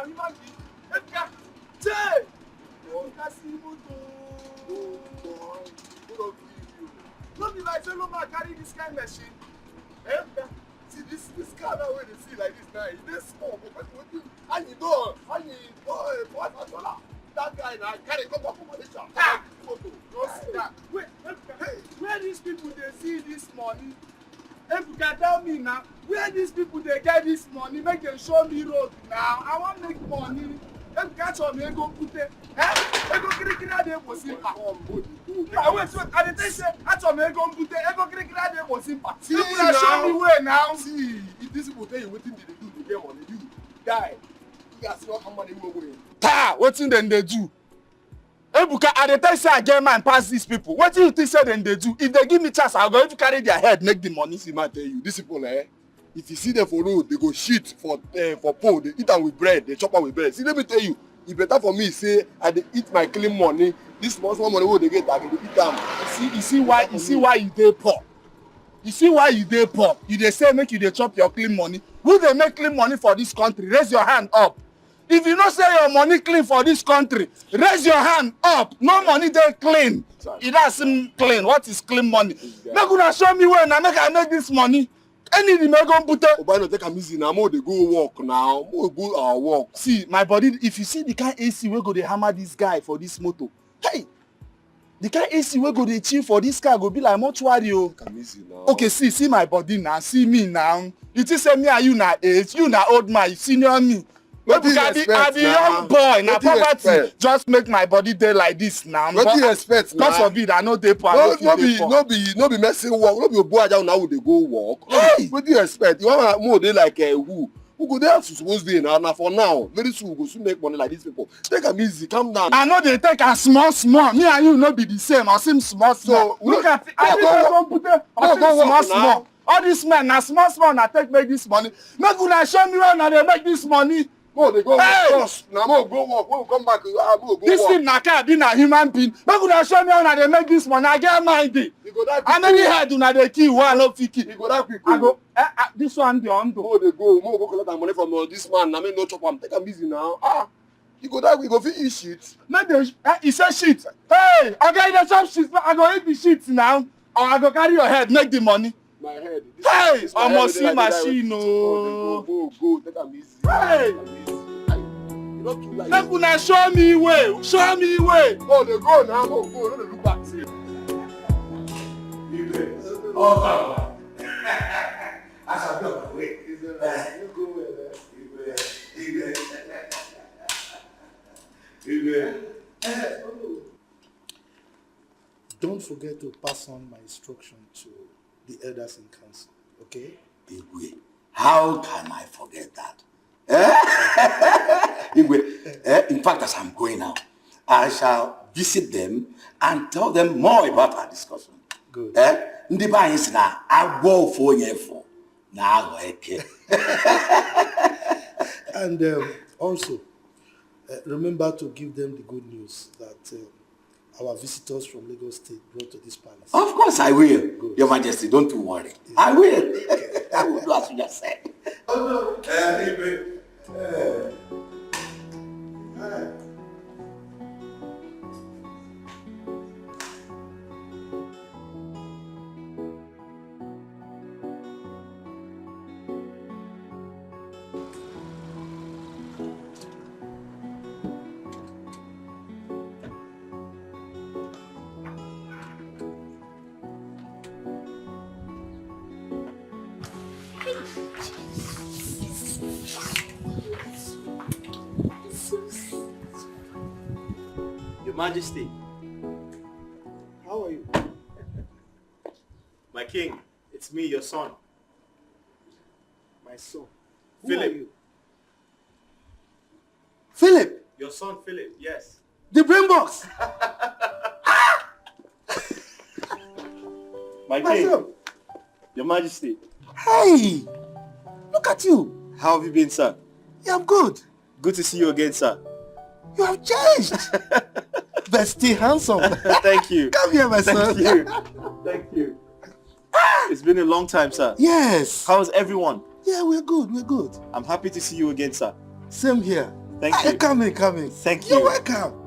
now, human being. Hey! Oh, that's evil too. Not be like fellow man carry this kind of machine. See this car now where they see like this now, it's small, but what you and you know, and you $400. That guy now carry come up from Malaysia. Photo. No see that. Wait, where these people they see this money? If you can tell me now, where these people they get this money, make them show me road now. I want to make money. If you catch on me, go put it. I go cricket there was simple. Wait, I didn't say catch on me, go put it. I go cricket there was simple. See, show me where now. See, if these people tell you what thing they do to get money, you die. You guys know how money will go in. Ta, what thing then they do? Ebuka, I dey tell say I get man pass these people. What do you think say then they do? If they give me chance, I'll go to carry their head, make the money. See, man, tell you, these people, if you see them for road, they go shit for pole. They eat them with bread. They chop them with bread. See, let me tell you, it better for me say I dey eat my clean money. This small money what they get, I can eat them. You see why you dey poor. You see why you dey poor. You dey say make you dey chop your clean money. Who dey make clean money for this country? Raise your hand up. If you don't say your money clean for this country, raise your hand up. No money they clean. It doesn't clean. What is clean money? Make una show me where now make I make this money. Anything make go put it. Oba no take am easy now. More they go work now. More go our work. See my body. If you see the kind AC we go they hammer this guy for this motor. Hey, the kind AC we go they chill for this car go be like mortuary. Okay, see my body now. See me now. You think say me and you na age. You na old man. You senior me. I be young boy, now poverty just make my body day like this now. What do you expect now? God forbid, I know they poor. No be messing work. No be a boy now would they go work. Hey! What do you expect? You want more day like who? Who go there to suppose be now? Now for now, very soon we go soon make money like these people. Take them easy, calm down. I know they take a small. Me and you not be the same. I seem small. So look at it. I don't put it. I small. All these men now small. Now take make this money. Not gonna show me where now they make this money. Go, they go work. Now more go work. When we come back, go this work. Thing na car be na human being. Make una show me how they make this money. I get mind it. How many head una dey kill? One no fit kill. You go that quick. I go. This one the on. More they go. More go collect money from this man. Na me no chop am. Take am easy now. You go that quick. Go fit eat shit. Make the he say shit. Hey, okay, the chop shit. I go eat the shit now. Or I go carry your head. Make the money. My head. Hey, I must see machine. Go. Take am easy. Hey. Make una show me way. Show me way. Oh, they go now. Go. No, they look back. See. Oh, I shall go my way. You go where? You Don't forget to pass on my instruction to the elders in council. Okay? Igwe, how can I forget that? Igwe, in fact, as I'm going now, I shall visit them and tell them more about our discussion. Good. Ndị ba anyị si na agwọ ofu onye efu na aghọ eke. And also, remember to give them the good news that our visitors from Lagos State brought to this palace. Of course I will. Good. Your Majesty, don't you worry. Yeah. I will. I will do as you just said. Oh no. Your Majesty. How are you? My king, it's me, your son. My son. Philip. Who are you? Philip. Your son, Philip, yes. The brain box. My king, your Majesty. Hey, look at you. How have you been, sir? Yeah, I'm good. Good to see you again, sir. You have changed. But still handsome. Thank you. Come here, my son. Thank you. Thank you. It's been a long time, sir. Yes. How's everyone? Yeah, we're good. I'm happy to see you again, sir. Same here. Thank you. Come in. Thank You're you. welcome.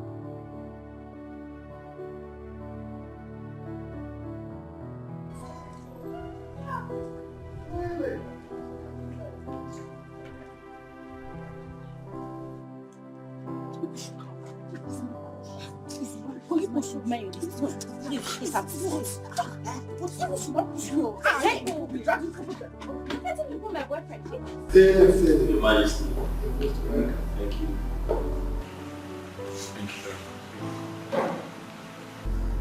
Your Majesty. Thank you. Thank you.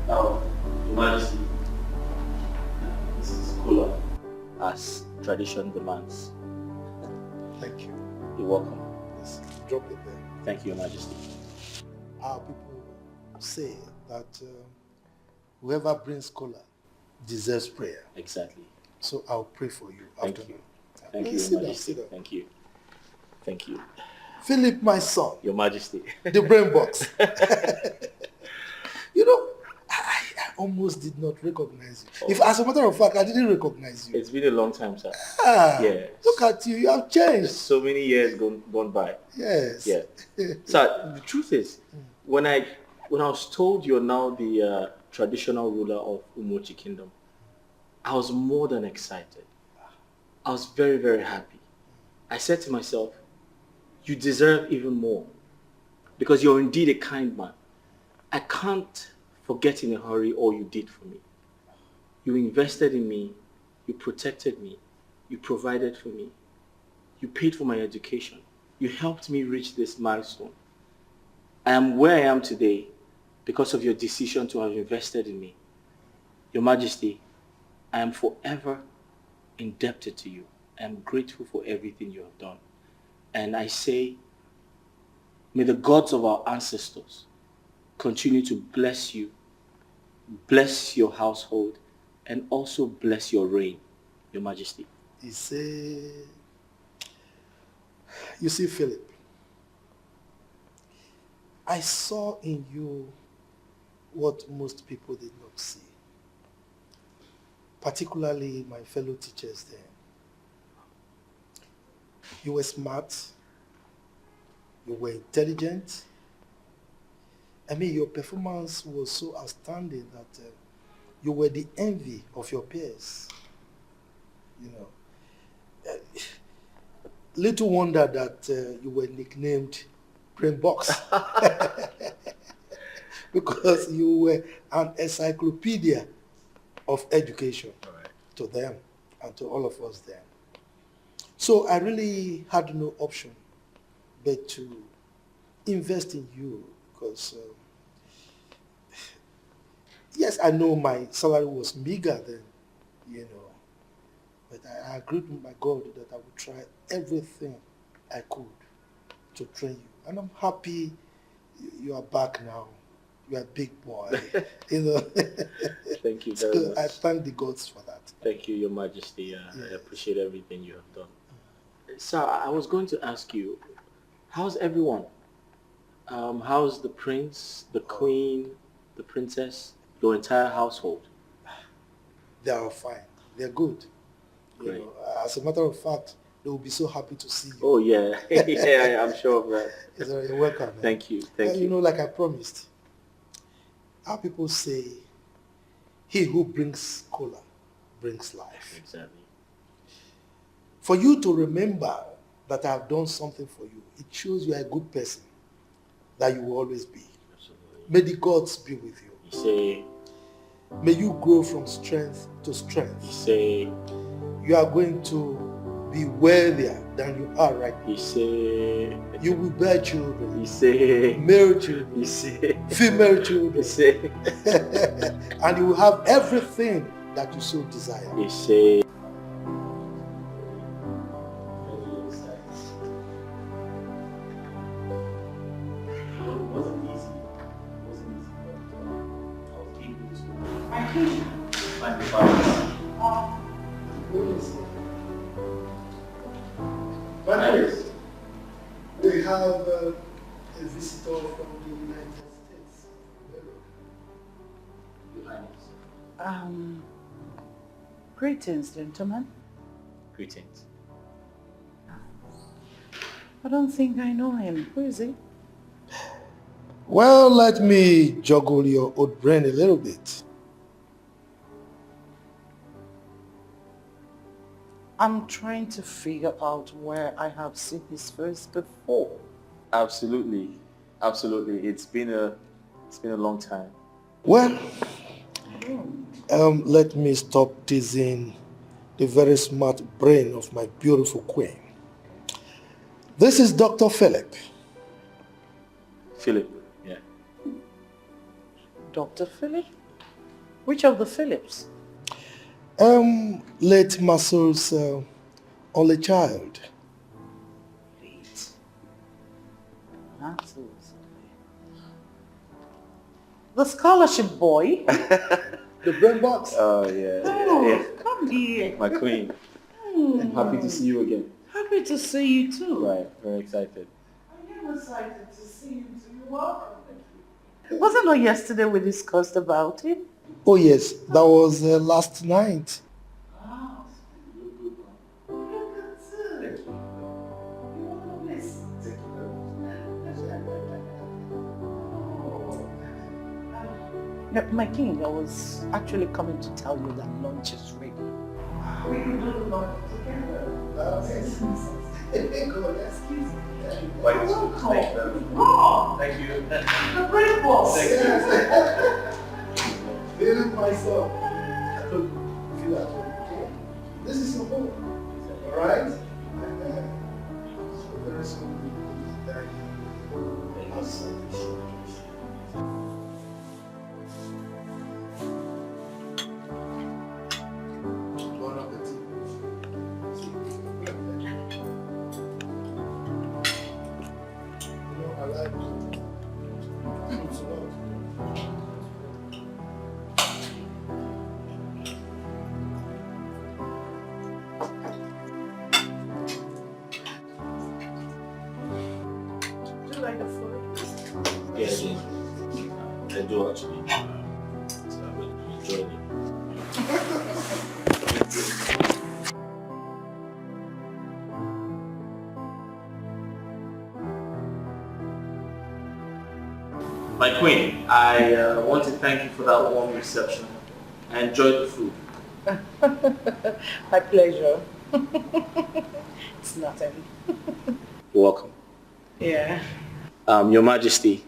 Now, Your Majesty, this is cooler as tradition demands. Thank you. You're welcome. Yes, drop it there. Thank you, Your Majesty. Our people say that whoever brings cola deserves prayer. Exactly. So I'll pray for you Thank after you. now. Thank you, Sit Your down, Majesty. sit down. Thank you. Thank you. Philip, my son, Your Majesty. the brain box. You know, I almost did not recognize you. If, as a matter of fact, I didn't recognize you. It's been a long time, sir. Yes. Look at you. You have changed. So many years gone by. Yes. Yeah. So the truth is, when I was told you're now the traditional ruler of Umochi Kingdom, I was more than excited. I was very, very happy. I said to myself, you deserve even more because you're indeed a kind man. I can't forget in a hurry all you did for me. You invested in me, you protected me, you provided for me, you paid for my education, you helped me reach this milestone. I am where I am today because of your decision to have invested in me. Your Majesty, I am forever indebted to you. I am grateful for everything you have done. And I say, may the gods of our ancestors continue to bless you, bless your household, and also bless your reign, Your Majesty. You see, Philip, I saw in you what most people did not see, particularly my fellow teachers there. You were smart, you were intelligent. I mean, your performance was so outstanding that you were the envy of your peers. You know, little wonder that you were nicknamed Brain Box because you were an encyclopedia of education to them and to all of us then. So I really had no option but to invest in you because, yes, I know my salary was meager then, you know, but I agreed with my God that I would try everything I could to train you. And I'm happy you are back now. You are a big boy, you know. Thank you very much. I thank the gods for that. Thank you, Your Majesty. I appreciate everything you have done. Sir, I was going to ask you, how's everyone? How's the prince, the queen, the princess, your entire household? They are fine. They're good. You know, as a matter of fact, they will be so happy to see you. Oh, yeah. Yeah, I'm sure of that. You're welcome. Man. Thank you. Thank you. You know, like I promised, our people say, he who brings cola brings life. Exactly. For you to remember that I have done something for you, it shows you are a good person, that you will always be. Absolutely. May the gods be with you. You say, may you grow from strength to strength. You say, you are going to be wealthier than you are right now. You say, you will bear children. You say, male children. You say, female children. You say, and you will have everything that you so desire. You say. We have a visitor from the United States. Greetings, gentlemen. Greetings. I don't think I know him. Who is he? Well, let me juggle your old brain a little bit. I'm trying to figure out where I have seen his face before. Absolutely. Absolutely. It's been a long time. Well, let me stop teasing the very smart brain of my beautiful queen. This is Dr. Philip. Philip, yeah. Dr. Philip? Which of the Philips? Late Masul's only child. Late. Matters. The scholarship boy? The brain box. Oh, yeah. Oh, yeah. come here. My queen. I'm happy to see you again. Happy to see you too. Right, very excited. I am excited to see you too. You're welcome. Wasn't it yesterday we discussed about it? Oh yes, that was last night. Wow. You look good too. You want this? My king, I was actually coming to tell you that lunch is ready. We can do the lunch together. Good, excuse me. Thank you. The brain boss. Feeling myself. Feel that way, okay? This is your home. Alright? So very soon we will be dining outside. One of the two. You know, I like fruits a lot. Do you like the food? Yes, I do actually. So I will enjoy it. My queen, I want to thank you for that warm reception. I enjoyed the food. My pleasure. It's nothing. You're welcome. Yeah. Your Majesty,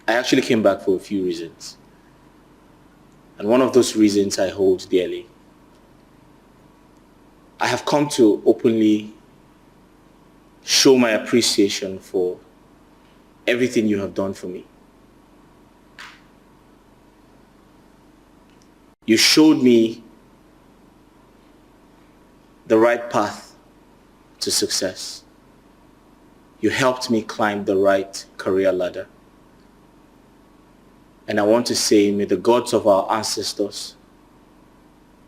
I actually came back for a few reasons. And one of those reasons I hold dearly. I have come to openly show my appreciation for everything you have done for me. You showed me the right path to success. You helped me climb the right career ladder. And I want to say, may the gods of our ancestors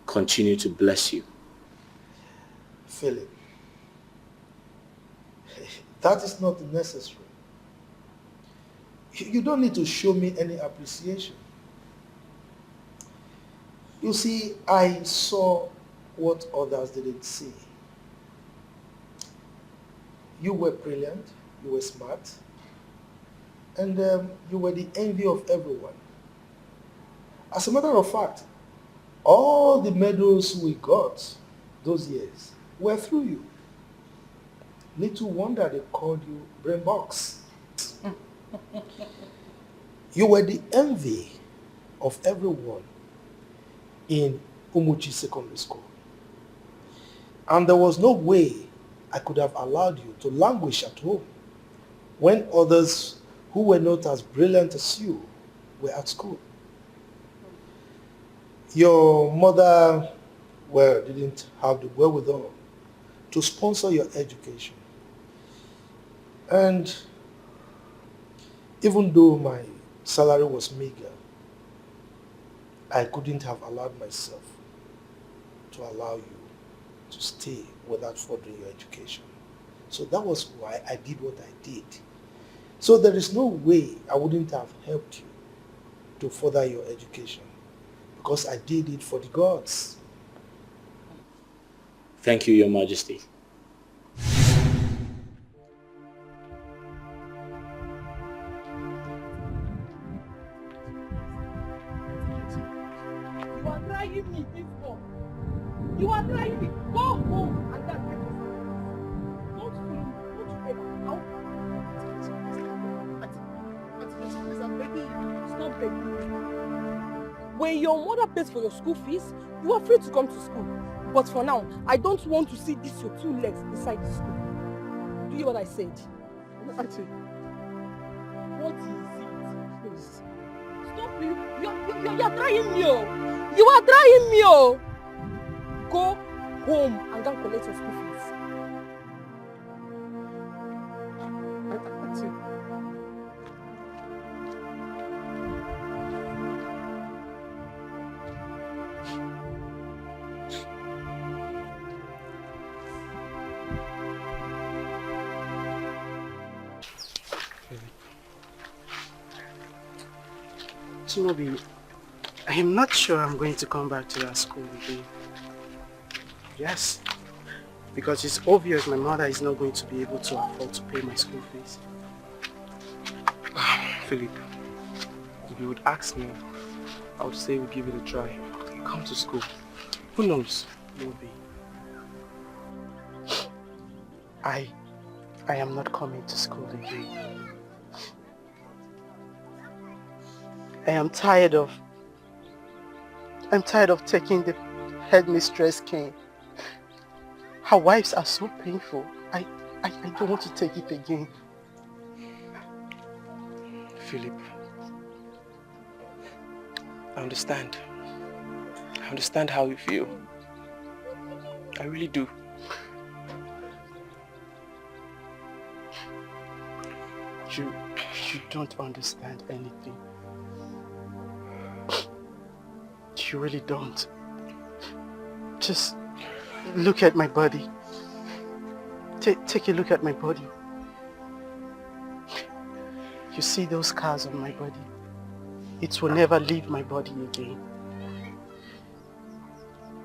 continue to bless you. Philip, that is not necessary. You don't need to show me any appreciation. You see, I saw what others didn't see. You were brilliant, you were smart, and you were the envy of everyone. As a matter of fact, all the medals we got those years were through you. Little wonder they called you Brain Box. You were the envy of everyone in Umuchi Secondary School. And there was no way I could have allowed you to languish at home when others who were not as brilliant as you were at school. Your mother, well, didn't have the wherewithal to sponsor your education. And even though my salary was meager, I couldn't have allowed myself to allow you to stay without furthering your education. So that was why I did what I did. So there is no way I wouldn't have helped you to further your education because I did it for the gods. Thank you, Your Majesty. trying me this one. You are trying me. Go home and that's it. Don't feel me. Don't you ever. Please, I'm begging you. Stop begging me. When your mother pays for your school fees, you are free to come to school. But for now, I don't want to see this your two legs inside the school. Do you hear what I said? Auntie, what is it? Please. Stop you. You're trying me. Oh. You are trying me. Oh. Go home and go and collect your school fees. Auntie. Chimobi, I am not sure I'm going to come back to that school again. Yes, because it's obvious my mother is not going to be able to afford to pay my school fees. Philip, if you would ask me, I would say we'll give it a try. Come to school. Who knows? Chimobi, I am not coming to school again. I'm tired of taking the headmistress cane. Her wives are so painful. I don't want to take it again. Philip, I understand. I understand how you feel. I really do. You don't understand anything. You really don't. Just look at my body. Take a look at my body. You see those scars on my body? It will never leave my body again.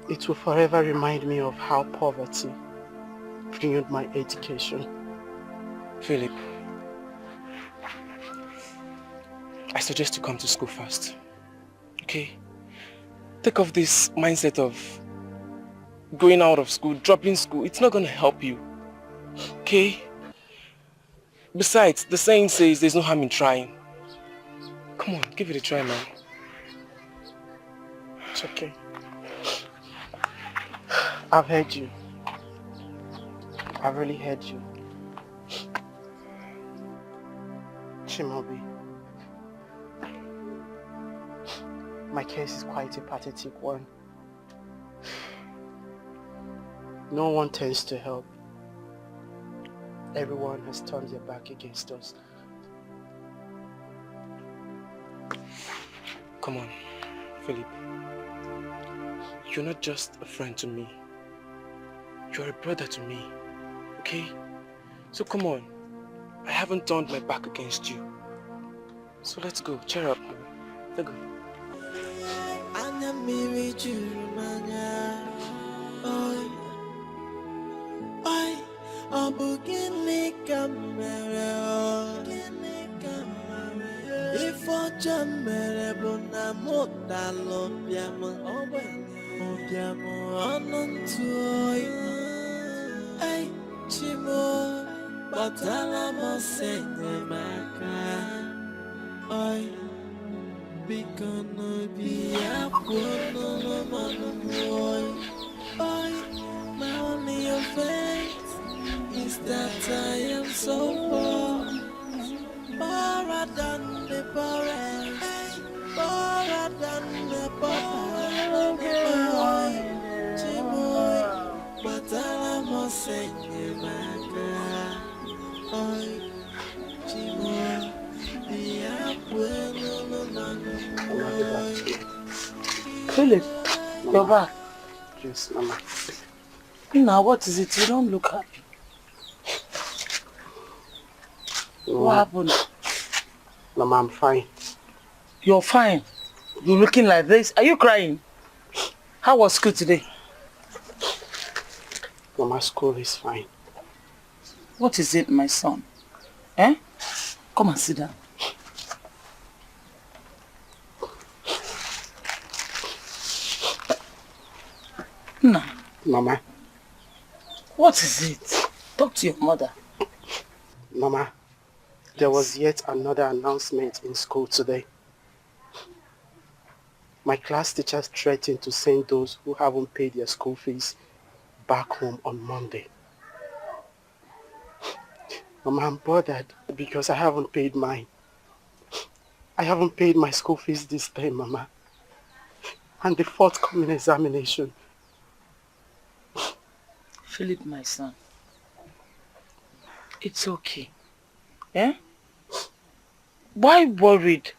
It will forever remind me of how poverty ruined my education. Philip, I suggest you come to school first. Okay? Take off this mindset of going out of school, dropping school. It's not going to help you. Okay? Besides, the saying says there's no harm in trying. Come on, give it a try, man. It's okay. I've heard you. I've really heard you. Chimobi, my case is quite a pathetic one. No one tends to help. Everyone has turned their back against us. Come on, Philip. You're not just a friend to me. You're a brother to me, okay? So come on. I haven't turned my back against you. So let's go. Cheer up. Let's go. My only offense is that I am so poor, poorer than the poorest, poorer than the poor. But I must say, Philip, you're back. Yes, Mama. Now, what is it? You don't look happy. What happened? Mama, I'm fine. You're fine. You're looking like this. Are you crying? How was school today? Mama, school is fine. What is it, my son? Eh? Come and sit down. No. Mama. What is it? Talk to your mother. Mama, there was yet another announcement in school today. My class teachers threatened to send those who haven't paid their school fees back home on Monday. Mama, I'm bothered because I haven't paid mine. I haven't paid my school fees this time, Mama. And the forthcoming examination. Philip, my son. It's okay. Eh? Why worried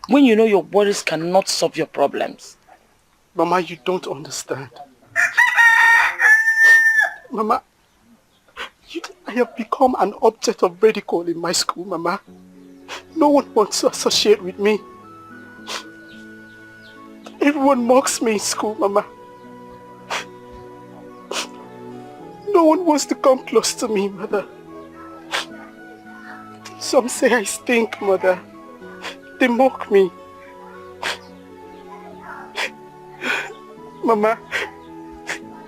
when you know your worries cannot solve your problems? Mama, you don't understand. Mama, I have become an object of ridicule in my school, Mama. No one wants to associate with me. Everyone mocks me in school, Mama. No one wants to come close to me, Mother. Some say I stink, Mother. They mock me. Mama,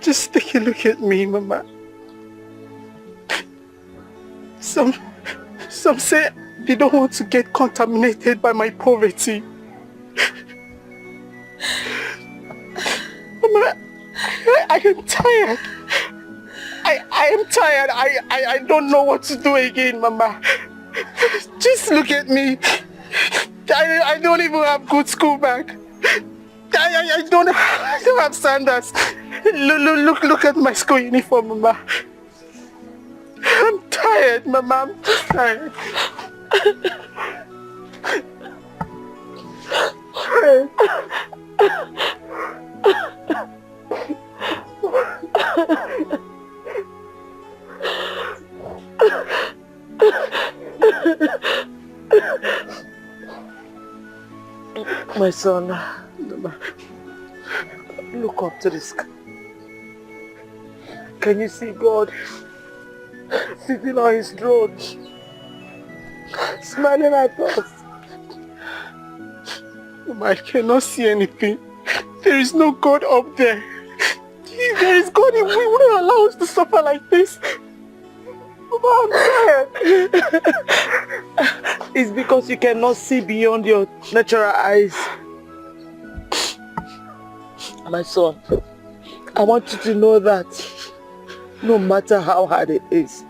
just take a look at me, Mama. Some say they don't want to get contaminated by my poverty. Mama, I am tired. I am tired. I don't know what to do again, Mama. Just look at me. I don't even have good school bag. I don't have sandals. Look at my school uniform, Mama. I'm tired, Mama. I'm just tired. My son, look up to the sky. Can you see God sitting on his throne, smiling at us? Mama, I cannot see anything. There is no God up there. If there is God, he wouldn't allow us to suffer like this. Mama, I'm tired. It's because you cannot see beyond your natural eyes. My son, I want you to know that no matter how hard it is,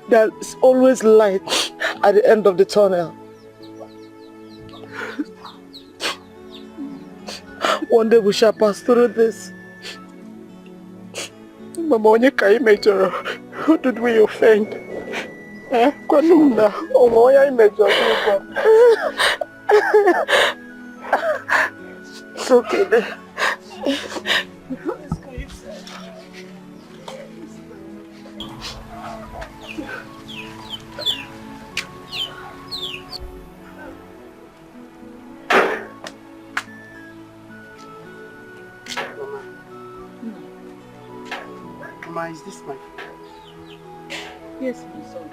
there's always light at the end of the tunnel. One day we shall pass through this. Mama, who did we offend? It's okay then. Mama, is this my... Yes, my son.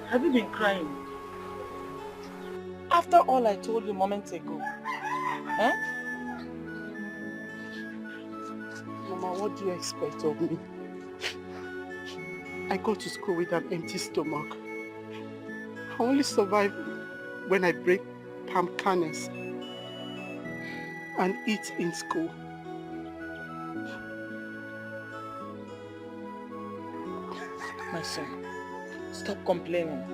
Have you been crying? After all I told you moments ago. Eh? Mama, what do you expect of me? I go to school with an empty stomach. I only survive when I break palm kernels and eat in school. My son, stop complaining.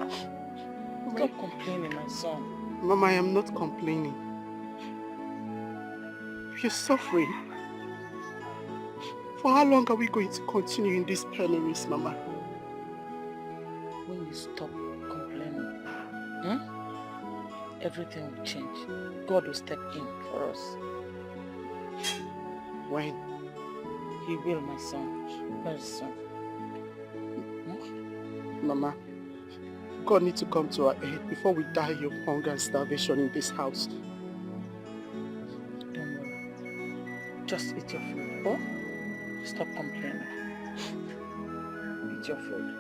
Stop complaining, my son. Mama, I am not complaining. You're suffering. For how long are we going to continue in this penuries, Mama? When you stop complaining, everything will change. God will step in for us. When? He will, my son. Very soon. Mama, God needs to come to our aid before we die of hunger and starvation in this house. Don't worry. Just eat your food, oh? Stop complaining. Eat your food.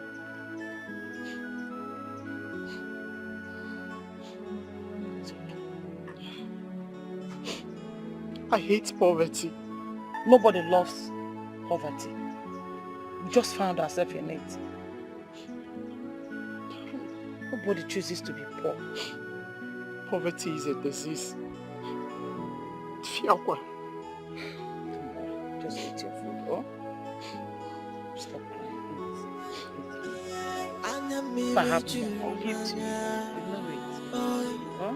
It's okay. I hate poverty. Nobody loves poverty. We just found ourselves in it. Nobody chooses to be poor. Poverty is a disease. Fiakwa. Just eat your food, oh? Stop crying, please. If I have to, I'll give to you. Ignore it. Huh?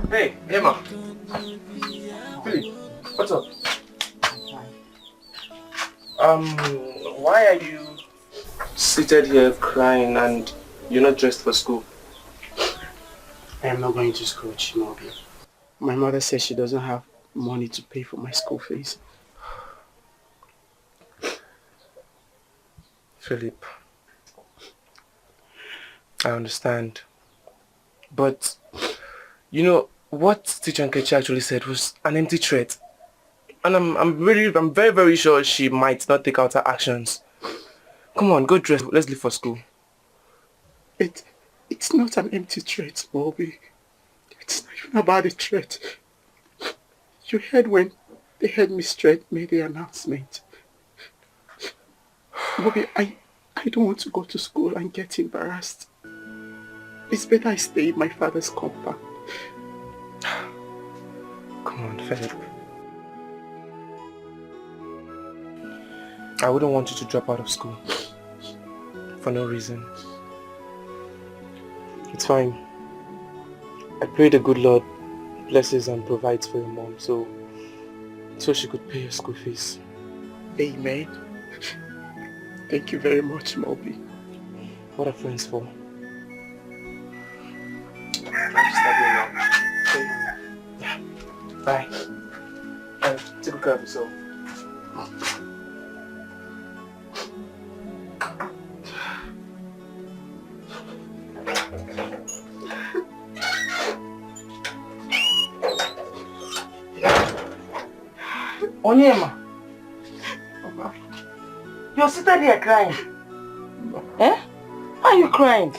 Hey, Emma. Philip, what's up? Why are you seated here crying and you're not dressed for school? I am not going to school, Chimobi. My mother says she doesn't have money to pay for my school fees. Philip, I understand. But, you know, what Teacher Nkechi actually said was an empty threat. And I'm very, very sure she might not take out her actions. Come on, go dress. Let's leave for school. It's not an empty threat, Bobby. It's not even about a threat. You heard when the headmistress made the announcement. Bobby, I don't want to go to school and get embarrassed. It's better I stay in my father's compound. Come on, Philip. I wouldn't want you to drop out of school. For no reason. It's fine. I pray the good Lord blesses and provides for your mom so she could pay your school fees. Amen. Thank you very much, Moby. What are friends for? Yeah. Bye. And take good care of yourself. Onyema, you're sitting here crying. Eh? Why are you crying?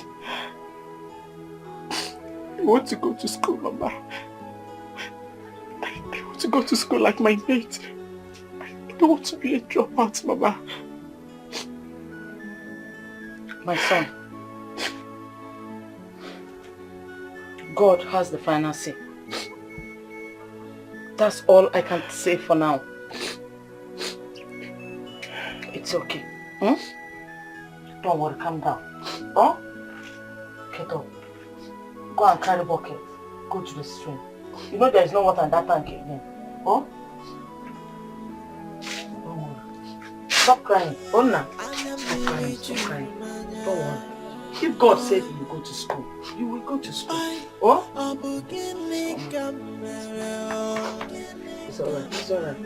I want to go to school, Mama. I want to go to school like my mate. I don't want to be a dropout, Mama. My son, God has the final say. That's all I can say for now. It's okay. Don't worry, calm down. Oh? Get up. Go and carry bucket. Go to the stream. You know there is no water in that tank again. Oh? Don't worry. Stop crying. Oh, no. Stop crying. Stop crying. Don't worry. If God said you will go to school, you will go to school. Oh? It's alright. It's alright.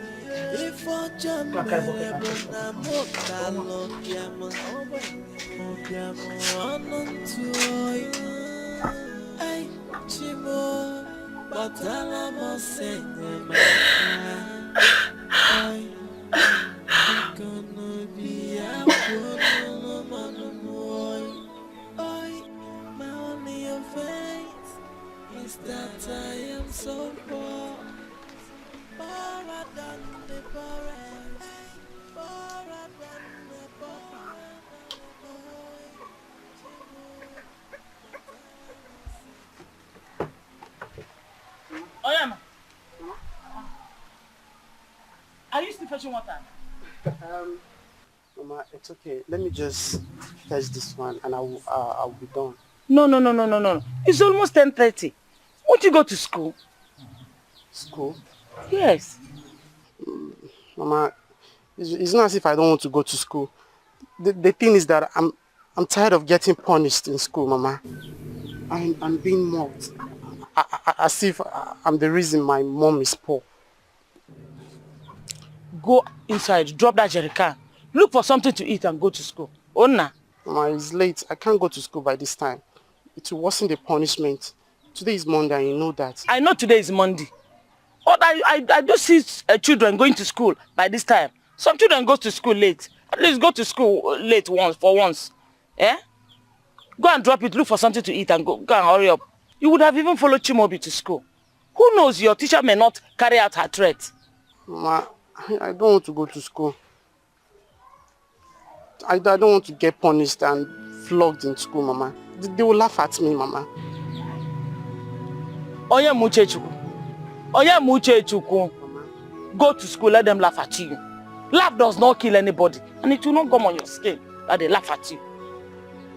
Is that I am so poor, poorer than the poorest, poorer than the poor. Oyama, are you still fetching water? Mama, it's okay. Let me just fetch this one and I'll be done. No. It's almost 10:30. Won't you go to school? School? Yes. Mama, it's not as if I don't want to go to school. The thing is that I'm tired of getting punished in school, Mama. I'm being mocked. As if I'm the reason my mom is poor. Go inside, drop that jerrycan. Look for something to eat and go to school. Onna. Mama, it's late. I can't go to school by this time. it will worsen the punishment. Today is Monday and you know that. I know today is Monday. But I do see children going to school by this time. Some children go to school late. At least go to school late once. Eh? Go and drop it, look for something to eat and go and hurry up. You would have even followed Chimobi to school. Who knows, your teacher may not carry out her threat. Mama, I don't want to go to school. I don't want to get punished and flogged in school, Mama. They will laugh at me, Mama. Oye Muchechukwu. Go to school, let them laugh at you. Laugh does not kill anybody. And it will not come on your skin that they laugh at you.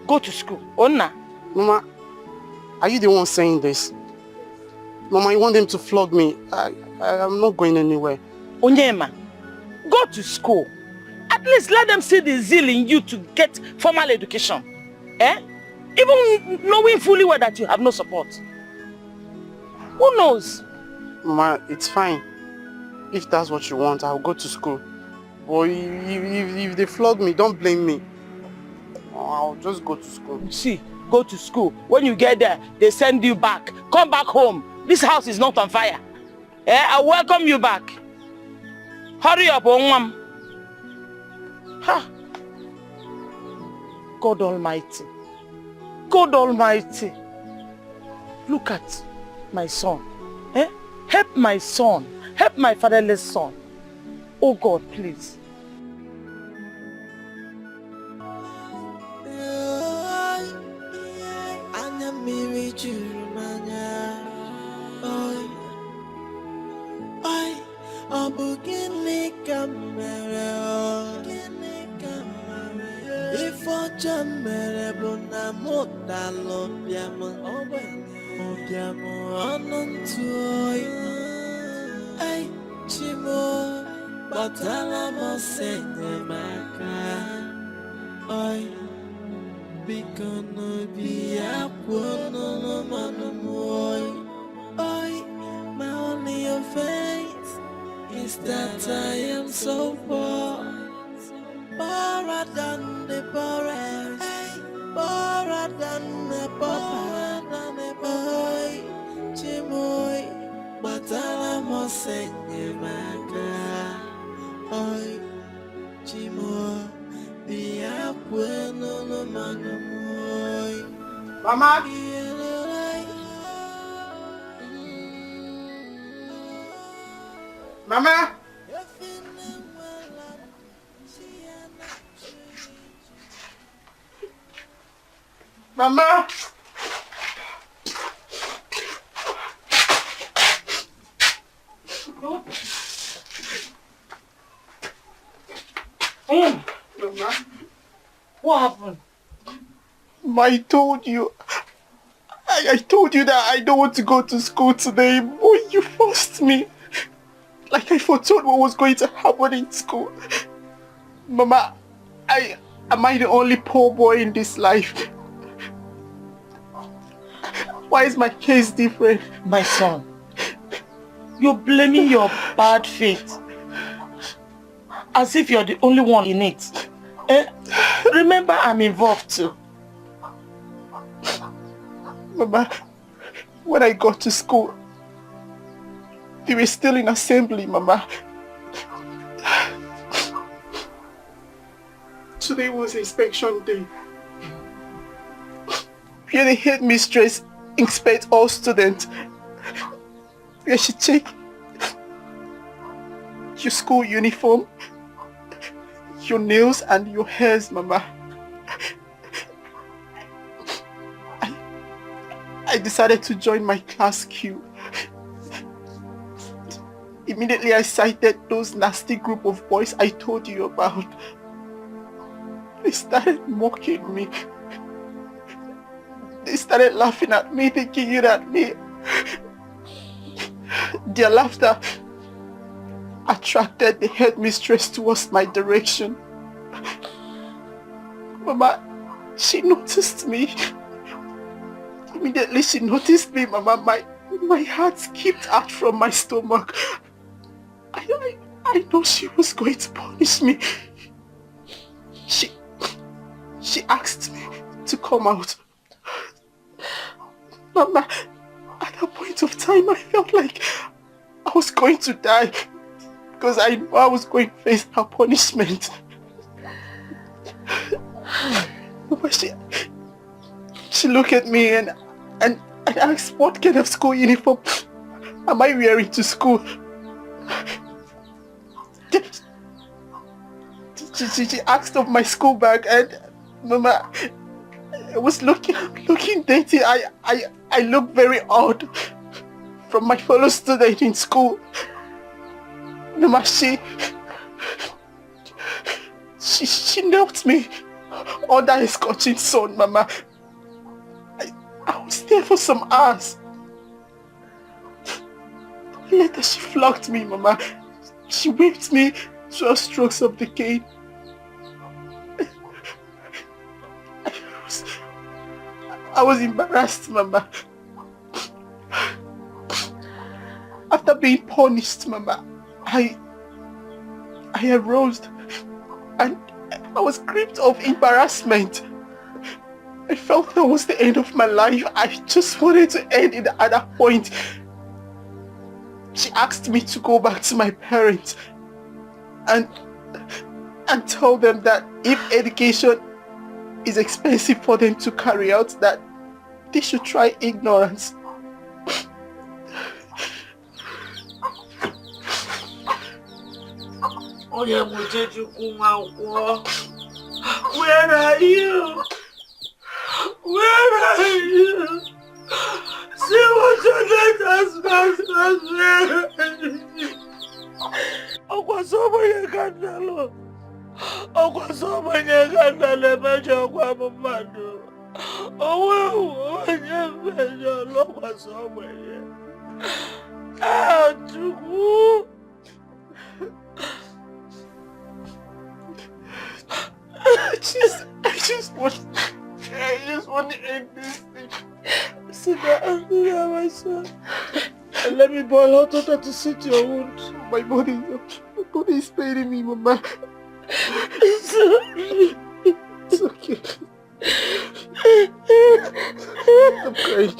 Go to school. Onna. Mama, are you the one saying this? Mama, you want them to flog me? I'm not going anywhere. Onyema, go to school. At least let them see the zeal in you to get formal education. Eh? Even knowing fully well that you have no support. Who knows? Mama, it's fine. If that's what you want, I'll go to school. But if they flog me, don't blame me. I'll just go to school. See, go to school. When you get there, they send you back. Come back home. This house is not on fire. Eh? I welcome you back. Hurry up, Onwam. Ha! God Almighty. God Almighty. Look at my son. Eh? Help my son. Help my fatherless son. Oh God, please. Chimo, batala mo senye maka. Oi, bikono biya puno no manu moi. Oi, my only offense is that I am so poor, poorer than the poorest, poorer than the poor. Oi, Chimo, batala mo senye maka. Oi, Chimo, biya puno no manu moi. Mama! Mama! Mama! Mama, what happened? I told you. I told you that I don't want to go to school today, but you forced me. Like I foretold what was going to happen in school. Mama, am I the only poor boy in this life? Why is my case different? My son, you're blaming your bad fate as if you're the only one in it. Remember, I'm involved too. Mama, when I got to school, they were still in assembly, Mama. Today was inspection day. Where the headmistress inspects all students. Where she checks your school uniform, your nails and your hairs, Mama. I decided to join my class queue. Immediately I sighted those nasty group of boys I told you about. They started mocking me. They started laughing at me, thinking at me. Their laughter attracted the headmistress towards my direction. Mama, she noticed me. Immediately she noticed me, Mama. My heart skipped out from my stomach. I know she was going to punish me. She asked me to come out. Mama, at that point of time, I felt like I was going to die because I knew I was going to face her punishment. Mama, she looked at me and asked, what kind of school uniform am I wearing to school? She asked of my school bag, and Mama, I was looking dainty. I look very odd from my fellow student in school. Mama, she knelt me under a scorching sun, Mama. I was there for some hours. Later, she flogged me, Mama. She whipped me 12 strokes of the cane. I was embarrassed, Mama. After being punished, Mama, I arose and I was gripped of embarrassment. I felt that was the end of my life. I just wanted to end it at that point. She asked me to go back to my parents and tell them that if education is expensive for them to carry out, that they should try ignorance. Where are you? Where are you? See what your letters masters. I just want to end this thing. Sit down, my son. And let me boil hot water to soothe your wound. My body is paining me, Mama. It's okay. I'm crying.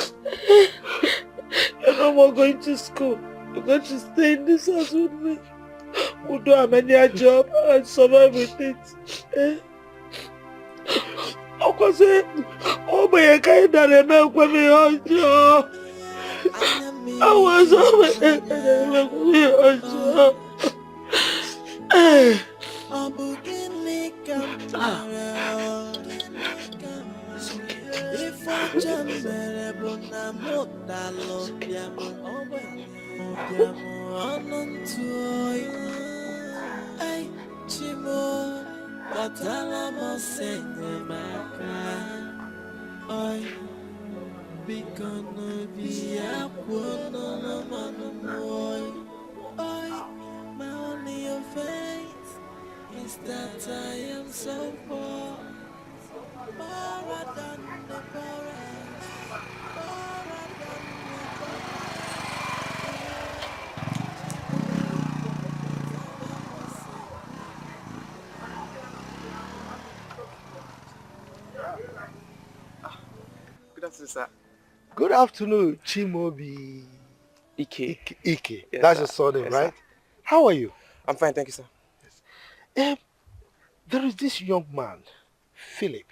You're no more going to school. You're going to stay in this house with me. We'll do a many job and survive with it. Oh my God, I was over my only offense is that I am so poor, poorer than the poorest, poorer than the Good afternoon, sir. Good afternoon, Chimobi. Ike. Ike. Yes, That's sir. your surname, Yes, right? sir. How are you? I'm fine, thank you, sir. There is this young man, Philip.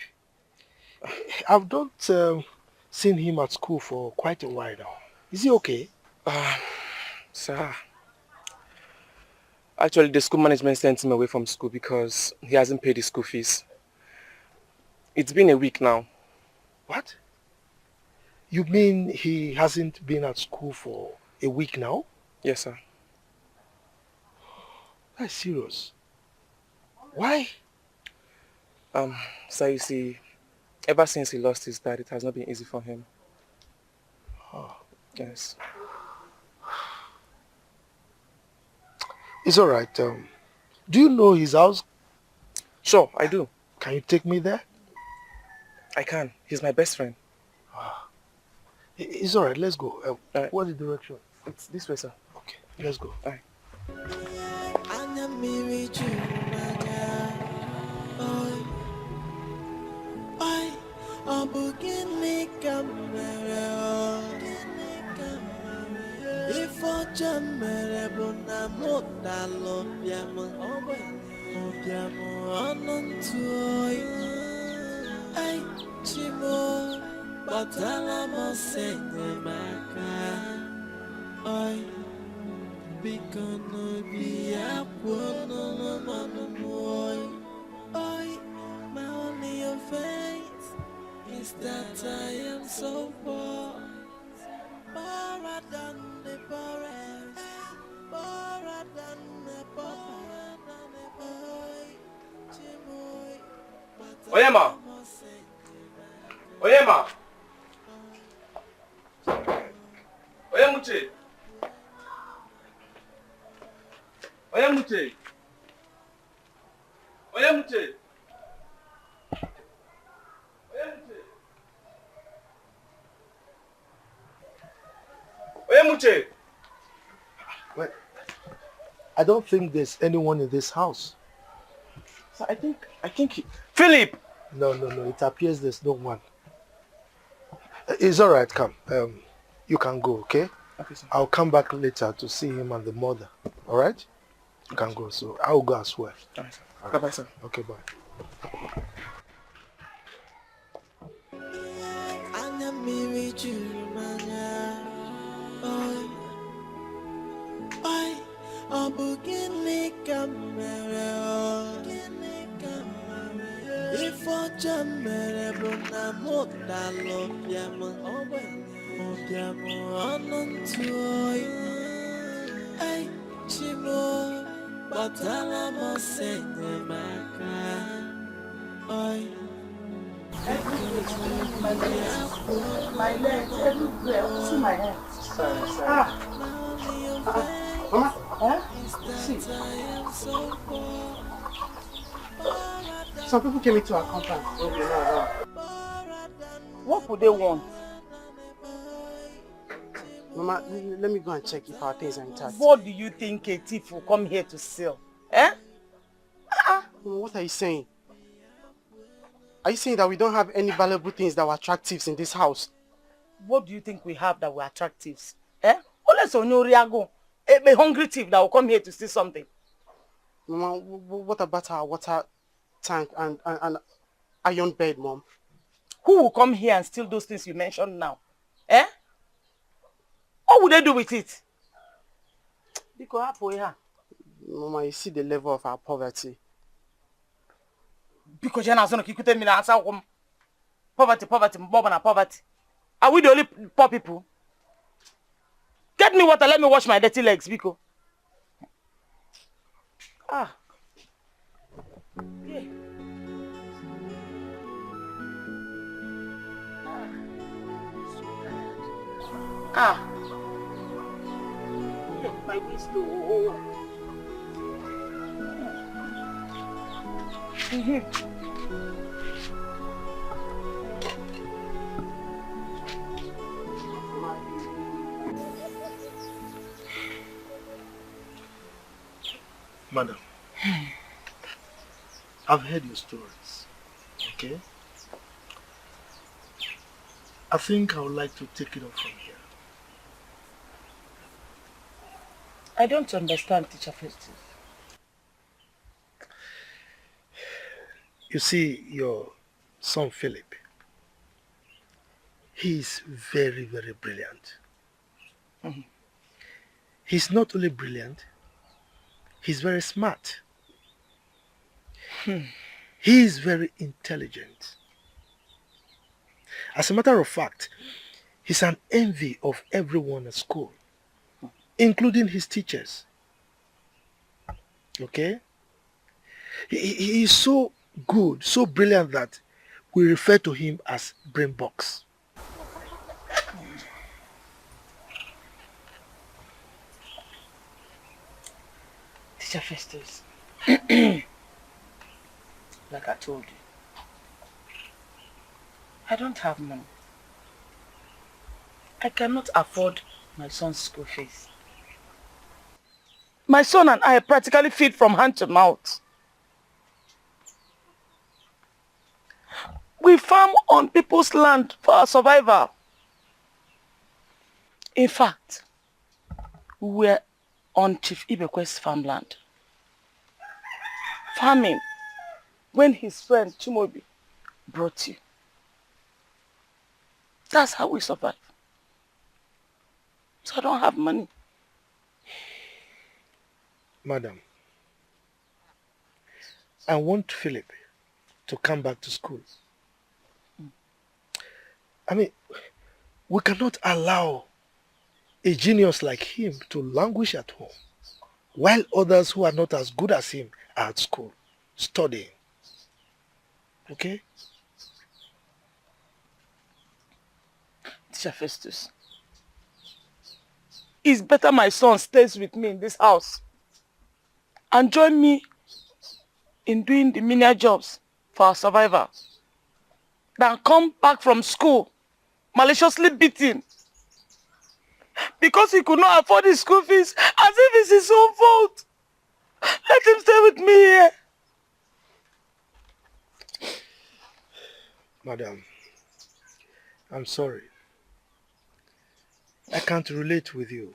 I've not seen him at school for quite a while now. Is he okay? Sir, actually the school management sent him away from school because he hasn't paid his school fees. It's been a week now. What? You mean he hasn't been at school for a week now? Yes, sir. That's serious. Why? Sir, you see, ever since he lost his dad, it has not been easy for him. Oh. Yes. It's all right. Do you know his house? Sure, I do. Can you take me there? I can. He's my best friend. It's all right. Let's go. What's the direction? It's this way, sir. Okay, let's go. All right. I'm beginning camera. jamere bona mota lopiamo opiamo anontuoi ai chimo batala mo senye maka oi bikono biya pono manu moi oi my only offense is that I am so poor. Poorer than the poorest, poorer than the poor, Oyema! Oyema! Oyemuche! Oyemuche! Oyemuche! Oyemuche! Well, I don't think there's anyone in this house. So I think Philip! No, it appears there's no one. It's all right, come. You can go, okay? Okay, sir. I'll come back later to see him and the mother, all right? You can go, so I'll go as well. All right, sir. All right. Bye-bye, sir. Okay, bye. My legs everywhere. See my hands. Sorry. Mama? Huh? See. Some people came into our compound. What would they want? Mama, let me go and check if our things are intact. What do you think a thief will come here to sell? Eh? Mama, what are you saying? Are you saying that we don't have any valuable things that will attract thieves in this house? What do you think we have that will attract thieves? Eh? Unless on your Riago, a hungry thief that will come here to steal something. Mama, what about our water tank and iron bed, Mom? Who will come here and steal those things you mentioned now? Eh? What would they do with it? Mama, you see the level of our poverty. Because you're not going to keep me now. Poverty, poverty. Are we the only poor people? Get me water, let me wash my dirty legs, Biko. Yeah. My waist too. Madam, I've heard your stories, okay? I think I would like to take it up from here. I don't understand, Teacher Festus. You see, your son Philip, he is very, very brilliant. Mm-hmm. He's not only brilliant, he's very smart. He is very intelligent. As a matter of fact, he's an envy of everyone at school, including his teachers. Okay? He is so good, so brilliant that we refer to him as brain box. Teacher Festus, like I told you, I don't have money. I cannot afford my son's school fees. My son and I practically feed from hand to mouth. We farm on people's land for our survival. In fact, we were on Chief Ibekwe's farmland, farming, when his friend Chimobi brought you. That's how we survive. So I don't have money. Madam, I want Philip to come back to school. I mean, we cannot allow a genius like him to languish at home, while others who are not as good as him are at school, studying. Okay? Teacher Festus, it's better my son stays with me in this house and join me in doing the menial jobs for our survival than come back from school maliciously beaten because he could not afford his school fees as if it's his own fault. Let him stay with me here. Madam, I'm sorry. I can't relate with you.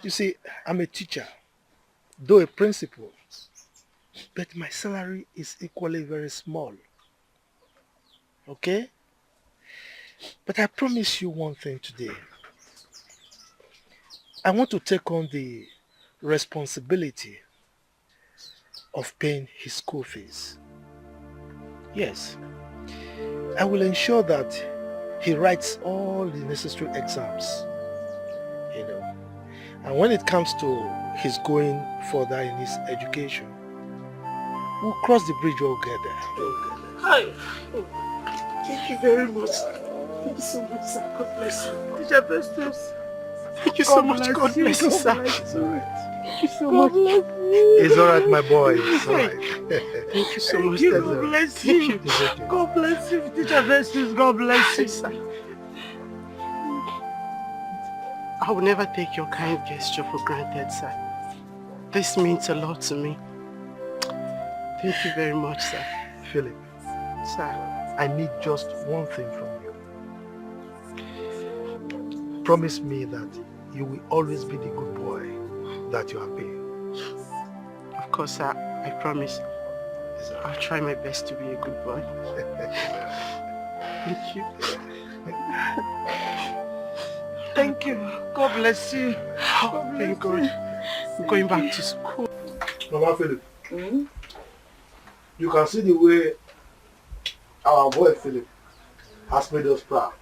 You see, I'm a teacher, though a principal, but my salary is equally very small. Okay? But I promise you one thing today. I want to take on the responsibility of paying his school fees. Yes, I will ensure that he writes all the necessary exams, and when it comes to his going further in his education, we'll cross the bridge together. Hi. Thank you very much. Thank you so much, sir. God bless you. Teacher Festus. Thank you so much. God bless you, sir. It's alright. Thank you so much. It's alright, my boy. It's alright. Thank you so much. God bless you. God bless you, Teacher Festus. God bless you, sir. I will never take your kind gesture for granted, sir. This means a lot to me. Thank you very much, sir. Philip, Sir, I need just one thing from you. Promise me that you will always be the good boy that you have been. of course, sir. I promise. I'll try my best to be a good boy. Thank you. Thank you. God bless you. Oh, thank God. I'm going back to school. Mama Philip, you can see the way our boy Philip has made us proud.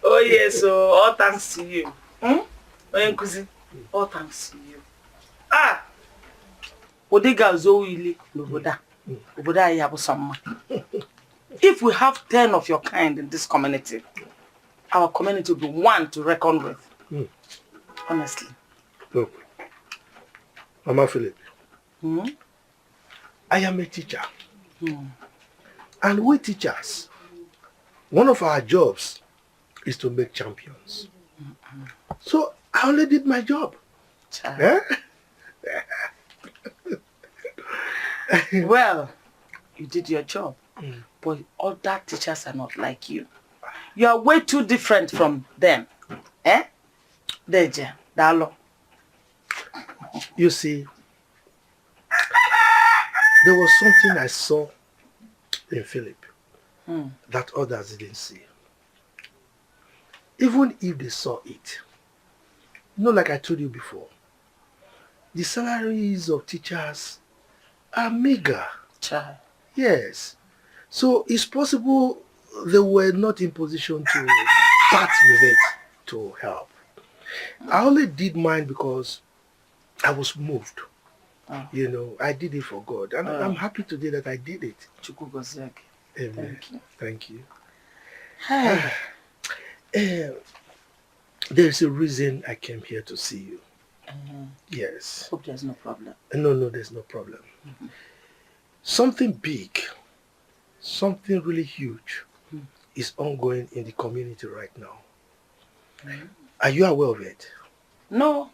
Oh yes, so all thanks to you. All thanks to you. Ah! Odiga Zoili Noboda. Oboda Yabusama. If we have 10 of your kind in this community, our community will be one to reckon with. Honestly. Look, Mama Philip, I am a teacher. And we teachers, one of our jobs is to make champions. So I only did my job. Eh? Well, you did your job, but other teachers are not like you. You are way too different from them. Eh? Deje, Dalo. You see, there was something I saw in Philip that others didn't see. Even if they saw it, like I told you before, the salaries of teachers are meager. Child. Yes. So it's possible they were not in position to part with it to help. I only did mine because I was moved. I did it for God. And I'm happy today that I did it. Amen. Thank you. There's a reason I came here to see you. Yes. Hope there's no problem. No, there's no problem. Something big, something really huge is ongoing in the community right now. Are you aware of it? No.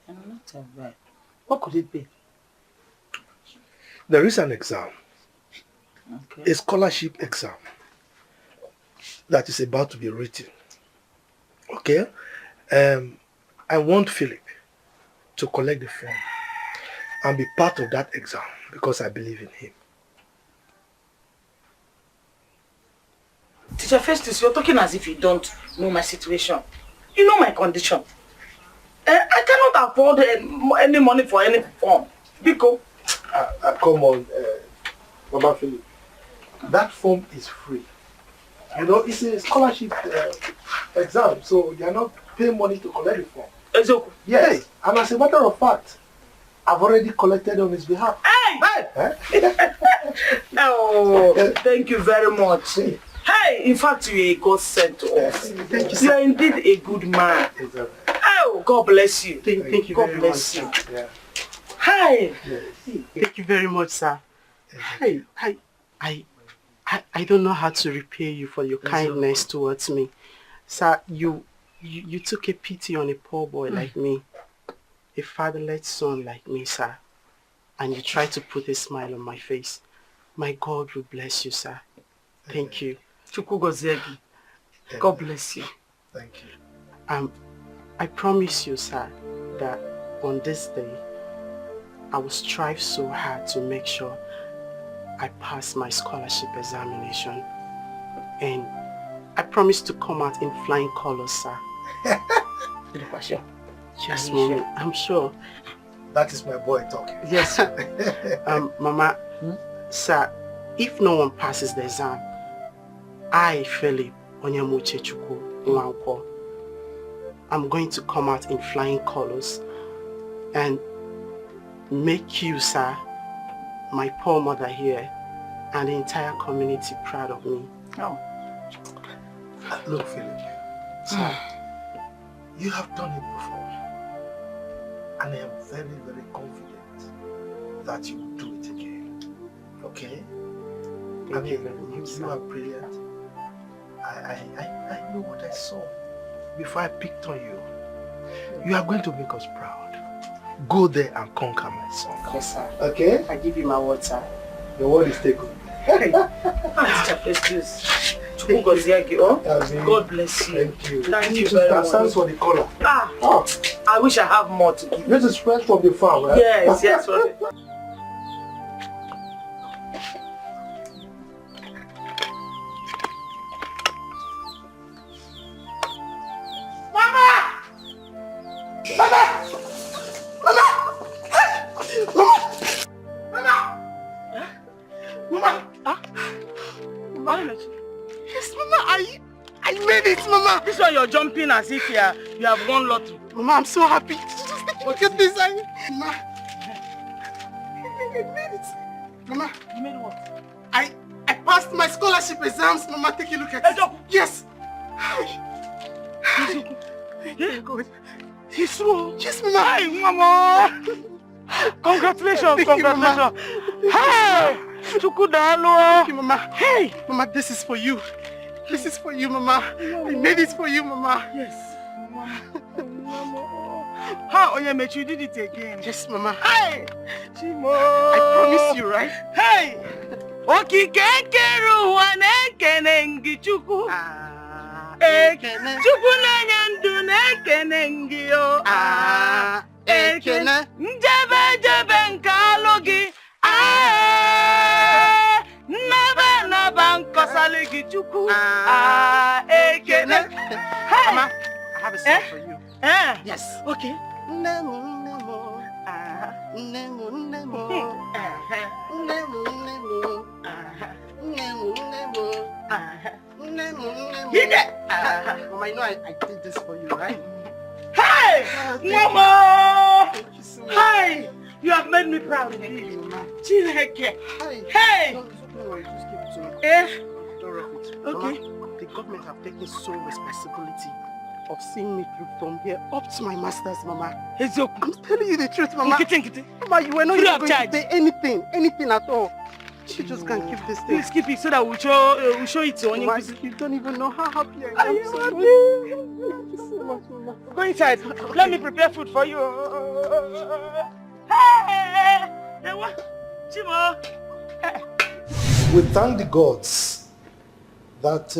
I'm not aware. What could it be? There is an exam, Okay. a scholarship exam that is about to be written. Okay. I want Philip to collect the form and be part of that exam because I believe in him. Teacher Festus, you're talking as if you don't know my situation. You know my condition. I cannot afford any money for any form. Biko. Come on, Mama Philip. That form is free. You know, it's a scholarship exam, so you are not paying money to collect the form. Ezoku. Yes, and as a matter of fact, I've already collected on his behalf. Hey! Oh, thank you very much. Hey, in fact, you are a God sent to us. Thank you, You are indeed a good man. Oh, God bless you. Thank you God very bless much, you. sir. Yeah. Hi. Yes. Thank you very much, sir. Hey, I don't know how to repay you for your kindness towards me. Sir, you took a pity on a poor boy like me, a fatherless son like me, sir, and you tried to put a smile on my face. My God will bless you, sir. Thank you. God bless you. Thank you. I promise you, sir, that on this day, I will strive so hard to make sure I pass my scholarship examination. And I promise to come out in flying colors, sir. Yes, Mommy, I'm sure. That is my boy talking. Yes. Mama, sir, if no one passes the exam, I, Philip Onyemuche Chukwu Nwankwo, I'm going to come out in flying colors and make you, sir, my poor mother here, and the entire community proud of me. Oh. Look, Philip, sir, you have done it before, and I am very, very confident that you will do it again. Okay? Thank you very much, you are brilliant. I know what I saw before I picked on you. You are going to make us proud. Go there and conquer my son. Yes, sir. Okay? I give you my word, sir. The word is taken. Teacher Festus. God bless you. Thank you. Thank you very much. Stands for the color. I wish I have more to give. This is fresh from the farm, right? Yes. Yes, Mama, I made it, Mama. This one you're jumping as if you have won lottery. Mama, I'm so happy. Look at this. Mama, I made it. Mama, You made what? I passed my scholarship exams. Mama, take a look at it. Yes. Yeah. God. Yes, Mama. Yes, Mama. Hi, Mama. Congratulations. Thank you, Mama. Hey, Chukudalo. Thank you, Mama. Hey, Mama, this is for you. This is for you, Mama. I made it for you, Mama. yes. How Onyemechi, you did it again. Yes, Mama. Hey, Chimo. I promise you, right? Hey, Okikekeru wanekenengi Chuku. Ekene. Chuku nanyandu nekenengi yo. Ekene. Njebe nkalogi. Naba nkosaligi Chuku. Ekene. Hey. Mama, I have a song for you. Yes. Okay. Nemo, Nemo. Nemo, Nemo. Nemo, Nemo. Nemo, Nemo. Nemo, Nemo. Hit it. Mama, you know I did this for you, right? Hey! Thank you. Mama! Thank you so much. Hey! You have made me proud indeed. Chineke. Hey! Don't worry, just keep it to me. Don't rough it. Okay. Mama, the government have taken sole responsibility of seeing me through from here up to my master's, Mama. I'm telling you the truth, Mama. Mama, you were not even going to pay anything at all. You just can't keep this thing. Please keep it so that we'll show it to Mama, Onyemechi. you don't even know how happy I am. So happy. Thank you so much, Mama. Go inside. Let me prepare food for you. Hey! Chimo! We thank the gods that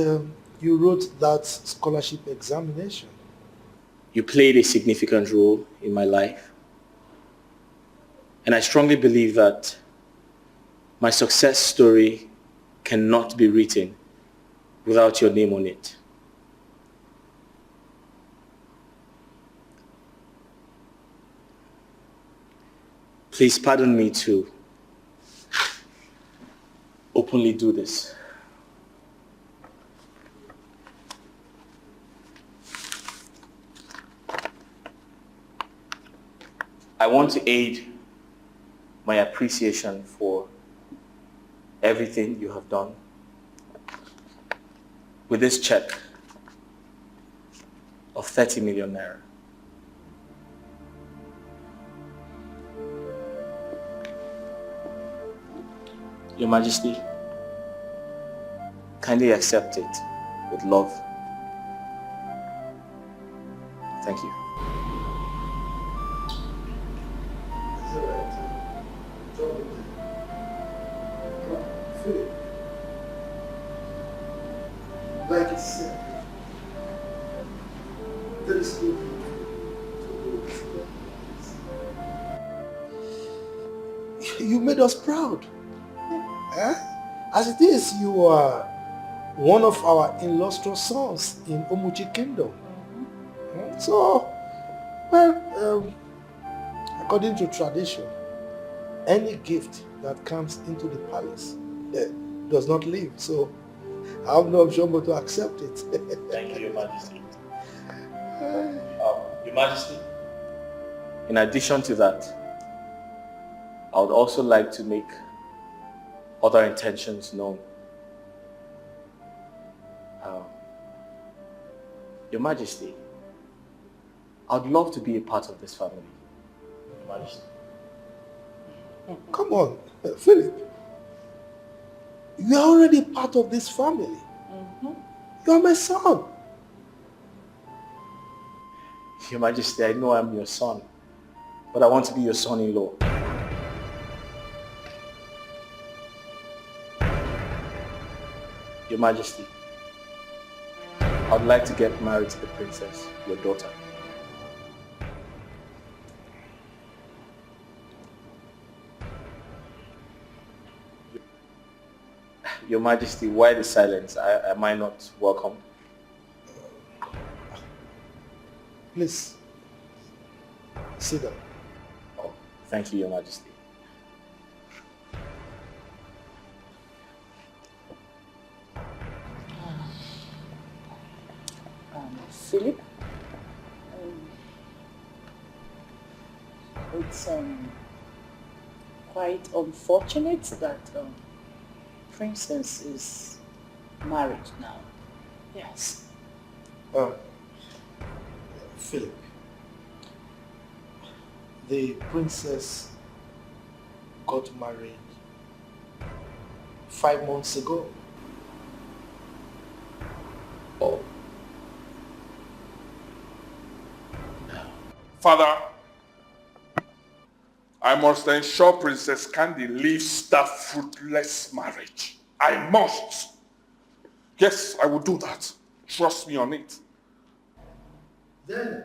you wrote that scholarship examination. You played a significant role in my life. And I strongly believe that my success story cannot be written without your name on it. Please pardon me to openly do this. I want to aid my appreciation for everything you have done with this check of 30 million naira. Your Majesty, kindly accept it with love. Thank you. Philip, like I said, there is no need to do. You made us proud. Eh? As it is, you are one of our illustrious sons in Umuchi Kingdom. So, well, according to tradition, any gift that comes into the palace does not leave. So, I have no option but to accept it. Thank you, Your Majesty. Your Majesty, in addition to that, I would also like to make other intentions known. Your Majesty, I'd love to be a part of this family. Your Majesty. Come on, Philip. You are already part of this family. You are my son. Your Majesty, I know I'm your son, but I want to be your son-in-law. Your Majesty, I'd like to get married to the princess, your daughter. Your Majesty, why the silence? Am I not welcome? Please, sit down. Oh, thank you, Your Majesty. Philip, it's quite unfortunate that Princess is married now. Yes. Philip, the princess got married 5 months ago. Oh. Father, I must ensure Princess Candy leaves that fruitless marriage. I must. Yes, I will do that. Trust me on it. Then,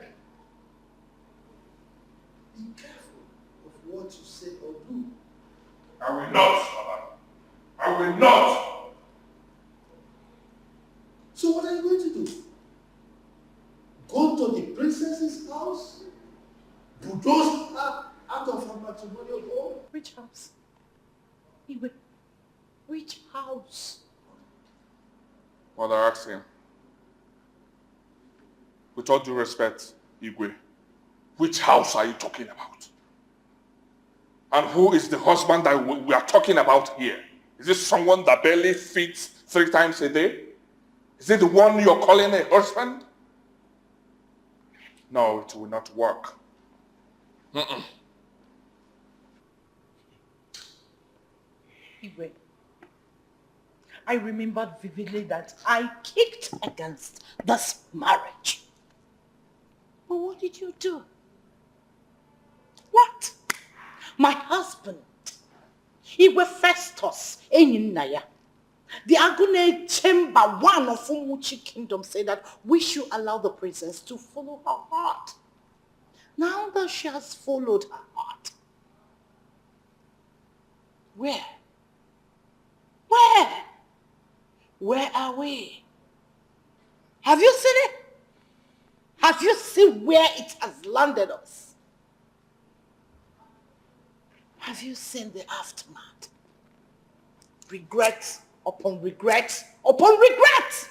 be careful of what you say or do. I will not, Father. I will not. So what are you going to do? Go to the princess's house? Bulldoze her out of her matrimonial home? Which house? Iwe, which house? Mother asked him. With all due respect, Igwe, which house are you talking about? And who is the husband that we are talking about here? Is this someone that barely feeds 3 times a day? Is it the one you're calling a husband? No, it will not work. Iwe, I remembered vividly that I kicked against this marriage. But what did you do? What? My husband, Iwe Festus Enyinaya, The Agune Chamber 1 of Umuchi Kingdom said that we should allow the princess to follow her heart. Now that she has followed her heart, where? Where are we? Have you seen it? Have you seen where it has landed us? Have you seen the aftermath? Regret upon regret upon regret.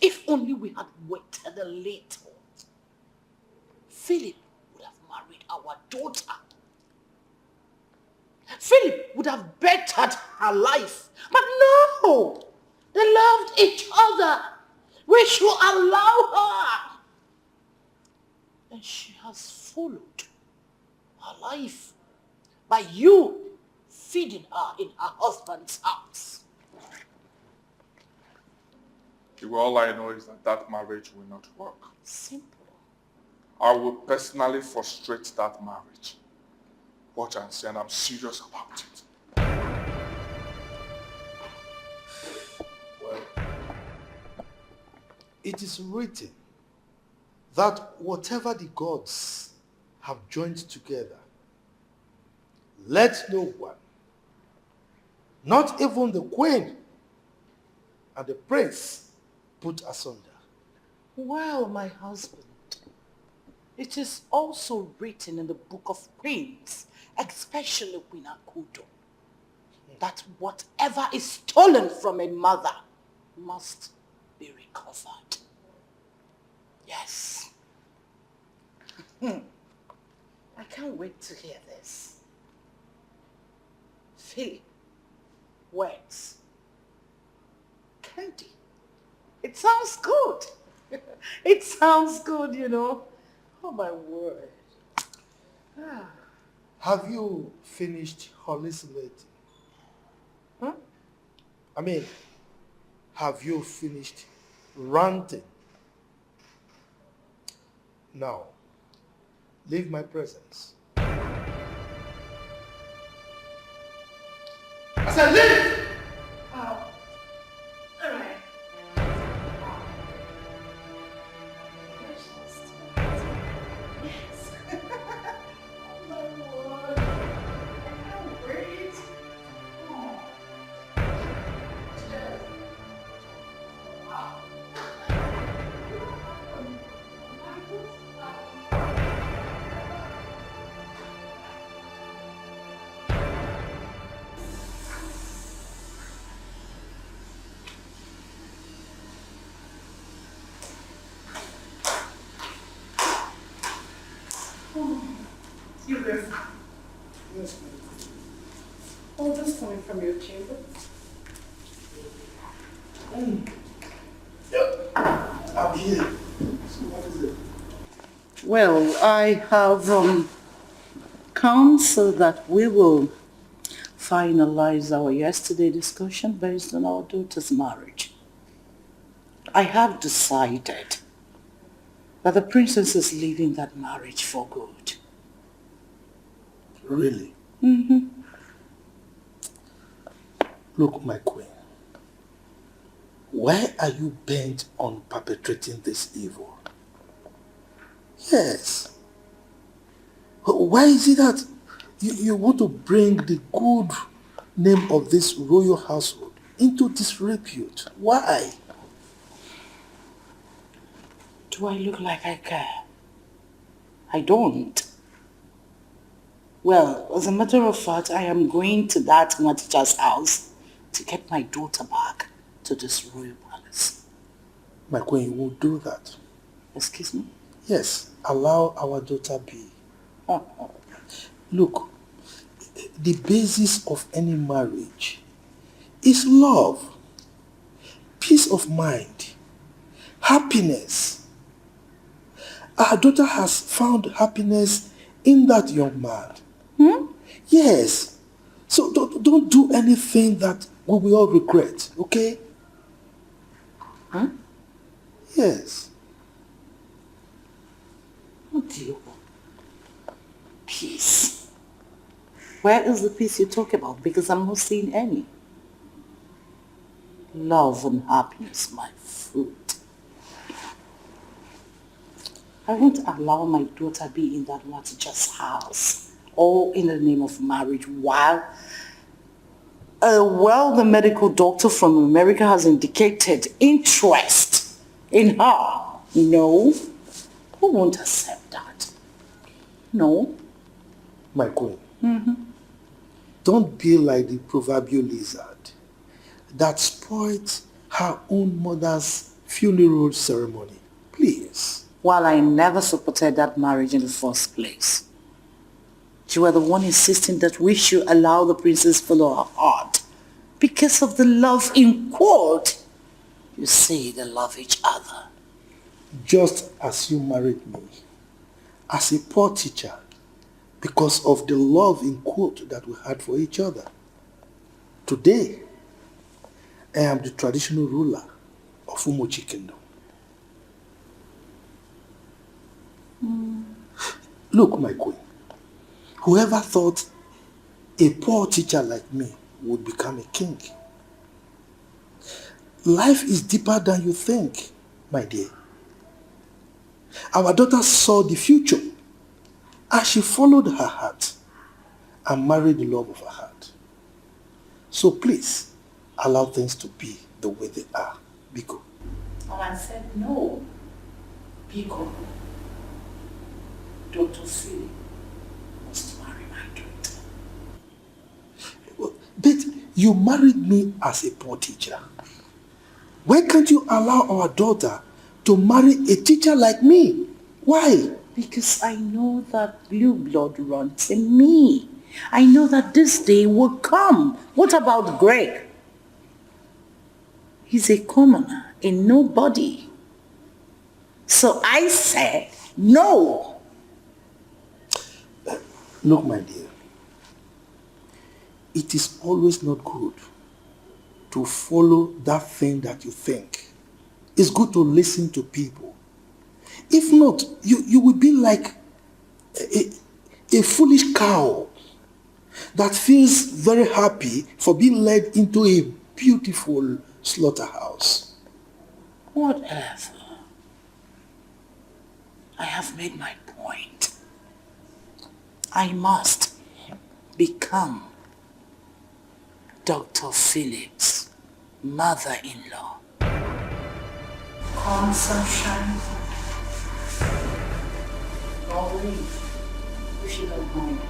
If only we had waited a little, Philip would have married our daughter. Philip would have bettered her life. But no! They loved each other. We should allow her. And she has followed her life by you feeding her in her husband's house. All I know is that that marriage will not work. Simple. I will personally frustrate that marriage. Watch and see, and I'm serious about it. Well, it is written that whatever the gods have joined together, let no one, not even the queen and the prince, put asunder. Well, my husband, it is also written in the book of Queens, especially Queen Akudo, that whatever is stolen from a mother must be recovered. Yes. I can't wait to hear this. Philip, words, candy. It sounds good. It sounds good, you know. Oh my word. Have you finished hallucinating? Huh? I mean, have you finished ranting? Now, leave my presence. I said leave! Oh. All right. Yes. Oh my word. I can't wait. Oh. You there? Yes, ma'am. Oh, just coming from your chamber. I'm here. So what is it? Well, I have come so that we will finalize our yesterday discussion based on our daughter's marriage. I have decided that the princess is leaving that marriage for good. Really? Mm-hmm. Look, my queen. Why are you bent on perpetrating this evil? Yes. Why is it that you want to bring the good name of this royal household into disrepute? Why? Do I look like I care? I don't. Well, as a matter of fact, I am going to that teacher's house to get my daughter back to this royal palace. My queen, you won't do that. Excuse me? Yes, allow our daughter be. Look, the basis of any marriage is love, peace of mind, happiness. Our daughter has found happiness in that young man. Yes. So don't do anything that we will all regret, okay? Huh? Yes. What do you want? Peace. Where is the peace you talk about? Because I'm not seeing any. Love and happiness, my fruit. I won't allow my daughter be in that teacher's house, all in the name of marriage, while the medical doctor from America has indicated interest in her. No, who won't accept that? No. My queen, don't be like the proverbial lizard that spoiled her own mother's funeral ceremony. Please. While I never supported that marriage in the first place. You were the one insisting that we should allow the princess follow her heart. Because of the love in quote. You say they love each other. Just as you married me as a poor teacher because of the love in quote that we had for each other. Today, I am the traditional ruler of Umochi Kingdom. Look, my queen, whoever thought a poor teacher like me would become a king? Life is deeper than you think, my dear. Our daughter saw the future as she followed her heart and married the love of her heart. So please, allow things to be the way they are, Biko. And I said no. Biko, Dr. Philip must marry my daughter. But you married me as a poor teacher. Why can't you allow our daughter to marry a teacher like me? Why? Because I know that blue blood runs in me. I know that this day will come. What about Greg? He's a commoner, a nobody. So I said no. Look, my dear, it is always not good to follow that thing that you think. It's good to listen to people. If not, you will be like a foolish cow that feels very happy for being led into a beautiful slaughterhouse. Whatever. I have made my point. I must become Dr. Phillips' mother-in-law. Come, sunshine. I'll leave. If you don't mind,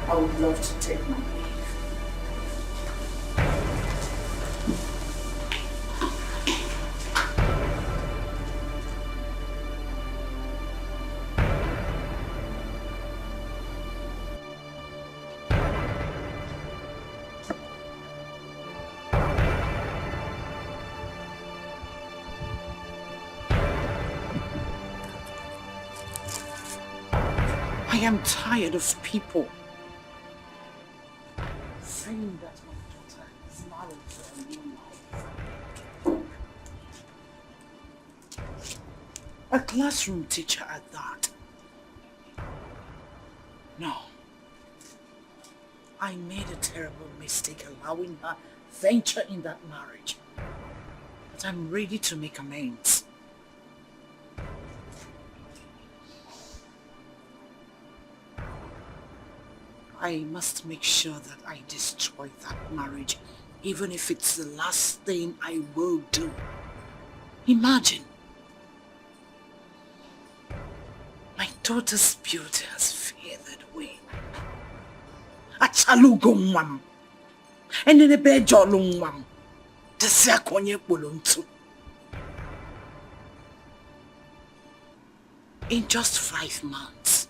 I would love to take my leave. I am tired of people saying that my daughter is married to a new life. A classroom teacher at that. No. I made a terrible mistake allowing her venture in that marriage. But I'm ready to make amends. I must make sure that I destroy that marriage, even if it's the last thing I will do. Imagine. My daughter's beauty has faded away. Achalugumwam. And in a bed jolungwam. The seakonye buluntu. In just 5 months.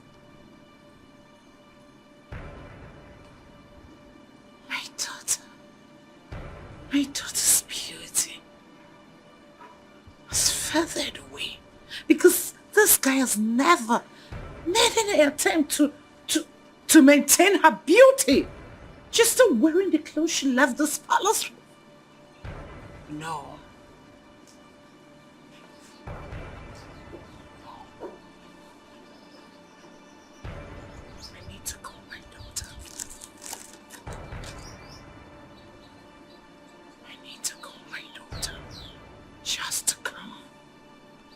My daughter's beauty has feathered away because this guy has never made any attempt to maintain her beauty. She's still wearing the clothes she left this palace with. No.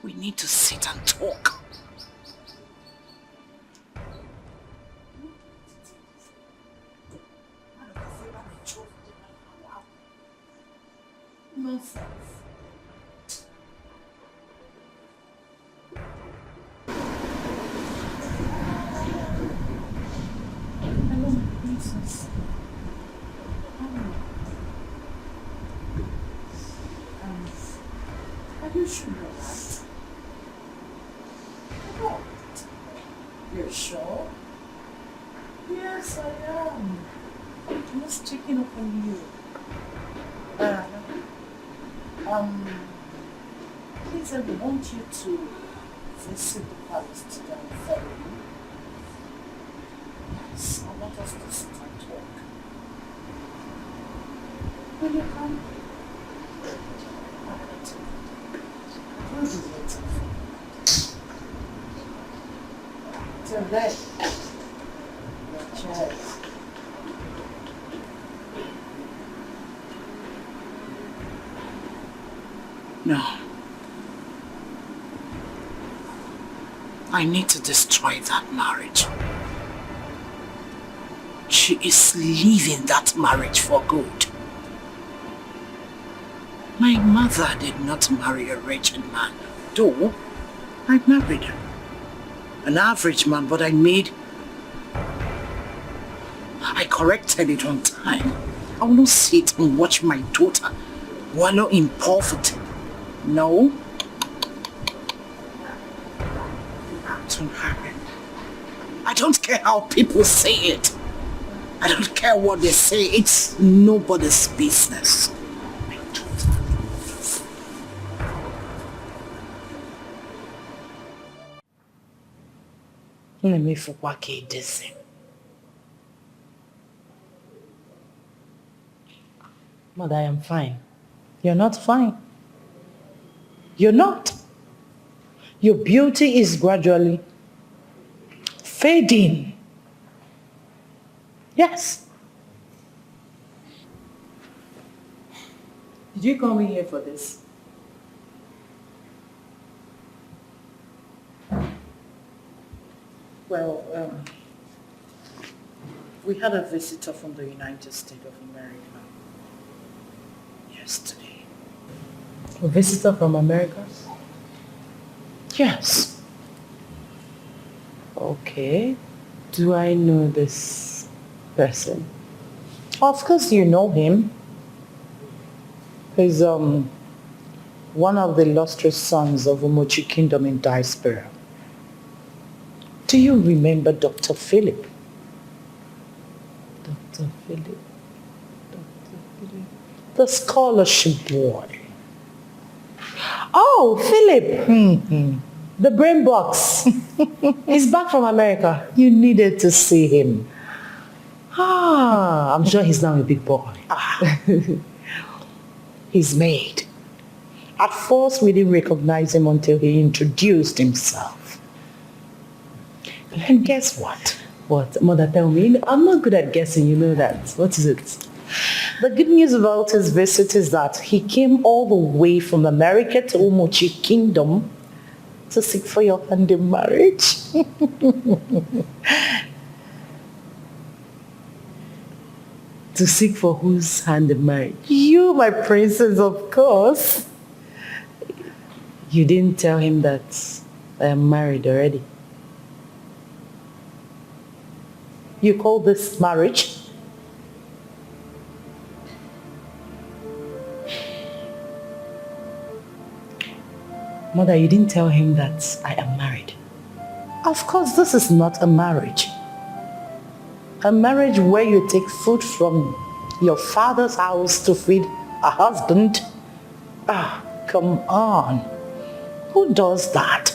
We need to sit and talk. Nonsense. Hello, princess. Are you sure you're right? No. You're sure? Yes, I am. I'm just checking up on you. Please, I want you to visit the palace today on Friday. Yes, I want us to sit and talk. Will you come? We'll be waiting for you. Till then, your chairs. No. I need to destroy that marriage. She is leaving that marriage for good. My mother did not marry a wretched man, though I married an average man, but I corrected it on time. I will not sit and watch my daughter wallow in poverty. No. Don't hurry. I don't care how people say it. I don't care what they say. It's nobody's business. My daughter. Let me forget this. Mother, I am fine. You're not fine. You're not. Your beauty is gradually fading. Yes. Did you call me here for this? Well, we had a visitor from the United States of America yesterday. A visitor from America? Yes. Okay. Do I know this person? Of course you know him. He's one of the illustrious sons of Umochi Kingdom in diaspora. Do you remember Dr. Philip? Dr. Philip. The scholarship boy. Oh, Philip. The brain box. He's back from America. You needed to see him. I'm sure he's now a big boy. He's made. At first, we didn't recognize him until he introduced himself. And guess what? What? Mother, tell me. I'm not good at guessing, you know that. What is it? The good news about his visit is that he came all the way from America to Umochi Kingdom to seek for your hand in marriage. To seek for whose hand in marriage? You, my princess, of course. You didn't tell him that I am married already. You call this marriage? Mother, you didn't tell him that I am married. Of course, this is not a marriage. A marriage where you take food from your father's house to feed a husband? Come on. Who does that?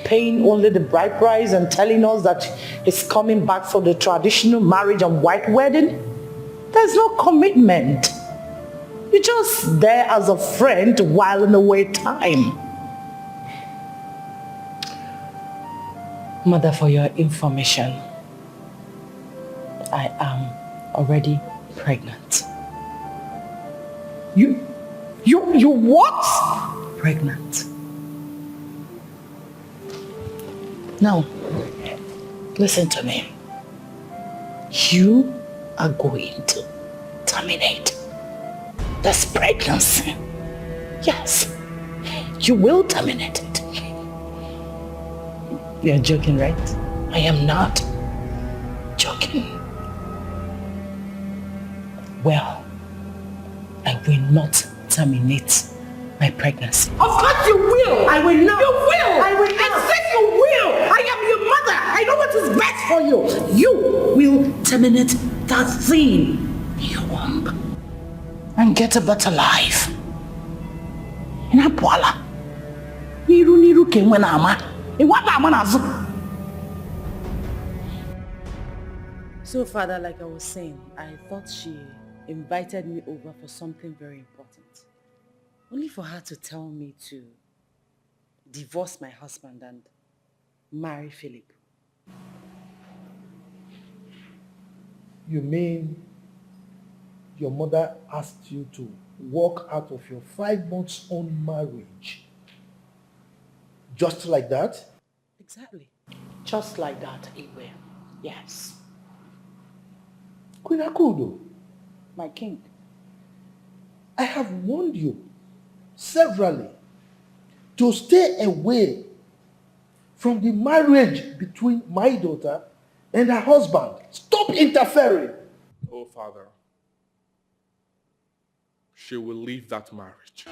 Paying only the bride price and telling us that he's coming back for the traditional marriage and white wedding? There's no commitment. You're just there as a friend while in away time. Mother, for your information, I am already pregnant. You what? Pregnant. Now, listen to me. You are going to terminate this pregnancy. Yes, you will terminate it. You're joking, right? I am not joking. Well, I will not terminate my pregnancy. Of course you will! I will not. You will! I will not. I said you will! I am your mother! I know what is best for you! You will terminate that thing in your womb and get a better life. Inapwala. Niru kemwe na ama. Iwaba ama nazo. So, Father, like I was saying, I thought she invited me over for something very important. Only for her to tell me to divorce my husband and marry Philip. You mean your mother asked you to walk out of your 5 months own marriage? Just like that? Exactly. Just like that, Igwe. Yes. Queen Akudo, My king. I have warned you severally to stay away from the marriage between my daughter and her husband. Stop interfering. Oh, Father, she will leave that marriage.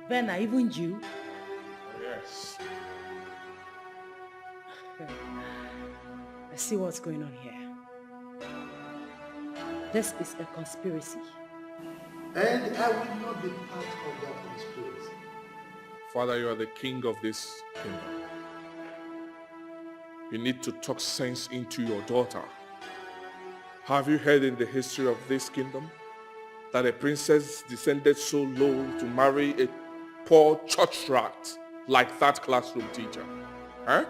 Venna, even you? Yes. I see what's going on here. This is a conspiracy. And I will not be part of that conspiracy. Father, you are the king of this kingdom. You need to talk sense into your daughter. Have you heard in the history of this kingdom that a princess descended so low to marry a poor church rat like that classroom teacher? Huh?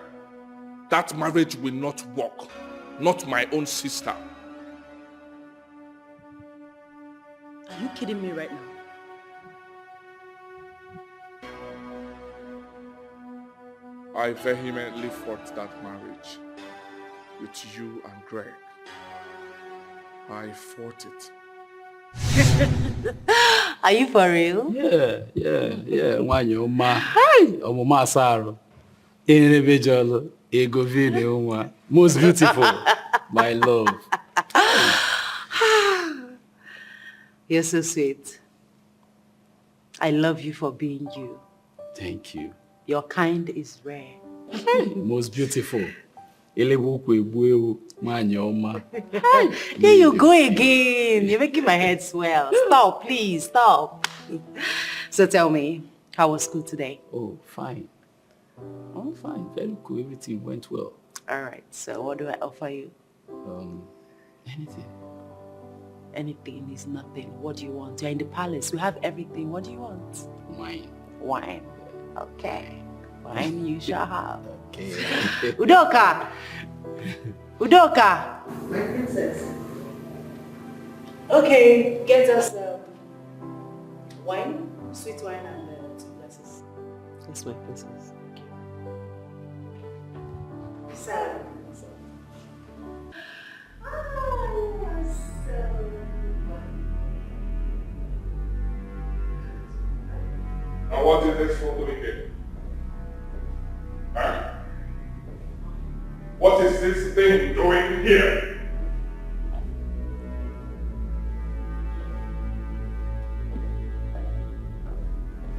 That marriage will not work. Not my own sister. Are you kidding me right now? I vehemently fought that marriage with you and Greg. I fought it. Are you for real? Yeah. Wanyoma. Hi, Omoma Saro. Individual, ego video, most beautiful, my love. You're so sweet. I love you for being you. Thank you. Your kind is rare. Most beautiful. Wanyoma. Here you go again. You're making my head swell. Stop, please, stop. So tell me, how was school today? Oh, fine. Oh, fine. Very cool. Everything went well. All right. So what do I offer you? Anything. Anything is nothing. What do you want? You're in the palace. We have everything. What do you want? Wine. Wine. Okay. Wine you shall have. Okay. Udoka! Udoka! My princess. Okay, get us wine, sweet wine, and 2 glasses. That's my princess. Okay. Sad. Now what is this for doing here? Huh? What is this thing doing here?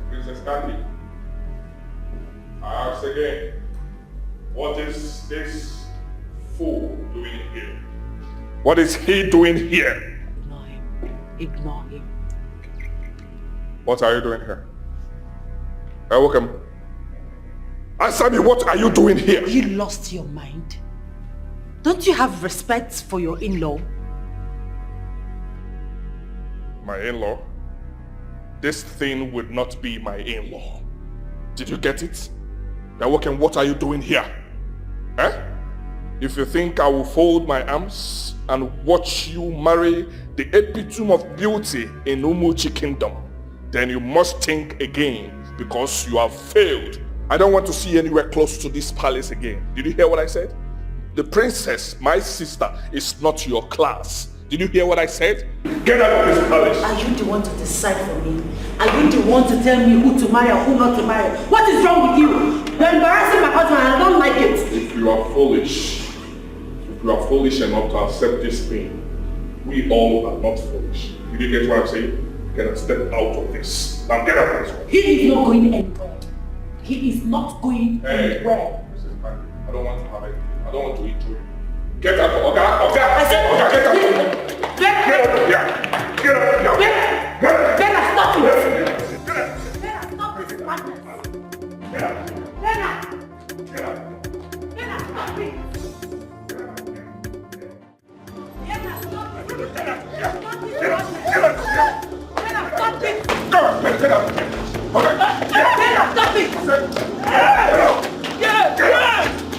Princess Candy, I ask again, what is this fool doing here? What is he doing here? Ignore him. Ignore him. What are you doing here? Welcome. Answer me, what are you doing here? You lost your mind. Don't you have respect for your in-law? My in-law? This thing would not be my in-law. Did you get it? Welcome, what are you doing here? Eh? If you think I will fold my arms and watch you marry the epitome of beauty in Umuchi Kingdom, then you must think again, because you have failed I don't want to see you anywhere close to this palace again. Did you hear what I said? The princess, my sister, is not your class. Did you hear what I said? Get out of this palace. Are you the one to decide for me? Are you the one to tell me who to marry or who not to marry? What is wrong with you? You're embarrassing my husband and I don't like it. If you are foolish enough to accept this thing, we all are not foolish. Did you get what I'm saying? Get a step out of this. Now get out of this. He is not going anywhere. He is not going anywhere. Mrs. Man, I don't want to have it. I don't want to eat you. Get out of okay, I said, get out of here. Get out of here. Get out of here. Bella, stop it. Get out. Bella, stop this madness. Get out. Bella. Get out. Bella, stop it. Bella, stop it. Get out. Bella, stop it. Come on, get out. Okay. Bella, stop it.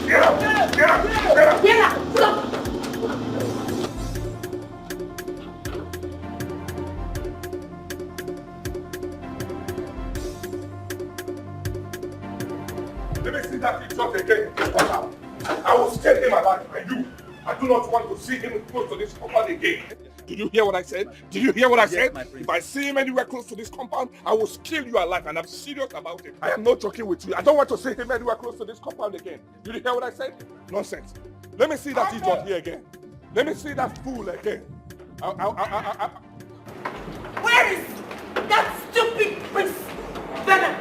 Get out. Get out. Bella, stop. Let me see that idiot again. I will scare him alive, and you. I do not want to see him close to this compound again. Did you hear what I said? Did you hear what I said? If I see him anywhere close to this compound, I will kill you alive, and I'm serious about it. I am not joking with you. I don't want to see him anywhere close to this compound again. Did you hear what I said? Nonsense. Let me see that idiot here again. Let me see that fool again. Where is that stupid prince? Bella.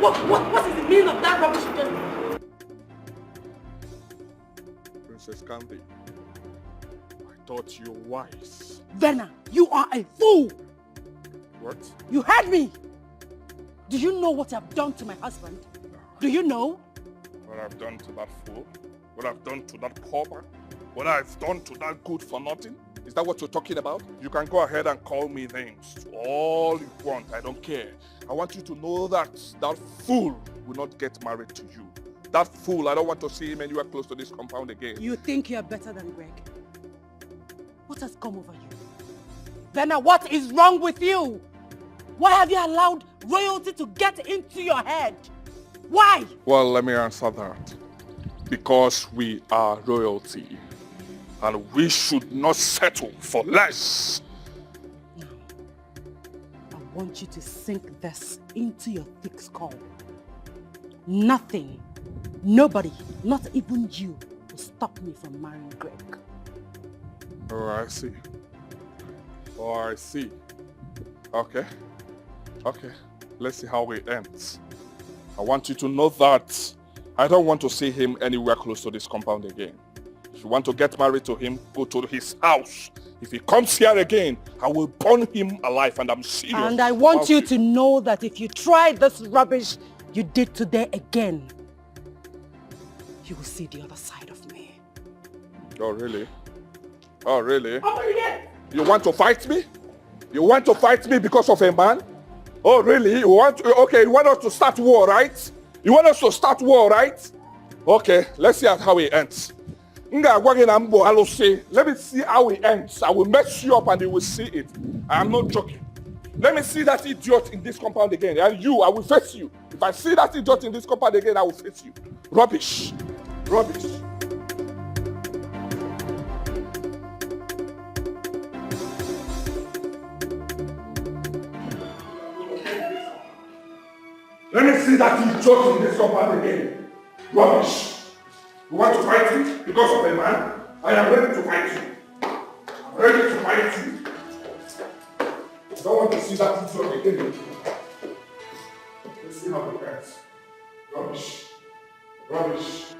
What is the meaning of that rubbish you just... Princess Candy, I thought you were wise. Verna, you are a fool! What? You heard me! Do you know what I've done to my husband? Do you know? What I've done to that fool? What I've done to that pauper? What I've done to that good for nothing? Is that what you're talking about? You can go ahead and call me names. All you want, I don't care. I want you to know that that fool will not get married to you. That fool, I don't want to see him anywhere close to this compound again. You think you're better than Greg? What has come over you? Verna, what is wrong with you? Why have you allowed royalty to get into your head? Why? Well, let me answer that. Because we are royalty. And we should not settle for less. Now, I want you to sink this into your thick skull. Nothing, nobody, not even you, will stop me from marrying Greg. Oh, I see. Oh, I see. Okay. Okay. Let's see how it ends. I want you to know that I don't want to see him anywhere close to this compound again. If you want to get married to him, go to his house. If he comes here again, I will burn him alive, and I'm serious. And I want you to know that if you try this rubbish you did today again, you will see the other side of me. Oh, really? Oh, really? You want to fight me? You want to fight me because of a man? Oh, really? You want us to start war, right? You want us to start war, right? Okay, let's see how it ends. Let me see how it ends. I will mess you up and you will see it. I am not joking. Let me see that idiot in this compound again. And you, I will face you. If I see that idiot in this compound again, I will face you. Rubbish. Rubbish. Let me see that idiot in this compound again. Rubbish. You want to fight me because of a man? I am ready to fight you. I'm ready to fight you. I don't want to see that idiot again. Let's see how it ends. Rubbish. Rubbish.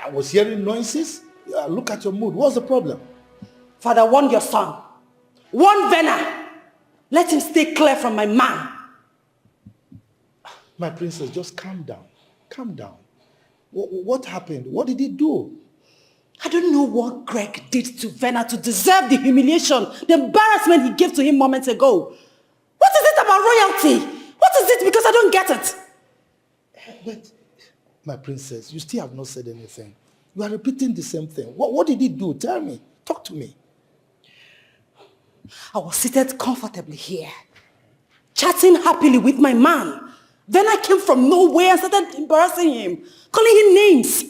I was hearing noises. Look at your mood. What's the problem? Father, warn your son. Warn Verna. Let him stay clear from my man. My princess, just calm down. Calm down. What happened? What did he do? I don't know what Greg did to Venna to deserve the humiliation, the embarrassment he gave to him moments ago. What is it about royalty? What is it? Because I don't get it. But, my princess, you still have not said anything. You are repeating the same thing. What did he do? Tell me. Talk to me. I was seated comfortably here, chatting happily with my man. Then I came from nowhere and started embarrassing him, calling him names.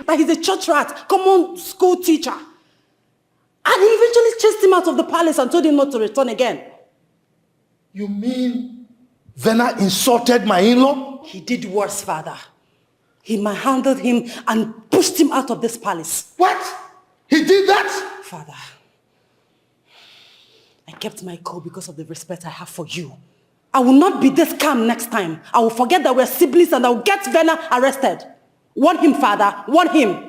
That he's a church rat, common school teacher. And he eventually chased him out of the palace and told him not to return again. You mean Venna insulted my in-law? He did worse, father. He manhandled him and pushed him out of this palace. What? He did that? Father, I kept my cool because of the respect I have for you. I will not be this calm next time. I will forget that we're siblings and I will get Venna arrested. Warn him, father. Warn him.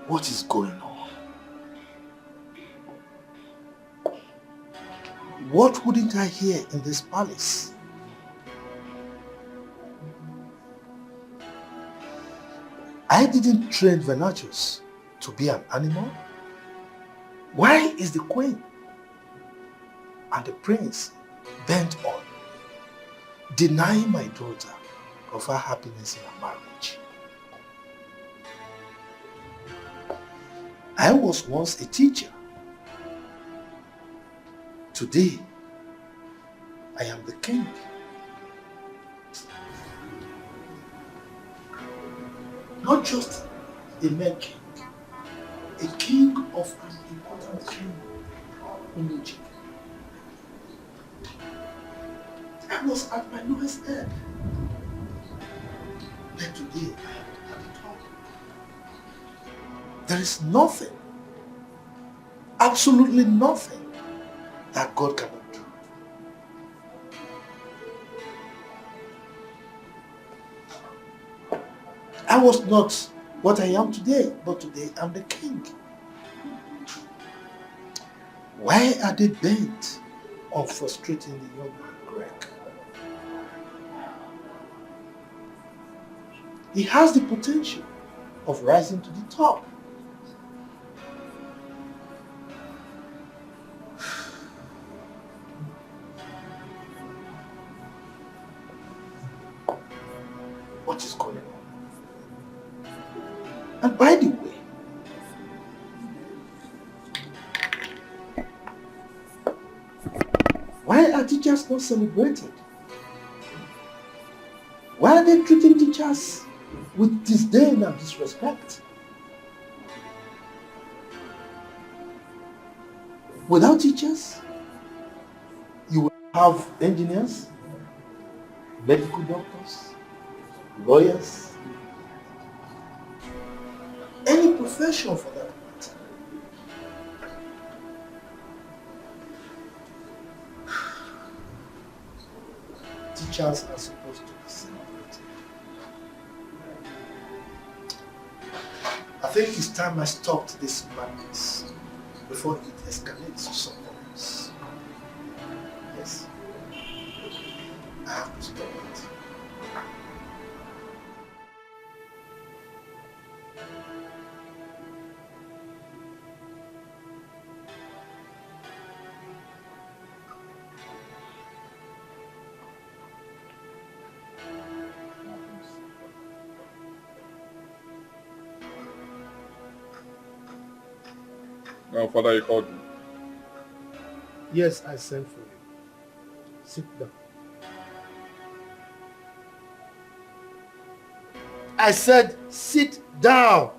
What is going on? What wouldn't I hear in this palace? I didn't train Venachos to be an animal. Why is the queen and the prince bent on denying my daughter of her happiness in her marriage? I was once a teacher. Today, I am the king. Not just a mere king, a king of an important kingdom. I was at my lowest ebb. But today, I am at the top. There is nothing, absolutely nothing, that God cannot do. I was not what I am today, but today I'm the king. Why are they bent on frustrating the young man, Greg? He has the potential of rising to the top. What is going on? And by the way, why are teachers not celebrated? Why are they treating teachers with disdain and disrespect? Without teachers, you will have engineers, medical doctors, lawyers, any profession for that matter. Teachers are supposed to be celebrated. I think it's time I stopped this madness before it escalates to something else. Yes, I have to stop it. Now, Father, you called me. Yes, I sent for you. Sit down. I said, sit down.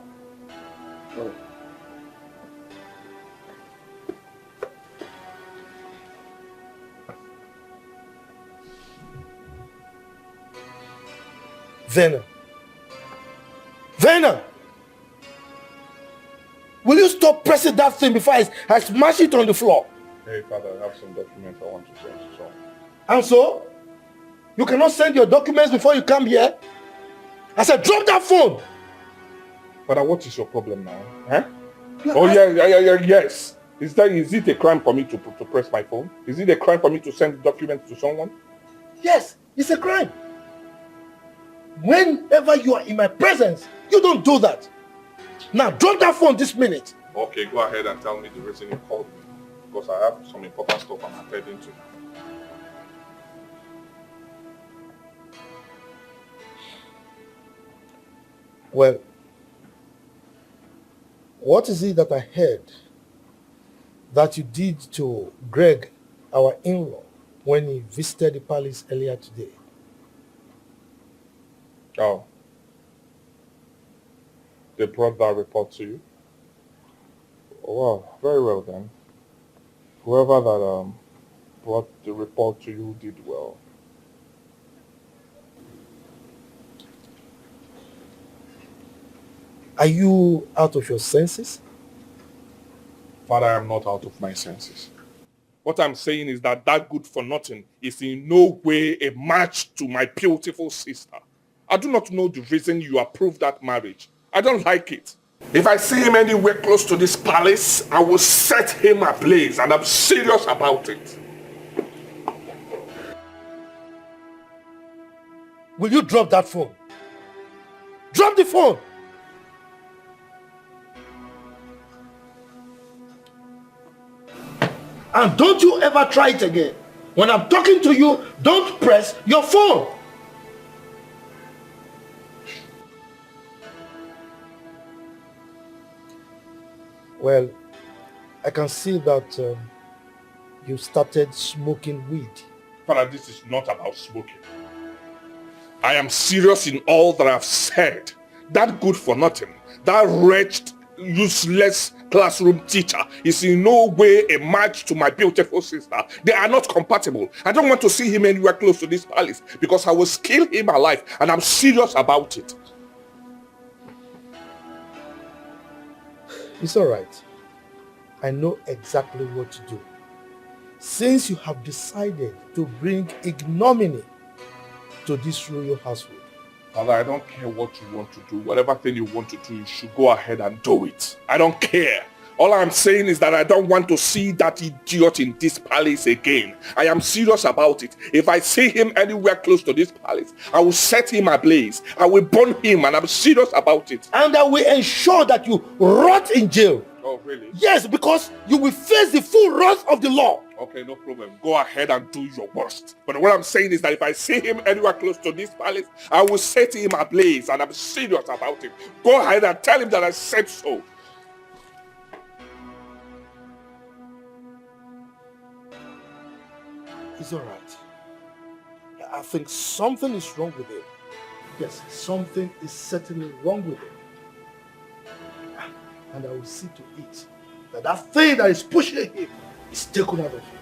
Oh. Verna. Verna! Will you stop pressing that thing before I smash it on the floor? Hey, Father, I have some documents I want to send to someone. And so? You cannot send your documents before you come here? I said, drop that phone! Father, what is your problem now? Huh? Yes. Is it a crime for me to press my phone? Is it a crime for me to send documents to someone? Yes, it's a crime. Whenever you are in my presence, you don't do that. Now, drop that phone this minute. Okay, go ahead and tell me the reason you called me. Because I have some important stuff I'm attending to. Well, what is it that I heard that you did to Greg, our in-law, when he visited the palace earlier today? Oh. They brought that report to you? Oh, well, very well then. Whoever that brought the report to you did well. Are you out of your senses? Father, I am not out of my senses. What I'm saying is that good for nothing is in no way a match to my beautiful sister. I do not know the reason you approved that marriage. I don't like it. If I see him anywhere close to this palace, I will set him ablaze, and I'm serious about it. Will you drop that phone? Drop the phone! And don't you ever try it again. When I'm talking to you, don't press your phone. Well, I can see that you started smoking weed. Father, this is not about smoking. I am serious in all that I've said. That good for nothing, that wretched, useless classroom teacher is in no way a match to my beautiful sister. They are not compatible. I don't want to see him anywhere close to this palace because I will kill him alive, and I'm serious about it. It's all right. I know exactly what to do. Since you have decided to bring ignominy to this royal household. Father, I don't care what you want to do. Whatever thing you want to do, you should go ahead and do it. I don't care. All I'm saying is that I don't want to see that idiot in this palace again. I am serious about it. If I see him anywhere close to this palace, I will set him ablaze. I will burn him, and I'm serious about it. And I will ensure that you rot in jail. Oh, really? Yes, because you will face the full wrath of the law. Okay, no problem. Go ahead and do your worst. But what I'm saying is that if I see him anywhere close to this palace, I will set him ablaze, and I'm serious about it. Go ahead and tell him that I said so. It's all right. I think something is wrong with him. Yes, something is certainly wrong with him. And I will see to it that that thing that is pushing him is taken out of him.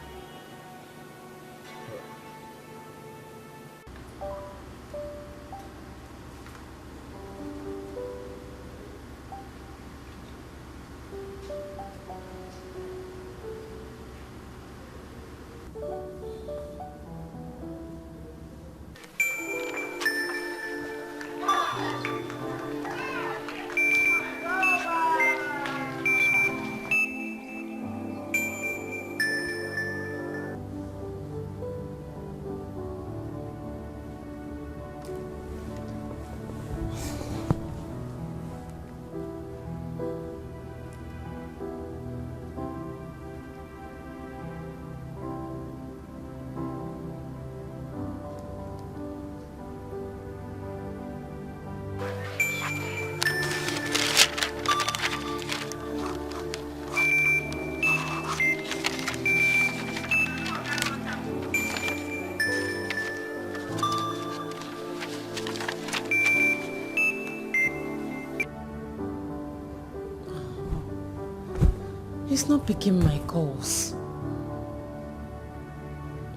He's not picking my calls.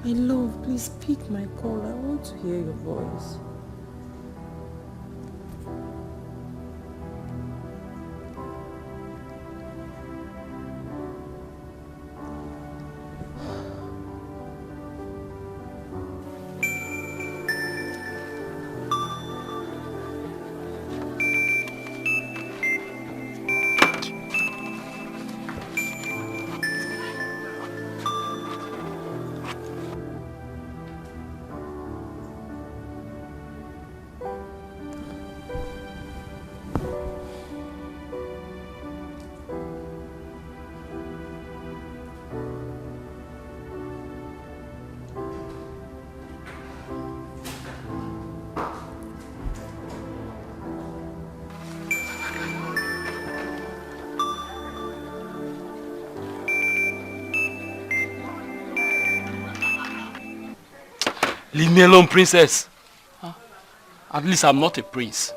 My love, please pick my call. I want to hear your voice. Leave me alone, princess. Huh? At least I'm not a prince.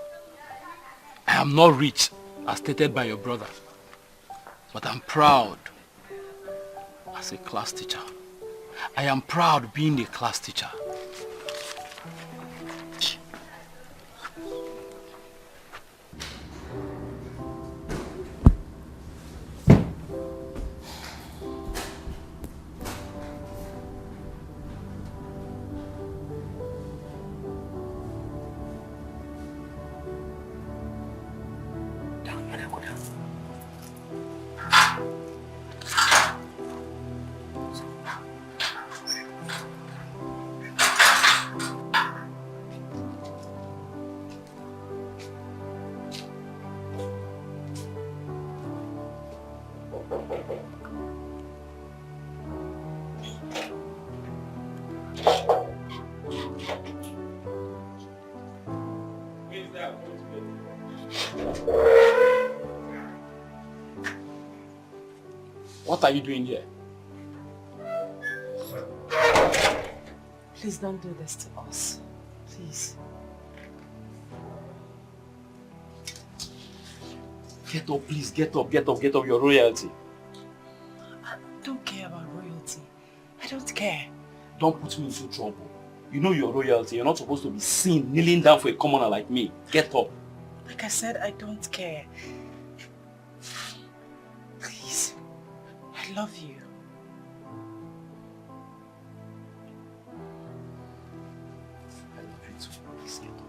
I am not rich, as stated by your brother. But I'm proud as a class teacher. I am proud being a class teacher. What are you doing here? Please don't do this to us. Please. Get up, please. Get up, get up, get up. Your royalty. I don't care about royalty. I don't care. Don't put me into trouble. You know your royalty. You're not supposed to be seen kneeling down for a commoner like me. Get up. Like I said, I don't care. Please. I love you. I love you too. Please get up.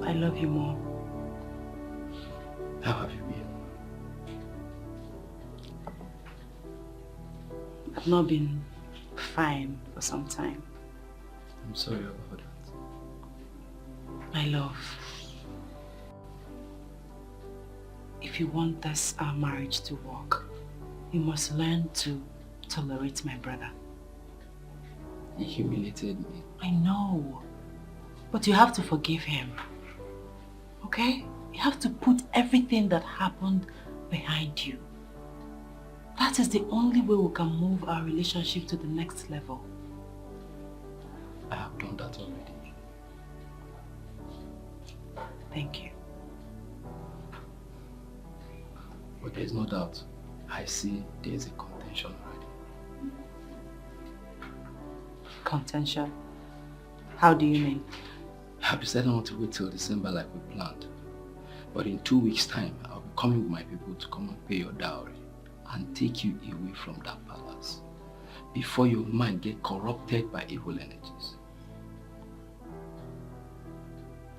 I love you more. How have you been? I've not been fine for some time. I'm sorry about that. My love, if you want our marriage to work, you must learn to tolerate my brother. He humiliated me. I know, but you have to forgive him. Okay? You have to put everything that happened behind you. That is the only way we can move our relationship to the next level. I have done that already. Thank you. But there's no doubt. I see there's a contention already. Contention? How do you mean? I've decided not to wait till December like we planned. But in 2 weeks' time, I'll be coming with my people to come and pay your dowry and take you away from that palace before your mind get corrupted by evil energies.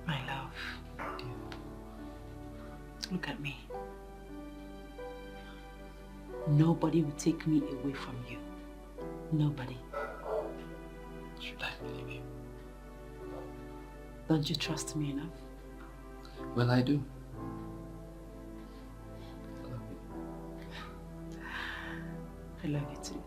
My love, look at me. Nobody will take me away from you. Nobody. Should I believe you? Don't you trust me enough? Well, I do. I love you too.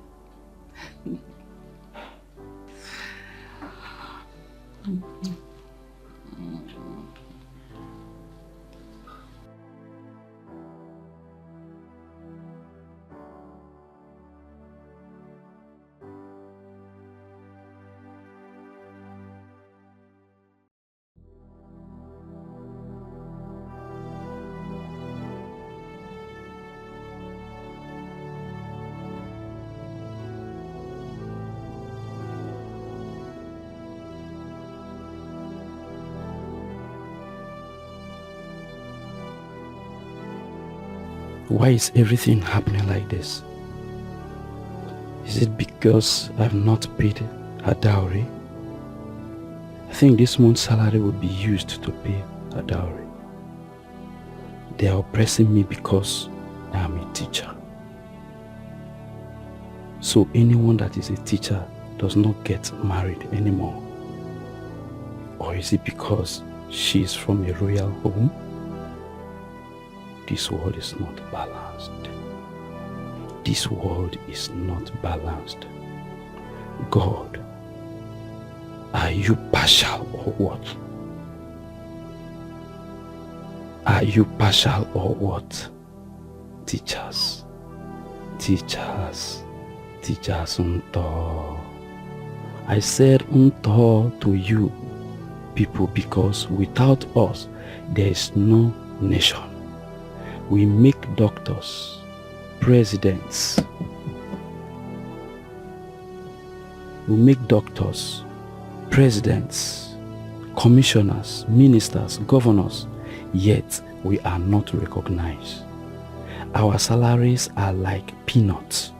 Why is everything happening like this? Is it because I've not paid her dowry? I think this month's salary will be used to pay her dowry. They are oppressing me because I am a teacher. So anyone that is a teacher does not get married anymore. Or is it because she is from a royal home? This world is not balanced. This world is not balanced. God, are you partial or what? Are you partial or what? Teachers, teachers, teachers unto. I said unto to you people because without us there is no nation. We make doctors, presidents. We make doctors, presidents, commissioners, ministers, governors, yet we are not recognized. Our salaries are like peanuts.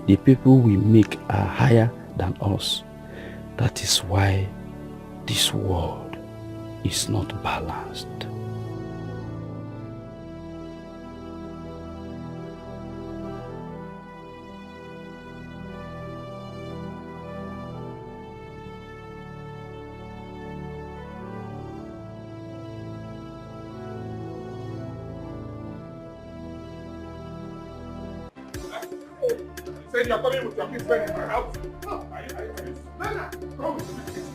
The people we make are higher than us. That is why this world is not balanced. Say you're coming with your kids in my house. Are you? Nana, come.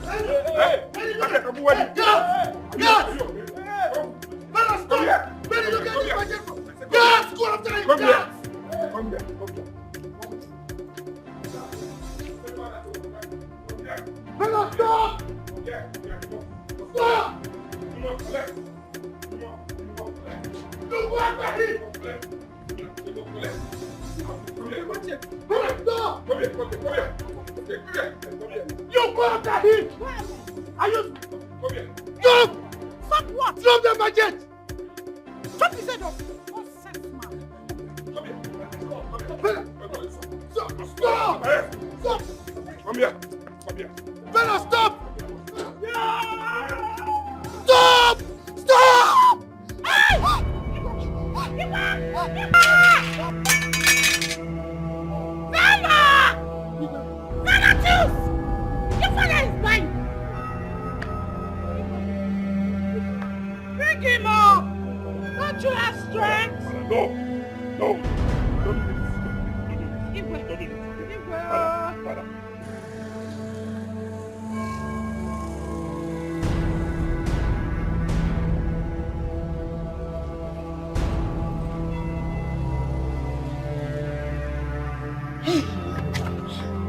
Hey, come on. Yes! Nana, stop here. Benny, look at this. Yes, go after him. Come here. Come here. Nana, stop! Stop! Look after him. Come here. You go after him! Are you? Come here. Stop! Stop what? Drop the budget! Stop his head up! Nonsense, man. Come here. Stop! Stop! Come here. Bella, stop! Stop! Stop! Your father is dying! Bring him up! Don't you have strength? No. Don't do this. Father.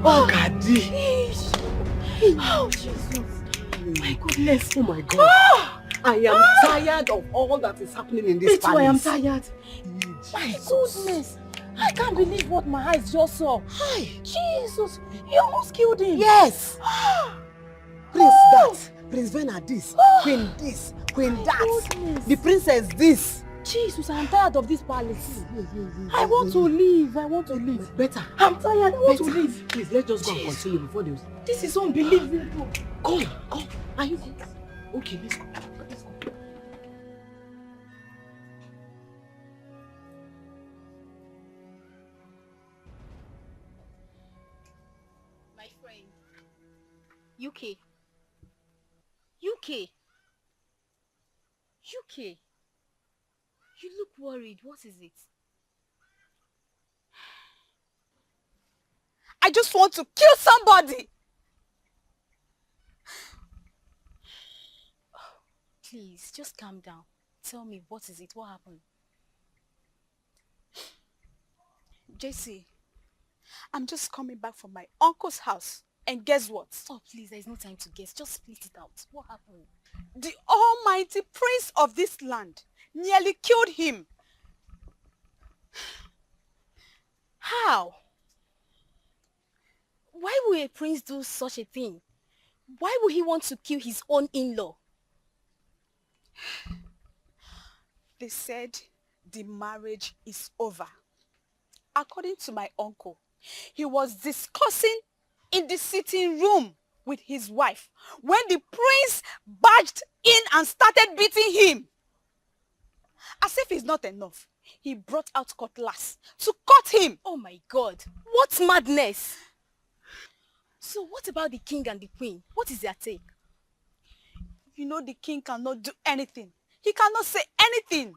Oh, Daddy. Oh, Jesus. My goodness. Oh, my God. I am tired of all that is happening in this palace. I am tired. My goodness. I can't believe what my eyes just saw. Hi. Jesus. You almost killed him. Yes. Prince that. Prince Vena this. Queen this. Queen that. Goodness. The princess this. Jesus, I'm tired of this palace. I want to leave. Better. I'm tired. I want to leave. Please, let's just go and continue before they... This is unbelievable. Come. Are you... Okay, let's go. My friend. UK. You look worried. What is it? I just want to kill somebody. Please, just calm down. Tell me, what is it? What happened? JC, I'm just coming back from my uncle's house. And guess what? Oh, please, there's no time to guess. Just split it out. What happened? The almighty prince of this land nearly killed him. How? Why would a prince do such a thing? Why would he want to kill his own in-law? They said the marriage is over. According to my uncle, He was discussing in the sitting room with his wife when the prince barged in and started beating him. As if it's not enough, he brought out cutlass to cut him. Oh my God, what madness! So what about the king and the queen? What is their take? You know the king cannot do anything. He cannot say anything.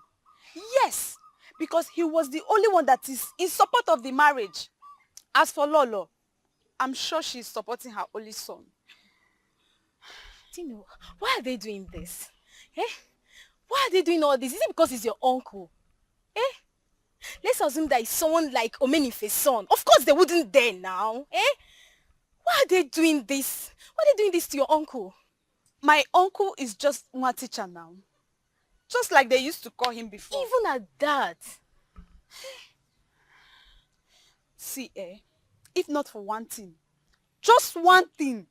Yes, because he was the only one that is in support of the marriage. As for Lolo, I'm sure she's supporting her only son. Do you know, why are they doing this? Eh? Why are they doing all this? Is it because he's your uncle? Eh? Let's assume that it's someone like Omenife's son. Of course they wouldn't dare now. Eh? Why are they doing this? Why are they doing this to your uncle? My uncle is just one teacher now. Just like they used to call him before. Even at that. See, if not for one thing, just one thing,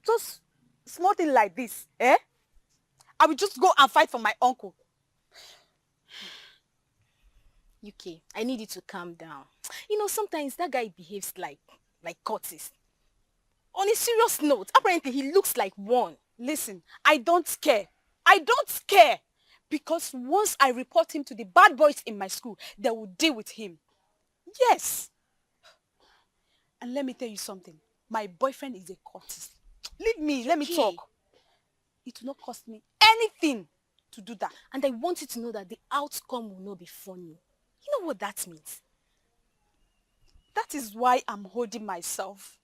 just small thing like this, I will just go and fight for my uncle. UK, I need you to calm down. You know, sometimes that guy behaves like Curtis. On a serious note, apparently he looks like one. Listen, I don't care. I don't care. Because once I report him to the bad boys in my school, they will deal with him. Yes. And let me tell you something. My boyfriend is a Curtis. Leave me, let me talk. It will not cost me anything to do that. And I want you to know that the outcome will not be funny. You know what that means? That is why I'm holding myself.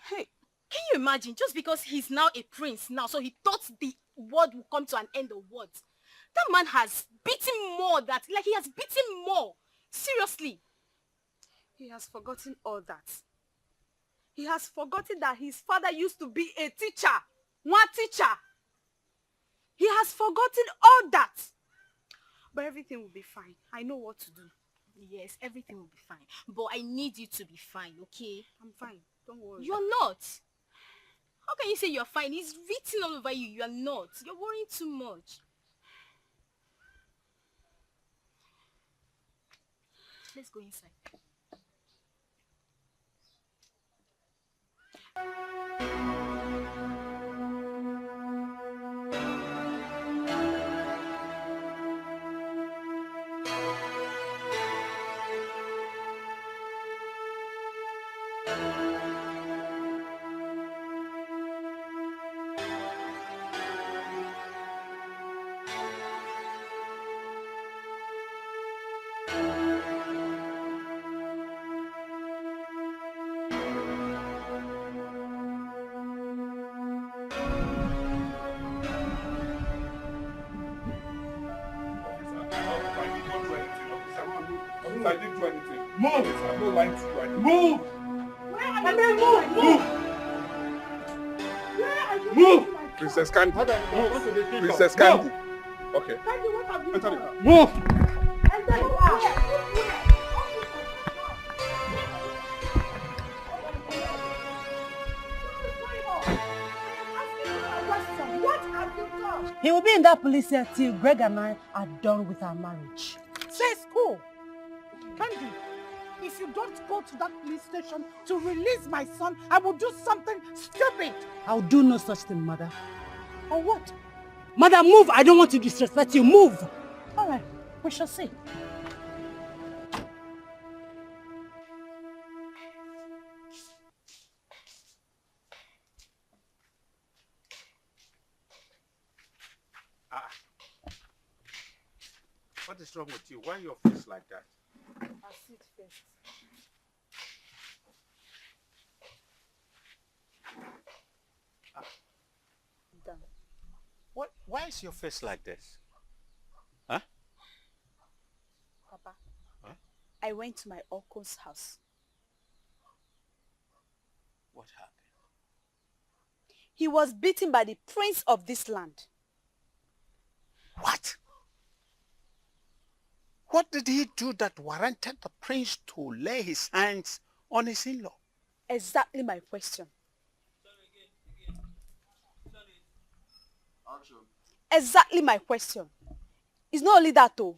Hey, can you imagine? Just because he's now a prince now, so he thought the world will come to an end of words. That man has beaten more he has beaten more. Seriously. He has forgotten all that. He has forgotten that his father used to be a teacher. One teacher. He has forgotten all that. But everything will be fine. I know what to do. Yes, everything will be fine. But I need you to be fine, okay? I'm fine. Don't worry. You're not. How can you say you're fine? It's written all over you. You're not. You're worrying too much. Let's go inside. I didn't do anything. Move! I'm not lying to you. I didn't. Move! Where are you? Move! Move! Princess Candy. Move! Princess Candy. Okay. Candy, what have you Enter the done? car. Move! Enter the car. What have you done? He will be in that police cell till Greg and I are done with our marriage. Say school. Candy, if you don't go to that police station to release my son, I will do something stupid. I'll do no such thing, mother. Or what? Mother, move. I don't want to disrespect you. Move. All right, we shall see. What is wrong with you? Why your face like that? I'll sit first. Done. What? Why is your face like this? Huh? Papa, Huh? I went to my uncle's house. What happened? He was beaten by the prince of this land. What? What did he do that warranted the prince to lay his hands on his in-law? Exactly my question. Exactly my question. It's not only that though.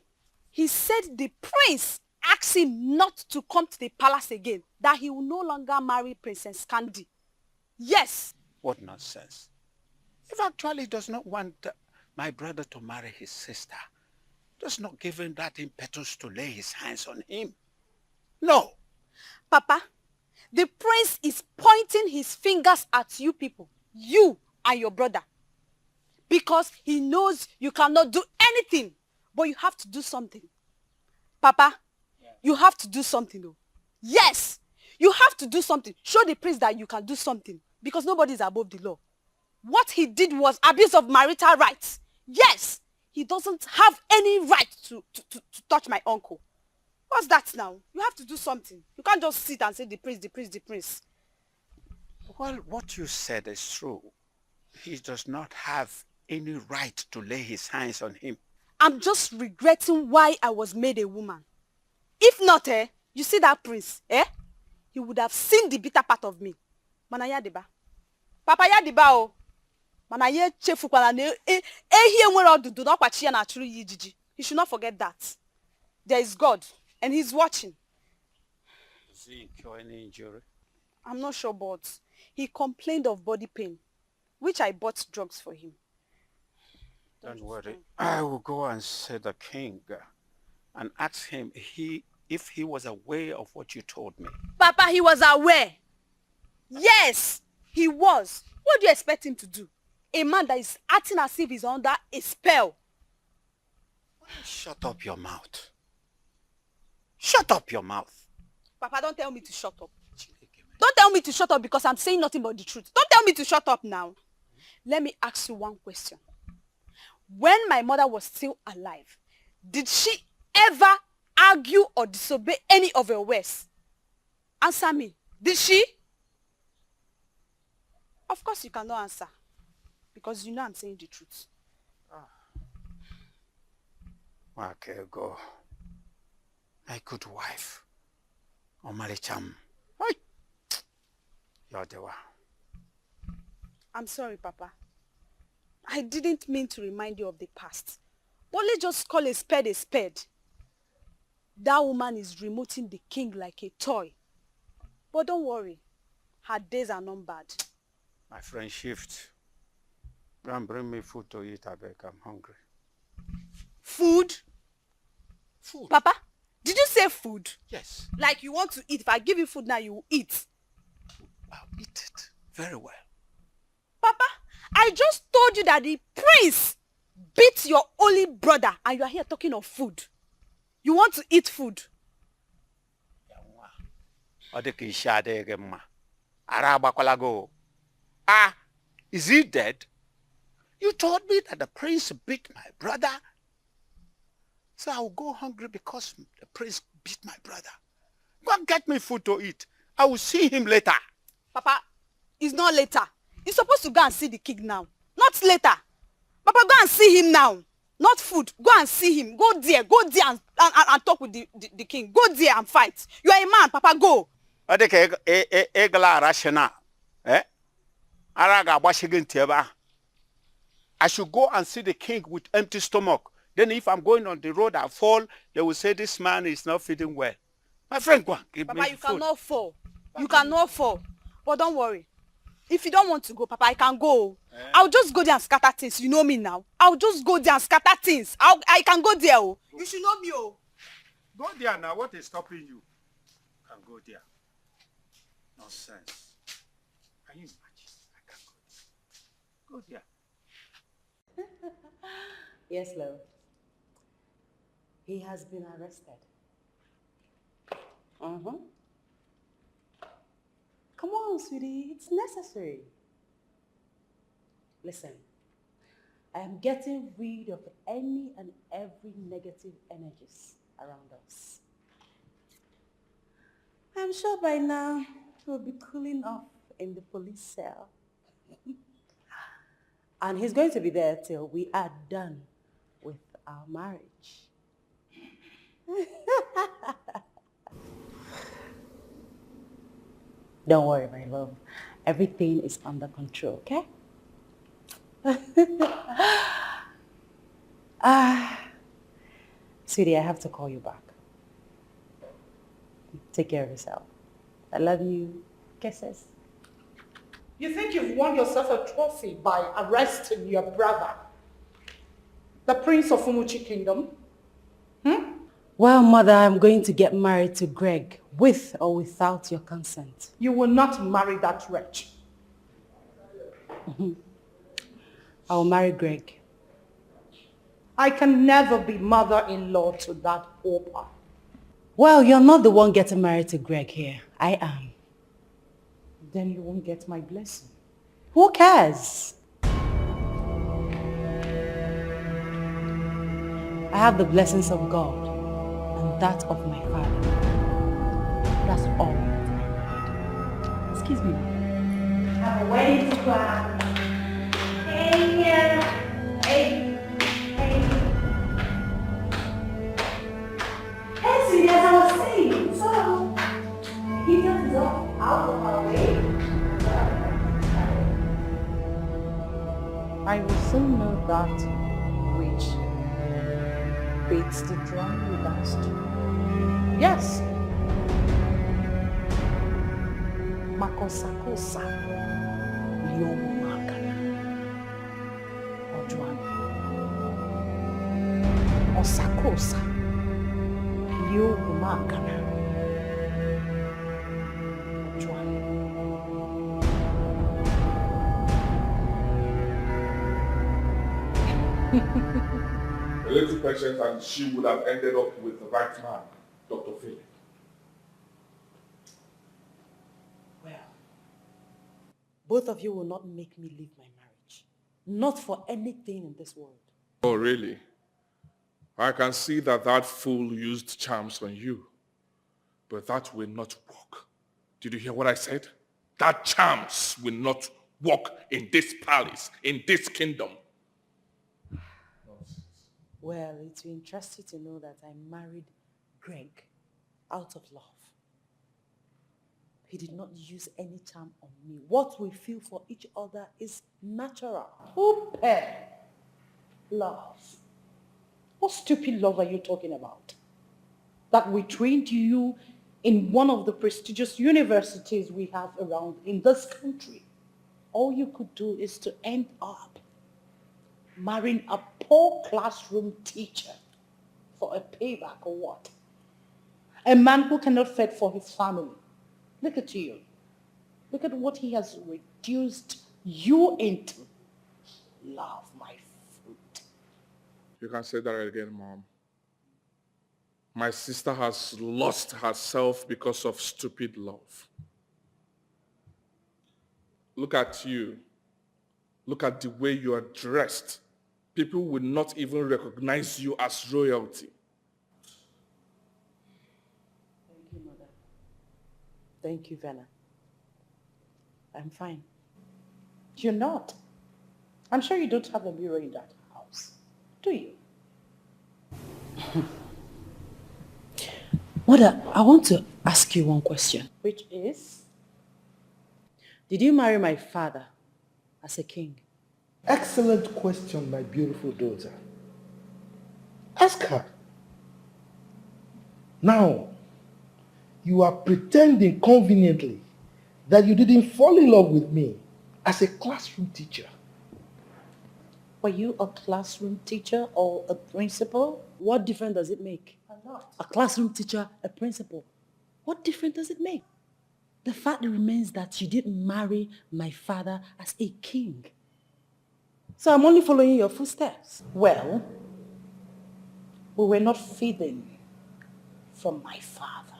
He said the prince ask him not to come to the palace again, that he will no longer marry Princess Candy. Yes. What nonsense. If actually he does not want my brother to marry his sister, does not give him that impetus to lay his hands on him. No. Papa, the prince is pointing his fingers at you people, you and your brother, because he knows you cannot do anything, but you have to do something. Papa, you have to do something though. Yes, you have to do something. Show the prince that you can do something, because nobody is above the law. What he did was abuse of marital rights. Yes, he doesn't have any right to touch my uncle. What's that now? You have to do something. You can't just sit and say the prince, the prince, the prince. Well, what you said is true. He does not have any right to lay his hands on him. I'm just regretting why I was made a woman. If not, you see that prince, he would have seen the bitter part of me. Manaya deba. Papa ya deba o. Manaya chefu kwa na ehie nwere odudu na kwachi ya na achuru yijiji. He should not forget that. There is God, and he's watching. Does he incur any injury? I'm not sure, but he complained of body pain, which I bought drugs for him. Don't worry. I will go and see the king and ask him if he was aware of what you told me. Papa, he was aware. Yes, he was. What do you expect him to do? A man that is acting as if he's under a spell. Shut up your mouth. Shut up your mouth. Papa, don't tell me to shut up. Don't tell me to shut up because I'm saying nothing but the truth. Don't tell me to shut up now. Let me ask you one question. When my mother was still alive, did she ever argue or disobey any of your words? Answer me. Did she? Of course you cannot answer. Because you know I'm saying the truth. Okay, go. My good wife. Omalicham. You're the one. I'm sorry, Papa. I didn't mean to remind you of the past. But let's just call a spade a spade. That woman is remoting the king like a toy. But don't worry. Her days are numbered. My friend Shift. Go and bring me food to eat, I beg. I'm hungry. Food? Food. Papa, did you say food? Yes. Like you want to eat. If I give you food now, you will eat. I'll eat it. Very well. Papa, I just told you that the prince beat your only brother and you are here talking of food. You want to eat food? Ah, is he dead? You told me that the prince beat my brother. So I'll go hungry because the prince beat my brother. Go and get me food to eat. I will see him later. Papa, it's not later. You're supposed to go and see the king now. Not later. Papa, go and see him now. Not food. Go and see him. Go there and talk with the king. Go there and fight. You are a man, Papa, go. I should go and see the king with empty stomach. Then if I'm going on the road, I fall, they will say this man is not feeding well. My friend, go on, give Papa, me you food. cannot fall. You cannot fall. But don't worry. If you don't want to go, Papa, I can go. I'll just go there and scatter things. You know me now. I'll just go there and scatter things. I can go there. Oh. You should know me. Oh. Go there now. What is stopping you? I can go there. Nonsense. Can you imagine? I can go there. Go there. Yes, love. He has been arrested. Come on, sweetie. It's necessary. Listen, I am getting rid of any and every negative energies around us. I'm sure by now he'll be cooling off in the police cell. And he's going to be there till we are done with our marriage. Don't worry, my love. Everything is under control, okay? Sweetie, I have to call you back. Take care of yourself. I love you. Kisses. You think you've won yourself a trophy by arresting your brother, the Prince of Umuchi Kingdom? Well, Mother, I'm going to get married to Greg, with or without your consent. You will not marry that wretch. I will marry Greg. I can never be mother-in-law to that pauper. Well, you're not the one getting married to Greg here. I am. Then you won't get my blessing. Who cares? I have the blessings of God and that of my father. That's all that I need. Excuse me. Have a wedding to plan. Hey, hey. Hey, sweetie, as I was saying, so he just off out of our way. I will soon know that which beats the drum we danced to. Yes. Makosa Liomu Makana Ojuan Osakosa Liomu Makana Ojuan. A little patience and she would have ended up with the right man, Dr. Philip. Well, both of you will not make me leave my marriage. Not for anything in this world. Oh, really? I can see that fool used charms on you. But that will not work. Did you hear what I said? That charms will not work in this palace, in this kingdom. Well, it will interest you to know that I married Greg out of love. He did not use any charm on me. What we feel for each other is natural. Love. What stupid love are you talking about? That we trained you in one of the prestigious universities we have around in this country. All you could do is to end up marrying a poor classroom teacher for a payback or what? A man who cannot fend for his family. Look at you. Look at what he has reduced you into. Love, my fruit. You can say that again, Mom. My sister has lost herself because of stupid love. Look at you. Look at the way you are dressed. People will not even recognize you as royalty. Thank you, Mother. Thank you, Venna. I'm fine. You're not. I'm sure you don't have a mirror in that house, do you? Mother, I want to ask you one question. Which is? Did you marry my father as a king? Excellent question, my beautiful daughter. Ask her. Now, you are pretending conveniently that you didn't fall in love with me as a classroom teacher. Were you a classroom teacher or a principal? What difference does it make? A lot. A classroom teacher, a principal. What difference does it make? The fact remains that you didn't marry my father as a king. So I'm only following your footsteps. Well, we were not feeding from my father.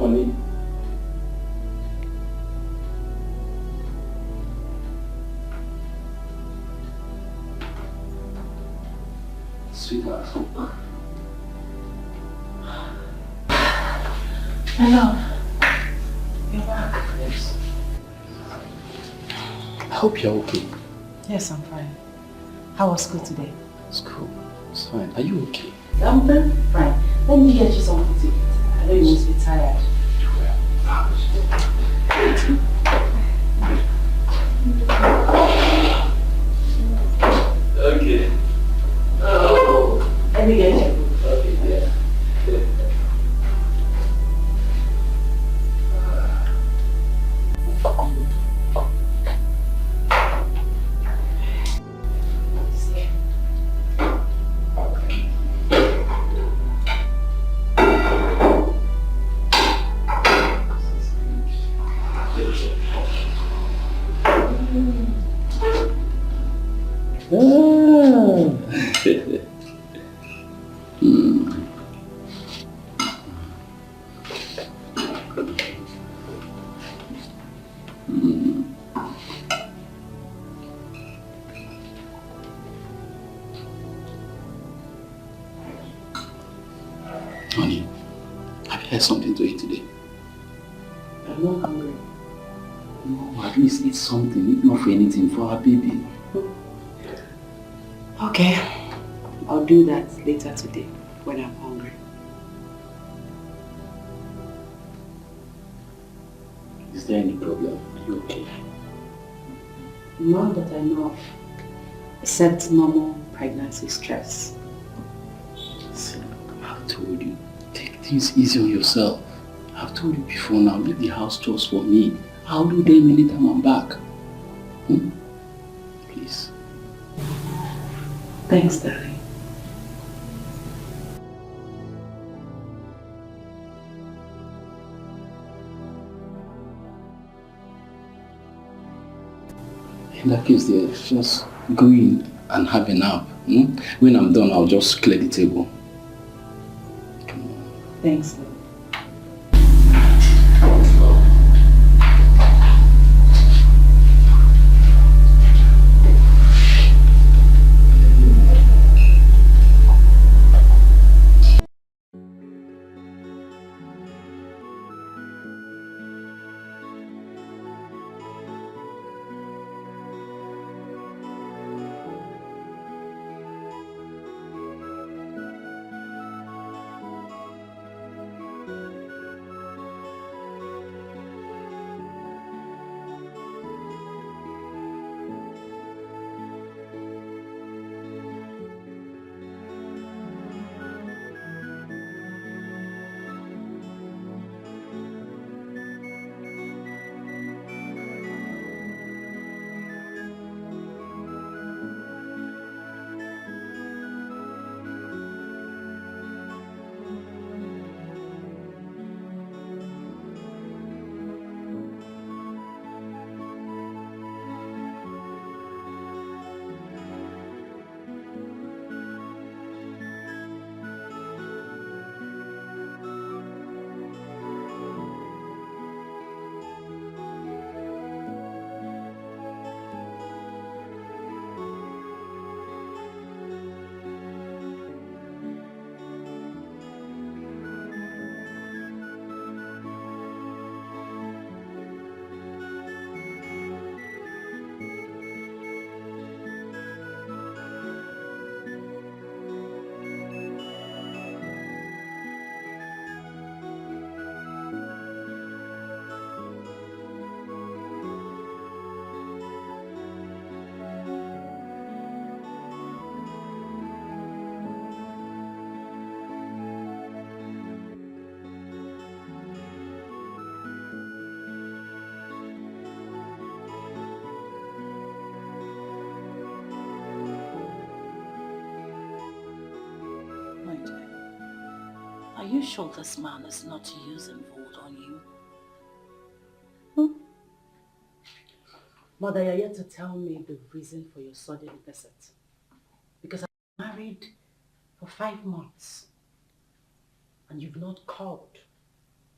Honey. Sweetheart. My love, you're back. Yes. I hope you're okay. Yes, I'm fine. How was school today? School? It's fine. Are you okay? I'm very fine. Let me get you something to eat. I know you must be tired. Okay. Oh. Let me get you. Okay, yeah. Honey, have you had something to eat today? I'm not hungry. No, at least eat something, if not for anything, for our baby. Okay. I'll do that later today when I'm hungry. Is there any problem? Are you okay? None that I know of, except normal pregnancy stress. See, I've told you, take things easy on yourself. I've told you before now, leave the house chores for me. I'll do them anytime I'm back. Please. Thanks, darling. In that case, dear, just go in and have a nap. When I'm done, I'll just clear the table. Come on. Thanks, darling. Are you sure this man is not using vote on you? Mother, you're yet to tell me the reason for your sudden visit. Because I'm married for 5 months and you've not called.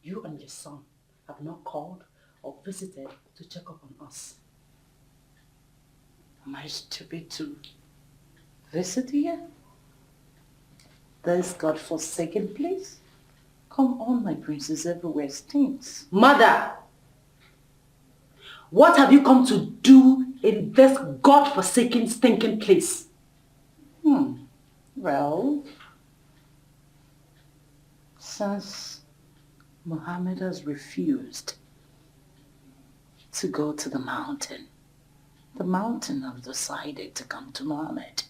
you and your son have not called or visited to check up on us. Am I stupid to visit here? This God-forsaken place? Come on, my princess, everywhere stinks. Mother! What have you come to do in this God-forsaken, stinking place? Well, since Muhammad has refused to go to the mountain have decided to come to Muhammad.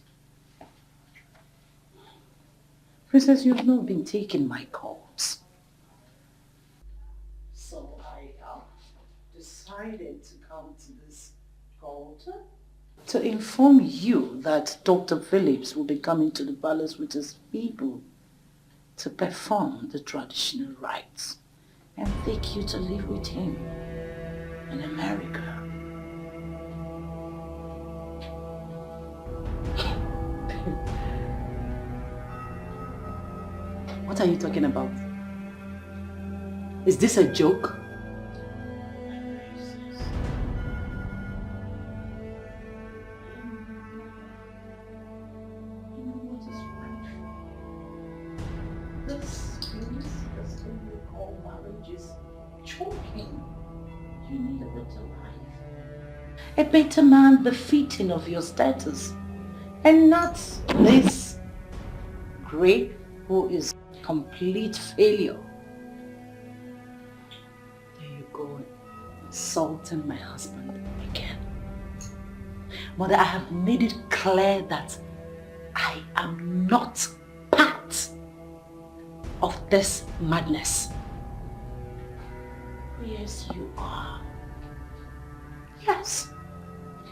Princess, you've not been taking my calls. So I have decided to come to this altar to inform you that Dr. Phillips will be coming to the palace with his people to perform the traditional rites and take you to live with him in America. What are you talking about? Is this a joke? This thing we call marriage is choking. You need a better life. A better man befitting of your status. And not this Greg who is complete failure. There you go, insulting my husband again. Mother, I have made it clear that I am not part of this madness. Yes, you are. Yes,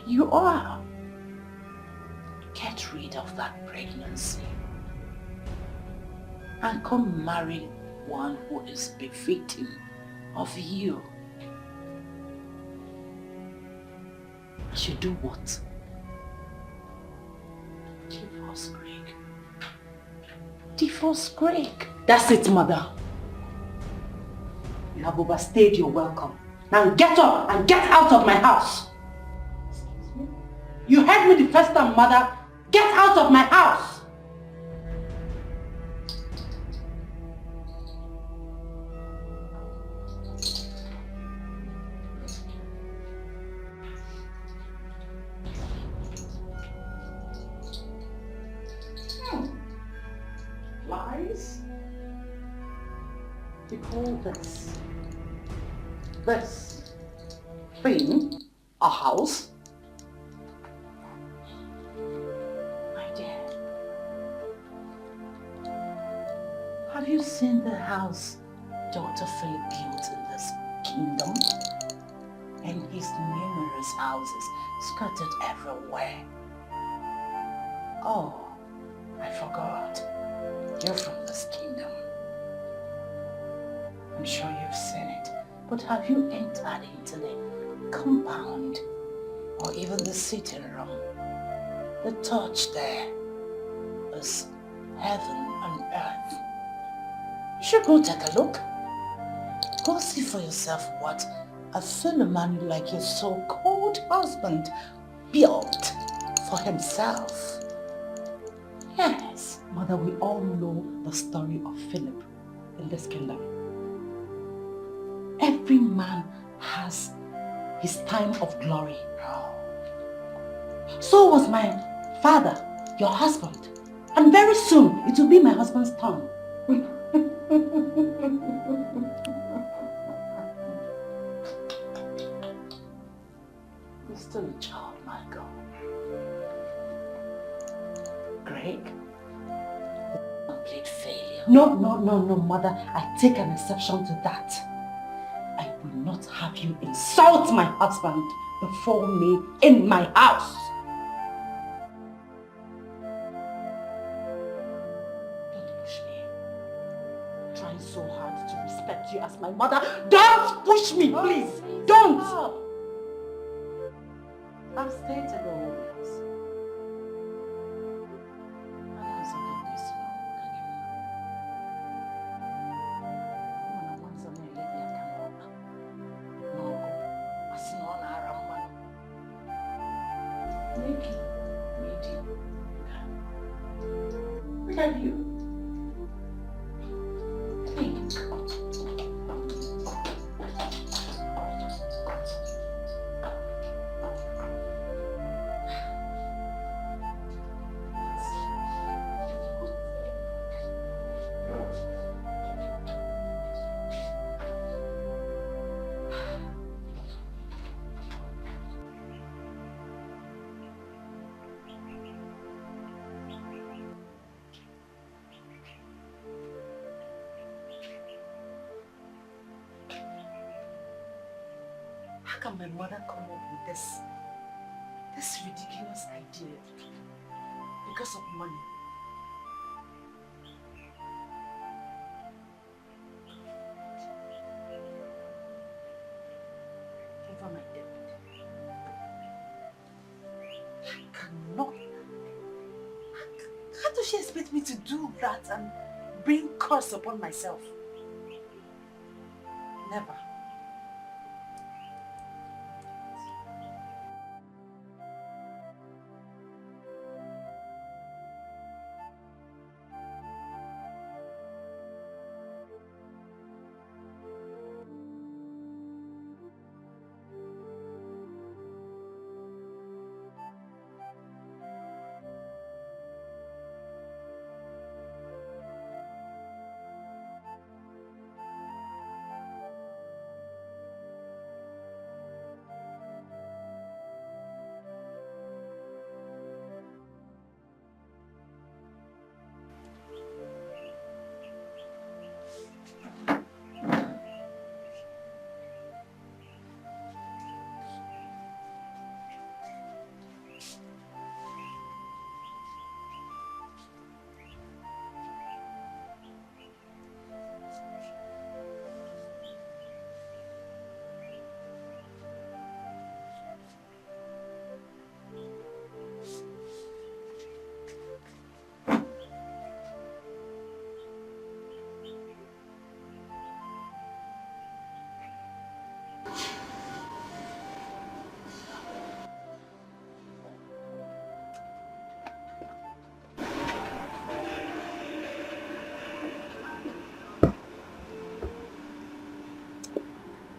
you are. Get rid of that pregnancy and come marry one who is befitting of you. I should do what? Divorce Greg. Divorce Greg. That's it, Mother. You have overstayed your welcome. Now get up and get out of my house. Excuse me? You heard me the first time, Mother. Get out of my house. Lies? You call this thing a house? My dear, have you seen the house Dr. Philip built in this kingdom? And his numerous houses scattered everywhere. Oh, I forgot. You're from this kingdom. I'm sure you've seen it. But have you entered into the compound or even the sitting room? The touch there is heaven and earth. You should go take a look. Go see for yourself what a fellow man like your so-called husband built for himself. Yes. Mother, we all know the story of Philip in this kingdom. Every man has his time of glory. So was my father, your husband. And very soon, it will be my husband's turn. You're still a child, my God. Greg, complete failure. No, Mother. I take an exception to that. I will not have you insult my husband before me in my house. Don't push me. I'm trying so hard to respect you as my mother. Don't push me, please. Don't. Stop. I'm staying to go home. tell you. Please. How can my mother come up with this ridiculous idea because of money? Over my debt. I cannot. How does she expect me to do that and bring curse upon myself? Never.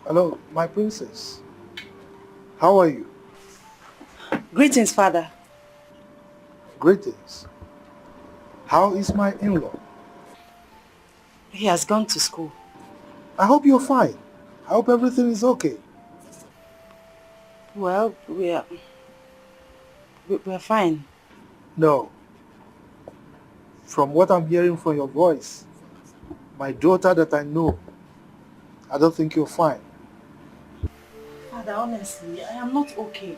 Hello, my princess. How are you? Greetings, Father. Greetings. How is my in-law? He has gone to school. I hope you're fine. I hope everything is okay. Well, we're fine. No. From what I'm hearing from your voice, my daughter that I know, I don't think you're fine. Father, honestly, I am not okay.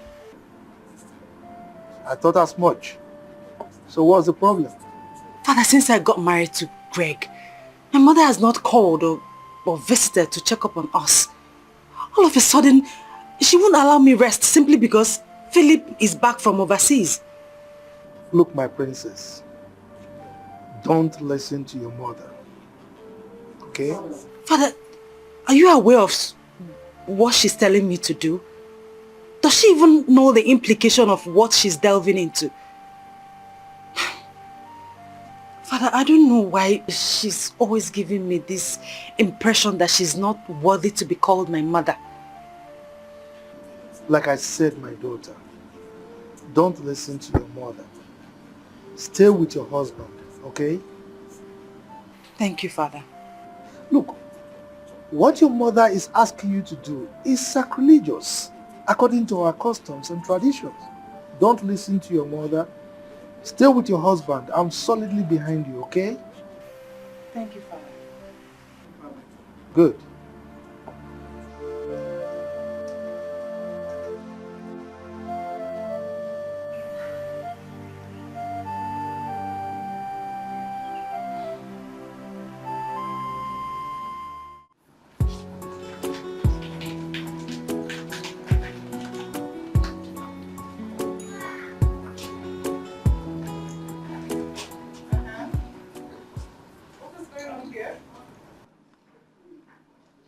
I thought as much. So what's the problem? Father, since I got married to Greg, my mother has not called or visited to check up on us. All of a sudden, she won't allow me rest simply because Philip is back from overseas. Look, my princess, don't listen to your mother, okay? Father, are you aware of what she's telling me to do? Does she even know the implication of what she's delving into? Father, I don't know why she's always giving me this impression that she's not worthy to be called my mother. Like I said, my daughter, don't listen to your mother. Stay with your husband, okay? Thank you, Father. Look, what your mother is asking you to do is sacrilegious, according to our customs and traditions. Don't listen to your mother. Stay with your husband. I'm solidly behind you, okay? Thank you, Father. Good.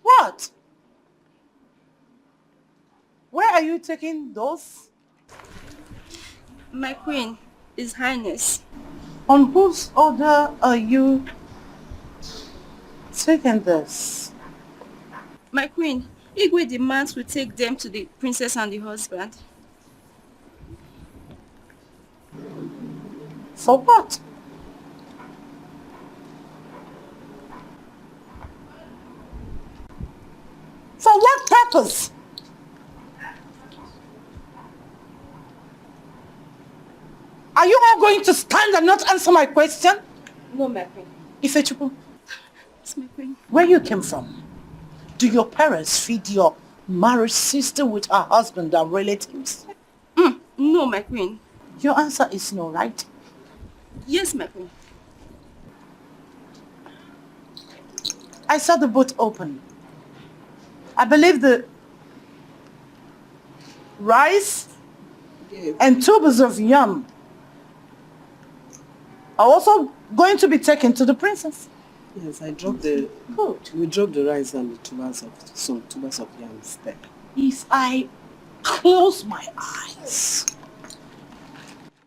What? Where are you taking those? My queen, His Highness. On whose order are you taking this? My queen, Igwe demands we take them to the princess and the husband. For what? For what purpose? Are you all going to stand and not answer my question? No, my queen. Ifechukwu, It's my queen. where you came from? Do your parents feed your married sister with her husband and relatives? No, my queen. Your answer is no, right? Yes, my queen. I saw the boat open. I believe the rice and tubers of yam are also going to be taken to the princess. Yes, I dropped the... Good. We dropped the rice and the some tubers of yams there. If I close my eyes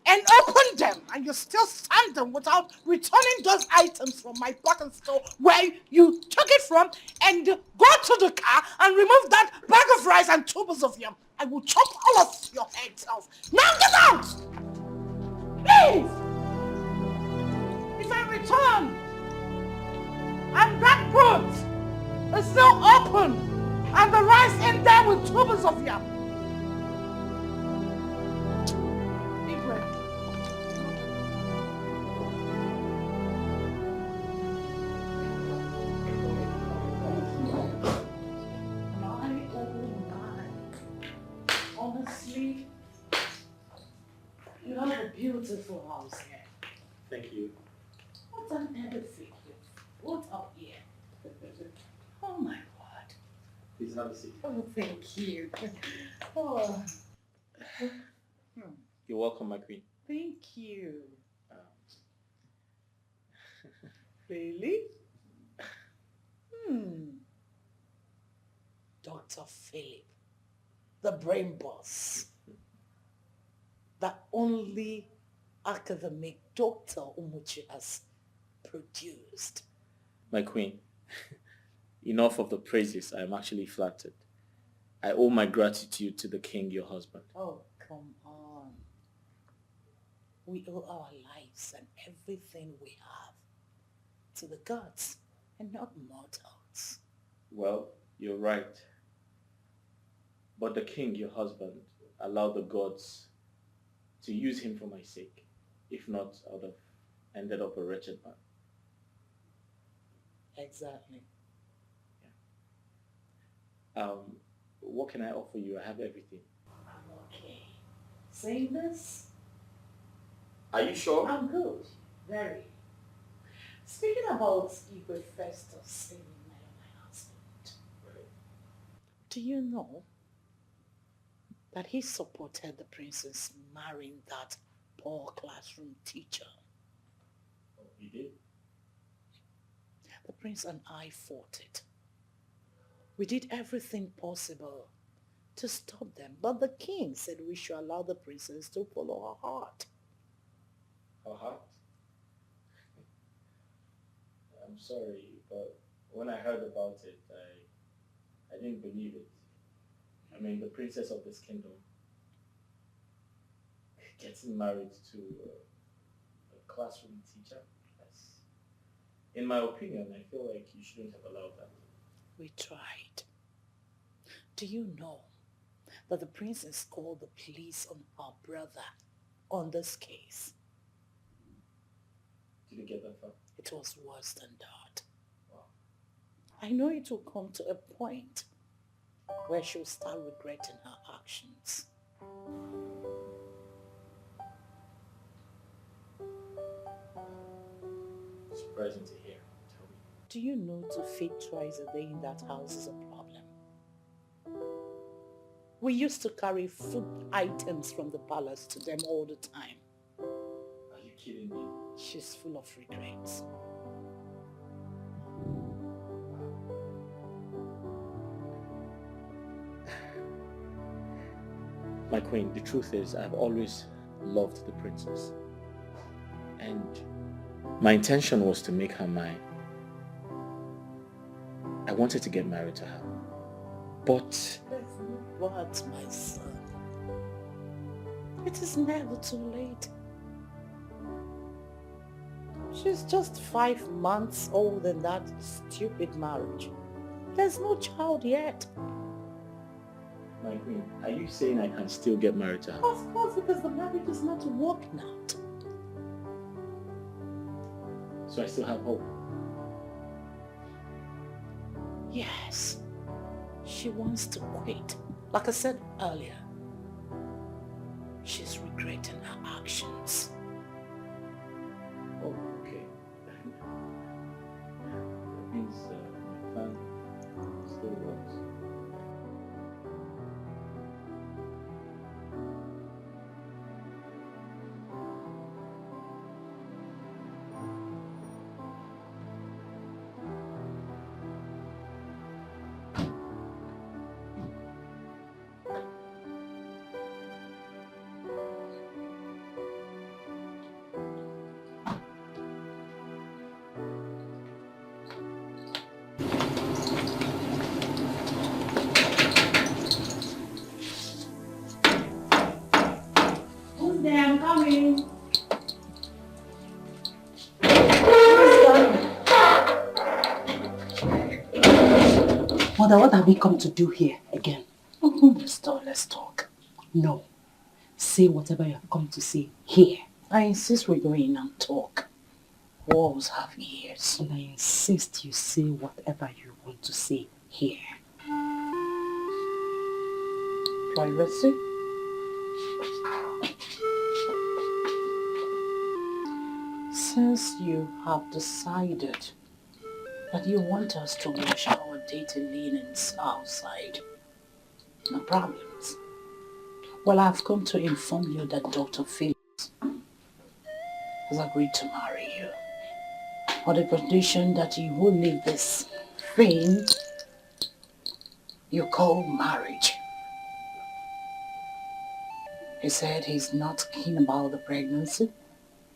and open them and you still stand them without returning those items from my bottom store where you took it from and go to the car and remove that bag of rice and tubers of yam, I will chop all of your heads off. Now get out! Please! If I return and that boot is still open and the rice in there with tubers of yam, honestly, you have a beautiful house here. Thank you. What an everything you've put up here. Oh my God. Please have a seat. Oh, thank you. Oh. You're welcome, my queen. Thank you. Really? Dr. Philip, the brain boss, the only academic Dr. Umuchi has produced. My queen, enough of the praises. I am actually flattered. I owe my gratitude to the king, your husband. Oh, come on. We owe our lives and everything we have to the gods and not mortals. Well, you're right. But the king, your husband, allowed the gods to use him for my sake. If not, I would have ended up a wretched man. Exactly. What can I offer you? I have everything. Okay. Saying this? Are you sure? I'm good. Very. Speaking about Igwe Festus saving my husband, do you know that he supported the princess marrying that poor classroom teacher? Oh, he did? The prince and I fought it. We did everything possible to stop them, but the king said we should allow the princess to follow her heart. Her heart? I'm sorry, but when I heard about it, I didn't believe it. I mean, the princess of this kingdom getting married to a classroom teacher. In my opinion, I feel like you shouldn't have allowed that. We tried. Do you know that the princess called the police on her brother on this case? Did you get that far? It was worse than that. Wow. I know it will come to a point where she'll start regretting her actions. Surprising to hear. Tell me. Do you know to feed twice a day in that house is a problem? We used to carry food items from the palace to them all the time. Are you kidding me? She's full of regrets. My queen, the truth is I've always loved the princess. And My intention was to make her mine. I wanted to get married to her. But... That's not what, my son. It is never too late. She's just 5 months old in that stupid marriage. There's no child yet. My queen, are you saying I can still get married to her? Of course, because the marriage is not working out. So I still have hope. Yes. She wants to quit. Like I said earlier, she's regretting her actions. Oh, okay. That means my plan still works. Who's there? I'm coming. Mother, what have we come to do here again? Let's talk. No. Say whatever you have come to say here. I insist we go in and talk. Walls have ears. And I insist you say whatever you want to say here. Privacy? Since you have decided that you want us to wash our dirty linens outside, no problems. Well, I've come to inform you that Dr. Phillips has agreed to marry you on the condition that you will leave this thing you call marriage. He said he's not keen about the pregnancy.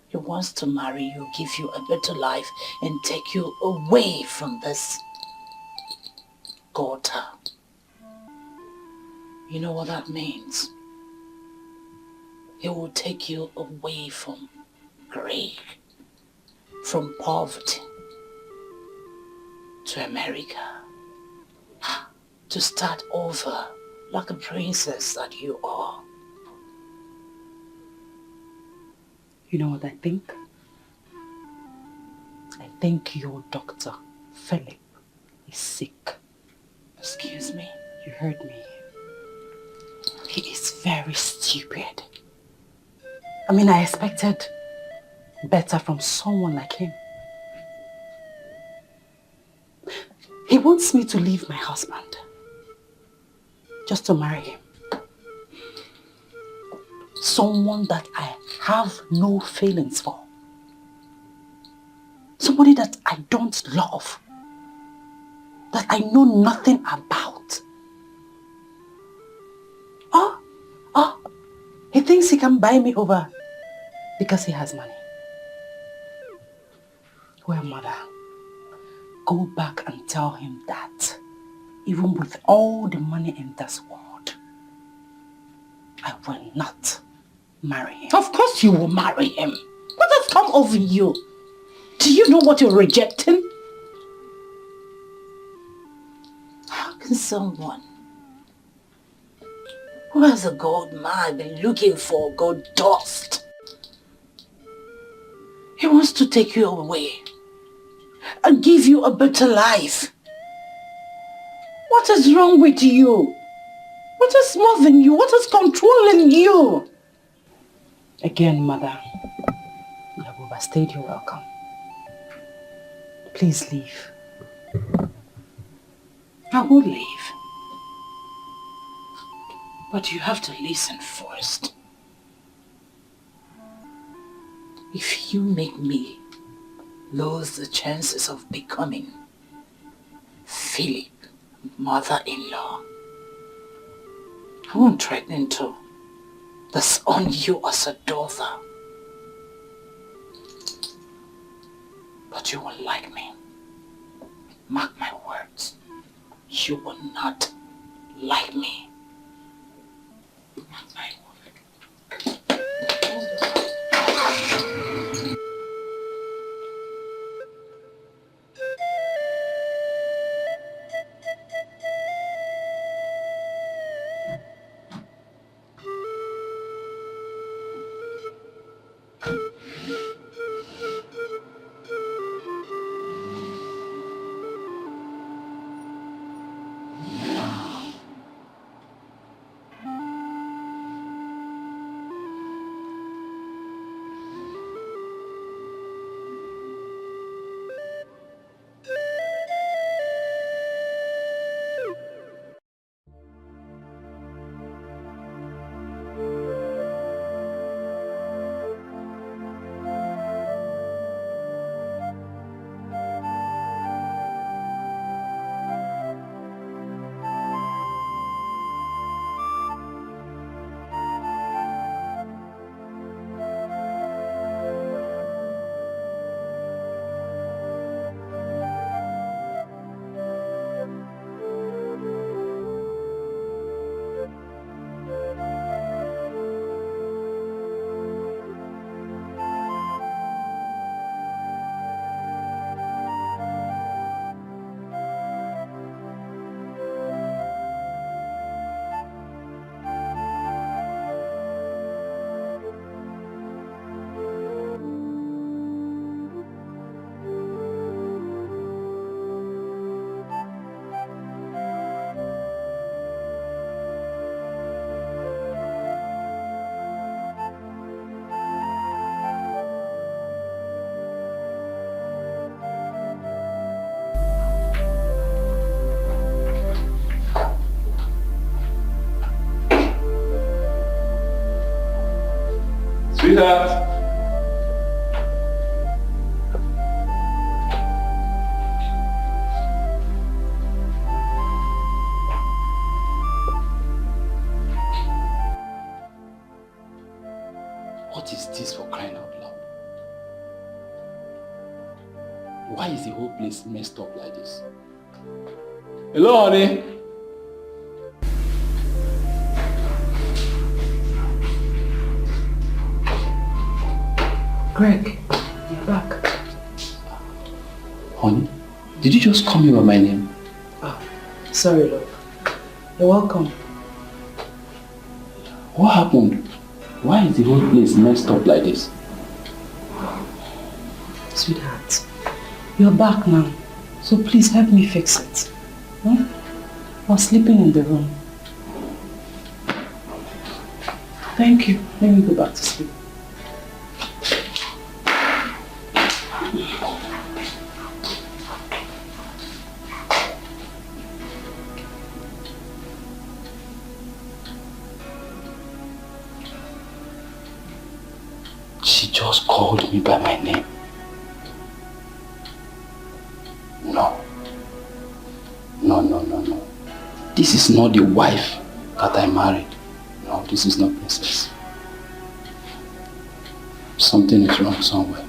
He wants to marry you, give you a better life, and take you away from this gutter. You know what that means? He will take you away from grief, from poverty, to America, to start over like a princess that you are. You know what I think? I think your doctor, Philip, is sick. Excuse me? You heard me. He is very stupid. I mean, I expected better from someone like him. He wants me to leave my husband just to marry him. Someone that I have no feelings for. Somebody that I don't love. That I know nothing about. He thinks he can buy me over because he has money. Well, mother, go back and tell him that even with all the money in this world, I will not marry him. Of course you will marry him. What has come over you? Do you know what you're rejecting? How can someone who has a gold mine be looking for gold dust? He wants to take you away and give you a better life. What is wrong with you? What is moving you? What is controlling you? Again, mother, you have overstayed your welcome. Please leave. I will leave. But you have to listen first. If you make me lose the chances of becoming Philip, mother-in-law, I won't threaten to disown you as a daughter. But you won't like me. Mark my words. You will not like me. Mark my word. Sweetheart. What is this for crying out loud? Why is the whole place messed up like this? Hello, honey. Greg, you're back. Honey, did you just call me by my name? Sorry, love. You're welcome. What happened? Why is the whole place messed up like this? Sweetheart, you're back now. So please help me fix it. I was sleeping in the room. Thank you. Let me go back to sleep. She just called me by my name. No. No. This is not the wife that I married. No, this is not Princess. Something is wrong somewhere.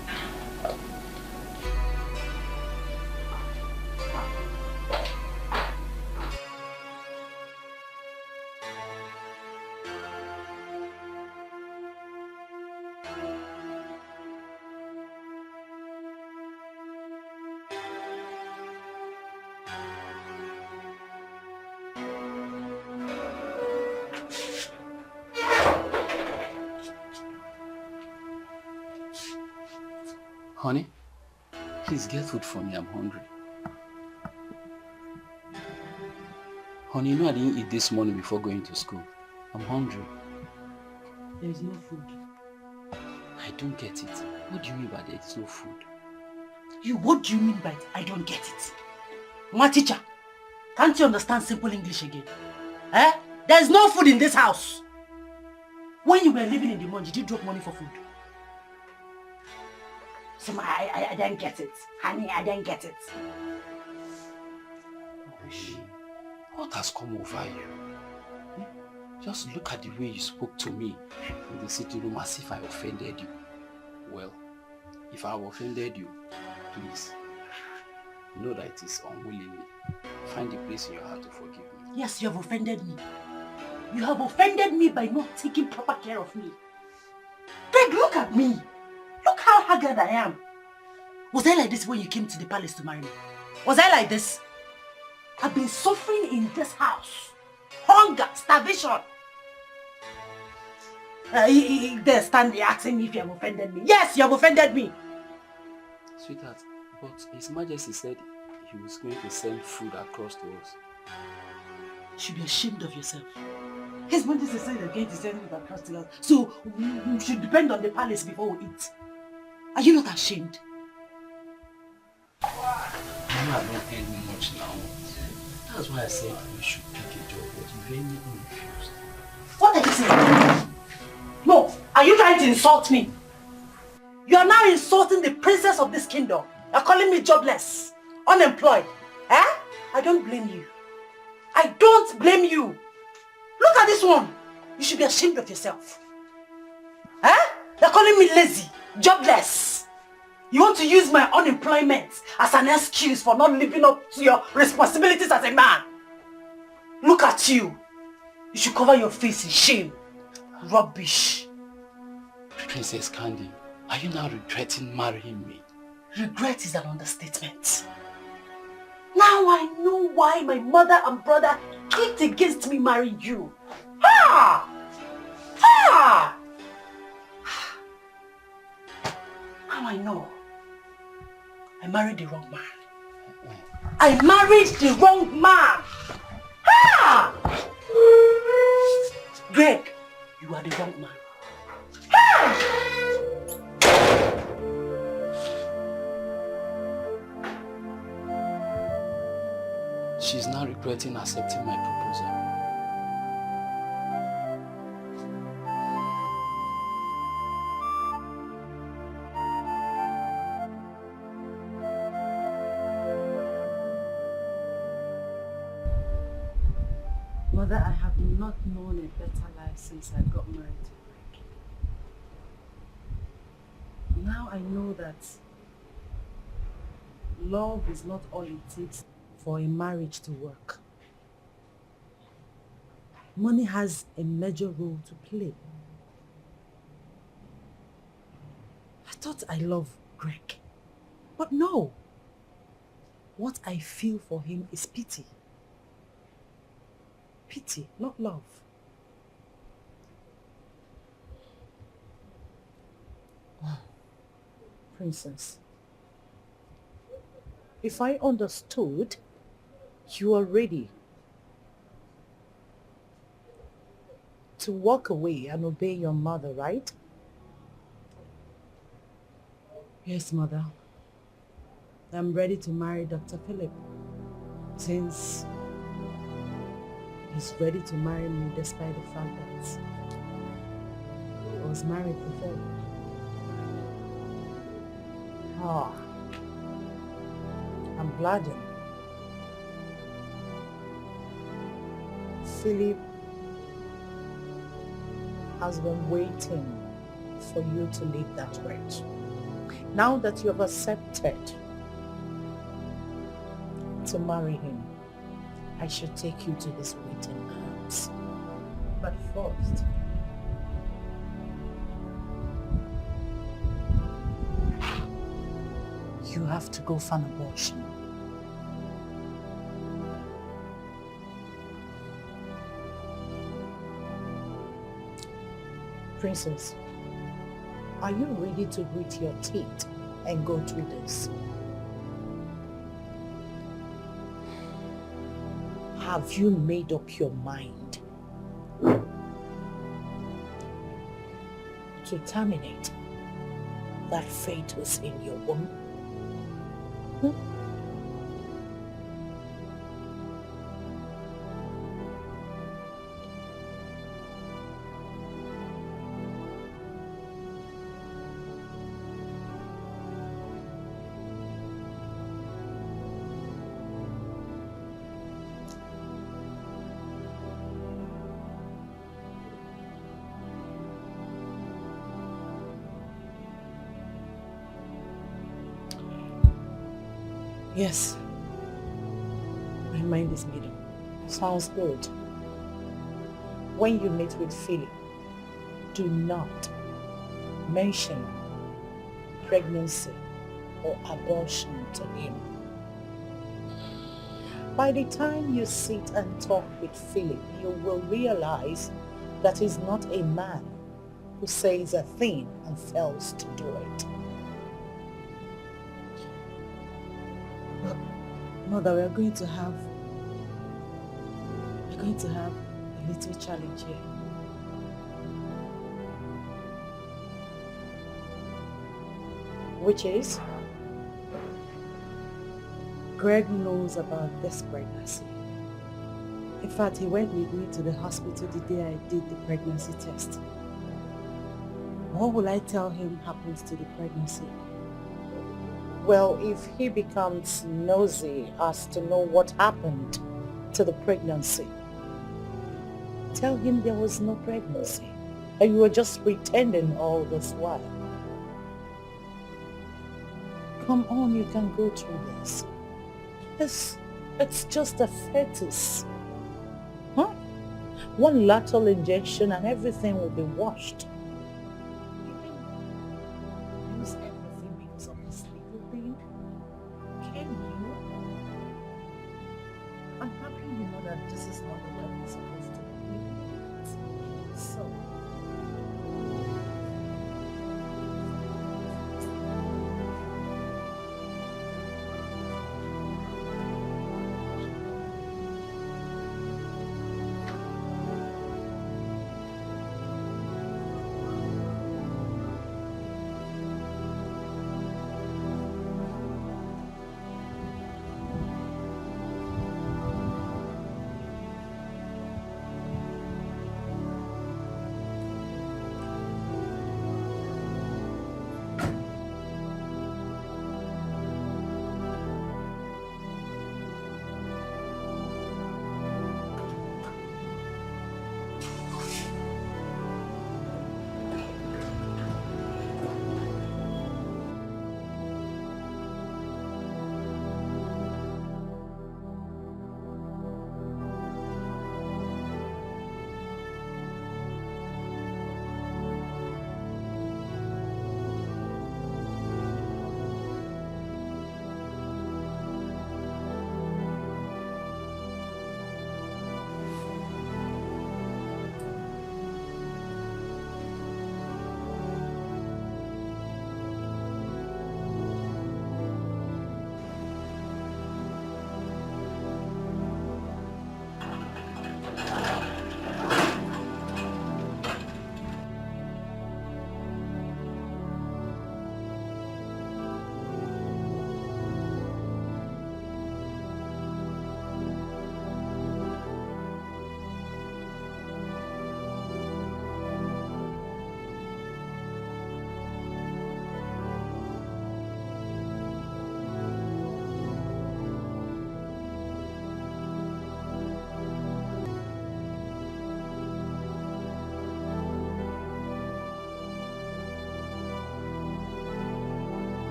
Honey, please get food for me. I'm hungry. Honey, you know I didn't eat this morning before going to school. I'm hungry. There is no food. I don't get it. What do you mean by there is no food? What do you mean by I don't get it? My teacher, can't you understand simple English again? There is no food in this house. When you were living in the month, did you drop money for food? So I didn't get it. Honey, I didn't get it. What has come over you? Just look at the way you spoke to me in the sitting room as if I offended you. Well, if I have offended you, please, know that it is unwillingly. Find the place in your heart to forgive me. Yes, you have offended me. You have offended me by not taking proper care of me. Greg, look at me. Look how haggard I am. Was I like this when you came to the palace to marry me? Was I like this? I've been suffering in this house. Hunger, starvation. They're standing asking me if you have offended me. Yes, you have offended me. Sweetheart, but His Majesty said he was going to send food across to us. You should be ashamed of yourself. His Majesty said they're going to send food across to us. So we should depend on the palace before we eat. Are you not ashamed? I know I don't earn much now. That's why I said you should pick a job, but you very refused. What are you saying? No, are you trying to insult me? You are now insulting the princess of this kingdom. You're calling me jobless, unemployed. Eh? I don't blame you. I don't blame you. Look at this one. You should be ashamed of yourself. Eh? You're calling me lazy, jobless. You want to use my unemployment as an excuse for not living up to your responsibilities as a man. Look at you. You should cover your face in shame. Rubbish. Princess Candy, are you now regretting marrying me? Regret is an understatement. Now I know why my mother and brother kicked against me marrying you. Ha! Ha! Now I know. I married the wrong man. I married the wrong man. Ha! Greg, you are the wrong man. Ha! She's now regretting accepting my proposal. Mother, I have not known a better life since I got married to Greg. Now I know that love is not all it takes for a marriage to work. Money has a major role to play. I thought I loved Greg, but no. What I feel for him is pity. Pity, not love. Princess, if I understood, you are ready to walk away and obey your mother, right? Yes, mother. I'm ready to marry Dr. Philip, since he's ready to marry me despite the fact that I was married before. Ah, I'm glad. Philip has been waiting for you to leave that wretch. Now that you have accepted to marry him, I should take you to his waiting arms. But first, you have to go for an abortion. Princess, are you ready to grit your teeth and go through this? Have you made up your mind to terminate that fetus in your womb? Yes. My mind is made up. Sounds good. When you meet with Philip, do not mention pregnancy or abortion to him. By the time you sit and talk with Philip, you will realize that he's not a man who says a thing and fails to do it. But, Mother, we're going to have a little challenge here. Which is? Greg knows about this pregnancy. In fact, he went with me to the hospital the day I did the pregnancy test. What will I tell him happens to the pregnancy? Well, if he becomes nosy as to know what happened to the pregnancy, tell him there was no pregnancy and you were just pretending all this while. Come on, you can go through this. It's just a fetus. Huh? One lateral injection and everything will be washed. You can use everything because of this little thing. Can you? I'm happy you know that this is not the way it's supposed to be. So,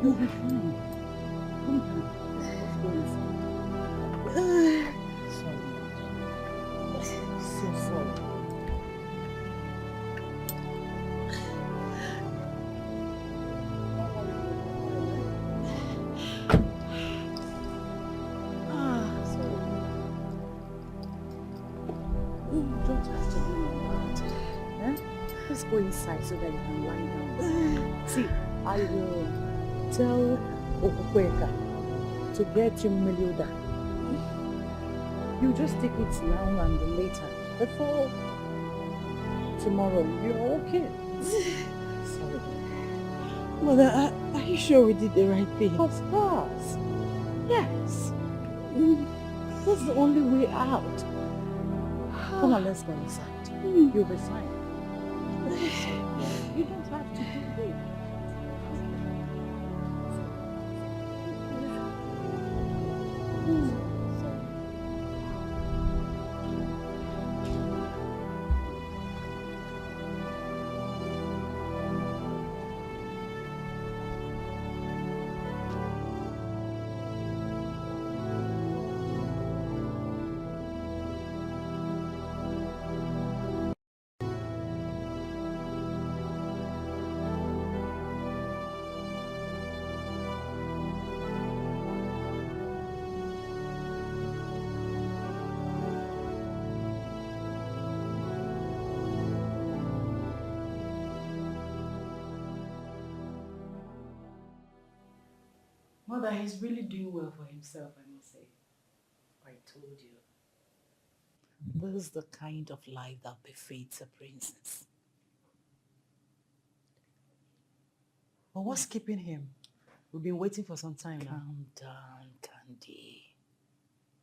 you'll be fine. Come on. Sorry. So sorry. You don't have to be like that. Eh? Let's go inside so that you can lie down. See, I will tell Okukweka to get you Melioda. You just take it now and later. Before tomorrow, you're okay. Sorry. Mother, are you sure we did the right thing? Of course. Yes. That's the only way out. Come on, let's go inside. You resign. You don't have to do it. Mother, he's really doing well for himself, I must say. I told you. This is the kind of life that befits a princess. But what's keeping him? We've been waiting for some time now. Calm down, Candy.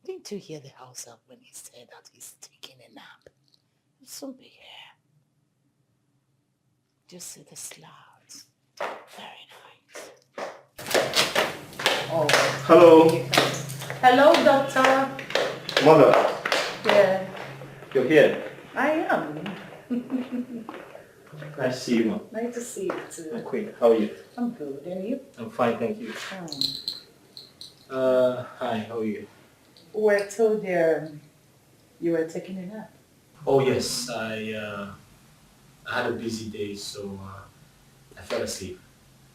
Didn't you hear the house up when he said that he's taking a nap? He'll soon be here. Just see the slouch. Very nice. Oh. Hello. Hello, doctor. Mother. Yeah. You're here. I am. Nice to see you, Mom. Nice to see you too. My queen, how are you? I'm good, and you? I'm fine, thank you. Hi, how are you? We're told you were taking a nap. Oh yes, I had a busy day, so I fell asleep.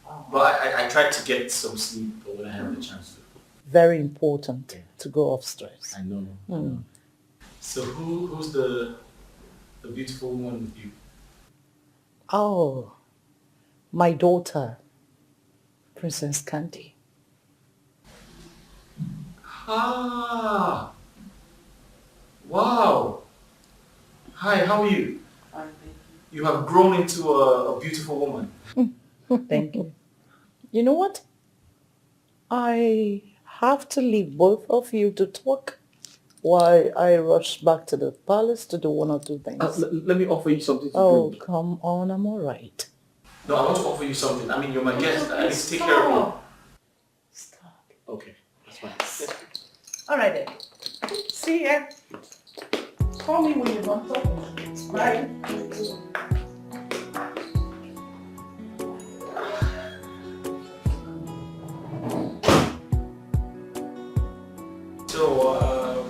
Oh. But I tried to get some sleep when I had the chance to. Very important to go off stress. I know. Mm. So who's the beautiful woman with you? Oh, my daughter, Princess Candy. Ah! Wow! Hi, how are you? You have grown into a beautiful woman. Thank you. You know what? I have to leave both of you to talk while I rush back to the palace to do one or two things. Let me offer you something to Oh, drink. come on, I'm all right. No, I want to offer you something. I mean, you're my guest. I need to take care of you. Stop. Okay, that's fine. Yes. All right then. See ya. Call me when you're done talking. Bye. So,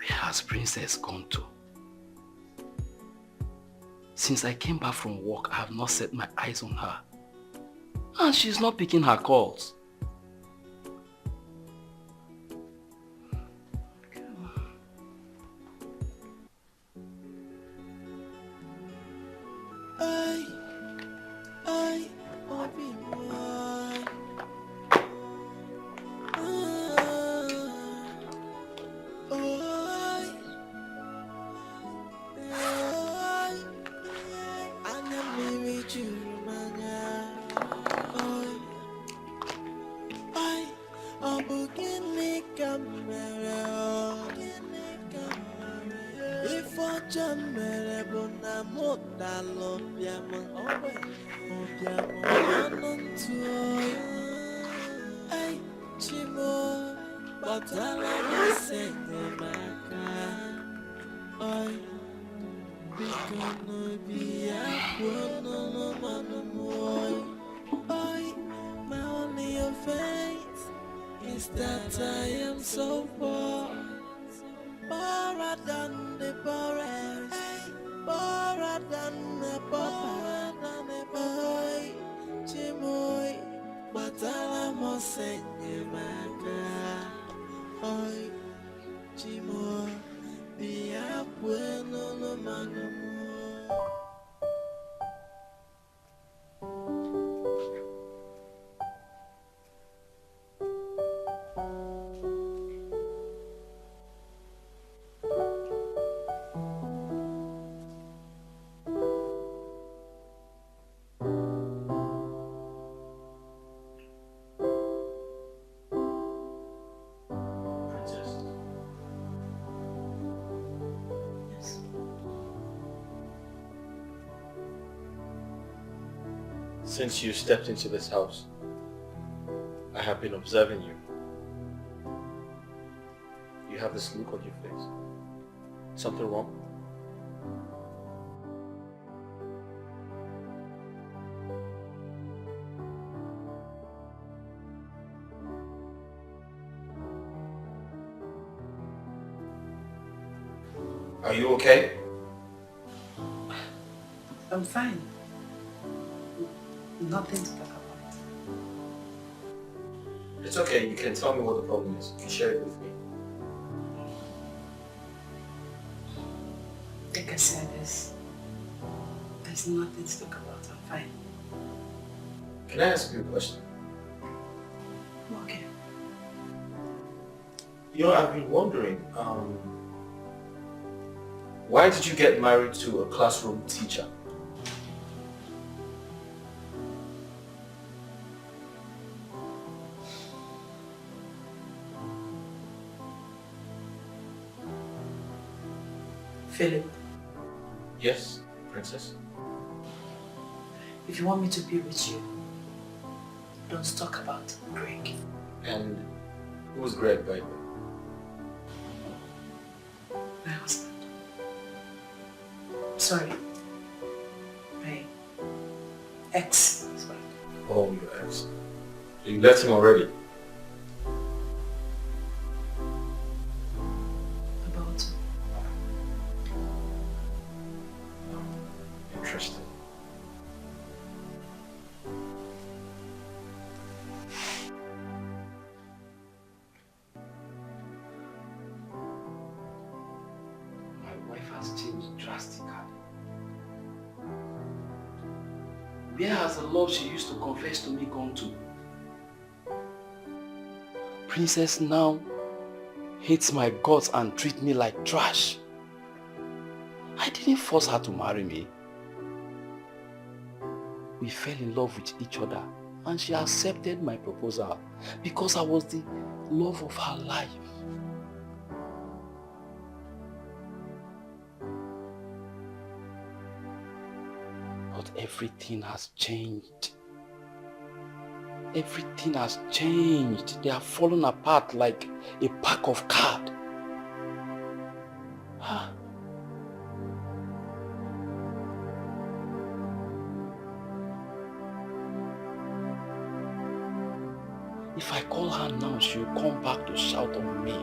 Where has Princess gone to? Since I came back from work, I have not set my eyes on her. And she's not picking her calls. than the poorest, poorer than the pauper. Boy, Chimoy, Batala Mosenye Maka. Boy, Chimoy, be up when no man. Since you stepped into this house, I have been observing you. You have this look on your face. Something wrong? Are you okay? I'm fine. Nothing to talk about. It's okay, you can tell me what the problem is. You can share it with me. Like I said, there's nothing to talk about. I'm fine. Can I ask you a question? Okay. You know, I've been wondering, why did you get married to a classroom teacher? Philip, Yes, princess? if you want me to be with you, don't talk about Greg. And who's Greg, by the way? My husband. Sorry. My ex-husband. Oh, your ex. You left him already? About Interesting. My wife has changed drastically. Where has the love she used to confess to me gone to? Princess now hates my guts and treats me like trash. I didn't force her to marry me. We fell in love with each other and she accepted my proposal because I was the love of her life. But everything has changed. Everything has changed. They have fallen apart like a pack of cards. If I call her now, she will come back to shout on me,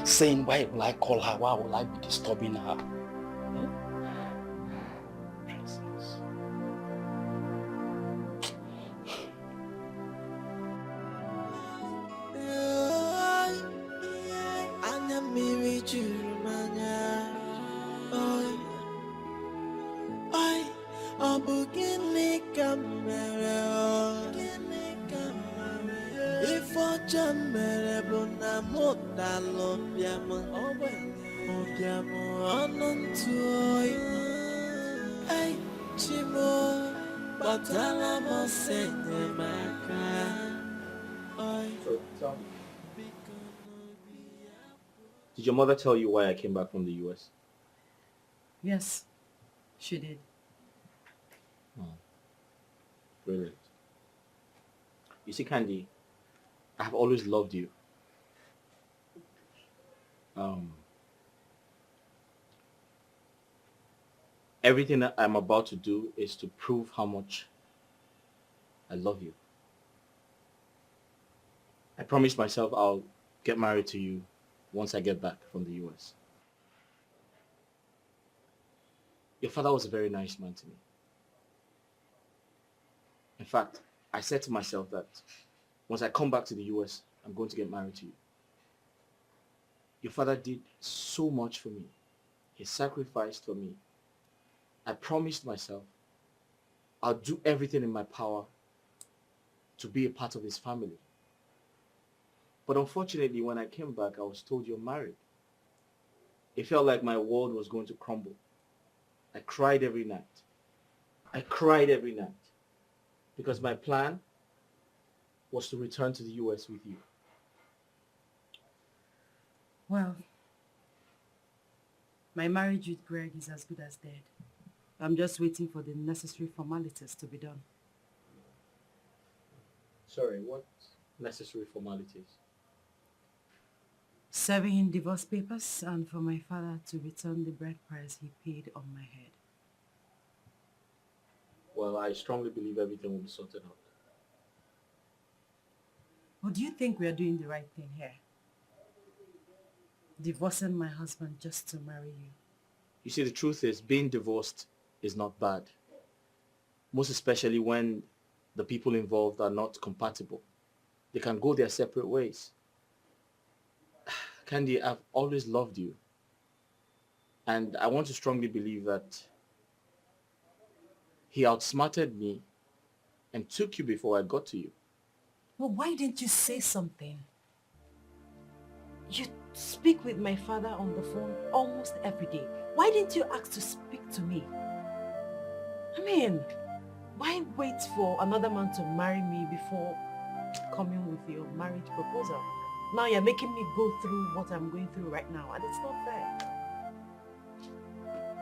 saying, why will I call her? Why will I be disturbing her? Princess. Did your mother tell you why I came back from the US? Yes, she did. Brilliant. You see, Candy, I've always loved you. Everything that I'm about to do is to prove how much I love you. I promised myself I'll get married to you once I get back from the US. Your father was a very nice man to me. In fact, I said to myself that once I come back to the US, I'm going to get married to you. Your father did so much for me. He sacrificed for me. I promised myself I'll do everything in my power to be a part of his family. But unfortunately, when I came back, I was told you're married. It felt like my world was going to crumble. I cried every night. I cried every night because my plan was to return to the US with you. Well, my marriage with Greg is as good as dead. I'm just waiting for the necessary formalities to be done. Sorry, what necessary formalities? Serving in divorce papers and for my father to return the bride price he paid on my head. Well, I strongly believe everything will be sorted out. But do you think we are doing the right thing here? Divorcing my husband just to marry you. You see, the truth is, being divorced is not bad. Most especially when the people involved are not compatible. They can go their separate ways. Candy, I've always loved you. And I want to strongly believe that he outsmarted me and took you before I got to you. Well, why didn't you say something? You speak with my father on the phone almost every day. Why didn't you ask to speak to me? I mean, why wait for another man to marry me before coming with your marriage proposal? Now you're making me go through what I'm going through right now, and it's not fair.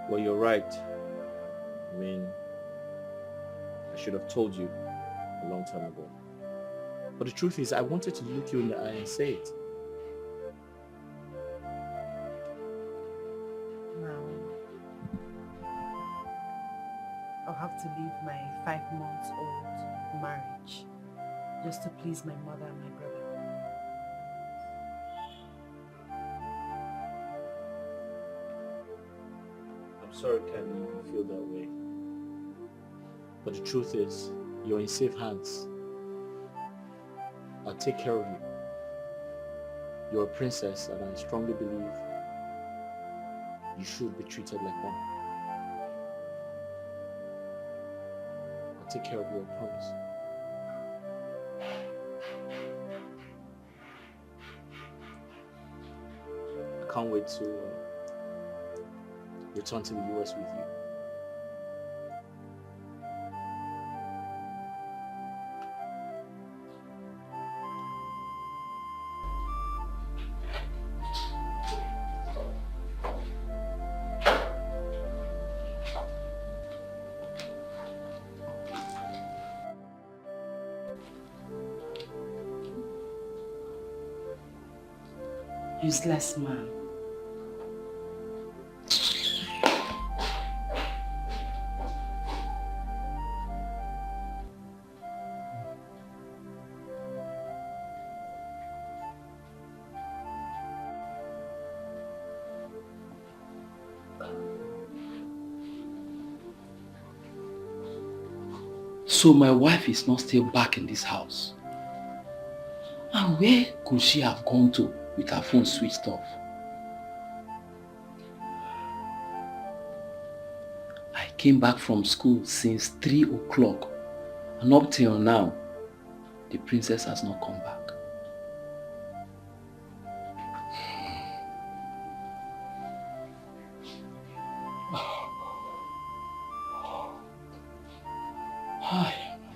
Well, you're right. I mean, I should have told you a long time ago. But the truth is, I wanted to look you in the eye and say it. Now, I'll have to leave my 5-month-old marriage just to please my mother and my brother. I'm sorry, Candy, you feel that way. But the truth is, you're in safe hands. I'll take care of you. You're a princess, and I strongly believe you should be treated like one. I'll take care of you, I promise. I can't wait to return to the US with you. Useless man. So my wife is not still back in this house. And where could she have gone to with her phone switched off? I came back from school since 3 o'clock, and up till now, the princess has not come back.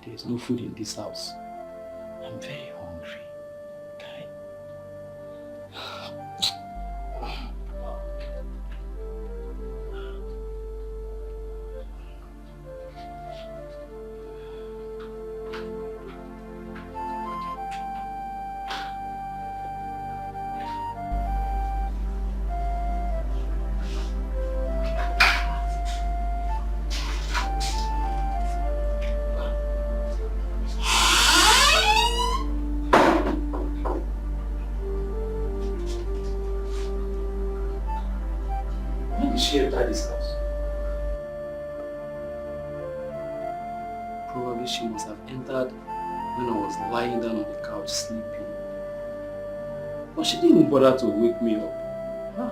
There's no food in this house. I'm very hungry. Okay? When did she enter this house? way she must have entered when I was lying down on the couch sleeping. But she didn't even bother to wake me up. Huh?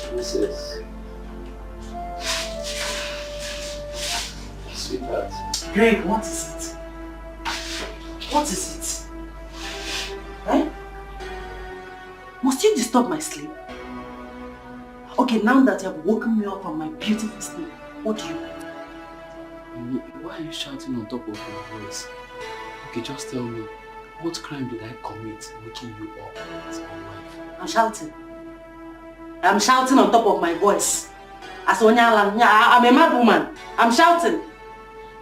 Princess. Sweetheart. Greg, what is it? What is it? Eh? Must you disturb my sleep? Okay, now that you have woken me up from my beautiful sleep, what do you want? Why are you shouting on top of your voice? Okay, just tell me, what crime did I commit waking you up as my wife? I'm shouting. I'm shouting on top of my voice. As I'm a mad woman. I'm shouting.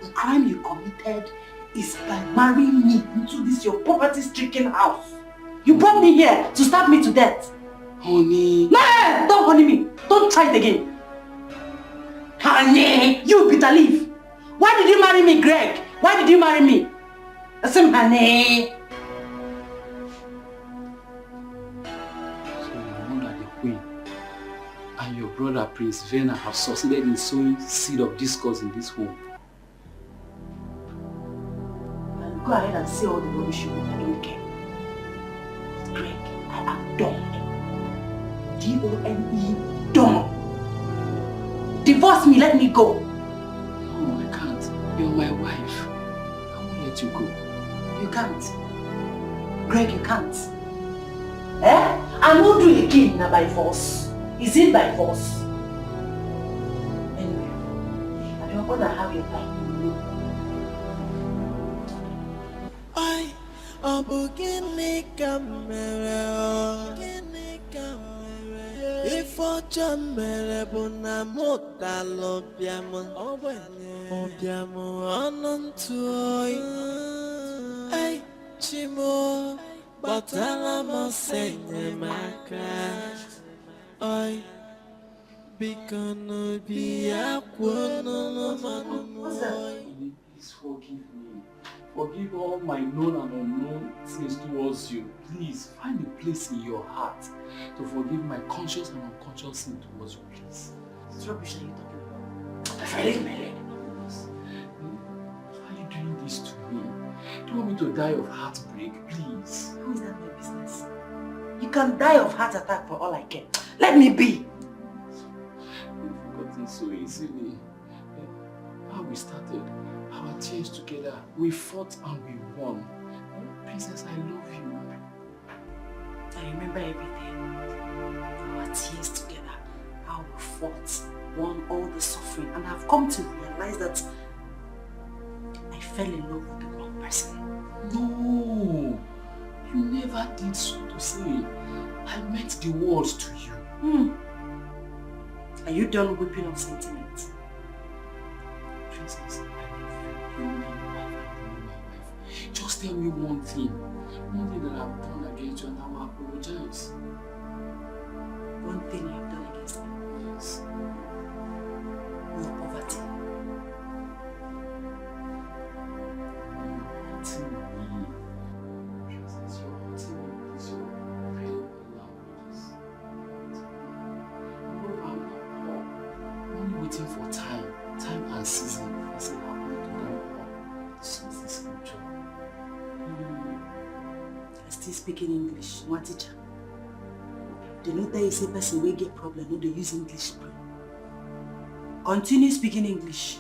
The crime you committed is by marrying me into this your poverty-stricken house. You brought me here to stab me to death. Honey. No, don't honey me. Don't try it again. Honey, you bitter leaf. Why did you marry me, Greg? Why did you marry me? Listen, honey. So your mother, the queen, and your brother, Prince Vena, have succeeded in sowing seed of discourse in this home. Go ahead and say all the rubbish you want. I don't care. Greg, I am done. D-O-N-E, done. Divorce me, let me go. No, I can't. You're my wife. I won't let you go. You can't. Greg, you can't. Eh? I won't do it again by force. Is it by force? Anyway, I don't want to have your time. Gịnị ka m mere ife ọjọọ mere bụ na mụ dara ụbịam ọnụ ntụ oyi ei chimo gbatara m ọsọ enyemaka oyi biko n'obi ya kwuo n'ọnụ m oyi. Please forgive me. Forgive all my known and unknown sins towards you. Please, find a place in your heart to forgive my conscious and unconscious sin towards you, please. What rubbish are you talking about? If I leave my leg. Why are you doing this to me? Do you want me to die of heartbreak, please? How is that my business? You can die of heart attack for all I care. Let me be. You've forgotten so easily. How we started. Our tears together, we fought and we won. Princess, I love you. I remember everything. Our tears together, how we fought, won all the suffering, and I've come to realize that I fell in love with the wrong person. No, you never did so to say. I meant the words to you. Are you done whipping on sentiment? Princess, you're my wife. Just tell me one thing that I've done against you and I will apologize. One thing you have done against me? Yes. Your poverty. You're hurting me. Princess, you're hurting me because you're very languages. Moreover, I'm not poor. I'm only waiting for time and season. I said, how will I do that? So is the scripture. Still speaking English, one teacher. The note there is a person will get problem, no, they use English brain. Continue speaking English.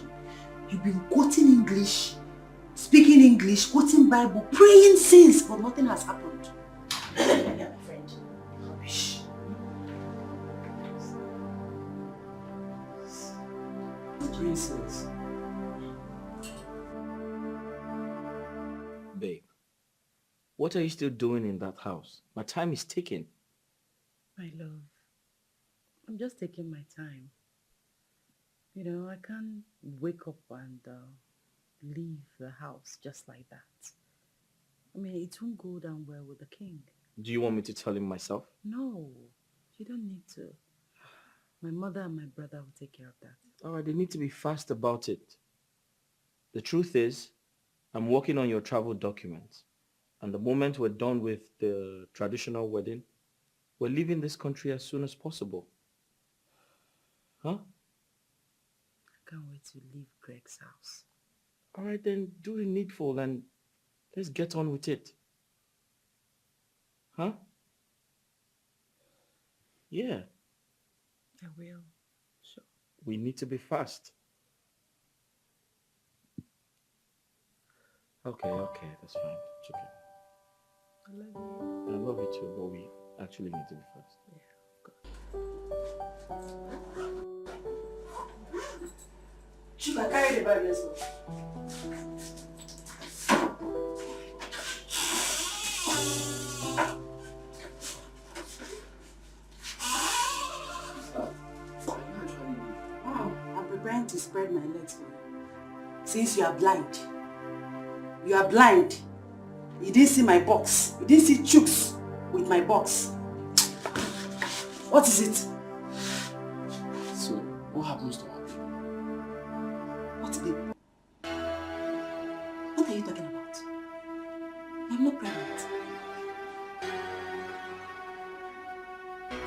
You've been quoting English, speaking English, quoting Bible, praying since, but nothing has happened. Yeah, my friend. Rubbish. Princess. Babe, what are you still doing in that house? My time is ticking. My love, I'm just taking my time. You know, I can't wake up and leave the house just like that. I mean, it won't go down well with the king. Do you want me to tell him myself? No, you don't need to. My mother and my brother will take care of that. Alright, they need to be fast about it. The truth is, I'm working on your travel documents. And the moment we're done with the traditional wedding, we're leaving this country as soon as possible. Huh? I can't wait to leave Greg's house. All right, then do the needful and let's get on with it. Huh? Yeah. I will. Sure. We need to be fast. Okay, that's fine. It's okay. I love you. I love you too, but we actually need to be fast. Sugar, carry the bag, let's go. I'm preparing to spread my legs for you. Since you are blind. You are blind. You didn't see my box. You didn't see chooks with my box. What is it? So, what happens to her? What baby? What are you talking about? I'm not pregnant.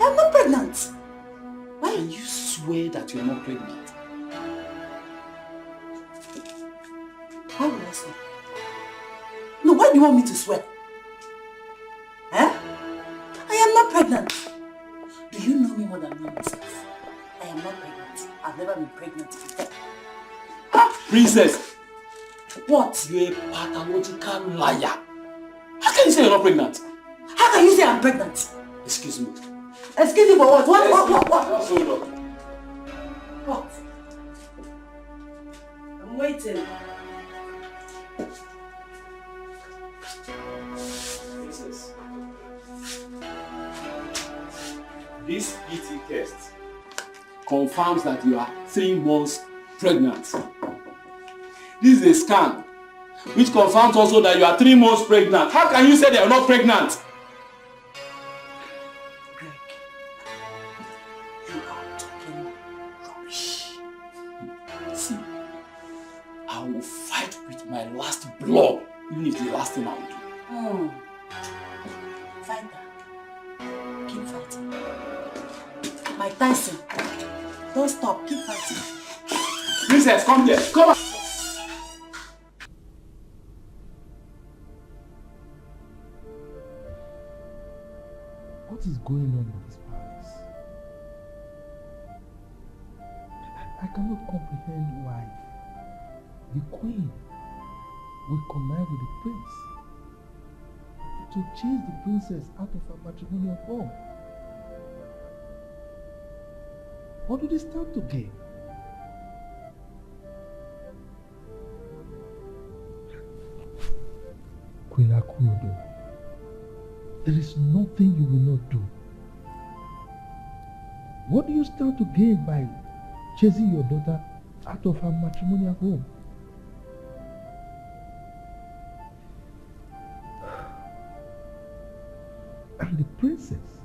I'm not pregnant. Why? Can you swear that you're not pregnant? Why would I swear? No, why do you want me to swear? Eh? I am not pregnant. Do you know me more than me myself? I am not pregnant. I've never been pregnant before. Princess! What? You're a pathological liar. How can you say you're not pregnant? How can you say I'm pregnant? Excuse me. Excuse me for what? What? Just hold on. What? I'm waiting. Princess. This PT test confirms that you are 3 months pregnant. This is a scan which confirms also that you are 3 months pregnant. How can you say they are not pregnant? Greg, you are talking rubbish. See, I will fight with my last blood, even if it's the last thing I will do. Fight that. Keep fighting. Mike Tyson, don't stop. Keep fighting. Princess, come here. Come on. What is going on in this palace? I cannot comprehend why the queen will connive with the prince to chase the princess out of her matrimonial home. What do they stand to gain? Queen Akunodo, there is nothing you will not do. What do you stand to gain by chasing your daughter out of her matrimonial home? And the princess,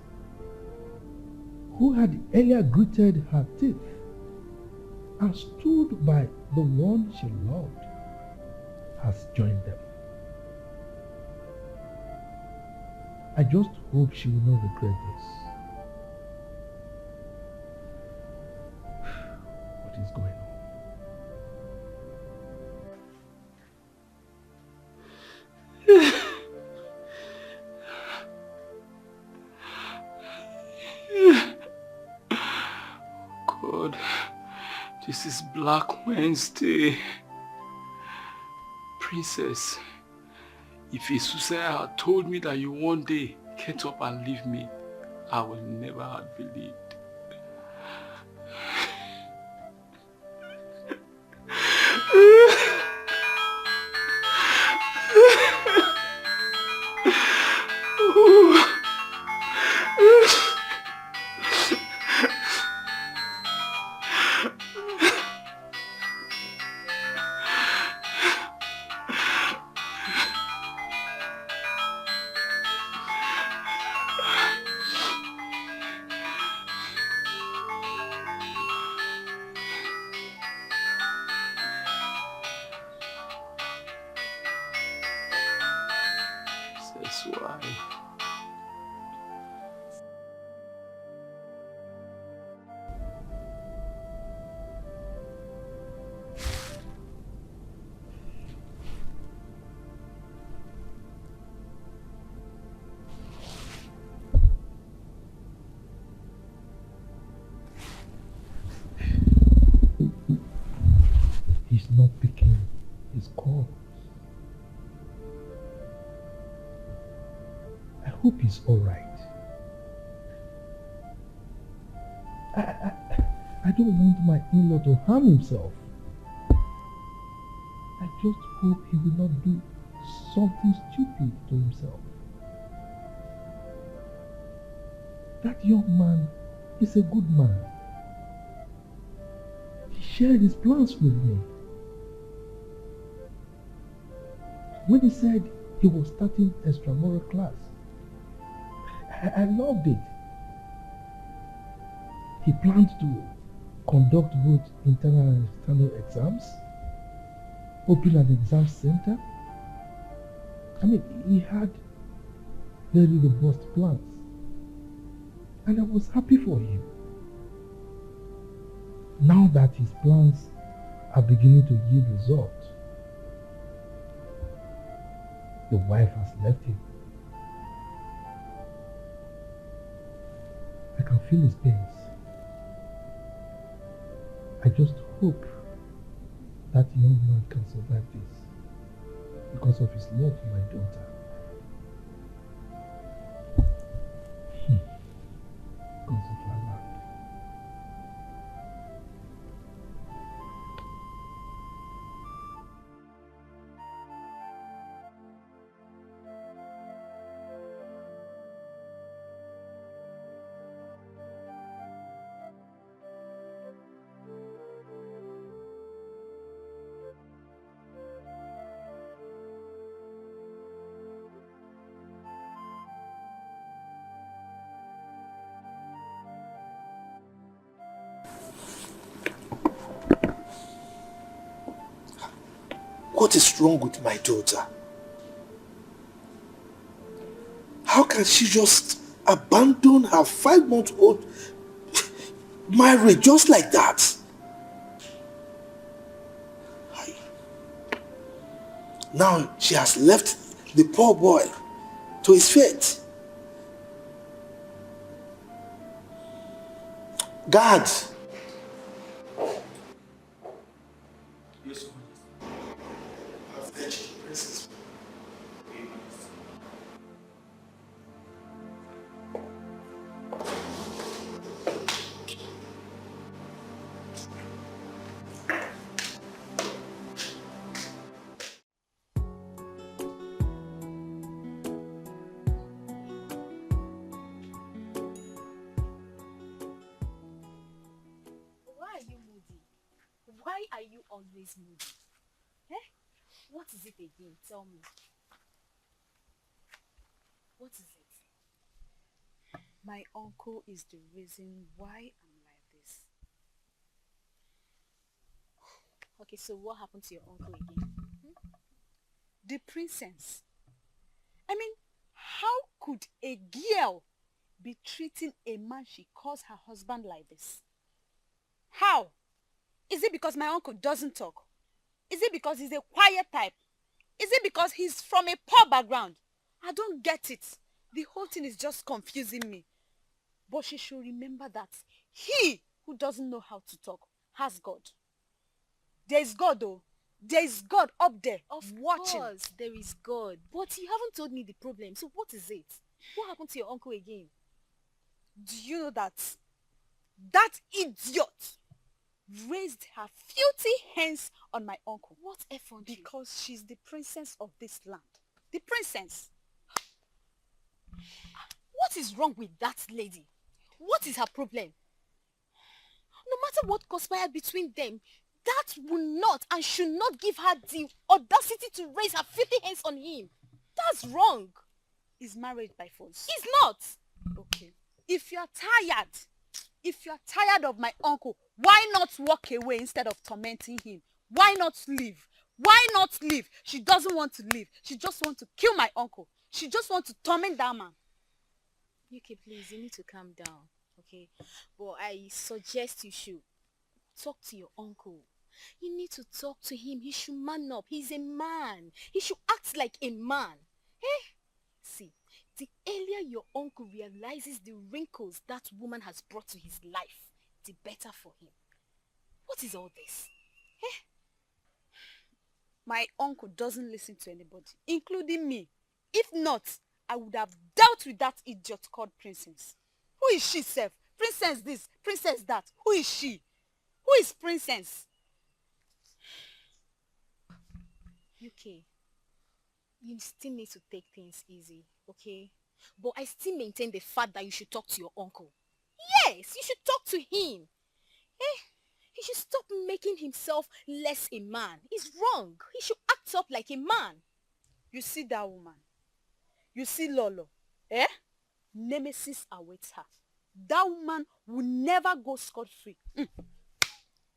who had earlier gritted her teeth and stood by the one she loved, has joined them. I just hope she will not regret this. What is going on? God, this is Black Wednesday. Princess, if Isusa had told me that you one day get up and leave me, I would never have believed. That's why. hope he's alright. I don't want my in-law to harm himself. I just hope he will not do something stupid to himself. That young man is a good man. He shared his plans with me. When he said he was starting extramural class, I loved it. He planned to conduct both internal and external exams, open an exam center. I mean, he had very robust plans. And I was happy for him. Now that his plans are beginning to yield results, the wife has left him. I can feel his pains. I just hope that young man can survive this because of his love for my daughter. Because of her love. What is wrong with my daughter? How can she just abandon her 5-month-old marriage just like that? Now she has left the poor boy to his fate. Guards! Why are you always moody? Eh? What is it again? Tell me. What is it? My uncle is the reason why I'm like this. Okay, so what happened to your uncle again? The princess. I mean, how could a girl be treating a man she calls her husband like this? How? Is it because my uncle doesn't talk? Is it because he's a quiet type? Is it because he's from a poor background? I don't get it. The whole thing is just confusing me. But she should remember that he who doesn't know how to talk has God. There is God though. There is God up there watching. Of course, there is God. But you haven't told me the problem. So what is it? What happened to your uncle again? Do you know that that idiot raised her filthy hands on my uncle? What effrontery? Because she's the princess of this land. The princess. What is wrong with that lady? What is her problem? No matter what conspired between them, that will not and should not give her the audacity to raise her filthy hands on him. That's wrong. Is marriage by force? It's not. Okay. If you're tired of my uncle, why not walk away instead of tormenting him? Why not leave? Why not leave? She doesn't want to leave. She just wants to kill my uncle. She just wants to torment that man. Yuki, please, you need to calm down, okay? But I suggest you should talk to your uncle. You need to talk to him. He should man up. He's a man. He should act like a man. Eh? See, the earlier your uncle realizes the wrinkles that woman has brought to his life, the better for him. What is all this? Eh? My uncle doesn't listen to anybody, including me. If not, I would have dealt with that idiot called Princess. Who is she, Seth? Princess this, Princess that. Who is she? Who is Princess? UK, you still need to take things easy, okay? But I still maintain the fact that you should talk to your uncle. Yes, you should talk to him. He should stop making himself less a man. He's wrong. He should act up like a man. You see that woman? You see Lolo? Eh? Nemesis awaits her. That woman will never go scot-free.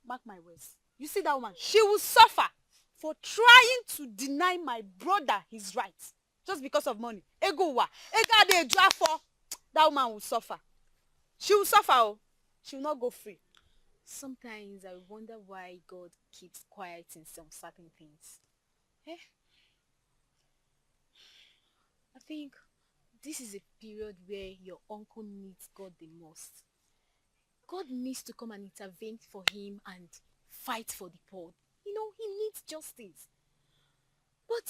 Mark my words. You see that woman? She will suffer for trying to deny my brother his rights. Just because of money. Egowa. Ega de for. That woman will suffer. She will suffer. Oh. She will not go free. Sometimes I wonder why God keeps quiet in some certain things. Eh? I think this is a period where your uncle needs God the most. God needs to come and intervene for him and fight for the poor. You know, he needs justice. But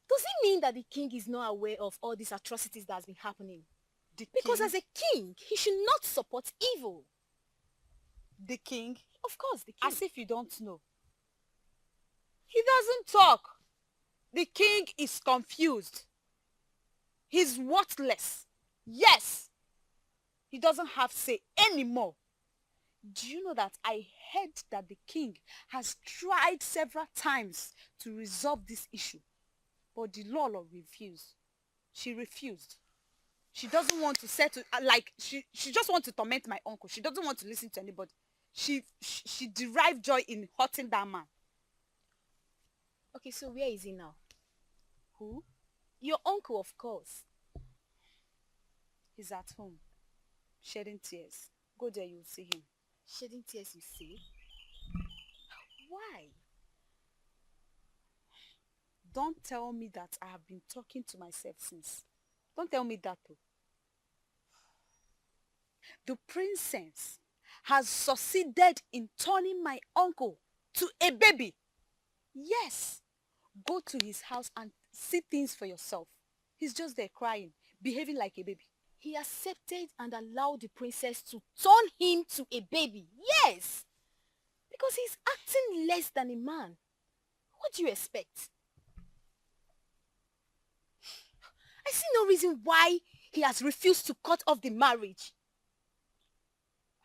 does it mean that the king is not aware of all these atrocities that has been happening? Because as a king, he should not support evil. The king? Of course, the king. As if you don't know. He doesn't talk. The king is confused. He's worthless. Yes. He doesn't have say anymore. Do you know that I heard that the king has tried several times to resolve this issue? But the Lolo refused. She refused. She doesn't want to settle, she just wants to torment my uncle. She doesn't want to listen to anybody. She derived joy in hurting that man. Okay, so where is he now? Who? Your uncle, of course. He's at home, shedding tears. Go there, you'll see him. Shedding tears, you see? Why? Don't tell me that I have been talking to myself since. Don't tell me that too. The princess has succeeded in turning my uncle to a baby. Yes. Go to his house and see things for yourself. He's just there crying, behaving like a baby. He accepted and allowed the princess to turn him to a baby. Yes. Because he's acting less than a man. What do you expect? I see no reason why he has refused to cut off the marriage.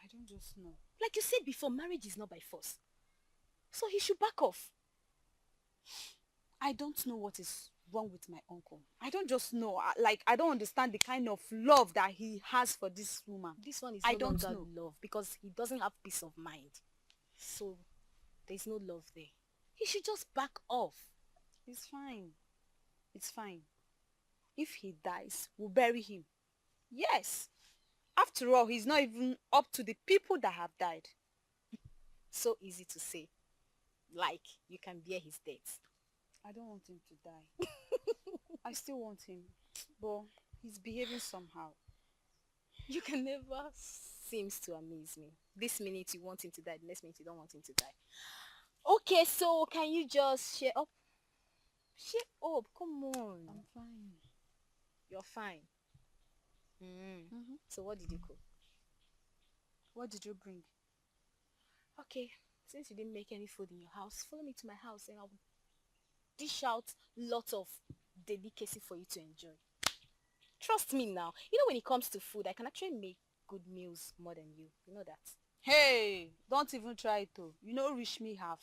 I don't just know. Like you said before, marriage is not by force. So he should back off. I don't know what is wrong with my uncle. I don't just know. I don't understand the kind of love that he has for this woman. This one is no longer love because he doesn't have peace of mind. So there's no love there. He should just back off. It's fine. It's fine. If he dies, we'll bury him. Yes. After all, he's not even up to the people that have died. So easy to say. Like you can bear his death. I don't want him to die. I still want him. But he's behaving somehow. You can never seems to amaze me. This minute you want him to die, the next minute you don't want him to die. Okay, so can you just share up? Share up, come on. I'm fine. You're fine. So what did you cook? What did you bring? Okay, since you didn't make any food in your house, follow me to my house and I'll dish out lots of delicacy for you to enjoy. Trust me now. You know when it comes to food, I can actually make good meals more than you. You know that. Hey, don't even try it though. You know reach me half.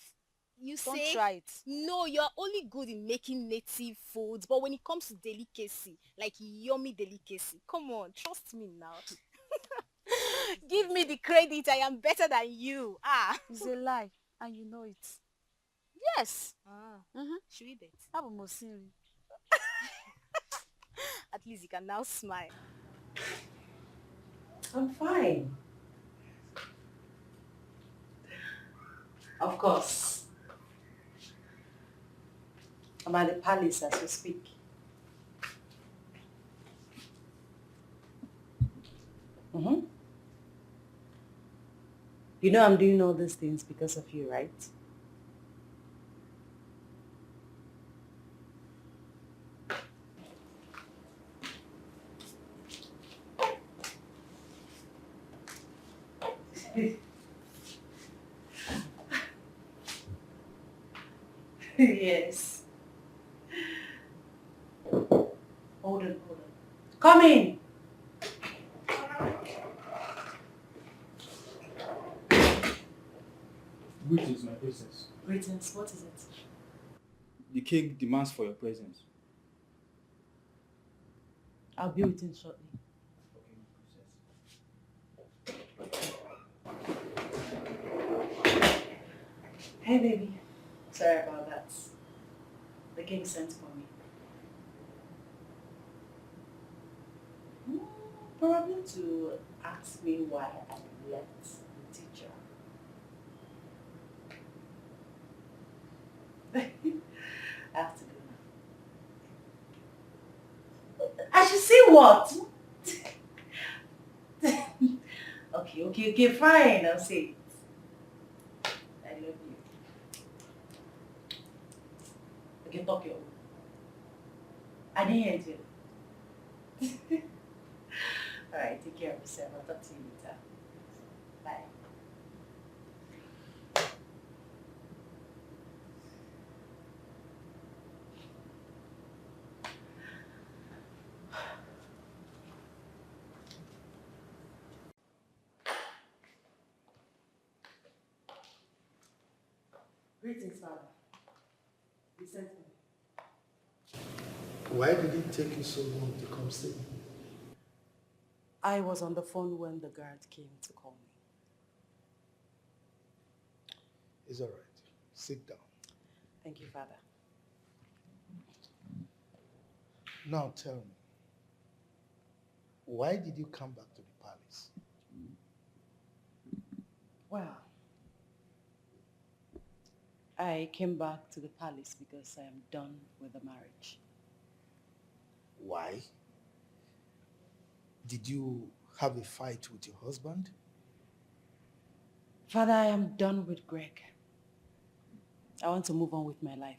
You don't say? Try it. No, you're only good in making native foods. But when it comes to delicacy, like yummy delicacy, come on, trust me now. Give me the credit. I am better than you. It's a lie. And you know it. Yes. Should we bet? At least you can now smile. I'm fine. Of course. I'm at the palace as we speak. You know I'm doing all these things because of you, right? Yes. Hold on. Come in. Greetings, my princess. Greetings, what is it? The king demands for your presence. I'll be waiting shortly. Hey baby. Sorry about that. The king sent for me. Probably to ask me why I left the teacher. I have to go now. I should see what? Okay, fine, I'll say it. I love you. Okay, talk your own. I didn't hear you. Alright, take care of yourself. I'll talk to you later. Bye. Greetings, Father. You sent me. Why did it take you so long to come see me? I was on the phone when the guard came to call me. It's all right. Sit down. Thank you, Father. Now tell me, why did you come back to the palace? Well, I came back to the palace because I am done with the marriage. Why? Did you have a fight with your husband? Father, I am done with Greg. I want to move on with my life.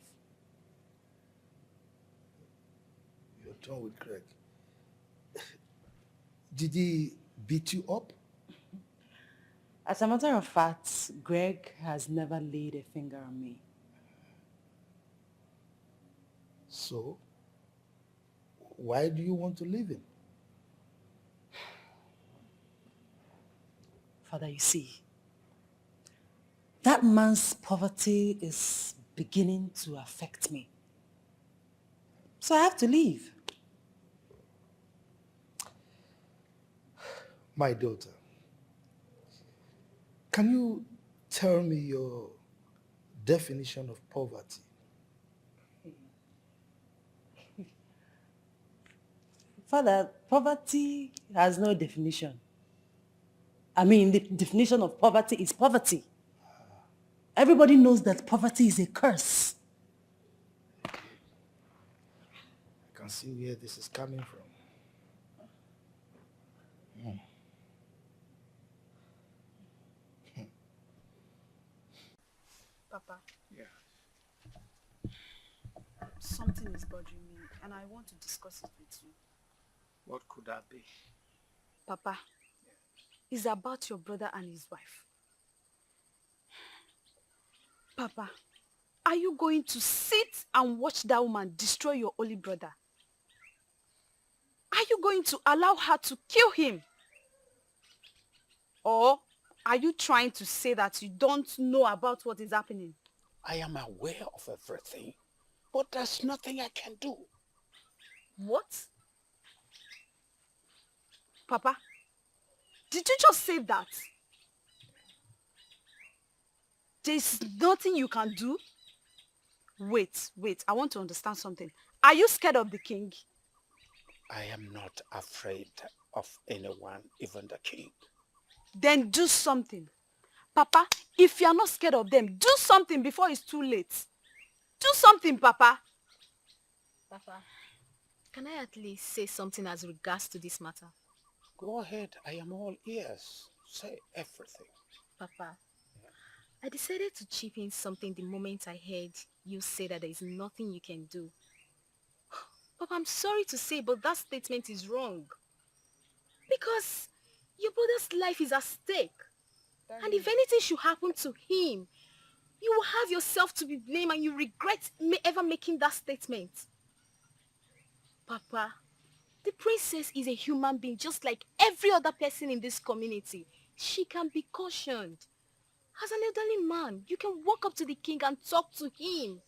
You're done with Greg. Did he beat you up? As a matter of fact, Greg has never laid a finger on me. So, why do you want to leave him? Father, you see, that man's poverty is beginning to affect me. So I have to leave. My daughter, can you tell me your definition of poverty? Father, poverty has no definition. I mean, the definition of poverty is poverty. Everybody knows that poverty is a curse. I can see where this is coming from. Papa. Yeah. Something is bothering me and I want to discuss it with you. What could that be? Papa, it's about your brother and his wife. Papa, are you going to sit and watch that woman destroy your only brother? Are you going to allow her to kill him? Or are you trying to say that you don't know about what is happening? I am aware of everything, but there's nothing I can do. What? Papa, did you just say that? There's nothing you can do? Wait, I want to understand something. Are you scared of the king? I am not afraid of anyone, even the king. Then do something. Papa, if you are not scared of them, do something before it's too late. Do something, Papa. Papa, can I at least say something as regards to this matter? Go ahead, I am all ears. Say everything. Papa, I decided to chip in something the moment I heard you say that there is nothing you can do. Papa, I'm sorry to say, but that statement is wrong. Because your brother's life is at stake. And if anything should happen to him, you will have yourself to be blamed and you regret ever making that statement. Papa, the princess is a human being just like every other person in this community. She can be cautioned. As an elderly man, you can walk up to the king and talk to him.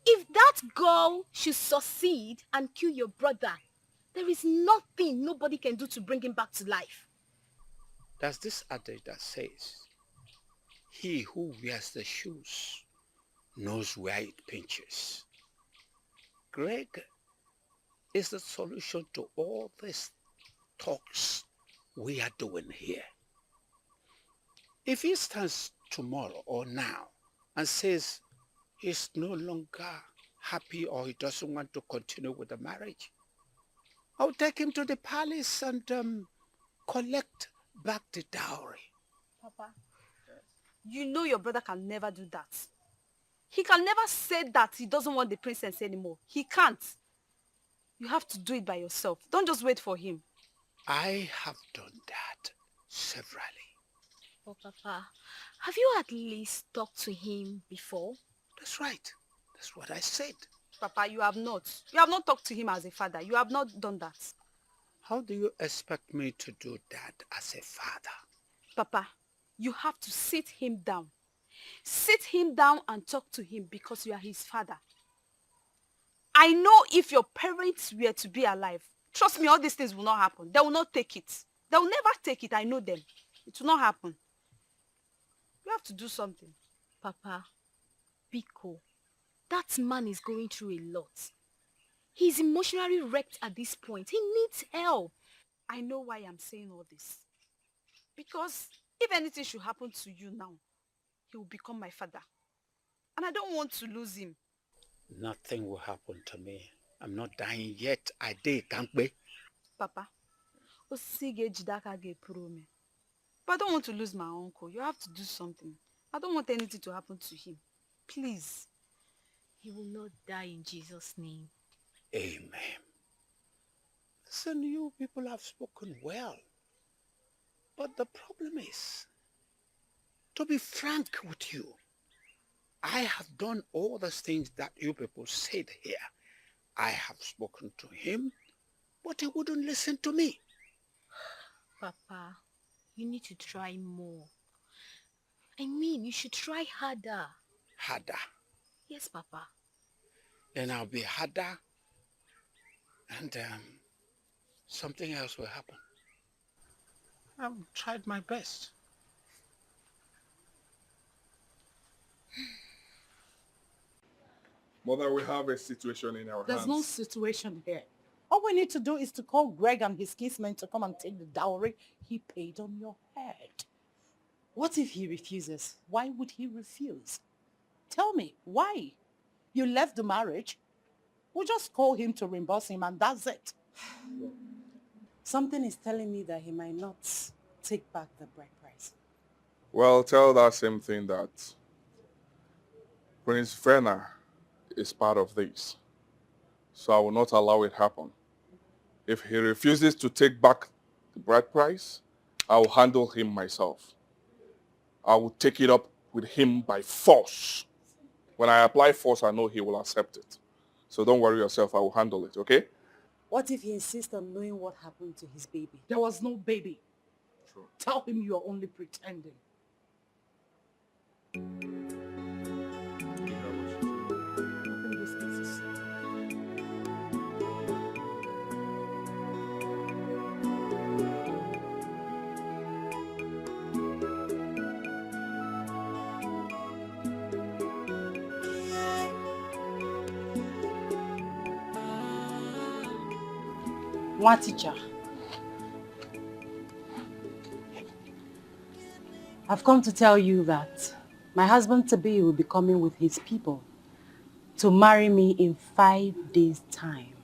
If that girl should succeed and kill your brother, there is nothing nobody can do to bring him back to life. There's this adage that says, he who wears the shoes knows where it pinches. Greg is the solution to all these talks we are doing here. If he stands tomorrow or now and says he's no longer happy or he doesn't want to continue with the marriage, I'll take him to the palace and collect back the dowry. Papa, you know your brother can never do that. He can never say that he doesn't want the princess anymore. He can't. You have to do it by yourself. Don't just wait for him. I have done that severally. Oh, Papa, have you at least talked to him before? That's right. That's what I said. Papa, you have not. You have not talked to him as a father. You have not done that. How do you expect me to do that as a father? Papa, you have to sit him down. Sit him down and talk to him because you are his father. I know if your parents were to be alive, trust me, all these things will not happen. They will not take it. They will never take it. I know them. It will not happen. You have to do something. Papa, Biko, that man is going through a lot. He's emotionally wrecked at this point. He needs help. I know why I'm saying all this. Because if anything should happen to you now, he will become my father. And I don't want to lose him. Nothing will happen to me. I'm not dying yet. I did, can't be. Papa, but I don't want to lose my uncle. You have to do something. I don't want anything to happen to him. Please. He will not die in Jesus' name. Amen. Listen, you people have spoken well. But the problem is, to be frank with you, I have done all the things that you people said here. I have spoken to him, but he wouldn't listen to me. Papa, you need to try more. I mean, you should try harder. Harder? Yes, Papa. Then I'll be harder and something else will happen. I've tried my best. Mother, we have a situation in our There's hands. no situation here. All we need to do is to call Greg and his kinsmen to come and take the dowry he paid on your head. What if he refuses? Why would he refuse? Tell me, why? You left the marriage. We'll just call him to reimburse him and that's it. Something is telling me that he might not take back the bride price. Well, tell that same thing that Prince Fena is part of this. So I will not allow it happen. If he refuses to take back the bride price, I will handle him myself. I will take it up with him by force. When I apply force, I know he will accept it. So don't worry yourself, I will handle it, okay? What if he insists on knowing what happened to his baby? There was no baby. True. Tell him you are only pretending. One teacher. I've come to tell you that my husband-to-be will be coming with his people to marry me in 5 days' time.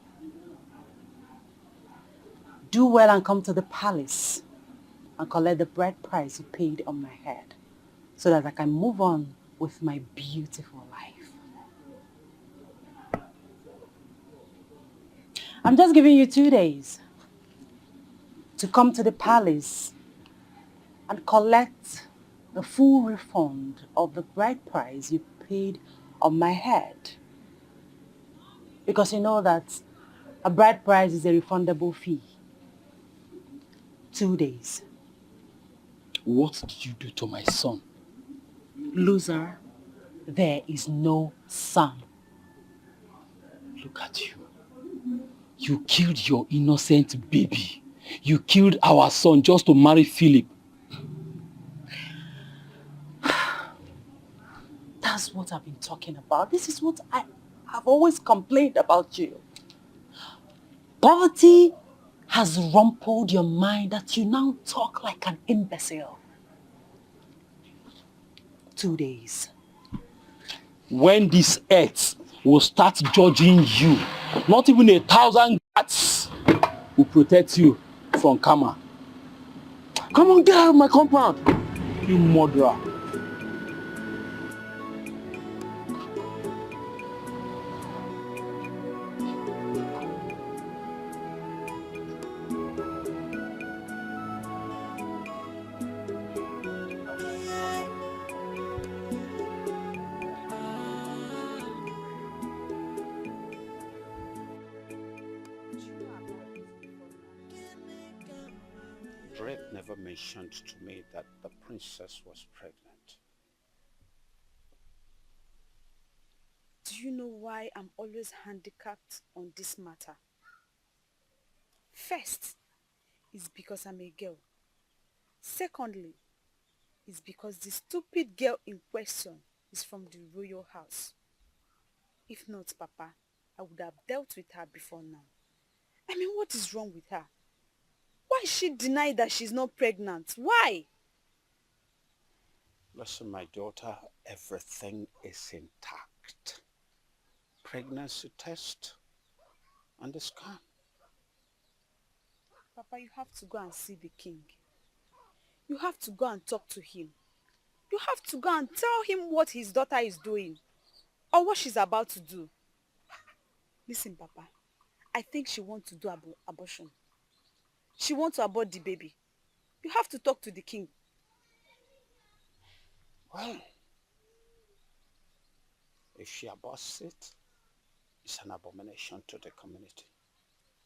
Do well and come to the palace and collect the bride price you paid on my head so that I can move on with my beautiful life. I'm just giving you 2 days to come to the palace and collect the full refund of the bride price you paid on my head. Because you know that a bride price is a refundable fee. 2 days. What did you do to my son? Loser, there is no son. Look at you. You killed your innocent baby. You killed our son just to marry Philip. That's what I've been talking about. This is what I've always complained about you. Poverty has rumpled your mind that you now talk like an imbecile. 2 days. When this earth will start judging you, not even 1,000 guards will protect you from karma. Come on, get out of my compound, you murderer. Drake never mentioned to me that the princess was pregnant. Do you know why I'm always handicapped on this matter? First, is because I'm a girl. Secondly, is because the stupid girl in question is from the royal house. If not, Papa, I would have dealt with her before now. I mean, what is wrong with her? Why is she denied that she's not pregnant? Why? Listen, my daughter, everything is intact. Pregnancy test and the scan. Papa, you have to go and see the king. You have to go and talk to him. You have to go and tell him what his daughter is doing or what she's about to do. Listen, Papa, I think she wants to do abortion. She wants to abort the baby. You have to talk to the king. Well, if she aborts it, it's an abomination to the community.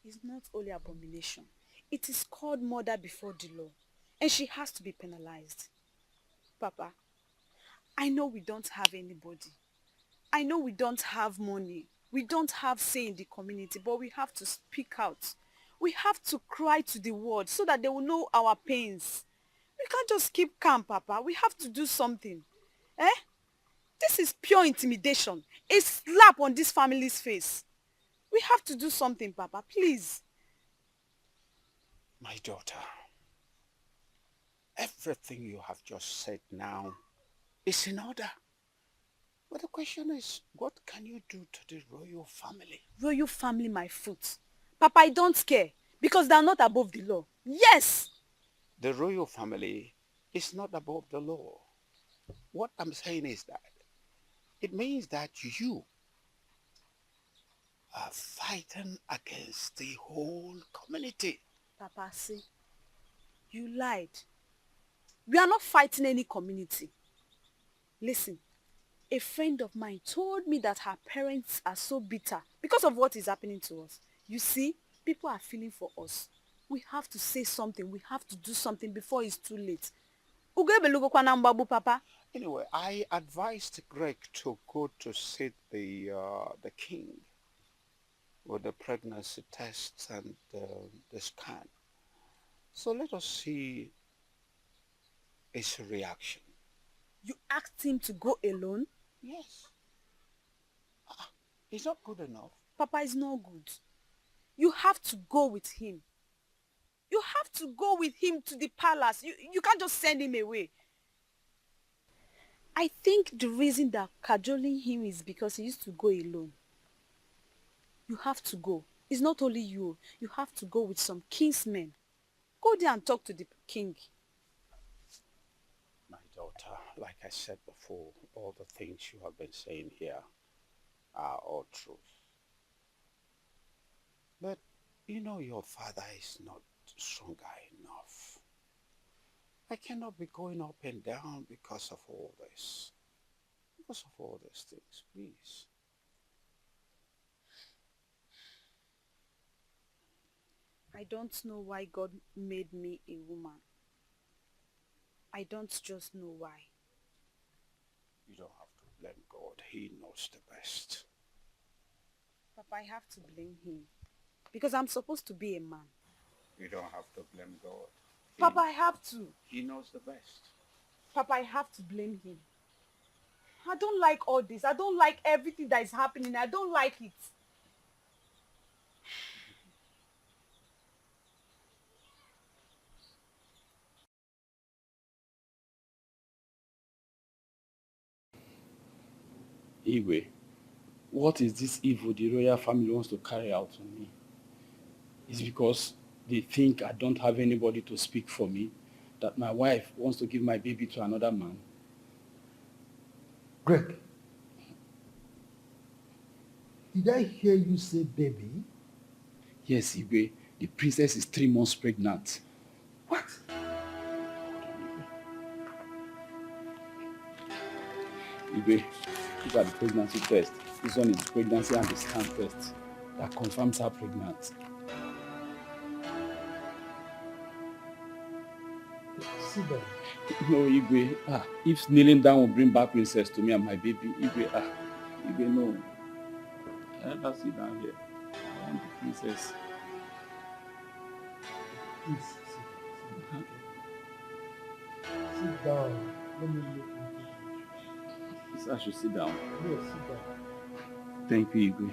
It's not only abomination. It is called murder before the law. And she has to be penalized. Papa, I know we don't have anybody. I know we don't have money. We don't have say in the community, but we have to speak out. We have to cry to the world so that they will know our pains. We can't just keep calm, Papa. We have to do something. Eh? This is pure intimidation. A slap on this family's face. We have to do something, Papa. Please. My daughter, everything you have just said now is in order. But the question is, what can you do to the royal family? Royal family, my foot. Papa, I don't care. Because they are not above the law. Yes! The royal family is not above the law. What I'm saying is that it means that you are fighting against the whole community. Papa, see, you lied. We are not fighting any community. Listen, a friend of mine told me that her parents are so bitter because of what is happening to us. You see, people are feeling for us. We have to say something. We have to do something before it's too late. Papa. Anyway, I advised Greg to go to see the king with the pregnancy tests and the scan. So let us see his reaction. You asked him to go alone? Yes. He's not good enough. Papa is not good. You have to go with him. You have to go with him to the palace. You can't just send him away. I think the reason that cajoling him is because he used to go alone. You have to go. It's not only you. You have to go with some kinsmen. Go there and talk to the king. My daughter, like I said before, all the things you have been saying here are all truth. But you know your father is not stronger enough. I cannot be going up and down because of all this. Because of all these things, please. I don't know why God made me a woman. I don't just know why. You don't have to blame God. He knows the best. Papa, I have to blame him. Because I'm supposed to be a man. You don't have to blame God. Papa, I have to. He knows the best. Papa, I have to blame him. I don't like all this. I don't like everything that is happening. I don't like it. Igwe, what is this evil the royal family wants to carry out on me? It's because they think I don't have anybody to speak for me, that my wife wants to give my baby to another man. Greg, did I hear you say baby? Yes, Igwe, the princess is 3 months pregnant. What? Igwe, look at the pregnancy test. This one is the pregnancy and the scan test that confirms her pregnant. Sit down. No, Igwe, if kneeling down will bring back princess to me and my baby, Igwe, Igwe, no. Let's sit down here. I want the princess. Please, sit down. Sit down. Let me look into it. So I should sit down. Yes, sit down. Thank you, Igwe.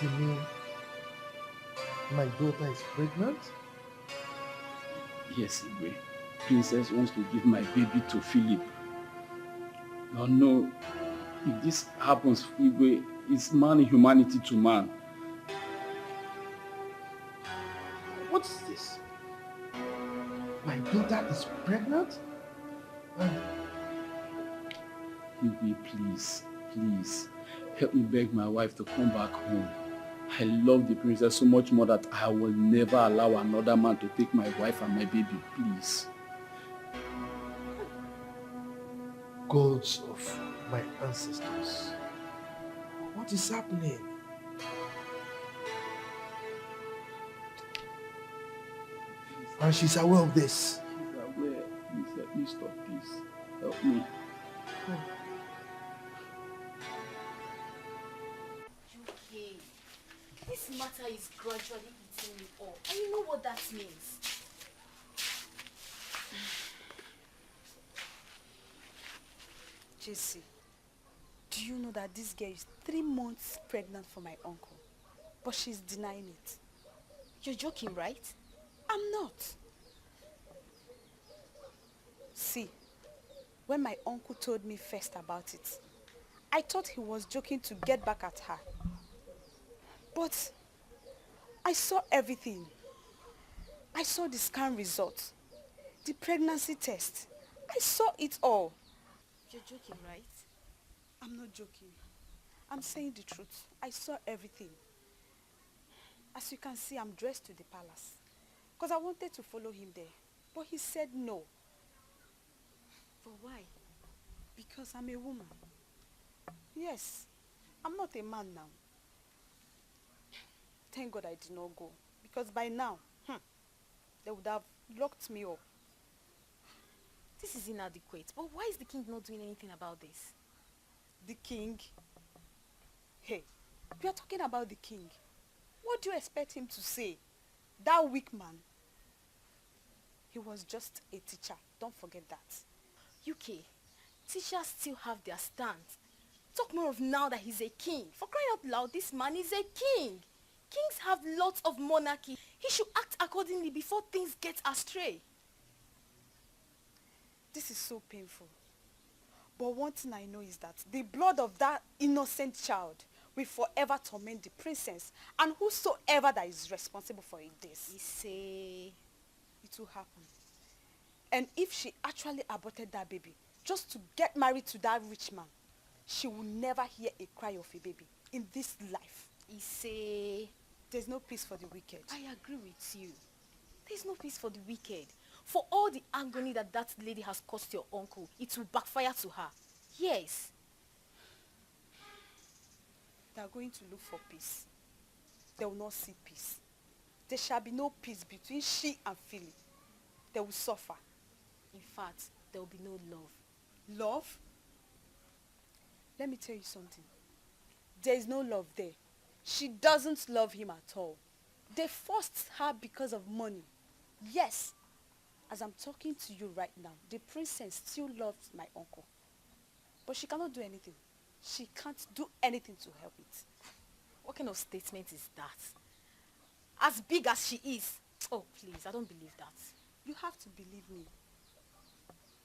You mean my daughter is pregnant? Yes, Igwe. Princess wants to give my baby to Philip. No. If this happens, Igwe, it's man humanity to man. What is this? My daughter is pregnant? Igwe, please, help me beg my wife to come back home. I love the princess so much more that I will never allow another man to take my wife and my baby, please. Gods of my ancestors, what is happening? And she's aware of this. She's aware. Please help me stop this. Help me. Okay. This matter is gradually eating me up. And you know what that means? Chizzy, do you know that this girl is 3 months pregnant for my uncle? But she's denying it. You're joking, right? I'm not. See, when my uncle told me first about it, I thought he was joking to get back at her. But I saw everything. I saw the scan results, the pregnancy test. I saw it all. You're joking, right? I'm not joking. I'm saying the truth. I saw everything. As you can see, I'm dressed to the palace. Because I wanted to follow him there. But he said no. But why? Because I'm a woman. Yes, I'm not a man now. Thank God I did not go. Because by now, they would have locked me up. This is inadequate. But why is the king not doing anything about this? The king? Hey, we are talking about the king. What do you expect him to say? That weak man. He was just a teacher. Don't forget that. UK, teachers still have their stand. Talk more of now that he's a king. For crying out loud, this man is a king. Kings have lots of monarchy. He should act accordingly before things get astray. This is so painful. But one thing I know is that the blood of that innocent child will forever torment the princess and whosoever that is responsible for this. He say it will happen. And if she actually aborted that baby just to get married to that rich man, she will never hear a cry of a baby in this life. He say there's no peace for the wicked. I agree with you. There's no peace for the wicked. For all the agony that that lady has caused your uncle, it will backfire to her. Yes. They are going to look for peace. They will not see peace. There shall be no peace between she and Philip. They will suffer. In fact, there will be no love. Love? Let me tell you something. There is no love there. She doesn't love him at all. They forced her because of money. Yes. As I'm talking to you right now, the princess still loves my uncle. But she cannot do anything. She can't do anything to help it. What kind of statement is that? As big as she is. Oh, please, I don't believe that. You have to believe me.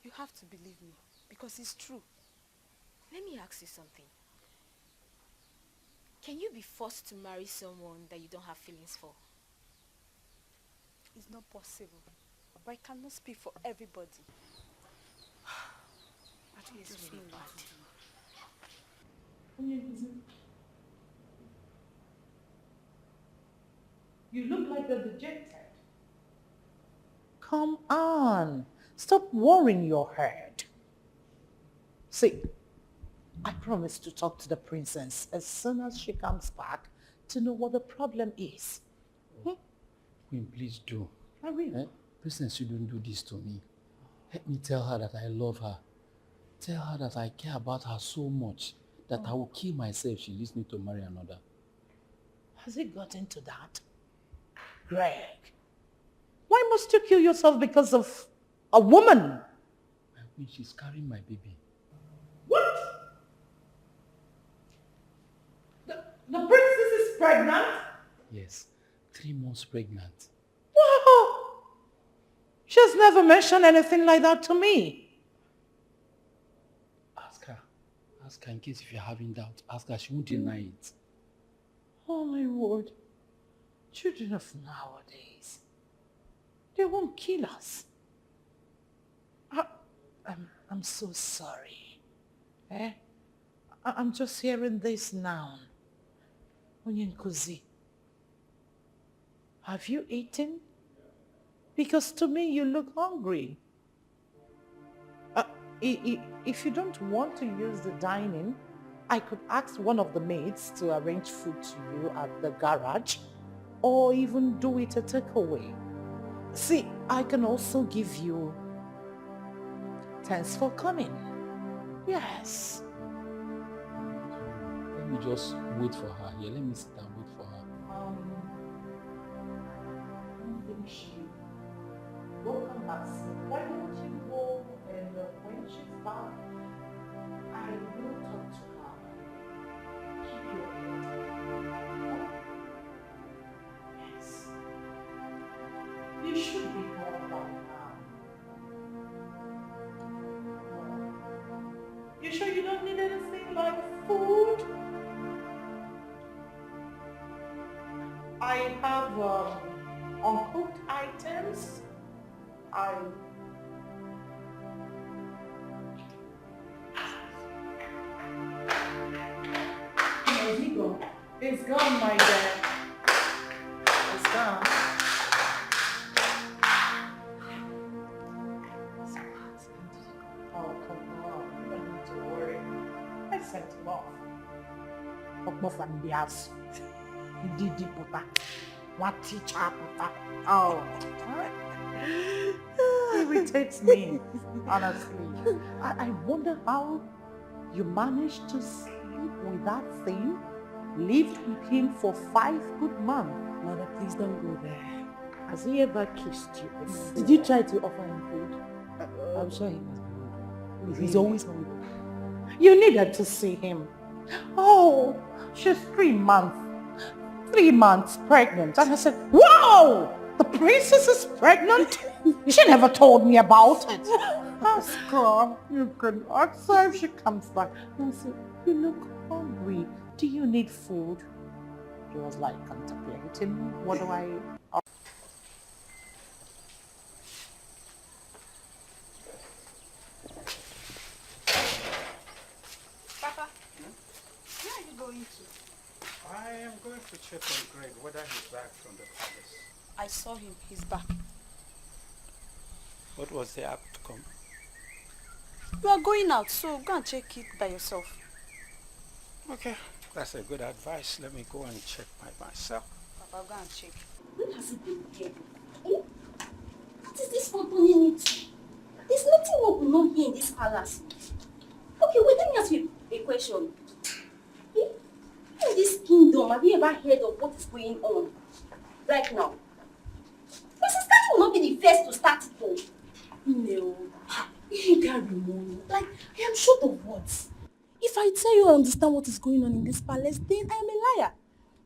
You have to believe me. Because it's true. Let me ask you something. Can you be forced to marry someone that you don't have feelings for? It's not possible. But I cannot speak for everybody. I think it's really bad. You look like you're dejected. Come on. Stop worrying your head. See, I promise to talk to the princess as soon as she comes back to know what the problem is. Queen, please do. I will. Princess, you don't do this to me. Let me tell her that I love her. Tell her that I care about her so much that I will kill myself if she leaves me to marry another. Has it gotten to that? Greg, why must you kill yourself because of a woman? My queen, she's carrying my baby. What? The princess is pregnant? Yes, 3 months pregnant. Wow! She has never mentioned anything like that to me. Ask her in case if you're having doubt. Ask her, she won't deny it. Oh my word. Children of nowadays, they won't kill us. I'm so sorry. I'm just hearing this now. Onyenkuzi, have you eaten? Because to me you look hungry. If you don't want to use the dining, I could ask one of the maids to arrange food to you at the garage, or even do it a takeaway. See, I can also give you thanks for coming. Yes. Let me just wait for her here. Let me sit and wait for her. I don't think she will come back soon. Why don't you go and when she's back, I will talk to her. Keep your head. Yes. You should be home by now. You sure you don't need anything like food? I have uncooked items. There you go. It's gone, my dear. It's gone. Oh, come on. You don't need to worry. I sent him off. Off and the house. He did put that. What teacher put that? Oh. It irritates me, honestly. I wonder how you managed to sleep with that thing, lived with him for 5 good months. Mother, please don't go there. Has he ever kissed you? Did you try to offer him food? I'm sure he must be hungry. He's always hungry. You needed to see him. Oh, she's 3 months. 3 months pregnant. And I said, whoa! The princess is pregnant? She never told me about it. Ask her. You can ask her if she comes back. And say, you look hungry. Do you need food? She was like contemplating. What do I... Papa, where are you going to? I am going to check on Greg whether he's back from the palace. I saw him. He's back. What was the outcome? You are going out, so go and check it by yourself. Okay, that's a good advice. Let me go and check by myself. Papa, go and check. When has it been here? Eh? What is this one turning into? There's nothing one will not hear in this palace. Okay, wait, let me ask you a question. Eh? In this kingdom, have you ever heard of what is going on right now? Mrs. Kanye will not be the first to start it though. No. You can't remove. Like, I am short of words. If I tell you I understand what is going on in this palace, then I am a liar.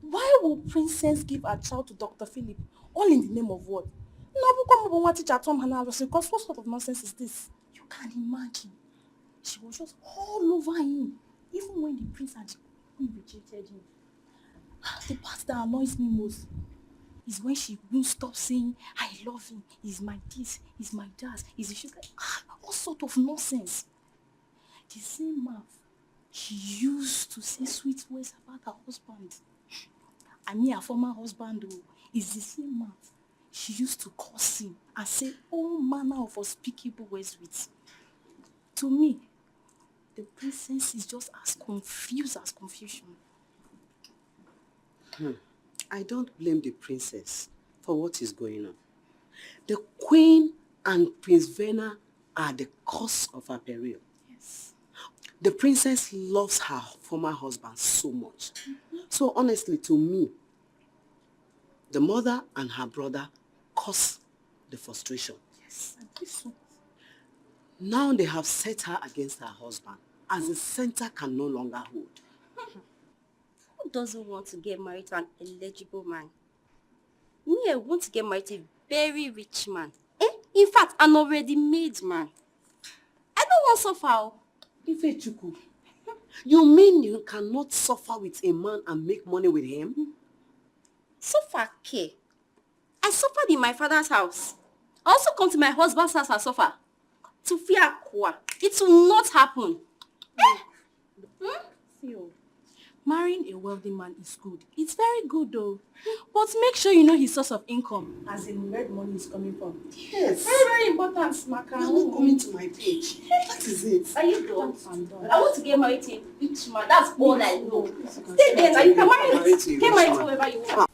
Why will Princess give her child to Dr. Philip? All in the name of what? Because what sort of nonsense is this? You can't imagine. She was just all over him, even when the prince and the queen rejected him. The part that annoys me most is when she won't stop saying, I love him, he's my this, he's my that, she's like, all sort of nonsense. The same mouth she used to say sweet words about her husband. I mean her former husband though, is the same mouth she used to curse him and say all manner of unspeakable words with. To me, the princess is just as confused as confusion. I don't blame the princess for what is going on. The queen and Prince Verna are the cause of her peril. Yes. The princess loves her former husband so much. So honestly, to me, the mother and her brother caused the frustration. Yes, I think so. Now they have set her against her husband, as the center can no longer hold. Who doesn't want to get married to an eligible man? Me, I want to get married to a very rich man. In fact, an already made man. I don't want to suffer. Ifechuku, you mean you cannot suffer with a man and make money with him? Suffer, K. I suffered in my father's house. I also come to my husband's house and suffer. To fear Kwa. It will not happen. Theo, marrying a wealthy man is good. It's very good though. But make sure you know his source of income. As in where the money is coming from. Yes. Very, very important, Maka. You're not coming to my page. That is it. Are you done? I'm done. I want to get married to a rich man. That's all I know. Stay there now. You can marry me. Get married to whoever you want.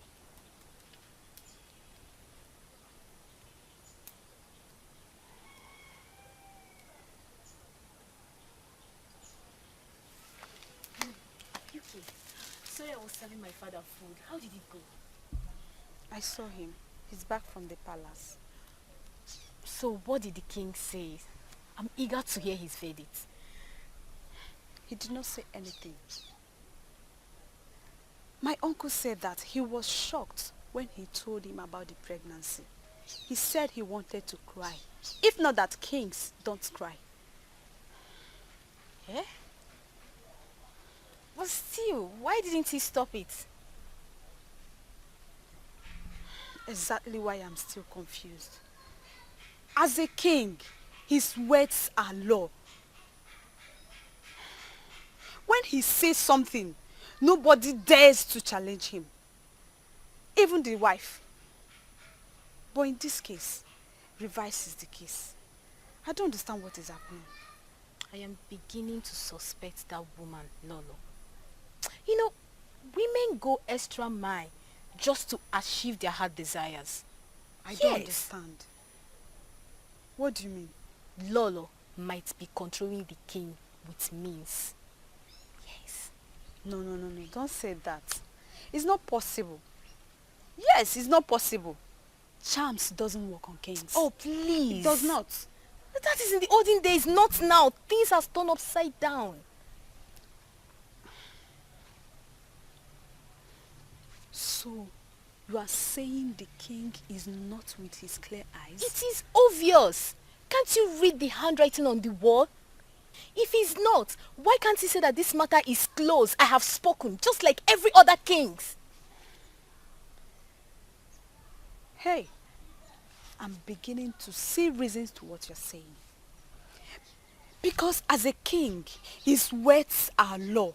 Sorry, I was serving my father food. How did it go? I saw him. He's back from the palace. So what did the king say? I'm eager to hear his verdict. He did not say anything. My uncle said that he was shocked when he told him about the pregnancy. He said he wanted to cry. If not that kings don't cry. Eh? But still, why didn't he stop it? Exactly why I'm still confused. As a king, his words are law. When he says something, nobody dares to challenge him. Even the wife. But in this case, reverse is the case. I don't understand what is happening. I am beginning to suspect that woman, Lolo. You know, women go extra mile just to achieve their heart desires. I don't understand. What do you mean? Lolo might be controlling the king with means. Yes. No. Don't say that. It's not possible. Yes, it's not possible. Charms doesn't work on kings. Oh, please. It does not. That is in the olden days, not now. Things have turned upside down. So, You are saying the king is not with his clear eyes? It is obvious. Can't you read the handwriting on the wall? If he's not, why can't he say that this matter is closed? I have spoken, just like every other kings. Hey, I'm beginning to see reasons to what you're saying. Because as a king, his words are law.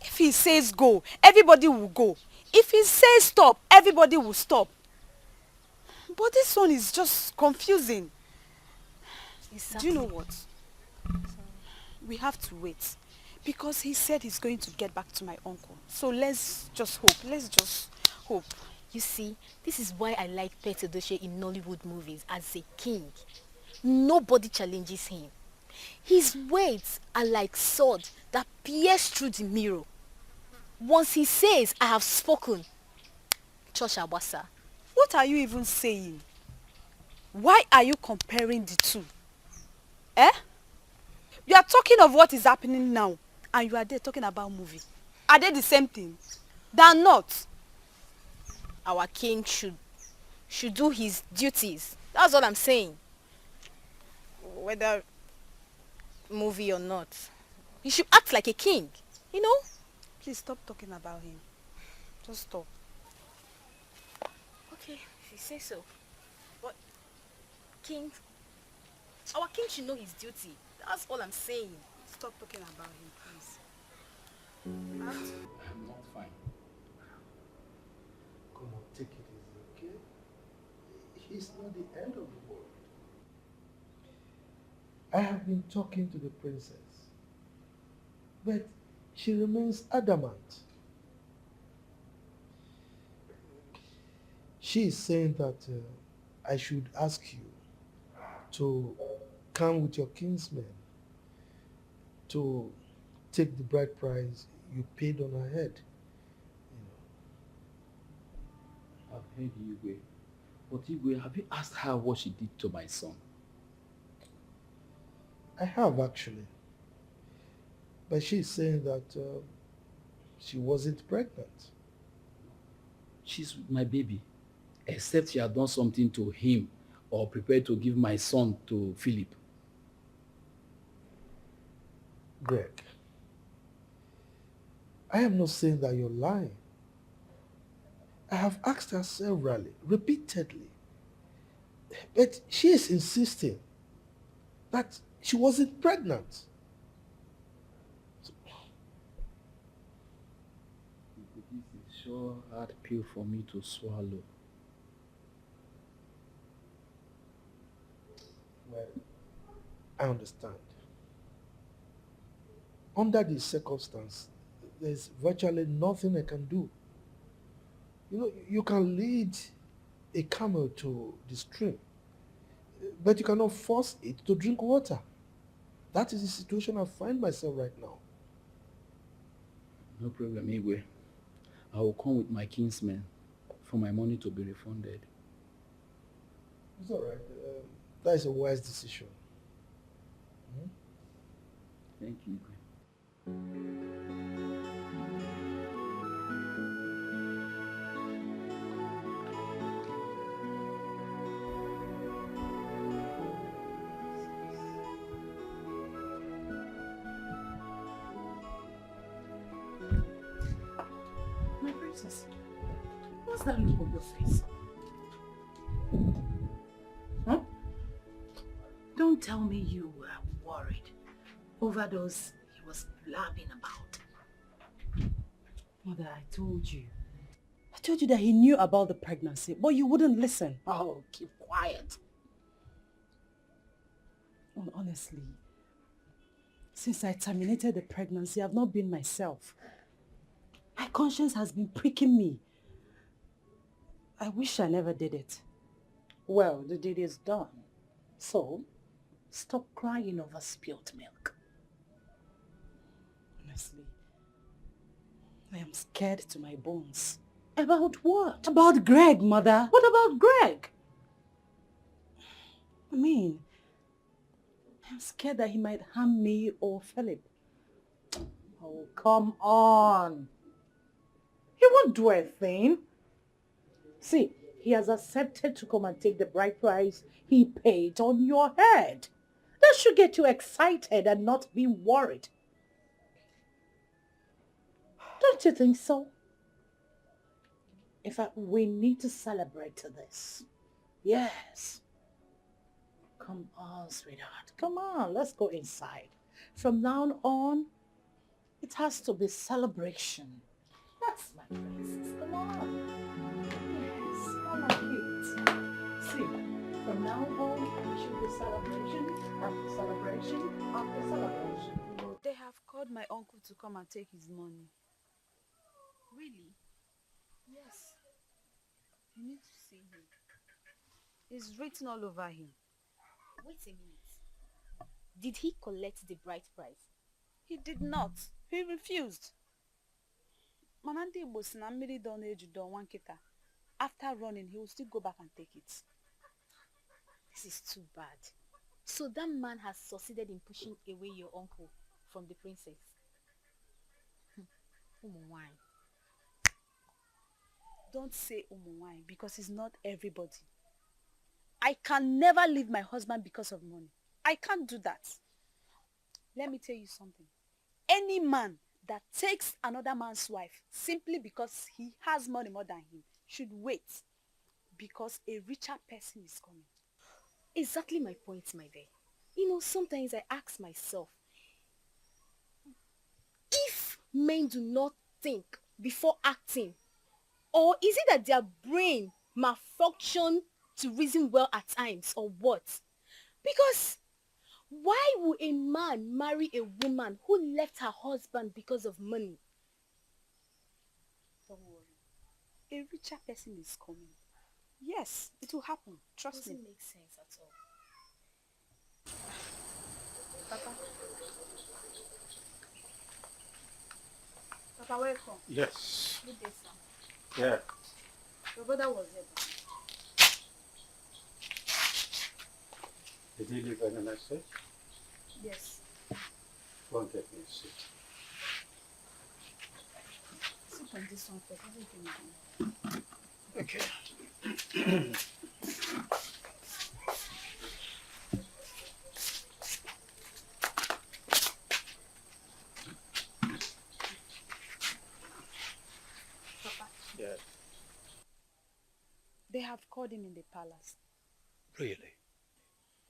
If he says go, everybody will go. If he says stop, everybody will stop. But this one is just confusing. Exactly. Do you know what? We have to wait. Because he said he's going to get back to my uncle. So let's just hope. Let's just hope. You see, this is why I like Persists in Nollywood movies as a king. Nobody challenges him. His words are like sword that pierce through the mirror. Once he says, I have spoken, Choshabasa. What are you even saying? Why are you comparing the two? Eh? You are talking of what is happening now, and you are there talking about movie. Are they the same thing? They are not. Our king should do his duties. That's what I'm saying. Whether movie or not. He should act like a king, you know? Please stop talking about him. Just stop. Okay, if you say so. But king, our king should know his duty. That's all I'm saying. Stop talking about him, please. I'm not fine. Come on, take it easy, okay? He's not the end of the world. I have been talking to the princess, but she remains adamant. She is saying that I should ask you to come with your kinsmen to take the bride price you paid on her head. I've heard Igwe. But Igwe, have you asked her what she did to my son? I have actually. But she's saying that she wasn't pregnant. She's my baby. Except she had done something to him or prepared to give my son to Philip. Greg, I am not saying that you're lying. I have asked her severally, repeatedly. But she is insisting that she wasn't pregnant. This is sure hard pill for me to swallow. Well, I understand. Under these circumstances, there's virtually nothing I can do. You know, you can lead a camel to the stream, but you cannot force it to drink water. That is the situation I find myself right now. No problem, Igwe. I will come with my kinsmen for my money to be refunded. It's all right. That is a wise decision. Thank you, Igwe. My princess, what's that look on your face? Huh? Don't tell me you were worried over those he was blabbing about. Mother, I told you. I told you that he knew about the pregnancy, but you wouldn't listen. Oh, keep quiet. Honestly, since I terminated the pregnancy, I've not been myself. My conscience has been pricking me. I wish I never did it. Well, the deed is done. So, stop crying over spilt milk. Honestly, I am scared to my bones. About what? About Greg, Mother. What about Greg? I mean, I'm scared that he might harm me or Philip. Oh, come on. He won't do a thing. See, he has accepted to come and take the bride price he paid on your head. That should get you excited and not be worried. Don't you think so? In fact, we need to celebrate this. Yes. Come on, sweetheart. Come on, let's go inside. From now on, it has to be celebration. That's my princess. Come on. Yes, come on, kids. See, from now on, it should be celebration after celebration after celebration. They have called my uncle to come and take his money. Really? Yes. You need to see him. It's written all over him. Wait a minute. Did he collect the bride price? He did not. He refused. Mana ndị Igbo si na mmiri dọ na-ejudo nwa nkịta. After running, he will still go back and take it. This is too bad. So that man has succeeded in pushing away your uncle from the princess. Umuwai. Don't say Umuwai because he's not everybody. I can never leave my husband because of money. I can't do that. Let me tell you something. Any man that takes another man's wife simply because he has money more than him should wait because a richer person is coming. Exactly my point, my dear. You know, sometimes I ask myself, if men do not think before acting, or is it that their brain malfunction to reason well at times, or what? Because why would a man marry a woman who left her husband because of money? Don't worry. A richer person is coming. Yes, it will happen. Trust me. Doesn't make sense at all. Papa. Papa, welcome. Yes. Good day, sir. Yeah. Your brother was there. Did he leave any message? Yes. Go and get me a seat. Sit on this one first. Everything is Okay. Papa. Yeah. They have called him in the palace. Really?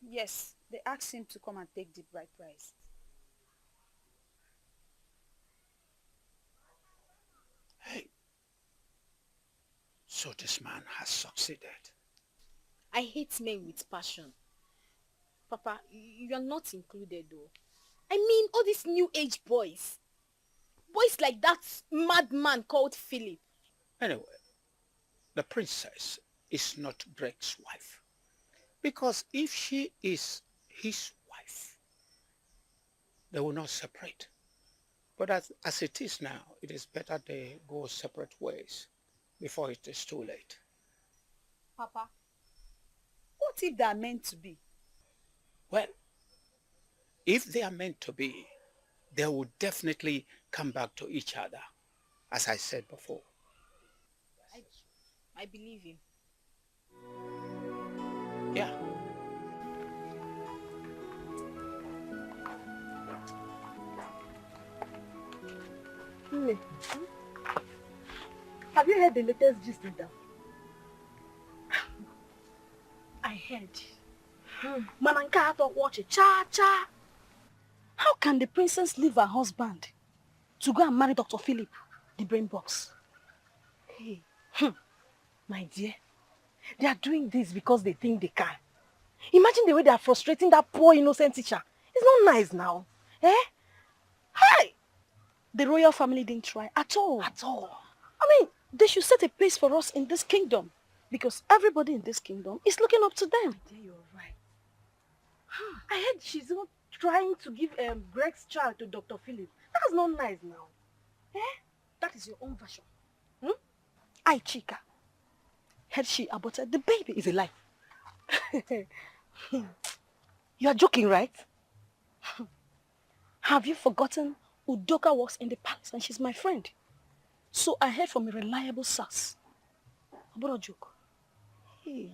Yes, they asked him to come and take the bride price. Hey. So this man has succeeded. I hate men with passion. Papa, you are not included though. I mean, all these new age boys. Boys like that madman called Philip. Anyway, the princess is not Greg's wife. Because if she is his wife, they will not separate. But as it is now, it is better they go separate ways before it is too late. Papa, what if they are meant to be? Well, if they are meant to be, they will definitely come back to each other, as I said before. I believe him. Yeah. Nne, have you heard the latest gist in town? I heard. Mananka had to watch it. Cha. How can the princess leave her husband to go and marry Dr. Philip, the brain box? Hey, my dear, they are doing this because they think they can. Imagine the way they are frustrating that poor innocent teacher. It's not nice now. Eh? Hi! The royal family didn't try at all. At all. I mean, they should set a place for us in this kingdom. Because everybody in this kingdom is looking up to them. Yeah, you're right. I heard she's not trying to give Greg's child to Dr. Philip. That's not nice now. Eh? That is your own version. I, Chika, heard she aborted the baby is alive. You are joking, right? Have you forgotten Udoka works in the palace and she's my friend? So I heard from a reliable source. Bro joke. Hey,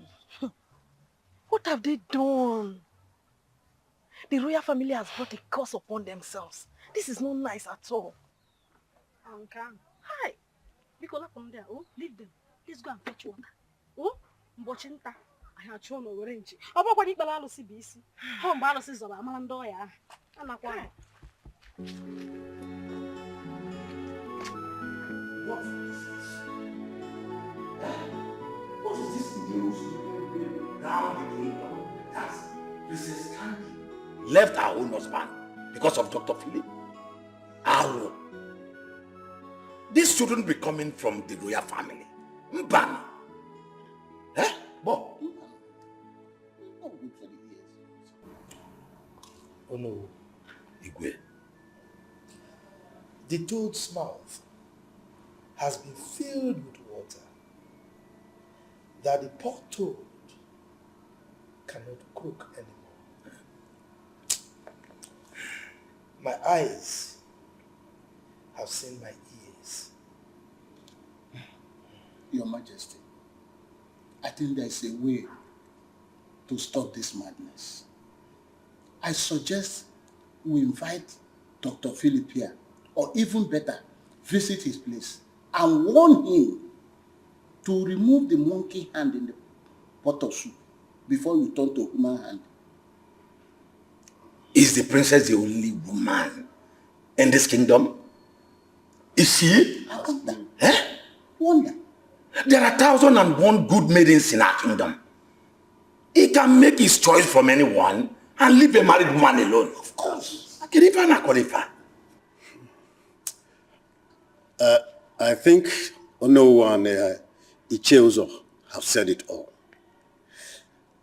what have they done? The royal family has brought a curse upon themselves. This is not nice at all. Hi. Bikola come there. Oh, leave them. Let's go and fetch water. Oh, mbochinta. I have shown over range. Oba kwa nikbala alo si bisi. Ho mba alo si zoba amala ndo ya. Anakwa. What is this news round the kingdom? That's Princess Candy left her own husband because of Dr. Philip. How? This shouldn't be coming from the royal family. Mbana. Eh? Bo. Not good for the ears. Oh no. Igwe. The toad's mouth has been filled with water that the poor toad cannot croak anymore. My eyes have seen my ears. Your Majesty, I think there is a way to stop this madness. I suggest we invite Dr. Philip here, or even better, visit his place and warn him to remove the monkey hand in the pot of soup before you turn to human hand. Is the princess the only woman in this kingdom? Is she? Wonder. Eh? Wonder. There are 1,001 good maidens in our kingdom. He can make his choice from anyone and leave a married woman alone. Of course. I think Ono and Icheozo have said it all.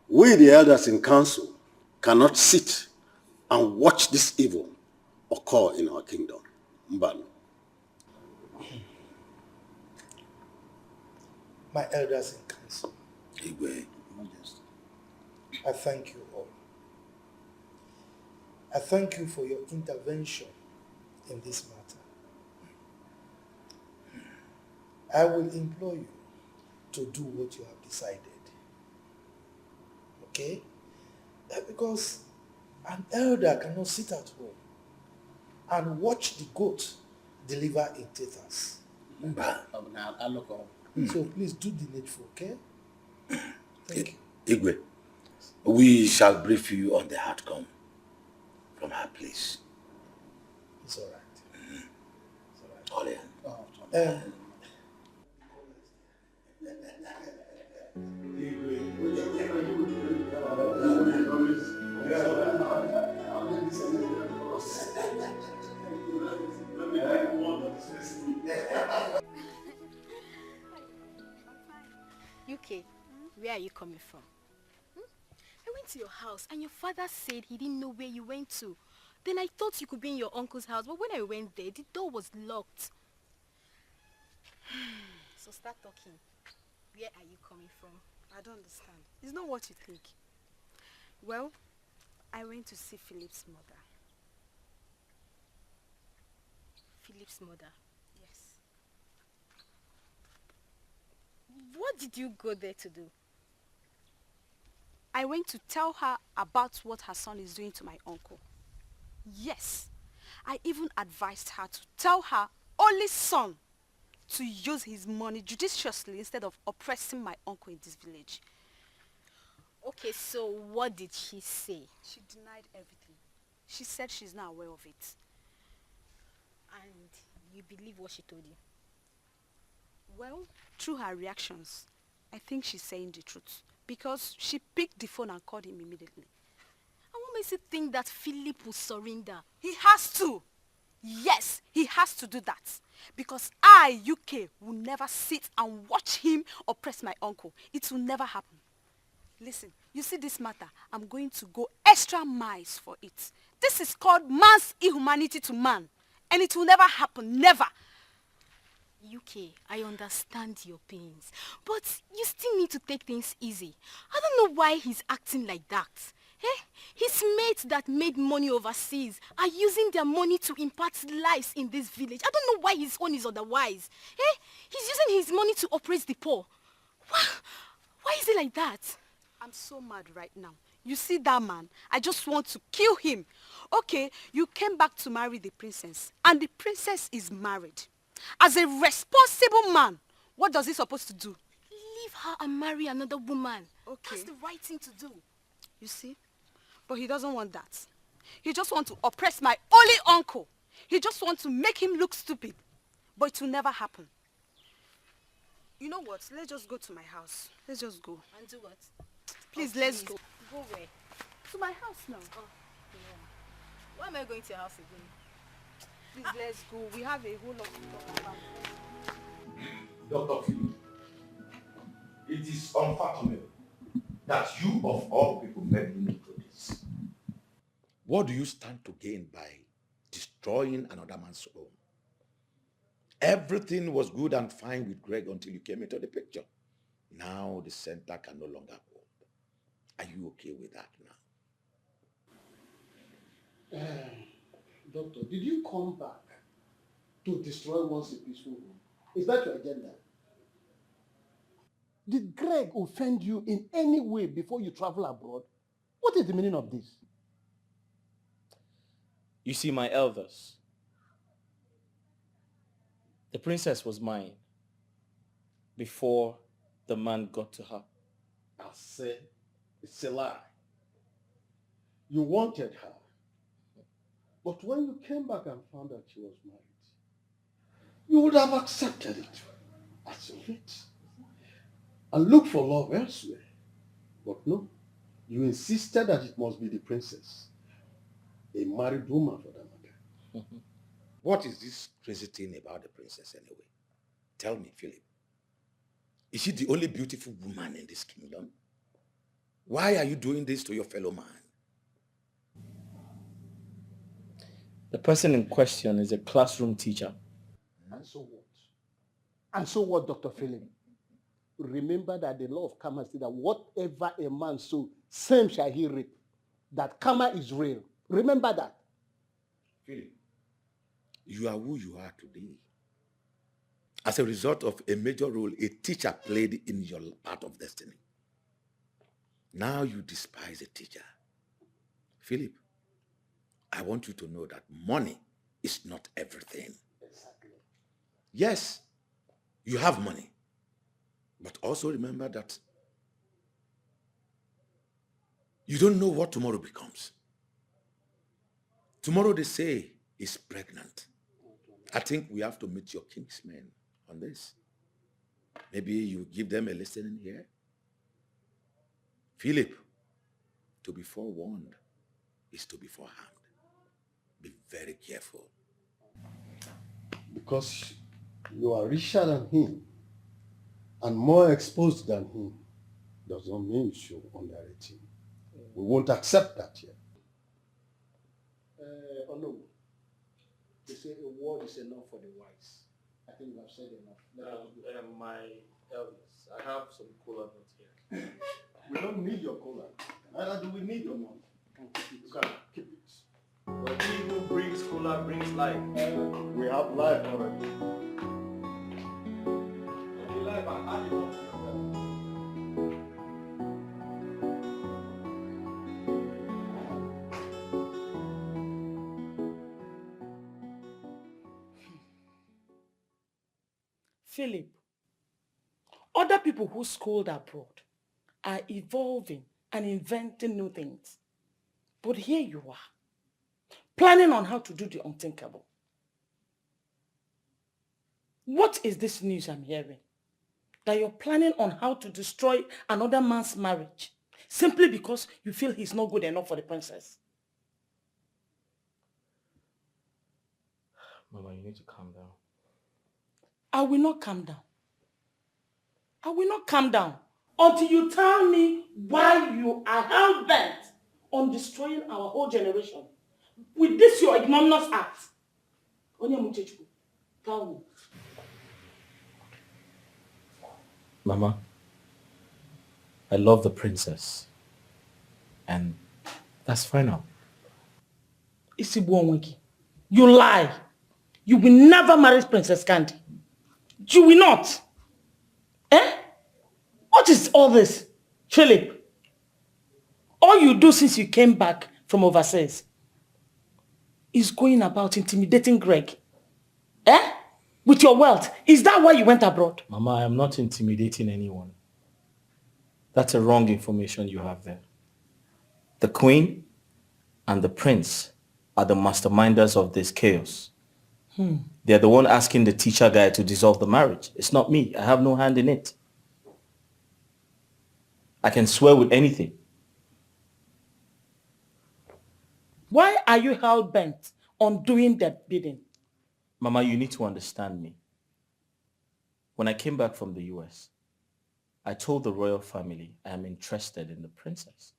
We, the elders in council, cannot sit and watch this evil occur in our kingdom. Mbano. My elders in council, I thank you all. I thank you for your intervention in this matter. I will implore you to do what you have decided. Okay? Because an elder cannot sit at home and watch the goat deliver in teethers. So please do the needful, okay? Thank you. Igwe, we shall brief you on the outcome from her place. It's all right. It's all right. UK, where are you coming from? I went to your house and your father said he didn't know where you went to. Then I thought you could be in your uncle's house, but when I went there, the door was locked. So start talking. Where are you coming from? I don't understand. It's not what you think. Well, I went to see Philip's mother. Philip's mother? Yes. What did you go there to do? I went to tell her about what her son is doing to my uncle. Yes. I even advised her to tell her only son to use his money judiciously instead of oppressing my uncle in this village. Okay, so what did she say? She denied everything. She said she's not aware of it. And you believe what she told you? Well, through her reactions, I think she's saying the truth. Because she picked the phone and called him immediately. And what makes you think that Philip will surrender? He has to! Yes, he has to do that. Because I, UK, will never sit and watch him oppress my uncle. It will never happen. Listen, you see this matter, I'm going to go extra miles for it. This is called man's inhumanity to man. And it will never happen, never. UK, I understand your pains, but you still need to take things easy. I don't know why he's acting like that. Eh? His mates that made money overseas are using their money to impart lives in this village. I don't know why his own is otherwise. Eh? He's using his money to oppress the poor. Why is it like that? I'm so mad right now. You see that man? I just want to kill him. Okay, you came back to marry the princess, and the princess is married. As a responsible man, what does he supposed to do? Leave her and marry another woman. Okay. That's the right thing to do. You see? But he doesn't want that. He just wants to oppress my only uncle. He just wants to make him look stupid. But it will never happen. You know what? Let's just go to my house. Let's just go. And do what? Please, let's go. Go where? To my house now. Oh, yeah. Why am I going to your house again? Please, let's go. We have a whole lot to talk about. Dr. Philip, it is unfortunate that you of all people made me into this. What do you stand to gain by destroying another man's home? Everything was good and fine with Greg until you came into the picture. Now the center can no longer hold. Are you okay with that now? Doctor, did you come back to destroy once a peaceful home? Is that your agenda? Did Greg offend you in any way before you travel abroad? What is the meaning of this? You see, my elders, the princess was mine before the man got to her. I said, it's a lie. You wanted her. But when you came back and found that she was married, you would have accepted it as a fate and looked for love elsewhere. But no, you insisted that it must be the princess, a married woman for that matter. What is this crazy thing about the princess anyway? Tell me, Philip. Is she the only beautiful woman in this kingdom? Why are you doing this to your fellow man? The person in question is a classroom teacher. And so what? And so what, Dr. Philip? Remember that the law of karma says that whatever a man sows, same shall he reap. That karma is real. Remember that. Philip, you are who you are today as a result of a major role a teacher played in your path of destiny. Now you despise a teacher. Philip, I want you to know that money is not everything. Exactly. Yes, you have money, but also remember that you don't know what tomorrow becomes. Tomorrow, they say, is pregnant. I think we have to meet your kingsmen on this. Maybe you give them a lesson here. Philip, to be forewarned is to be forearmed. Be very careful. Because you are richer than him and more exposed than him does not mean you should underrate him. We won't accept that here. Oh no. They say a word is enough for the wise. I think I've said enough. My elders, I have some cola notes here. We don't need your cola. Neither do we need your money. You can keep it. But he who brings cola brings life. We have life already. Only life and add it up to yourself. Philip, other people who schooled abroad are evolving and inventing new things. But here you are, planning on how to do the unthinkable. What is this news I'm hearing? That you're planning on how to destroy another man's marriage simply because you feel he's not good enough for the princess? Mama, you need to calm down. I will not calm down. I will not calm down until you tell me why you are hell-bent on destroying our whole generation with this your ignominious act. Onyemuchechukwu, tell me. Mama, I love the princess. And that's final. Isibuonweki, you lie. You will never marry Princess Candy. You will not. Eh? What is all this, Philip? All you do since you came back from overseas is going about intimidating Greg. Eh? With your wealth. Is that why you went abroad? Mama, I am not intimidating anyone. That's a wrong information you have there. The Queen and the Prince are the masterminders of this chaos. They're the one asking the teacher guy to dissolve the marriage. It's not me. I have no hand in it. I can swear with anything. Why are you hell-bent on doing that bidding? Mama, you need to understand me. When I came back from the US, I told the royal family I am interested in the princess.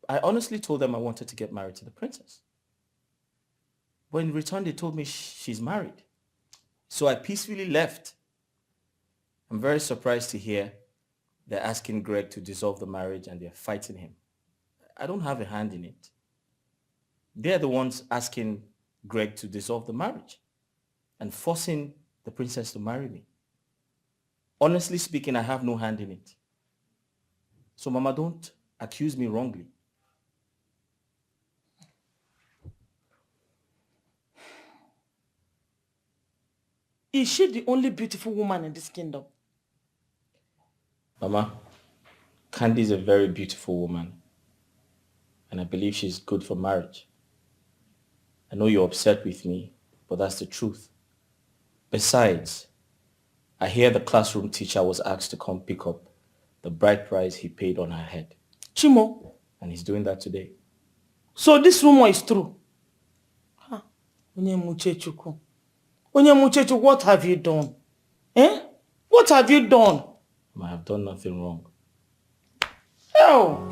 I honestly told them I wanted to get married to the princess. But in return, they told me she's married. So I peacefully left. I'm very surprised to hear they're asking Greg to dissolve the marriage and they're fighting him. I don't have a hand in it. They're the ones asking Greg to dissolve the marriage and forcing the princess to marry me. Honestly speaking, I have no hand in it. So Mama, don't accuse me wrongly. Is she the only beautiful woman in this kingdom? Mama, Candy is a very beautiful woman. And I believe she's good for marriage. I know you're upset with me, but that's the truth. Besides, I hear the classroom teacher was asked to come pick up the bride price he paid on her head. Chimo? And he's doing that today. So this rumor is true? Onyemuchechuku, what have you done? Eh? What have you done? I have done nothing wrong. Oh!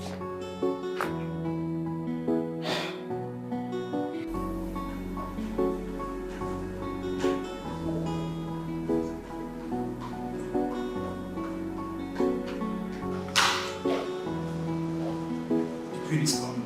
Please come.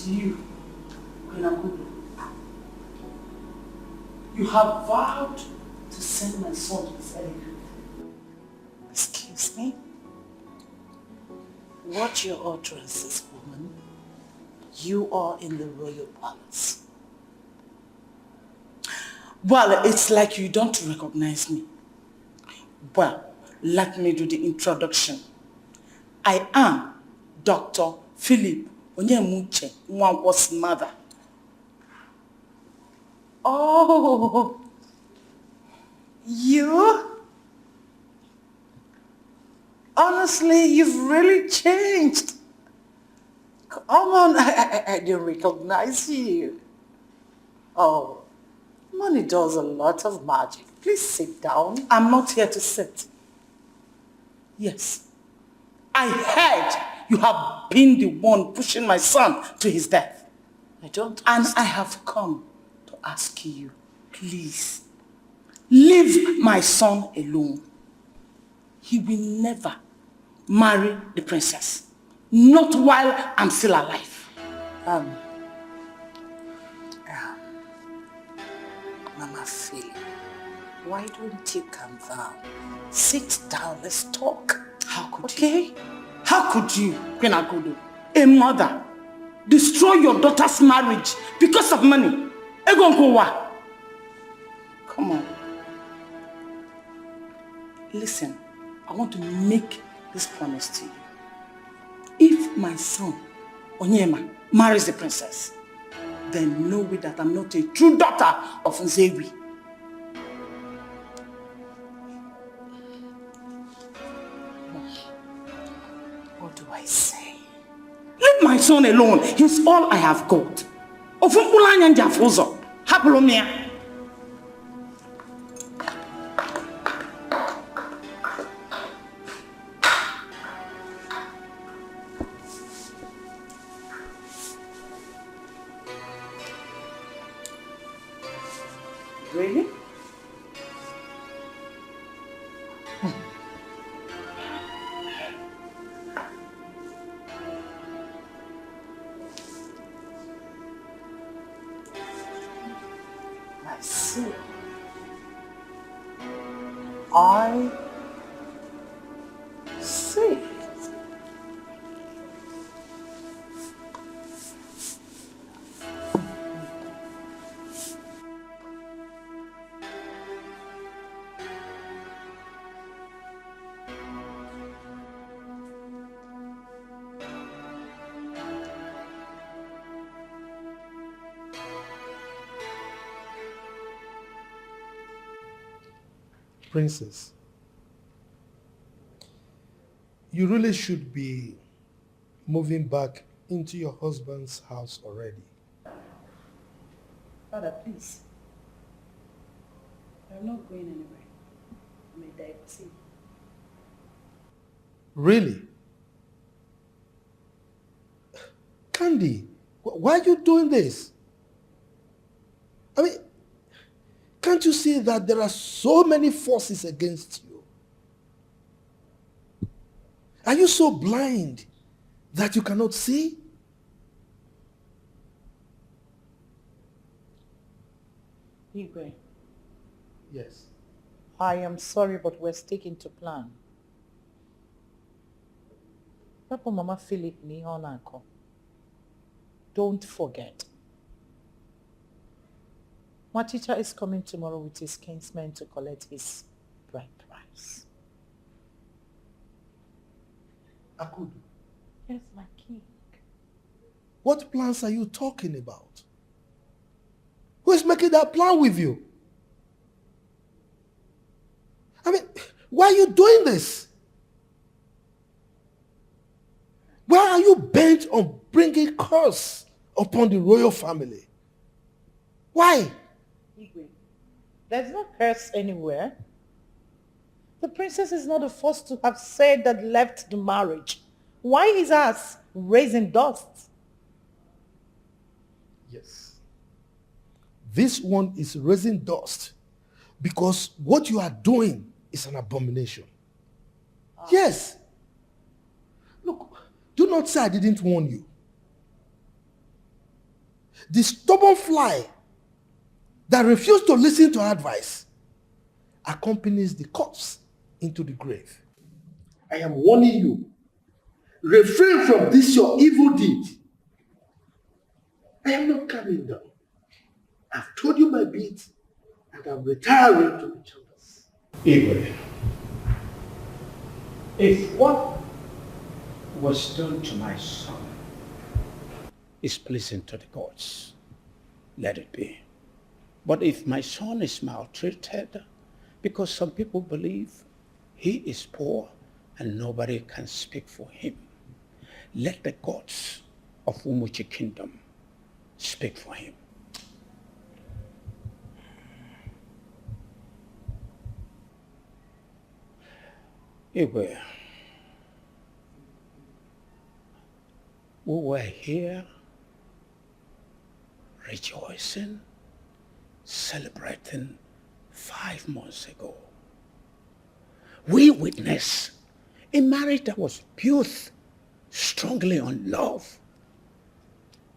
You, Inakudu. You have vowed to send my son to his early grave. Excuse me? What your utterances, woman? You are in the royal palace. Well, it's like you don't recognize me. Well, let me do the introduction. I am Dr. Philip Onyemuche Nwankwo's mother. Oh, you? Honestly, you've really changed. Come on, I didn't recognize you. Oh, money does a lot of magic. Please sit down. I'm not here to sit. Yes, I heard you have been the one pushing my son to his death. I don't understand. And I have come to ask you, please, leave my son alone. He will never marry the princess. Not while I'm still alive. Mama Philip, why don't you calm down? Sit down, let's talk. How could you? How could you, Queen Agodo, a mother, destroy your daughter's marriage because of money? Egonkowa. Come on. Listen, I want to make this promise to you. If my son, Onyema, marries the princess, then know that I'm not a true daughter of Nzewi. What do I say? Leave my son alone. He's all I have got. Really? I see. I see. Princess, you really should be moving back into your husband's house already. Father, please. I'm not going anywhere. I'm a divorcee. Really? Candy, why are you doing this? I mean, can't you see that there are so many forces against you? Are you so blind that you cannot see? Igwe, Yes. I am sorry, but we're sticking to plan. Papa Mama Philip ni honako. Don't forget. My teacher is coming tomorrow with his kinsmen to collect his bride price. Akudu, Yes, my king. what plans are you talking about? Who is making that plan with you? I mean, why are you doing this? Why are you bent on bringing curse upon the royal family? Why? Igwe, there's no curse anywhere. The princess is not the first to have said that left the marriage. Why is us raising dust? Yes. This one is raising dust because what you are doing is an abomination. Yes. Look, do not say I didn't warn you. The stubborn fly that refused to listen to advice accompanies the corpse into the grave. I am warning you. Refrain from this your evil deed. I am not coming down. I've told you my bit and I'm retiring to the chambers. Igwe, if what was done to my son is pleasing to the gods, let it be. But if my son is maltreated, because some people believe he is poor and nobody can speak for him, let the gods of Umuchi Kingdom speak for him. Igwe, we were here rejoicing, celebrating 5 months ago. We witnessed a marriage that was built strongly on love.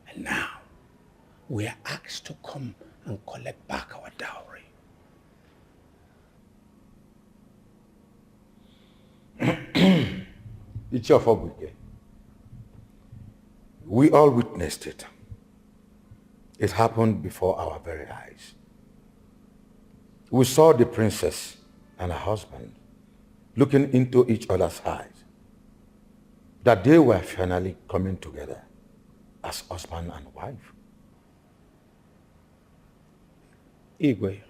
And now we are asked to come and collect back our dowry. It's your fault, Dikeh. We all witnessed it. It happened before our very eyes. We saw the princess and her husband looking into each other's eyes, that they were finally coming together as husband and wife. Igwe,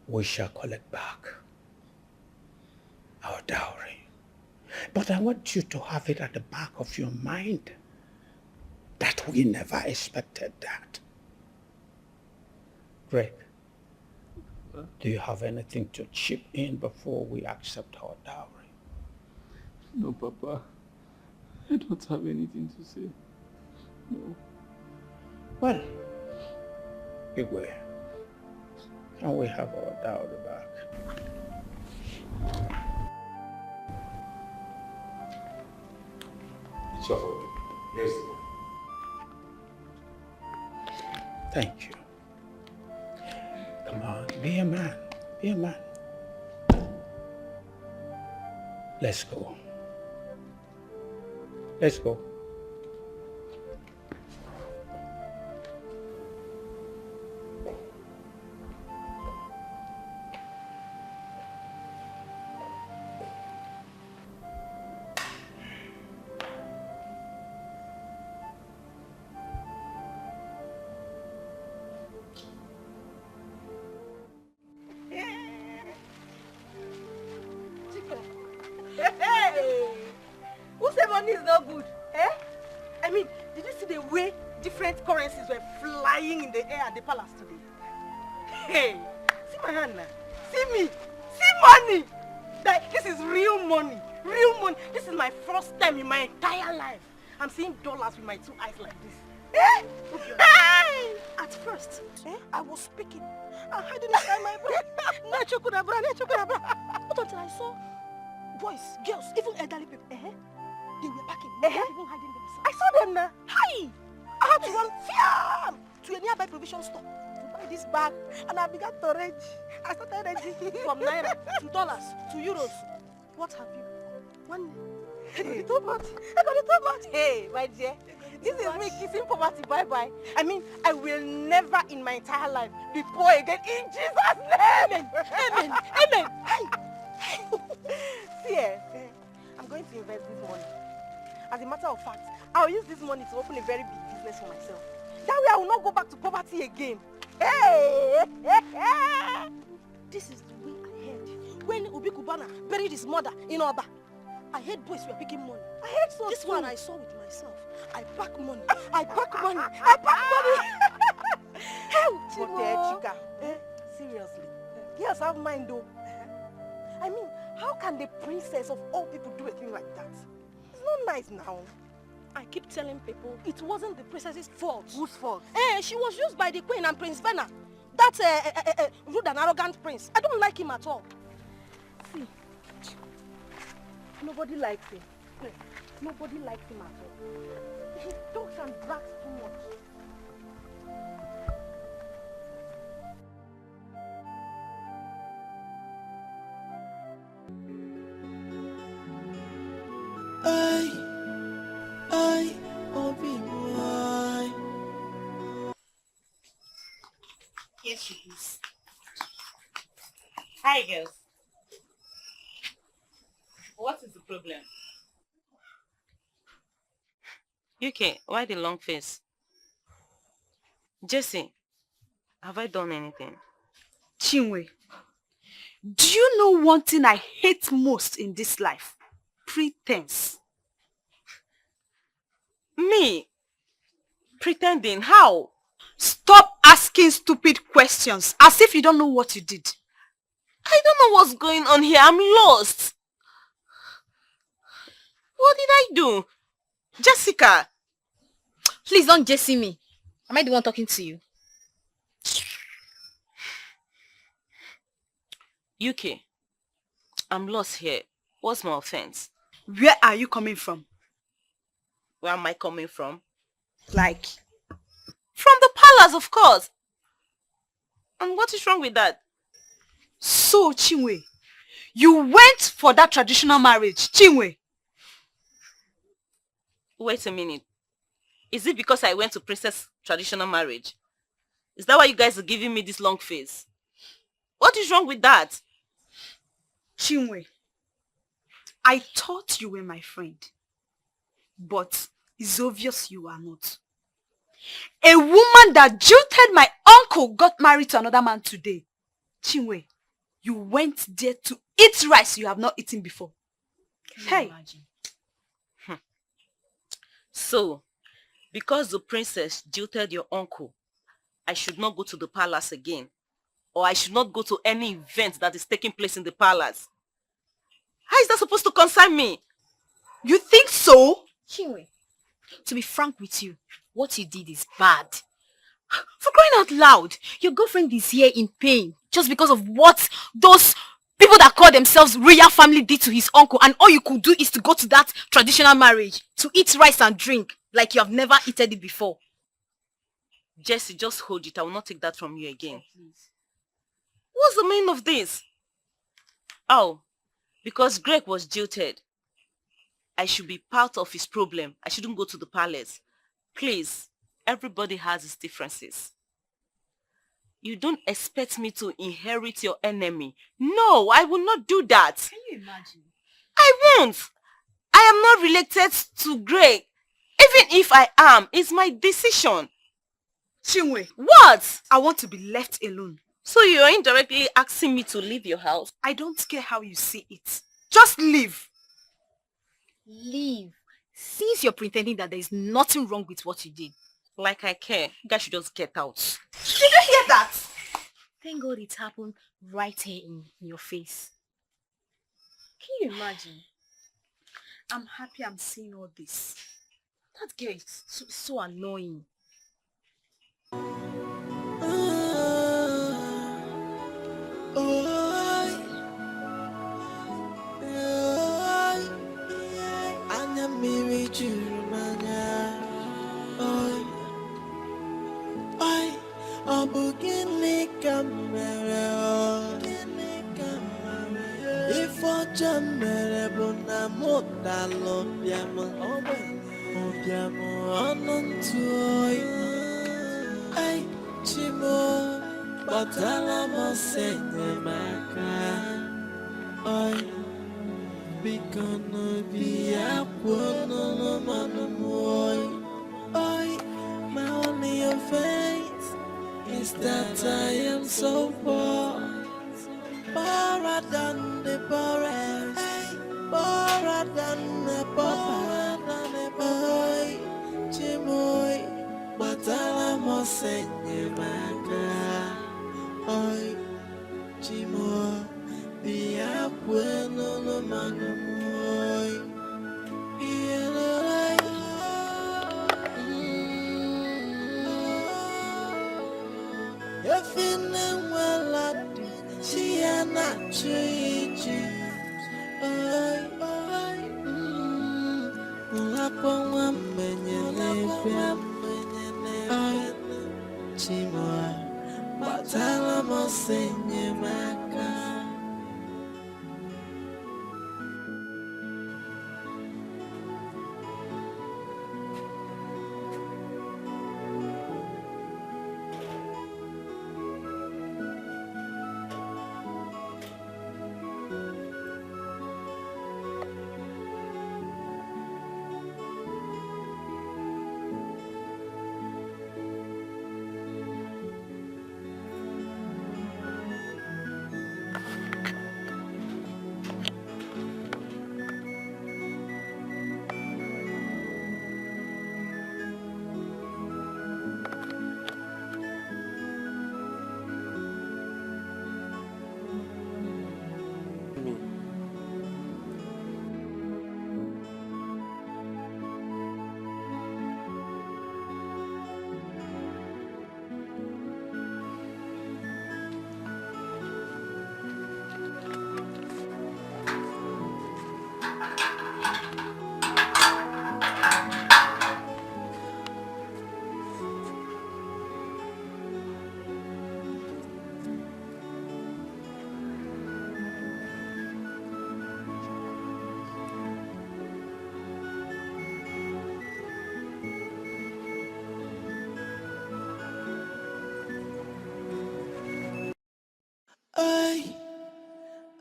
we shall collect back our dowry. But I want you to have it at the back of your mind that we never expected that. Greg, do you have anything to chip in before we accept our dowry? No, Papa. I don't have anything to say. No. Well, Igwe, can we have our dowry back? So, here's the one. Thank you. Come on, be a man. Be a man. Let's go. Let's go. Hey! Who said money is not good? Eh? I mean, did you see the way different currencies were flying in the air at the palace today? Hey! See my hand now. See me. See money. Like, this is real money. Real money. This is my first time in my entire life. I'm seeing dollars with my two eyes like this. Eh? Hey! At first, I was speaking. I had it inside my brain. Not until I saw boys, girls, even elderly people. They were packing. They were even hiding themselves. I saw them now. Hi! I had to run fiam to a nearby provision store to buy this bag, and I began to rage. I started raging from naira to dollars to euros. What have you? One. I got it too much. I got it too much. Hey, my dear. This is me kissing poverty bye-bye. I mean, I will never in my entire life be poor again in Jesus' name. Amen. Amen. Amen. See, I'm going to invest this money. As a matter of fact, I'll use this money to open a very big business for myself. That way I will not go back to poverty again. Hey! This is the way I heard when Obi Kubana buried his mother in Oba. I heard boys were picking money. I heard so. This one I saw with myself. I pack money. I pack money. I pack money. Hell, Chica. Seriously. Girls have mind though. I mean, how can the princess of all people do a thing like that? It's not nice now. I keep telling people it wasn't the princess's fault. Whose fault? She was used by the queen and Prince Venna. That rude and arrogant prince. I don't like him at all. See, nobody likes him. Nobody likes him at all. He talks and brags too much. Yes, she is. Hi, girls. What is the problem? UK, why the long face? Jesse, have I done anything? Chinwe, do you know one thing I hate most in this life? Pretense. Me? Pretending? How? Stop asking stupid questions as if you don't know what you did. I don't know what's going on here. I'm lost. What did I do? Jessica! Please don't Jesse me. Am I the one talking to you? UK, I'm lost here. What's my offense? Where are you coming from? Where am I coming from? Like? From the palace, of course. And what is wrong with that? So, Chinwe, you went for that traditional marriage, Chinwe? Wait a minute. Is it because I went to princess traditional marriage? Is that why you guys are giving me this long face? What is wrong with that? Chinwe, I thought you were my friend, but it's obvious you are not. A woman that jilted my uncle got married to another man today. Chinwe, you went there to eat rice you have not eaten before. Hey! Imagine. So, because the princess jilted your uncle, I should not go to the palace again. Or I should not go to any event that is taking place in the palace. How is that supposed to concern me? You think so? Chinwe, to be frank with you, what you did is bad. For crying out loud, your girlfriend is here in pain just because of what those people that call themselves royal family did to his uncle, and all you could do is to go to that traditional marriage to eat rice and drink like you have never eaten it before. Jesse, just hold it. I will not take that from you again. Oh, please. What's the meaning of this? Oh, because Greg was jilted. I should be part of his problem. I shouldn't go to the palace. Please, everybody has his differences. You don't expect me to inherit your enemy. No, I will not do that. Can you imagine? I won't. I am not related to Greg. Even if I am, it's my decision. Chinwe. What? I want to be left alone. So you are indirectly asking me to leave your house? I don't care how you see it. Just leave. Leave. Since you're pretending that there is nothing wrong with what you did. Like I care. You guys should just get out. Did you hear that? Thank God it happened right here in your face. Can you imagine? I'm happy I'm seeing all this. That girl is so annoying. My only offense is that I am so poor, poorer than the poorest, poorer than the boy, Chimoy, but I must send you back. Oi, Chimoy, the apple no no man.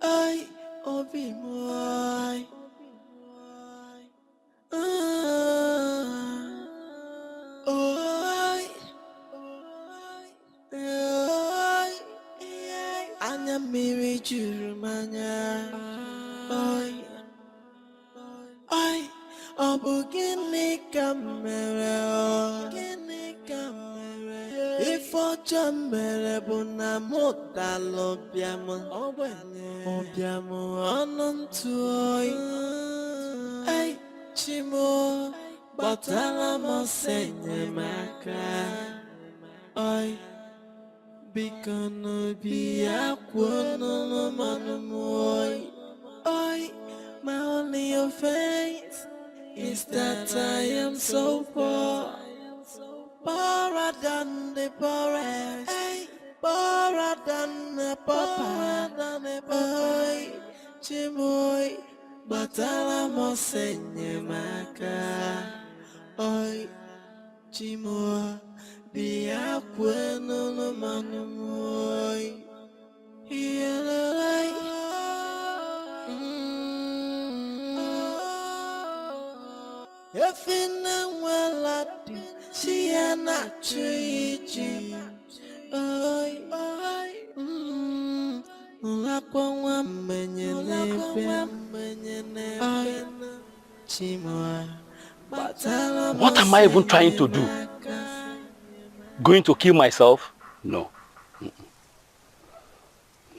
I, Obi Moy. Anya mmiri juru m anya. kamere, ifo chamere buna mota lobiamo, obiamo anantuoi, ay chimo, batala mosenye maka, ay. Bikano biya kwano manumoy. Oi, my only offense is that I am so poor. Poorer than the poorest. Poorer than the pauper. Oi, chimoy, batala mosenye maka. Oi, chimoy. Biya kweno no manumoy. Iyalay. Efina waladi siyana chuiji. Oy oy. Ulakwa menyene oy. Chimoa. What am I even trying to do? Going to kill myself? No.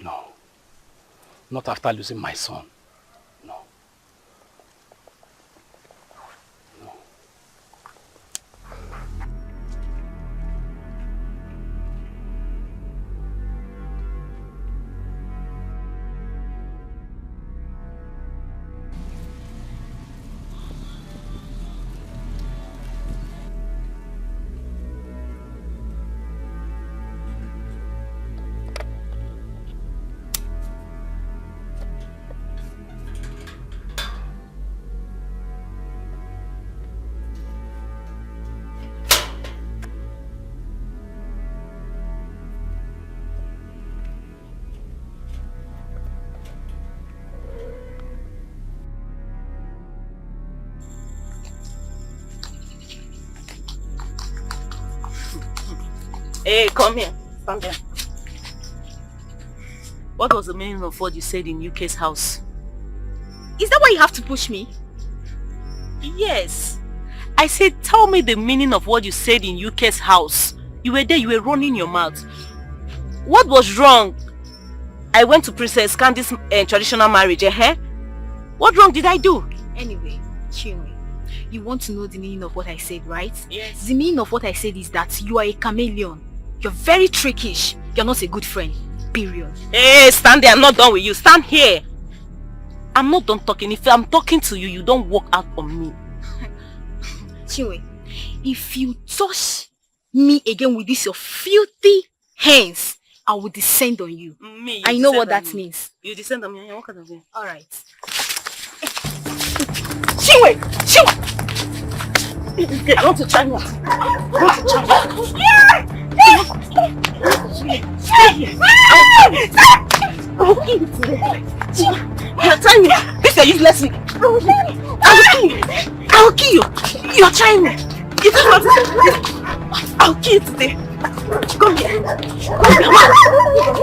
No. Not after losing my son. No. No. Hey, come here. Stand there. What was the meaning of what you said in UK's house? Is that why you have to push me? Yes. I said, tell me the meaning of what you said in UK's house. You were there, you were running your mouth. What was wrong? I went to Princess Candy's traditional marriage, What wrong did I do? Anyway, Chinwe, you want to know the meaning of what I said, right? Yes. The meaning of what I said is that you are a chameleon. You're very trickish. You're not a good friend. Period. Hey, stand there. I'm not done with you. Stand here. I'm not done talking. If I'm talking to you, you don't walk out on me. Chinwe, if you touch me again with this your filthy hands, I will descend on you. I know what that means. You descend on me. What kind of me? Alright. Chinwe! Chinwe! I want to try you. I'll kill you today. You're trying me. This is a useless thing. I'll kill you. You're trying me. You don't want to. I'll kill you today. Come here.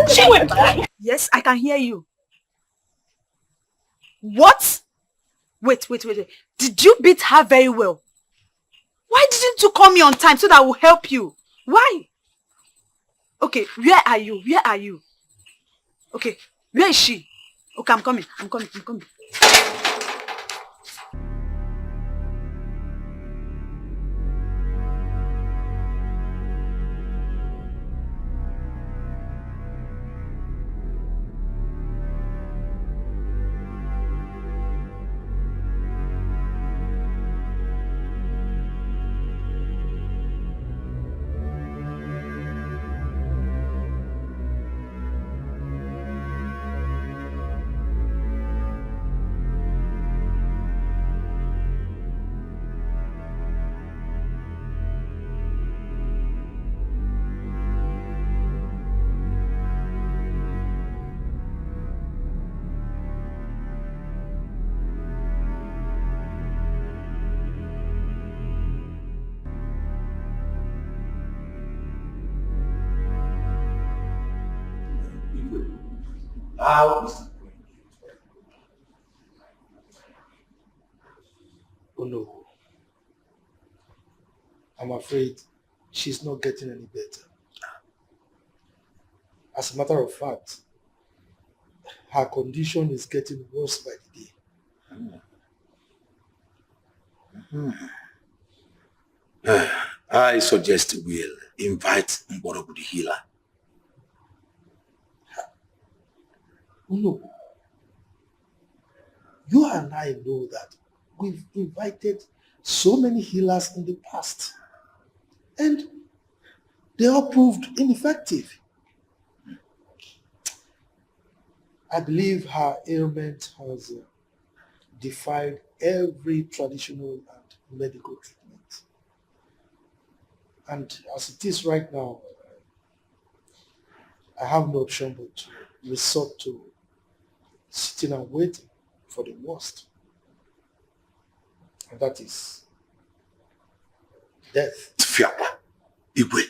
She went by. Yes, I can hear you. What? Wait. Did you beat her very well? Why didn't you call me on time so that I will help you? Why? Okay, where are you? Okay, where is she? Okay, I'm coming. Oh no. I'm afraid she's not getting any better. As a matter of fact, her condition is getting worse by the day. I suggest we'll invite Mborogu the healer. No. You and I know that we've invited so many healers in the past, and they all proved ineffective. I believe her ailment has defied every traditional and medical treatment. And as it is right now, I have no option but to resort to sitting and waiting for the worst. And that is death. Fiapa, Igwe,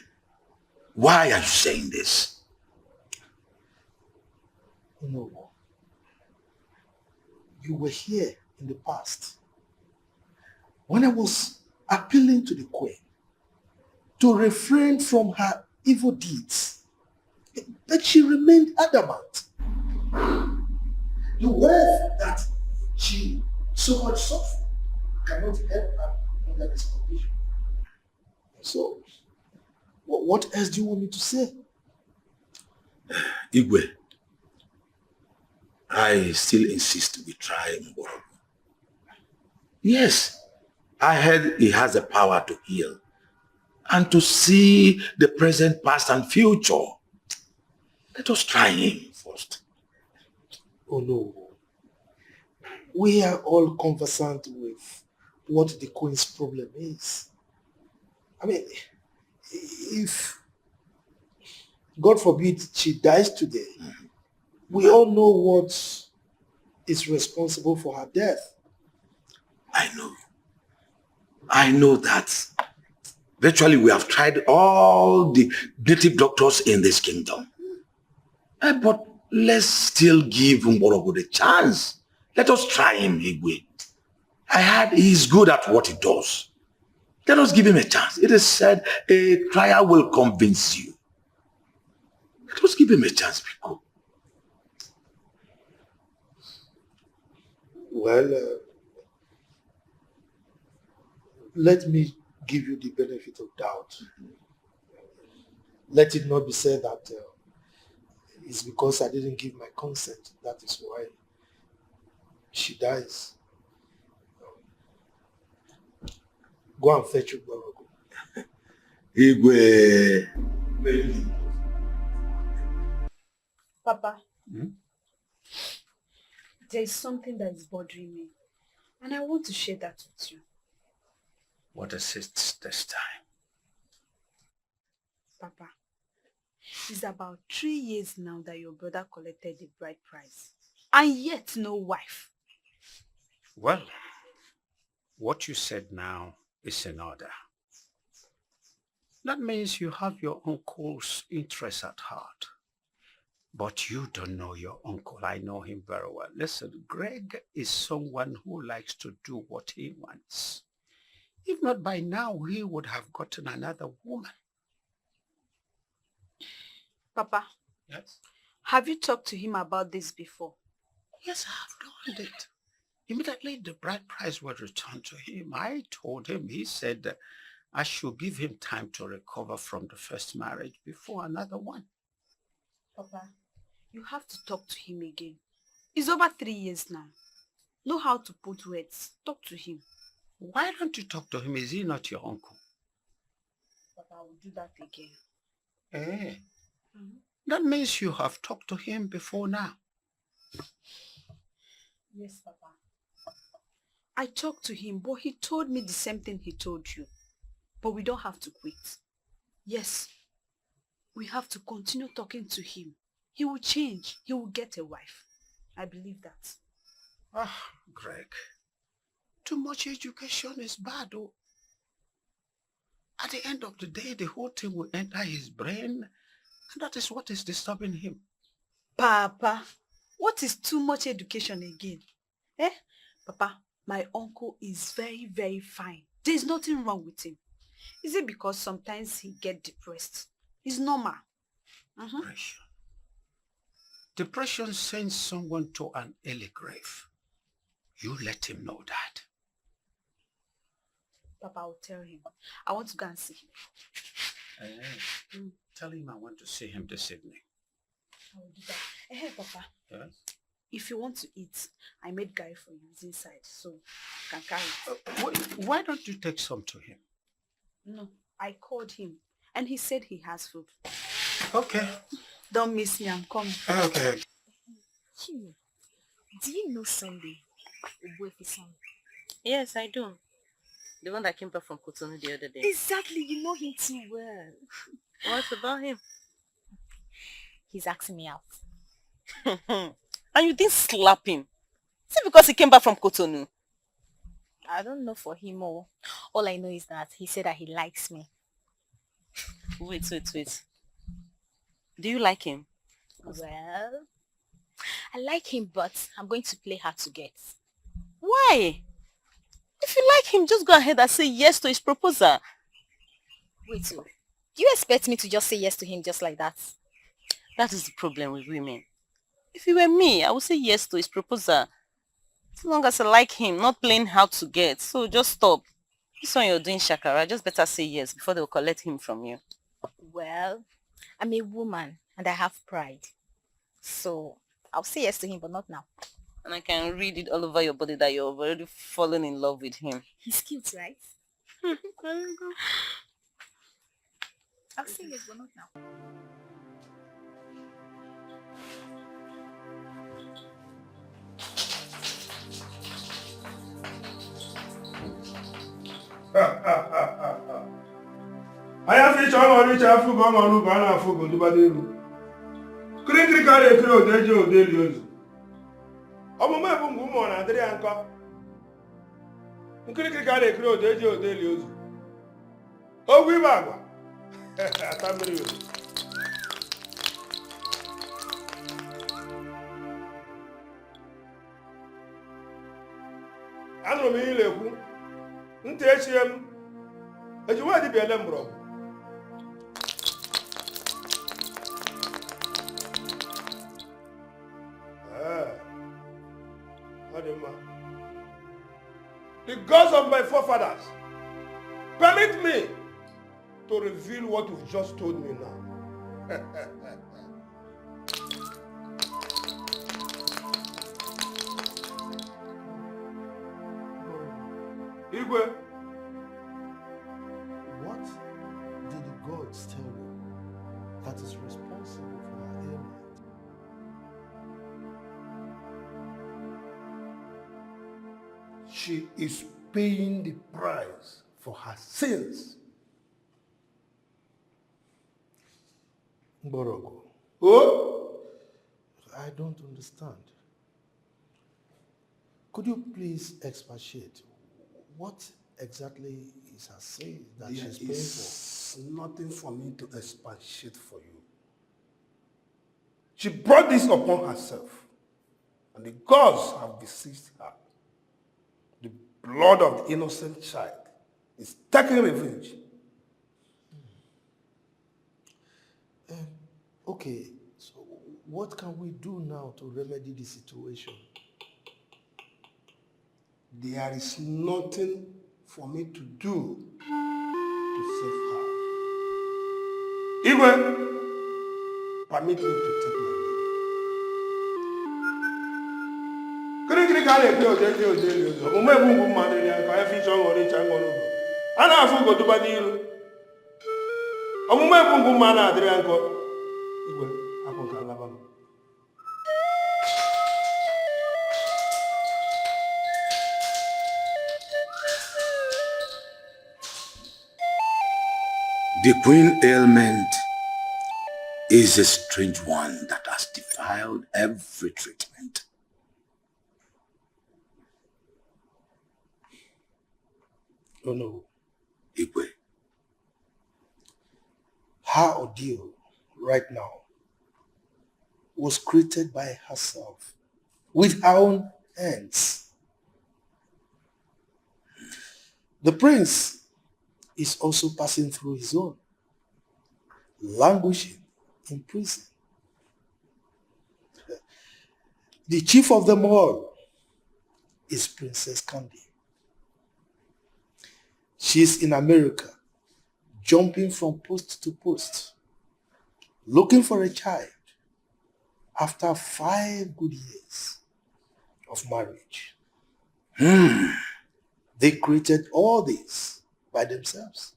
why are you saying this? No. You were here in the past when I was appealing to the Queen to refrain from her evil deeds, but she remained adamant. The wife that she so much suffered cannot help her under this condition. So, what else do you want me to say? Igwe, I still insist we try Mborogu. Yes, I heard he has the power to heal and to see the present, past, and future. Let us try him first. Oh no. We are all conversant with what the Queen's problem is. I mean, if, God forbid, she dies today, we all know what is responsible for her death. I know that. Virtually, we have tried all the native doctors in this kingdom. But let's still give Mborogu the chance. Let us try him, Igwe. I heard he's good at what he does. Let us give him a chance. It is said a trial will convince you. Let us give him a chance, Biko. Well, let me give you the benefit of doubt. Let it not be said that it's because I didn't give my consent. That is why she dies. Go and fetch Mborogu. Igwe. Papa, there is something that is bothering me, and I want to share that with you. What is it this time? Papa, it's about 3 years now that your brother collected the bride price, and yet no wife. Well, what you said now is in order. That means you have your uncle's interest at heart. But you don't know your uncle. I know him very well. Listen, Greg is someone who likes to do what he wants. If not by now, he would have gotten another woman. Papa, Yes? have you talked to him about this before? Yes, I have done it. Immediately the bride price was returned to him. I told him, he said that I should give him time to recover from the first marriage before another one. Papa, you have to talk to him again. It's over 3 years now. Know how to put words. Talk to him. Why don't you talk to him? Is he not your uncle? Papa, I will do that again. Eh? That means you have talked to him before now. Yes, Papa. I talked to him, but he told me the same thing he told you. But we don't have to quit. Yes, we have to continue talking to him. He will change. He will get a wife. I believe that. Ah, Greg, too much education is bad. Oh. At the end of the day, the whole thing will enter his brain, and that is what is disturbing him. Papa, what is too much education again? Papa, my uncle is very, very fine. There is nothing wrong with him. Is it because sometimes he get depressed? It's normal. Depression. Depression sends someone to an early grave. You let him know that. Papa, I'll tell him. I want to go and see him. Tell him I want to see him this evening. I will do that. Hey, Papa. Yes? If you want to eat, I made guy for you. It's inside, so you can carry it. Why don't you take some to him? No, I called him, and he said he has food. Okay. Don't miss me, I'm coming. Okay. Do you know Sunday? Son? Yes, I do. The one that came back from Cotonou the other day. Exactly, you know him too well. What about him? He's asking me out. And you didn't slap him? Is it because he came back from Cotonou? I don't know for him all. All I know is that he said that he likes me. Wait. Do you like him? Well, I like him, but I'm going to play hard to get. Why? If you like him, just go ahead and say yes to his proposal. Wait, do you expect me to just say yes to him just like that? That is the problem with women. If it were me, I would say yes to his proposal. As long as I like him, not playing hard to get. So just stop. This one you're doing shakara, just better say yes before they'll collect him from you. Well, I'm a woman and I have pride. So I'll say yes to him, but not now. And I can read it all over your body that you're already fallen in love with him. He's cute, right? I'll say yes, but not now. I have fish on which I forgot on look and I forgot to Badiru. Couldn't carry a crow, Dejo Delius. I'm a woman, Adrian Cock. Couldn't carry a crow, Dejo Delius. Oh, we bagua. I don't mean you. Nteshim. As you want to be a lembro. The gods of my forefathers permit me to reveal what you've just told me now. Igwe. What did the gods tell you that is responsible for her ailment? She is paying the price for her sins. Borogo. Oh? I don't understand. Could you please expatiate? What exactly is her sin that she's paying for? There is nothing for me to expatiate for you. She brought this upon herself, and the gods have beseeched her. The blood of the innocent child is taking revenge. Okay, so what can we do now to remedy the situation? There is nothing for me to do to save her. Igwe, permit me to take my leave. The queen ailment is a strange one that has defiled every treatment. Oh no. Igwe. Her ordeal right now was created by herself with her own hands. The prince is also passing through his own, languishing in prison. The chief of them all is Princess Candy. She's in America, jumping from post to post, looking for a child after 5 good years of marriage. They created all this by themselves.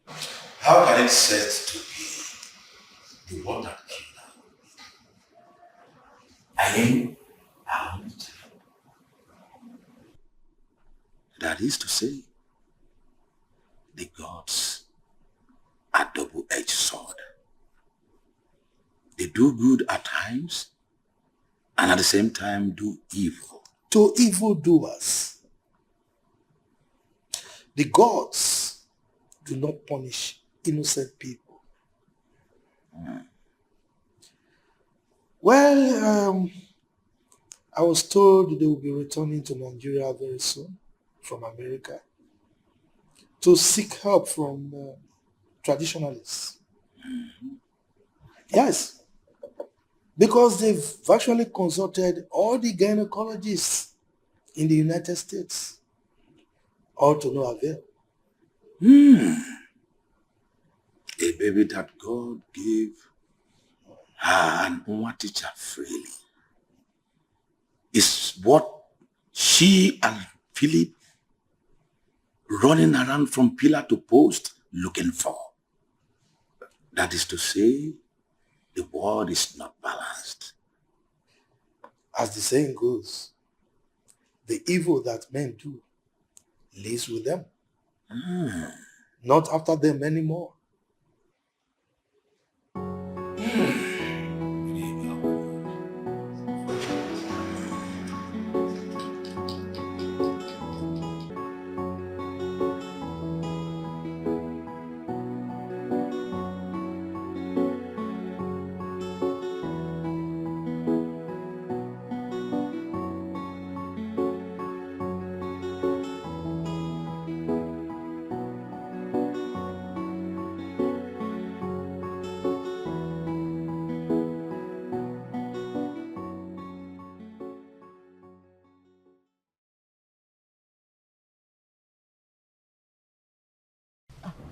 How can it said to be the one that killed her? I mean, our only child. That is to say, the gods are double-edged sword. They do good at times and at the same time do evil. To evildoers. The gods do not punish innocent people. Well, I was told they will be returning to Nigeria very soon from America to seek help from traditionalists. Yes, because they've actually consulted all the gynecologists in the United States, all to no avail. A baby that God gave her and one teacher freely is what she and Philip running around from pillar to post looking for. That is to say, the world is not balanced. As the saying goes, the evil that men do lives with them, not after them anymore.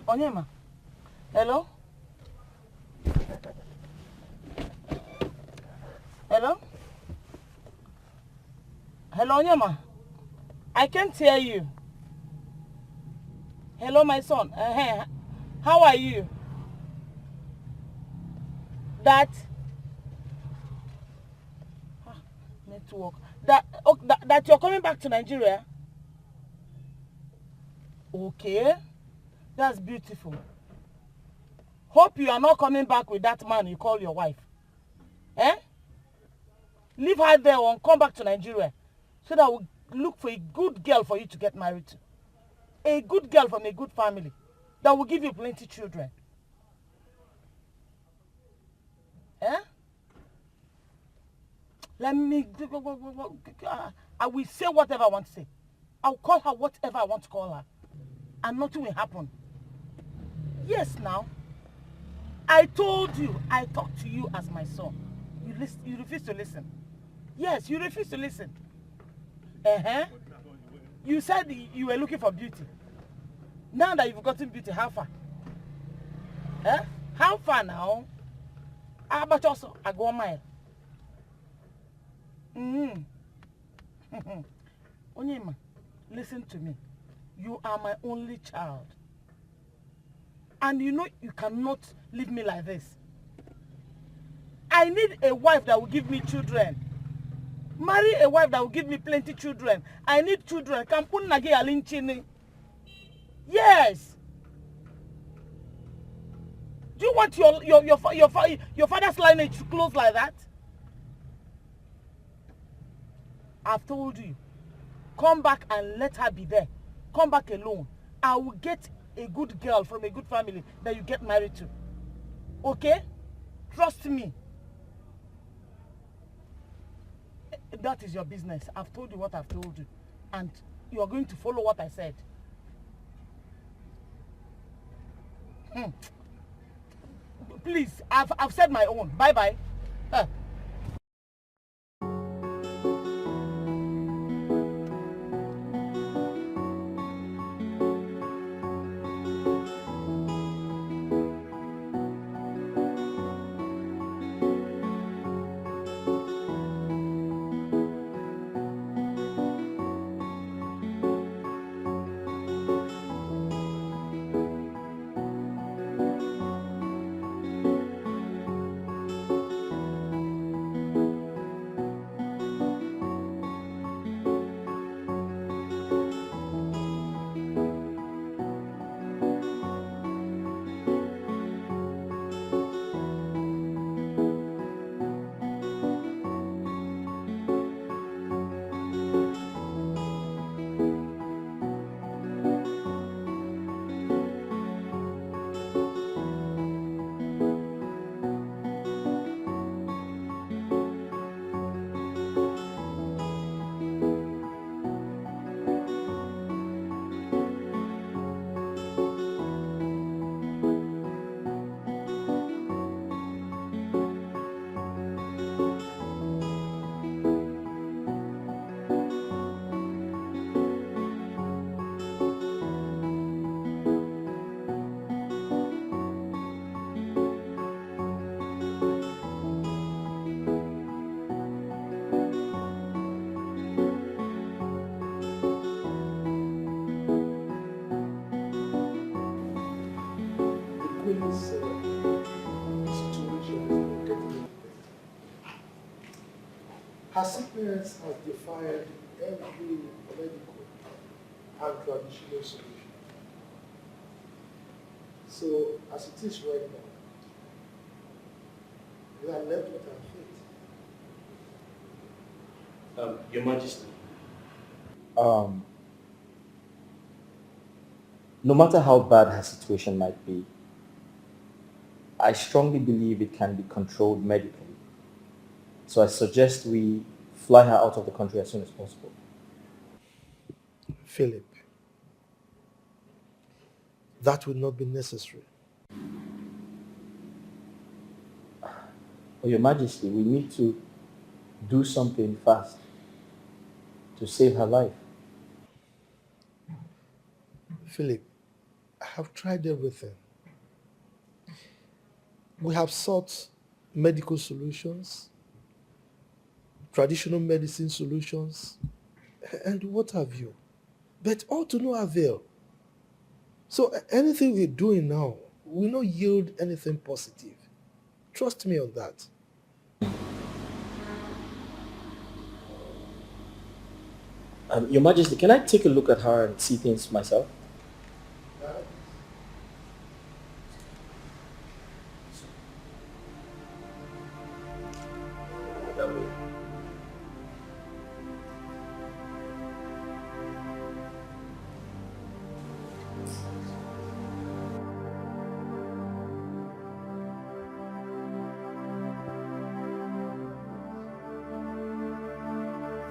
Onyema, hello? Hello? Hello, Onyema? I can't hear you. Hello, my son. How are you? That network. That you're coming back to Nigeria? Okay. That's beautiful. Hope you are not coming back with that man you call your wife. Eh? Leave her there and come back to Nigeria so that we'll look for a good girl for you to get married to. A good girl from a good family that will give you plenty children. Eh? Let me... I will say whatever I want to say. I'll call her whatever I want to call her. And nothing will happen. Yes, now. I told you, I talked to you as my son. You refuse to listen. Yes, you refuse to listen. You said you were looking for beauty. Now that you've gotten beauty, how far? How far now? How about also? I go a mile. Onyema, listen to me. You are my only child. And you know you cannot leave me like this. I need a wife that will give me children. Marry a wife that will give me plenty children. I need children. Yes. Do you want your father's lineage to close like that? I've told you. Come back and let her be there. Come back alone. I will get a good girl from a good family that you get married to. Okay? Trust me. That is your business. I've told you what I've told you. And you are going to follow what I said. Please, I've said my own. Bye-bye. Her sickness has defied every medical and traditional solution. So, as it is right now, we are left with our fate. Your Majesty. No matter how bad her situation might be, I strongly believe it can be controlled medically. So I suggest we fly her out of the country as soon as possible. Philip, that will not be necessary. Oh, Your Majesty, we need to do something fast to save her life. Philip, I have tried everything. We have sought medical solutions, traditional medicine solutions, and what have you. But all to no avail. So anything we're doing now will not yield anything positive. Trust me on that. Your Majesty, can I take a look at her and see things myself?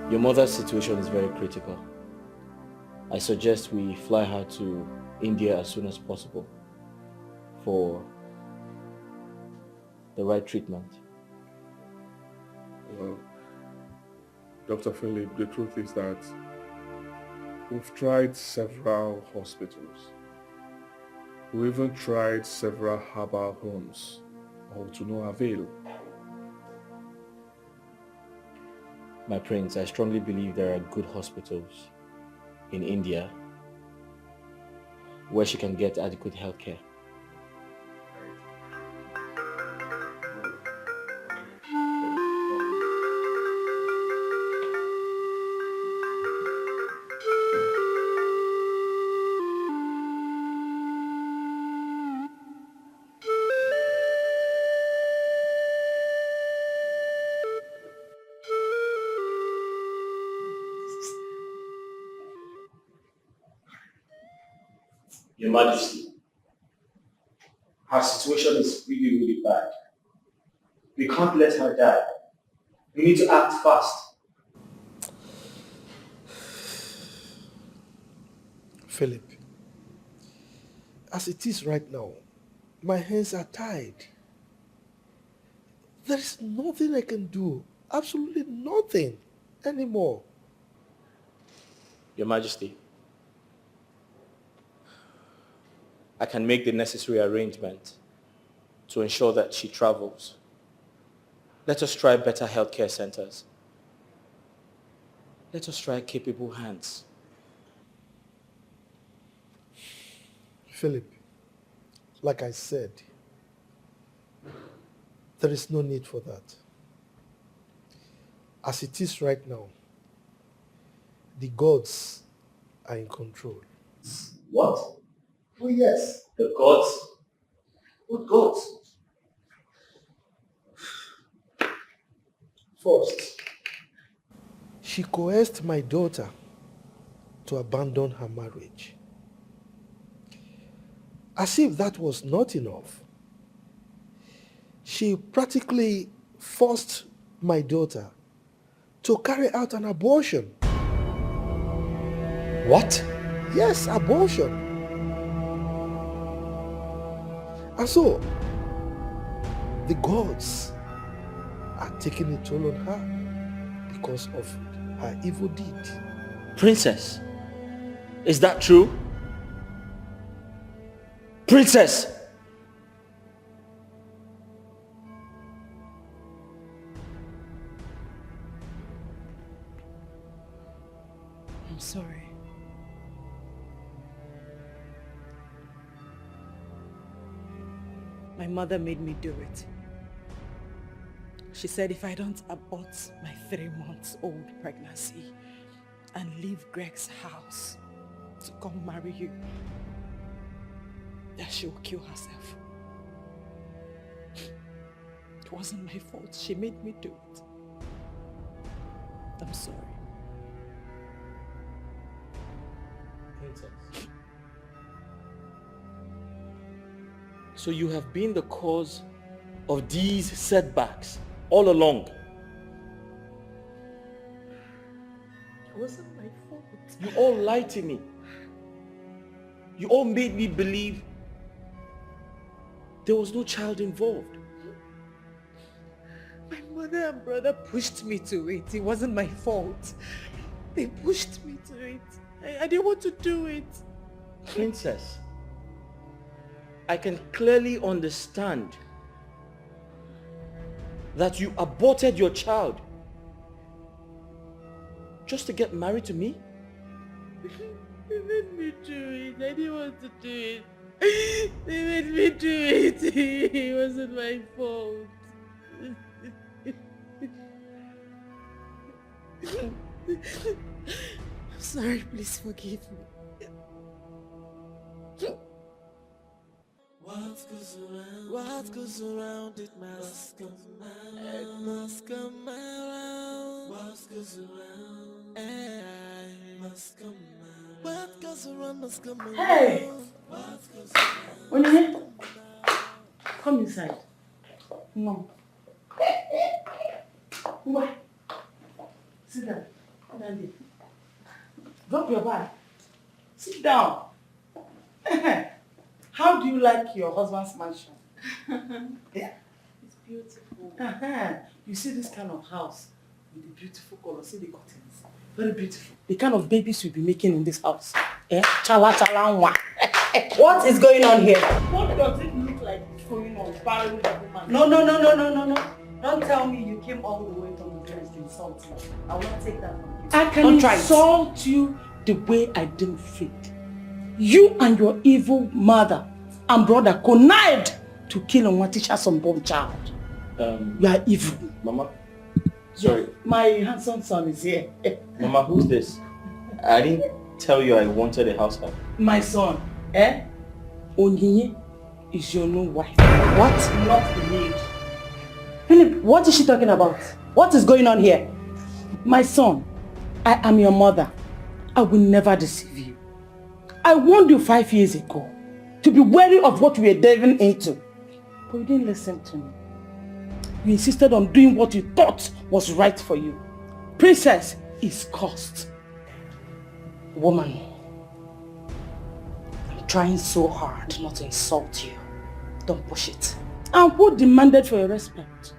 Your mother's situation is very critical. I suggest we fly her to India as soon as possible for the right treatment. Well, Dr. Philip, the truth is that we've tried several hospitals. We even tried several herbal homes, all to no avail. My prince, I strongly believe there are good hospitals in India where she can get adequate health care. Your Majesty, her situation is really, really bad. We can't let her die. We need to act fast. Philip, as it is right now, My hands are tied. There is nothing I can do. Absolutely nothing anymore. Your Majesty, I can make the necessary arrangement to ensure that she travels. Let us try better healthcare centers. Let us try capable hands. Philip, like I said, there is no need for that. As it is right now, the gods are in control. What? Oh yes. The gods? What gods? First, she coerced my daughter to abandon her marriage. As if that was not enough, she practically forced my daughter to carry out an abortion. What? Yes, abortion. And so, the gods are taking a toll on her because of her evil deed. Princess, is that true? Princess! I'm sorry. My mother made me do it. She said if I don't abort my 3-month-old pregnancy and leave Greg's house to come marry you, that she will kill herself. It wasn't my fault. She made me do it. I'm sorry. Princess. So you have been the cause of these setbacks all along. It wasn't my fault. You all lied to me. You all made me believe there was no child involved. My mother and brother pushed me to it. It wasn't my fault. They pushed me to it. I didn't want to do it. Princess, I can clearly understand that you aborted your child just to get married to me? They made me do it. I didn't want to do it. They made me do it. It wasn't my fault. I'm sorry, please forgive me. What goes around, it must come around. It must come around. What goes around, it must come around. What goes around must come around. Hey! Ini, come inside. No. Why? Sit down. Sit down there. Drop your bag. Sit down. How do you like your husband's mansion? Yeah? It's beautiful. You see this kind of house with the beautiful color. See the curtains. Very beautiful. The kind of babies you'll be making in this house. Eh? Chala chala nwa. What is going on here? What does it look like going on? Barren the woman? No. Don't tell me you came all the way from the dress to insult me. I will not take that from you. I can insult you the way I didn't fit. You and your evil mother and brother connived to kill Onwatisha's unborn child. You are evil. Mama, sorry. My handsome son is here. Mama, who's this? I didn't tell you I wanted a house help. My son, Onyinye is your new wife. What? Not the maid. Philip, what is she talking about? What is going on here? My son, I am your mother. I will never deceive you. I warned you 5 years ago to be wary of what we are delving into. But you didn't listen to me. You insisted on doing what you thought was right for you. Princess is cursed. Woman, I'm trying so hard not to insult you. Don't push it. And who demanded for your respect?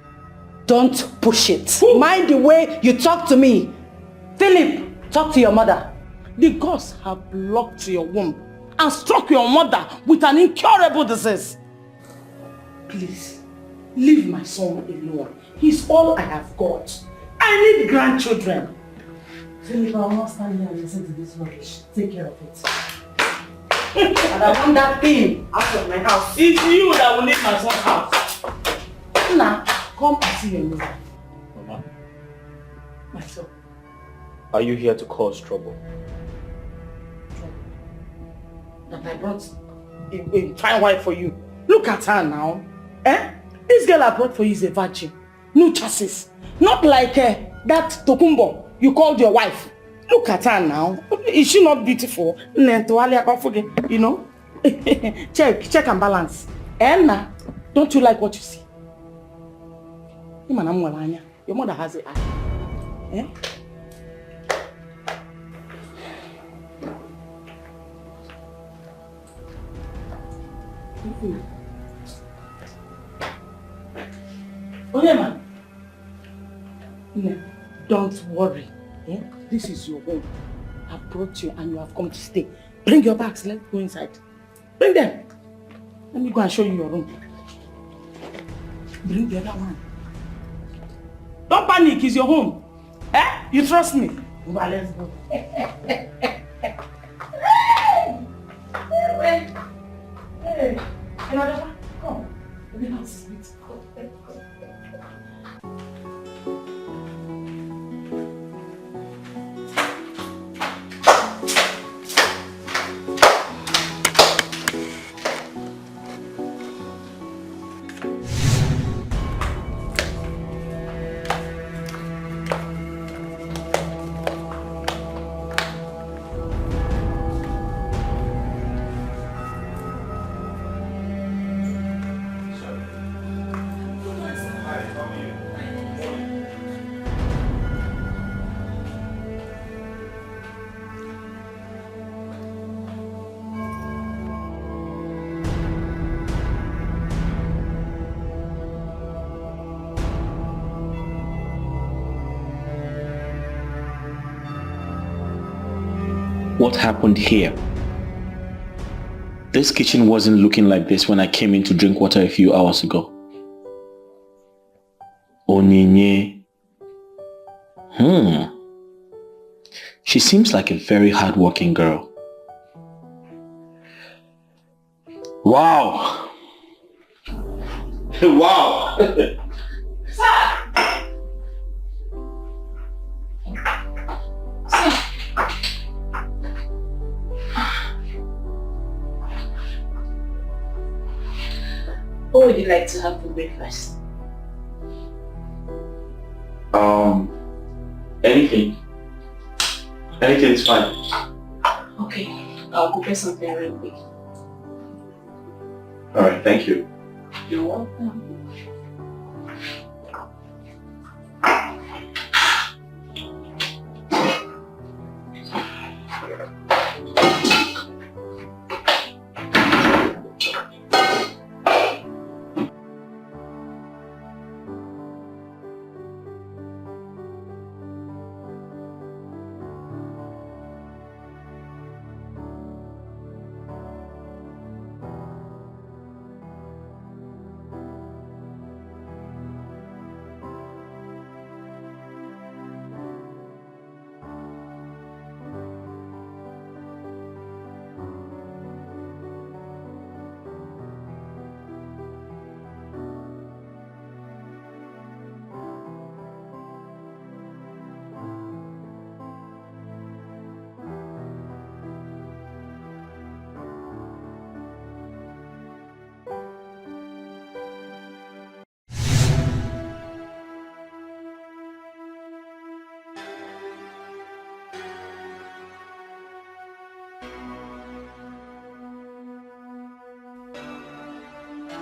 Don't push it. Mind the way you talk to me. Philip, talk to your mother. The gods have blocked your womb and struck your mother with an incurable disease. Please, leave my son alone. He's all I have got. I need grandchildren. Philip, I will not stand here and listen to this rubbish. Take care of it. And I want that thing out of my house. It's you that will need my son's house. Now, come and see your mother. Mama, My son. are you here to cause trouble? That I brought a fine wife for you. Look at her now. Eh? This girl I brought for you is a virgin. No chassis. Not like that Tokumbo you called your wife. Look at her now. Is she not beautiful? You know? check and balance. Enna, don't you like what you see? Your mother has an eye. Eh? Okay, man. No, don't worry. Eh? This is your home. I brought you and you have come to stay. Bring your bags. Let's go inside. Bring them. Let me go and show you your room. Bring the other one. Don't panic. It's your home. Eh? You trust me? Well, let's go. Hey, another one. Come. Let me not sleep. What happened here? This kitchen wasn't looking like this when I came in to drink water a few hours ago. Onyinye. She seems like a very hardworking girl. Wow. Wow. What would you like to have for breakfast? Anything. Anything is fine. Okay, I'll prepare something real quick. Alright, thank you. You're welcome.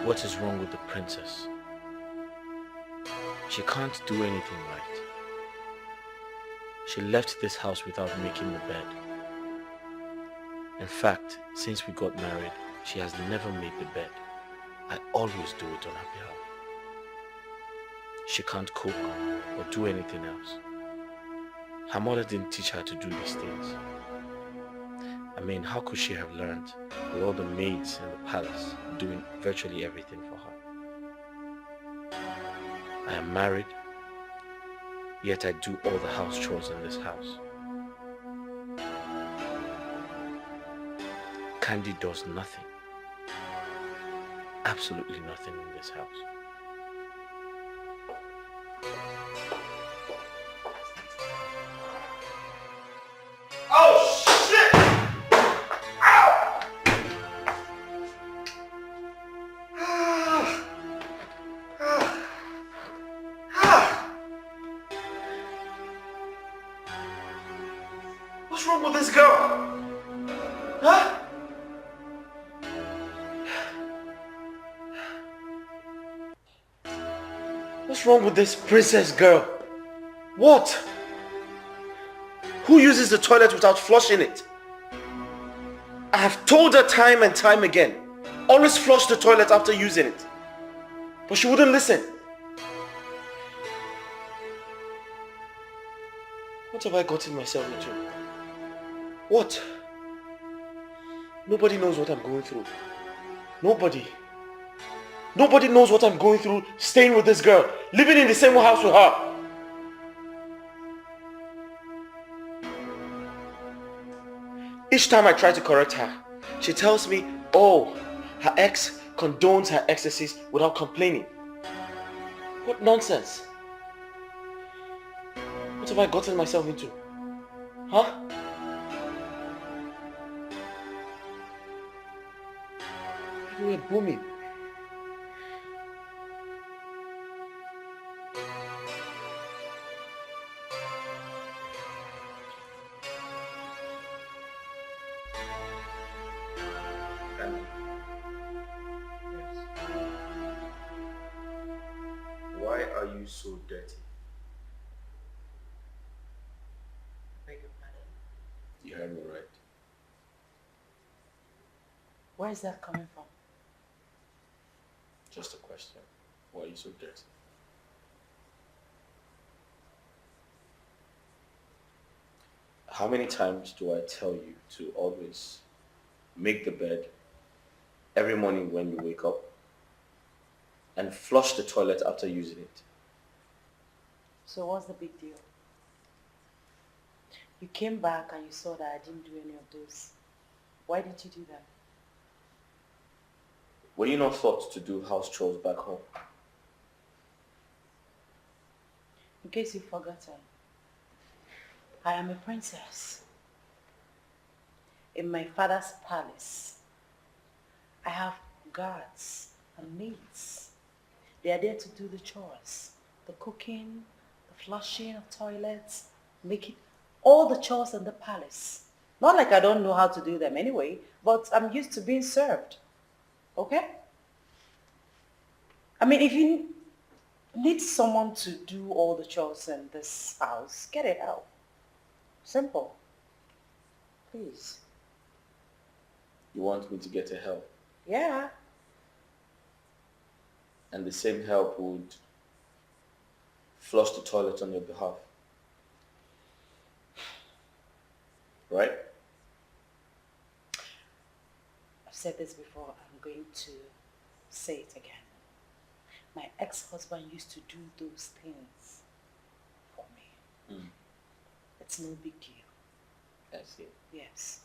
What is wrong with the princess? She can't do anything right. She left this house without making the bed. In fact, since we got married, she has never made the bed. I always do it on her behalf. She can't cook or do anything else. Her mother didn't teach her to do these things. I mean, how could she have learned with all the maids in the palace doing virtually everything for her? I am married, yet I do all the house chores in this house. Candy does nothing. Absolutely nothing in this house. Oh shit! Ow! What's wrong with this girl? Huh? What's wrong with this princess girl? What? Who uses the toilet without flushing it? I have told her time and time again, always flush the toilet after using it. But she wouldn't listen. What have I gotten myself into? What? Nobody knows what I'm going through. Nobody. Nobody knows what I'm going through staying with this girl, living in the same house with her. Each time I try to correct her, she tells me, oh, her ex condones her excesses without complaining. What nonsense. What have I gotten myself into? Huh? You were booming. Why are you so dirty? Beg your pardon. You heard me right. Where is that coming from? Just a question. Why are you so dirty? How many times do I tell you to always make the bed every morning when you wake up and flush the toilet after using it? So what's the big deal? You came back and you saw that I didn't do any of those. Why did you do that? Were you not taught to do house chores back home? In case you've forgotten, I am a princess. In my father's palace, I have guards and maids. They are there to do the chores, the cooking, the flushing of toilets, making all the chores in the palace. Not like I don't know how to do them anyway, but I'm used to being served. Okay? I mean, if you need someone to do all the chores in this house, get it out. Simple. Please. You want me to get a help? Yeah. And the same help would flush the toilet on your behalf. Right? I've said this before, I'm going to say it again. My ex-husband used to do those things for me. It's no big deal. I see. Yes.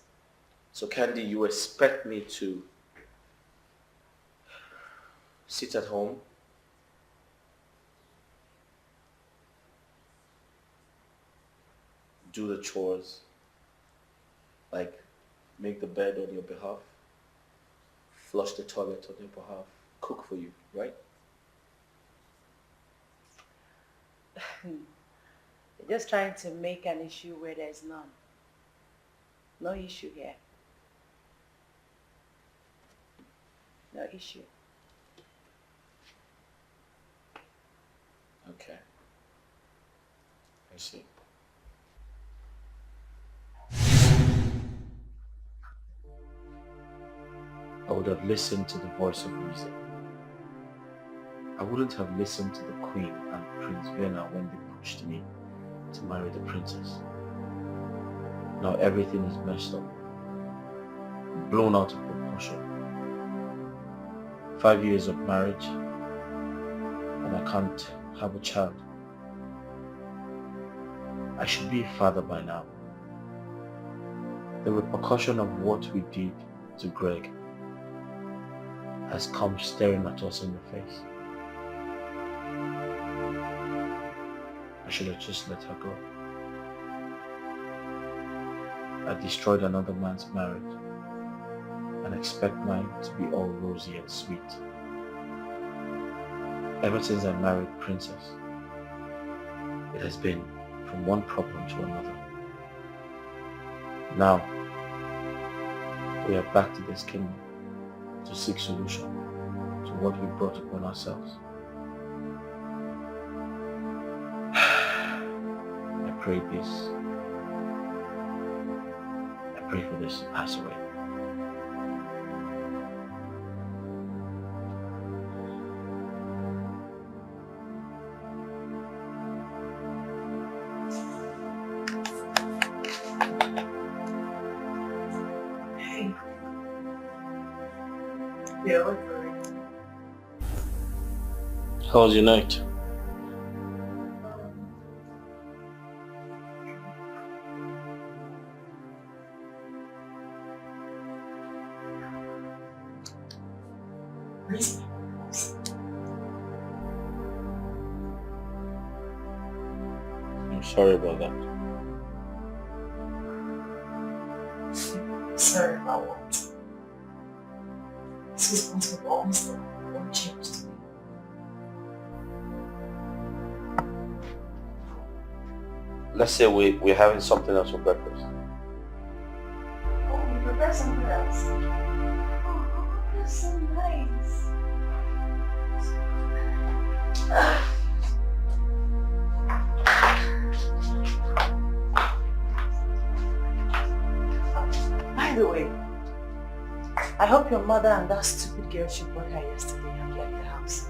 So Candy, you expect me to sit at home, do the chores, like make the bed on your behalf, flush the toilet on your behalf, cook for you, right? You're just trying to make an issue where there's none. No issue here. No issue. Okay. I see. I would have listened to the voice of reason. I wouldn't have listened to the Queen and Prince Vienna when they pushed me to marry the princess. Now everything is messed up, blown out of proportion. 5 years of marriage, and I can't have a child. I should be a father by now. The repercussion of what we did to Greg has come staring at us in the face. I should have just let her go. I destroyed another man's marriage and expect mine to be all rosy and sweet. Ever since I married Princess, it has been from one problem to another. Now, we are back to this kingdom to seek solution to what we brought upon ourselves. I pray for this to pass away. Yeah, How was your night? I'm sorry about that. Sorry about what? This is going to be almost what changed. Let's say we're having something else for breakfast. Oh, you prepared something else? Oh, that's so nice. By the way, I hope your mother and that stupid girl she brought her yesterday have left the house.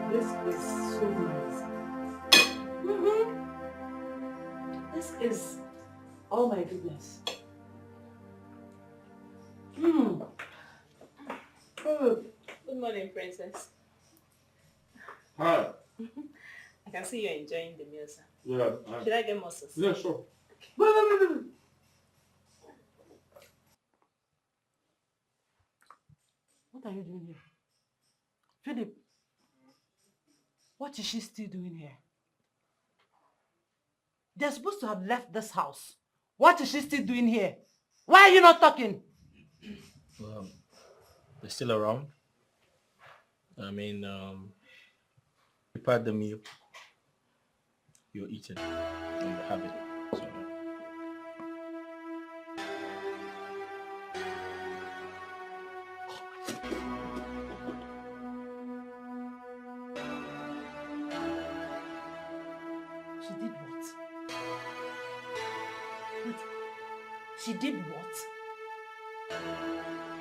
This is so nice. This is, oh my goodness. Oh. Good morning, Princess. Hi. I can see you're enjoying the meal, sir. Yeah. Should I get more sauce? Yeah, sure. Wait. What are you doing here? Philip, what is she still doing here? They're supposed to have left this house. What is she still doing here? Why are you not talking? They're still around. I mean, prepared the meal. You're eating and you have it. So, She did what? Wait, she did what?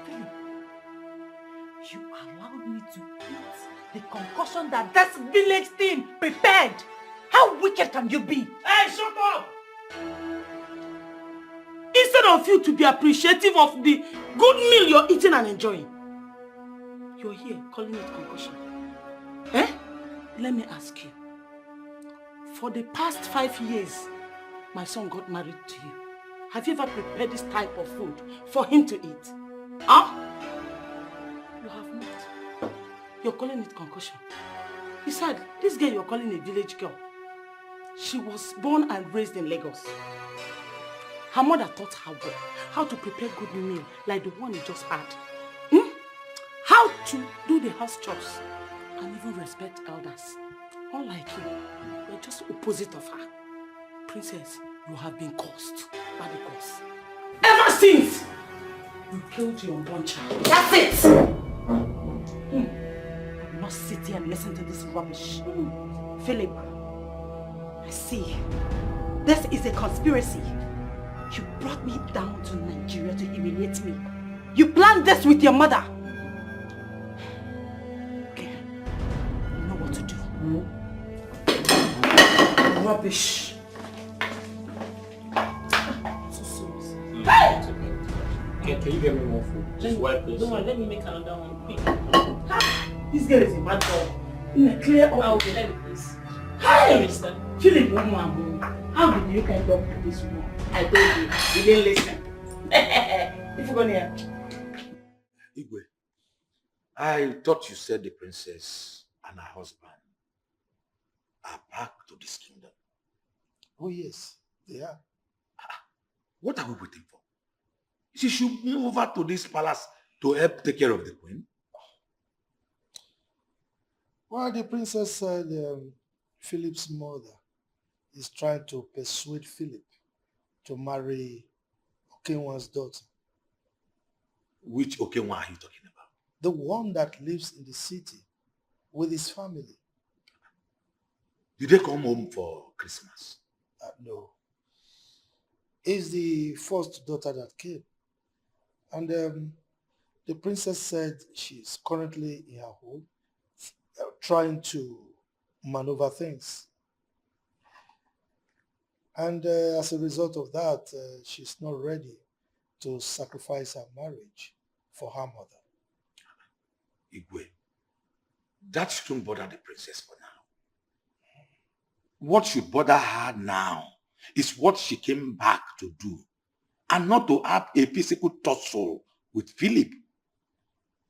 Philip, you allowed me to eat the concoction that village thing prepared. How wicked can you be? Hey, shut up! Instead of you to be appreciative of the good meal you're eating and enjoying, you're here calling it concoction. Eh? Let me ask you. For the past 5 years, my son got married to you. Have you ever prepared this type of food for him to eat? Huh? You have not. You're calling it concoction. Besides, this girl you're calling a village girl, she was born and raised in Lagos. Her mother taught her well how to prepare good meal like the one you just had. How to do the house chores. and even respect elders. Unlike you, you're just opposite of her. Princess, you have been cursed by the gods. Ever since you killed your unborn child. That's it! I will not sit here and listen to this rubbish. Philip, I see. This is a conspiracy. You brought me down to Nigeria to humiliate me. You planned this with your mother. Okay, you know what to do. Rubbish. So sorry. Hey! Can you get me more food? Just wipe this. Don't worry, let me make another one quick. This girl is a bad girl. In a clear up. Okay, let me please. Hey! Philip, woman, how did you kind of to this woman? I told you, you didn't listen. If you're gonna Igwe, I thought you said the princess and her husband are back to this kingdom. Oh yes, they are. What are we waiting for? She should move over to this palace to help take care of the queen. Well, the princess said Philip's mother is trying to persuade Philip to marry Okenwa's daughter. Which Okenwa are you talking about? The one that lives in the city with his family. Did they come home for Christmas? No. It's the first daughter that came. And the princess said she's currently in her home trying to maneuver things. And as a result of that, she's not ready to sacrifice her marriage for her mother. Igwe, that shouldn't bother the princess for now. What should bother her now is what she came back to do, and not to have a physical tussle with Philip.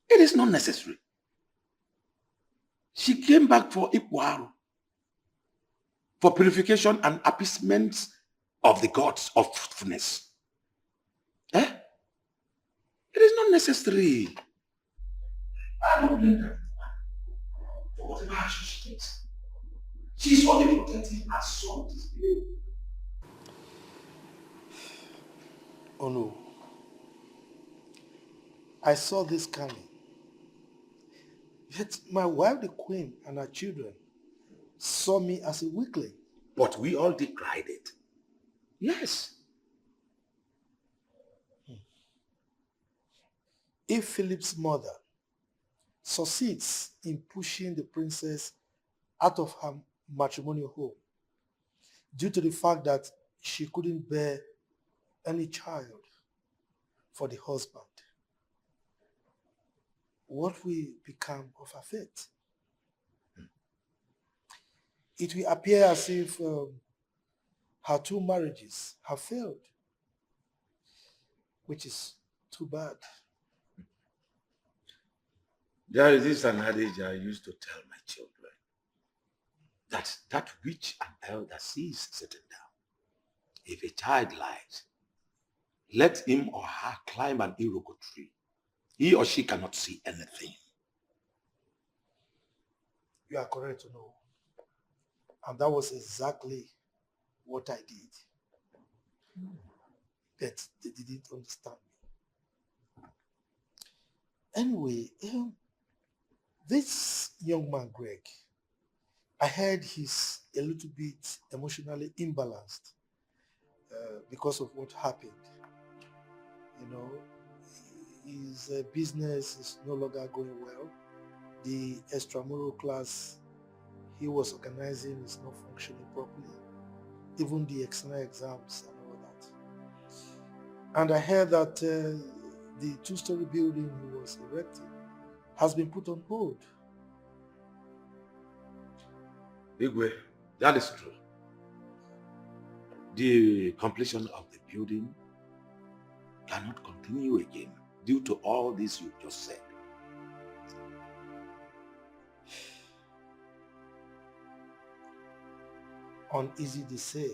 It is not necessary. She came back for Ikwaru, for purification and appeasement of the gods of fruitfulness. Eh? It is not necessary. I don't blame her. For whatever action she takes. She is only protecting her son. Oh no. I saw this coming. Yet my wife, the queen, and her children saw me as a weakling. But we all decried it. Yes. If Philip's mother succeeds in pushing the princess out of her matrimonial home due to the fact that she couldn't bear any child for the husband, what will become of her fate? It will appear as if her two marriages have failed, which is too bad. There is this an adage I used to tell my children, that which an elder sees sitting down. If a child lies, let him or her climb an iroko tree. He or she cannot see anything. You are correct to know. And that was exactly what I did. But they didn't understand me. Anyway, this young man, Greg, I heard he's a little bit emotionally imbalanced because of what happened. You know, his business is no longer going well. The extramural class he was organizing is not functioning properly. Even the external exams and all that. And I heard that the two-story building he was erecting has been put on hold. Igwe, that is true. The completion of the building cannot continue again due to all this you just said. Uneasy they say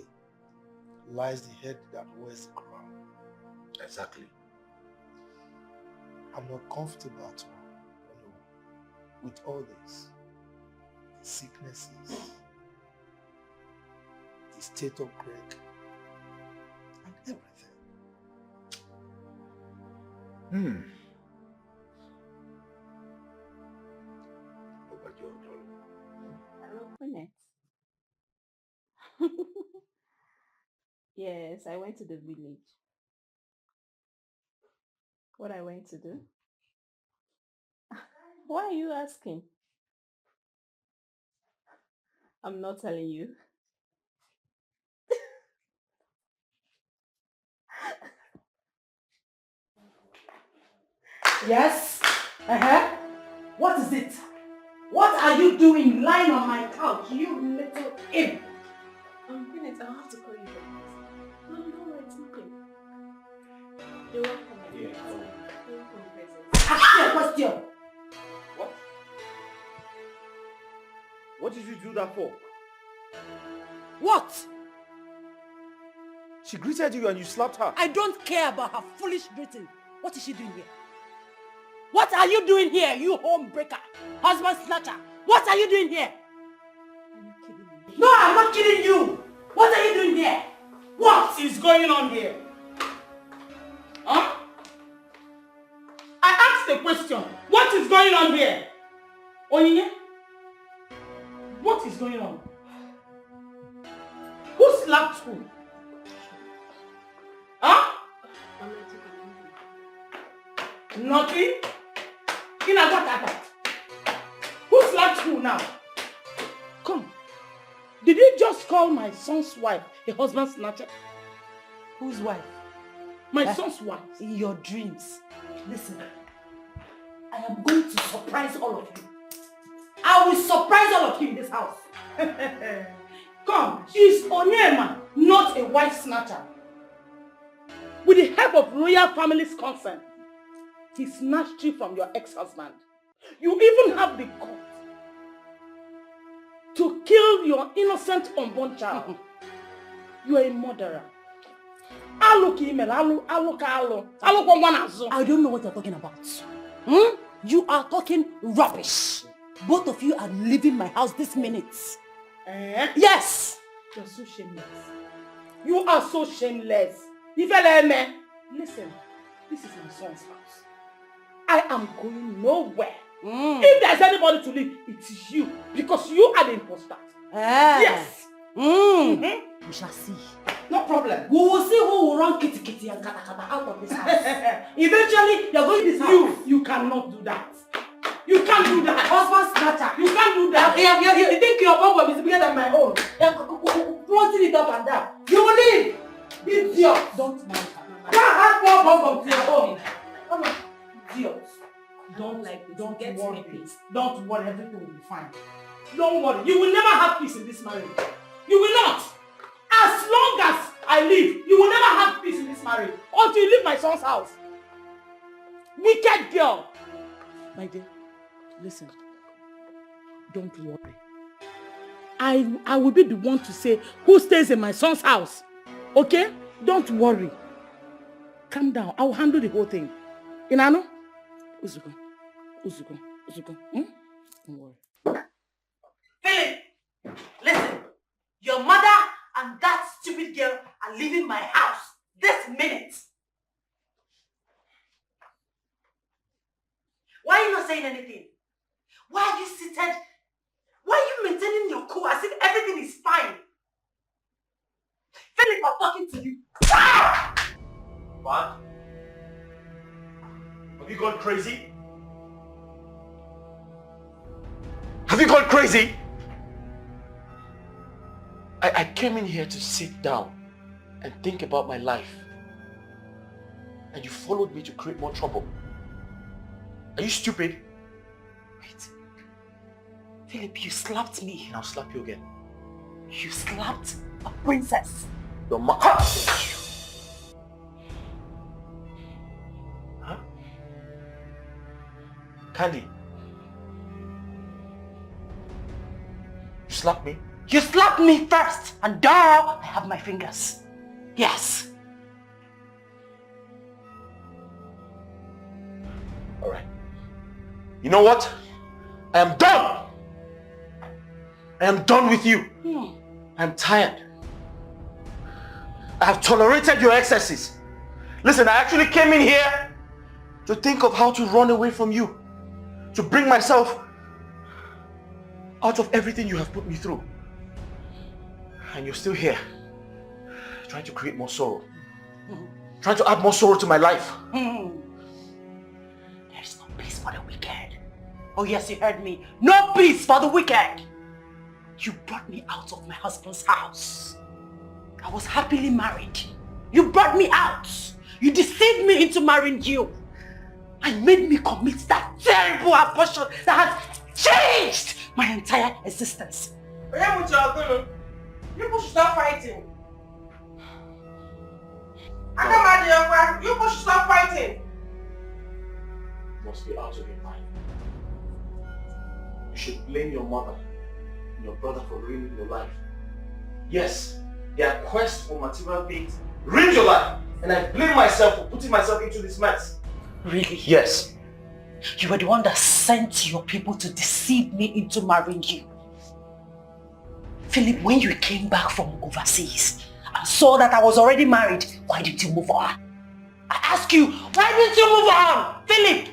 lies the head that wears the crown. Exactly. I'm not comfortable at all with all this. sicknesses, the state of Greg, and everything. Hello, Quinette. Yes, I went to the village. What I went to do? Why are you asking? I'm not telling you. Yes? Uh-huh. What is it? What are you doing lying on my couch, you little imp? Quinette, I'll have to call you back. No, no, it's nothing. You're welcome. Yeah. You're welcome, present. Ask me a question. What? What did you do that for? What? She greeted you and you slapped her. I don't care about her foolish greeting. What is she doing here? What are you doing here, you homebreaker? Husband snatcher. What are you doing here? Are you kidding me? No, I'm not kidding you. What are you doing here? What is going on here? Huh? I asked a question. What is going on here? Onyinye? What is going on? Who slapped who? Huh? Nothing? Who slapped who now? Come. Did you just call my son's wife a husband snatcher? Whose wife? My son's wife. In your dreams. Listen. I am going to surprise all of you. I will surprise all of you in this house. Come. Is Onyema not a wife snatcher? With the help of royal family's consent, he snatched you from your ex-husband. You even have the guts to kill your innocent unborn child. You are a murderer. I don't know what you're talking about. You are talking rubbish. Both of you are leaving my house this minute. Yes! You're so shameless. You are so shameless. Listen, this is my son's house. I am going nowhere. If there's anybody to leave, it's you. Because you are the imposter. Yes. We shall see. No problem. We will see who will run kitty kitty and kata kata out of this house. Eventually, you're going to this house. You cannot do that. You can't do that. Husband snatcher. You can't do that. You think your bum is bigger than my own. Floating it up and down. You will leave. Idiot. Don't mind her. Can't have more bum to your own. Come on. Idiot. Don't worry. Don't worry. Everything will be fine. Don't worry. You will never have peace in this marriage. You will not. As long as I live, you will never have peace in this marriage until you leave my son's house. Wicked girl. My dear, listen. Don't worry. I will be the one to say who stays in my son's house. Okay? Don't worry. Calm down. I will handle the whole thing. Inano? Uzuko. Don't worry. Philip! Listen. Your mother and that stupid girl are leaving my house this minute. Why are you not saying anything? Why are you seated? Why are you maintaining your cool as if everything is fine? Philip, I'm talking to you. What? Have you gone crazy? Have you gone crazy? I came in here to sit down and think about my life. And you followed me to create more trouble. Are you stupid? Wait. Philip, you slapped me. And I'll slap you again. You slapped a princess. Your mother. Huh? Candy. You slapped me? You slapped me first, and now I have my fingers. Yes. All right. You know what? I am done. I am done with you. I'm tired. I have tolerated your excesses. Listen, I actually came in here to think of how to run away from you. To bring myself out of everything you have put me through. And you're still here, trying to create more sorrow. Trying to add more sorrow to my life. There is no peace for the wicked. Oh yes, you heard me. No peace for the wicked. You brought me out of my husband's house. I was happily married. You brought me out. You deceived me into marrying you. And made me commit that terrible abortion that has changed my entire existence. You people should stop fighting. You people should stop fighting. You must be out of your mind. You should blame your mother and your brother for ruining your life. Yes, their quest for material things ruined your life, and I blame myself for putting myself into this mess. Really? Yes. You were the one that sent your people to deceive me into marrying you. Philip, when you came back from overseas and saw that I was already married, why didn't you move on? I ask you, why didn't you move on? Philip!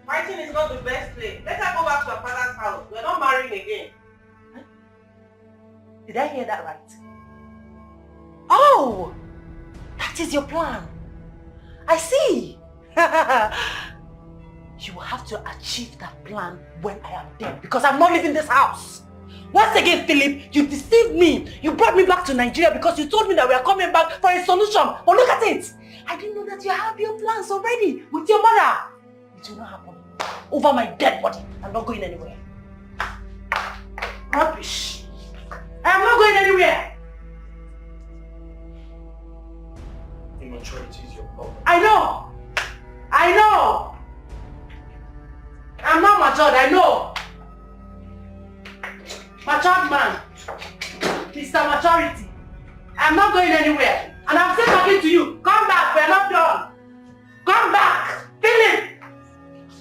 Fighting is not the best play. Let her go back to her father's house. We're not marrying again. Did I hear that right? Oh! That is your plan. I see. You will have to achieve that plan when I am dead, because I'm not leaving this house. Once again, Philip, you deceived me. You brought me back to Nigeria because you told me that we are coming back for a solution. But look at it. I didn't know that you have your plans already with your mother. It will not happen. Over my dead body. I'm not going anywhere. Rubbish. I am not going anywhere. Immaturity is your problem. I know. I know. I'm not matured, I know. Matured man. Mr. Maturity. I'm not going anywhere. And I'm still talking to you. Come back, we're not done. Come back. Philip.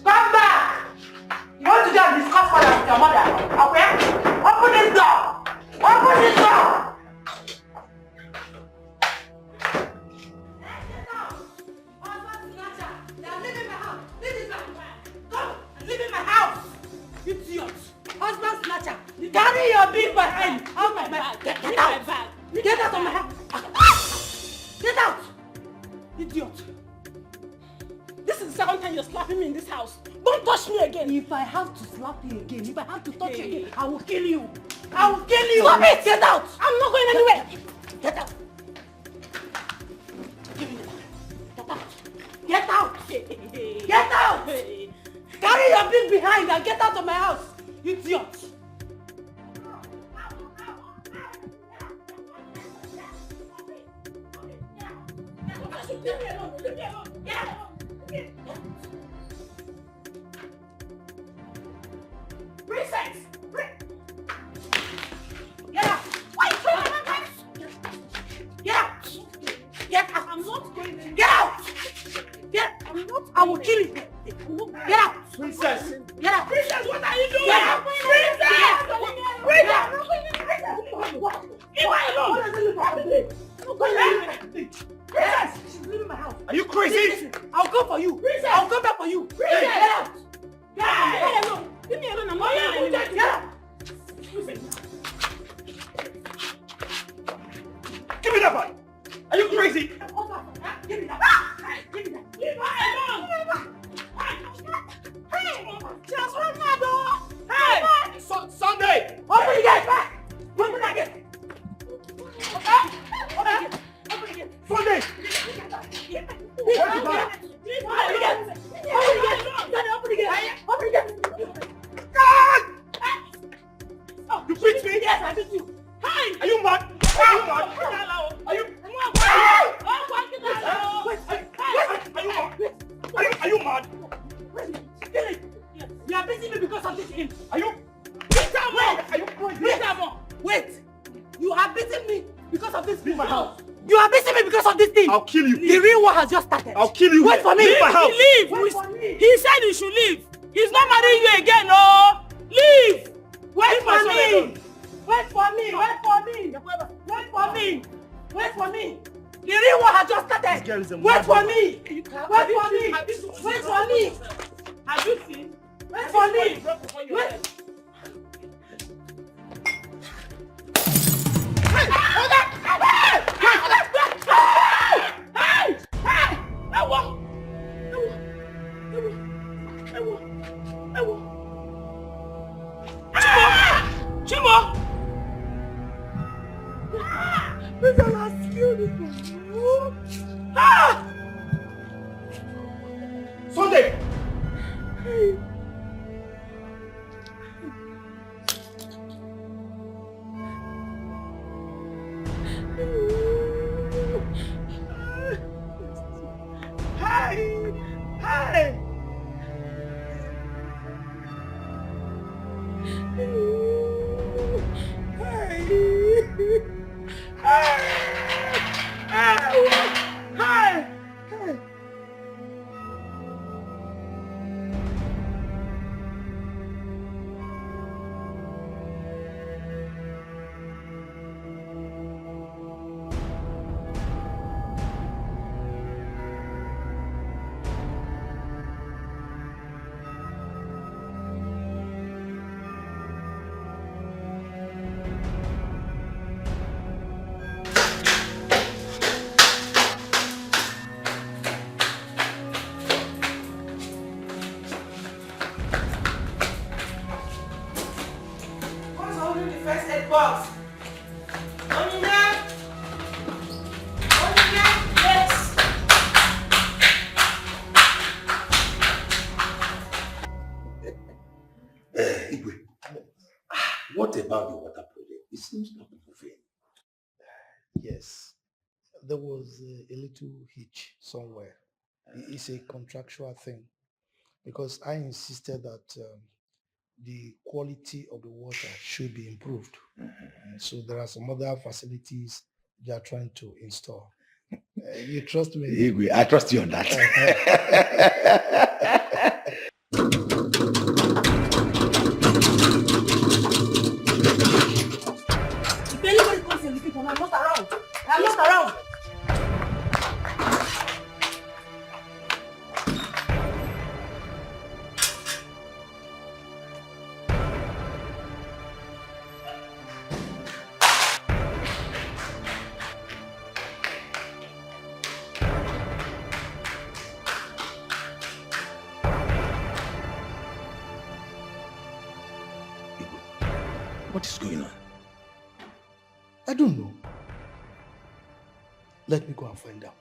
Come back. You want to go and discuss further with your mother? Okay? Open this door. Open this door. Husband snatcher! Carry your big behind! Out of my bag! Get out! Get out of my house! Get out! Idiot! This is the second time you're slapping me in this house. Don't touch me again! If I have to slap you again, if I have to touch you again, I will kill you! I will kill you! Stop it! Get out! I'm not going anywhere! Get out! Give me the bag. Get out! Get out! Get out! Carry your big behind and get out of my house! Idiot! Princess! Get out! Get out! Get out! I'm not going to... Get out! I'm not... I will kill you! Get out! Princess! Get out! Princess, what are you doing? Get out! Princess! Leave me alone! Princess! She's leaving my house. Are you crazy? Listen, I'll go for you. Princess! I'll come back for you. Princess! Get out! Get out! Leave me alone! Leave me alone! I'm not going anywhere. Get out! Give me that bag! Are you crazy? Give me that! Give me that! Leave me alone! Hey! Just run my door! Hey! Sunday! Open the gate! Open the gate! Okay? Open the gate! Open the gate! Sunday! Where's the bag? Open the gate! Open the gate! Open the gate! God! Oh, you beat me? Yes, I beat you. Hey! Are you mad? Are you mad? Are you... Are you mad? You are beating me because of this thing. Are you? Wait! You are beating me because of this thing. You are beating me because of this thing. I'll kill you. The real war has just started. I'll kill you. Wait for me. Leave my house. Leave. Wait for me. He said you should leave. He's not marrying you again, no. Leave. Wait for me! Wait for me! Wait for me! Wait for me! Wait for me! The real war has just started! Wait for me! Wait for me! Wait for me! Have you seen? Wait for me! Wait! Chimo! This is last skill this one. Ah! Sunday! Hey! Hey! Who's holding the first aid box? Onina? Onina? Yes. Igwe, what about the water project? It seems not moving. Yes, there was a little hitch somewhere. It's a contractual thing because I insisted that the quality of the water should be improved. So there are some other facilities they are trying to install. You trust me? Igwe, I trust you on that. If anybody comes and looking for me, I'm not around. I'm not around. What is going on? I don't know. Let me go and find out.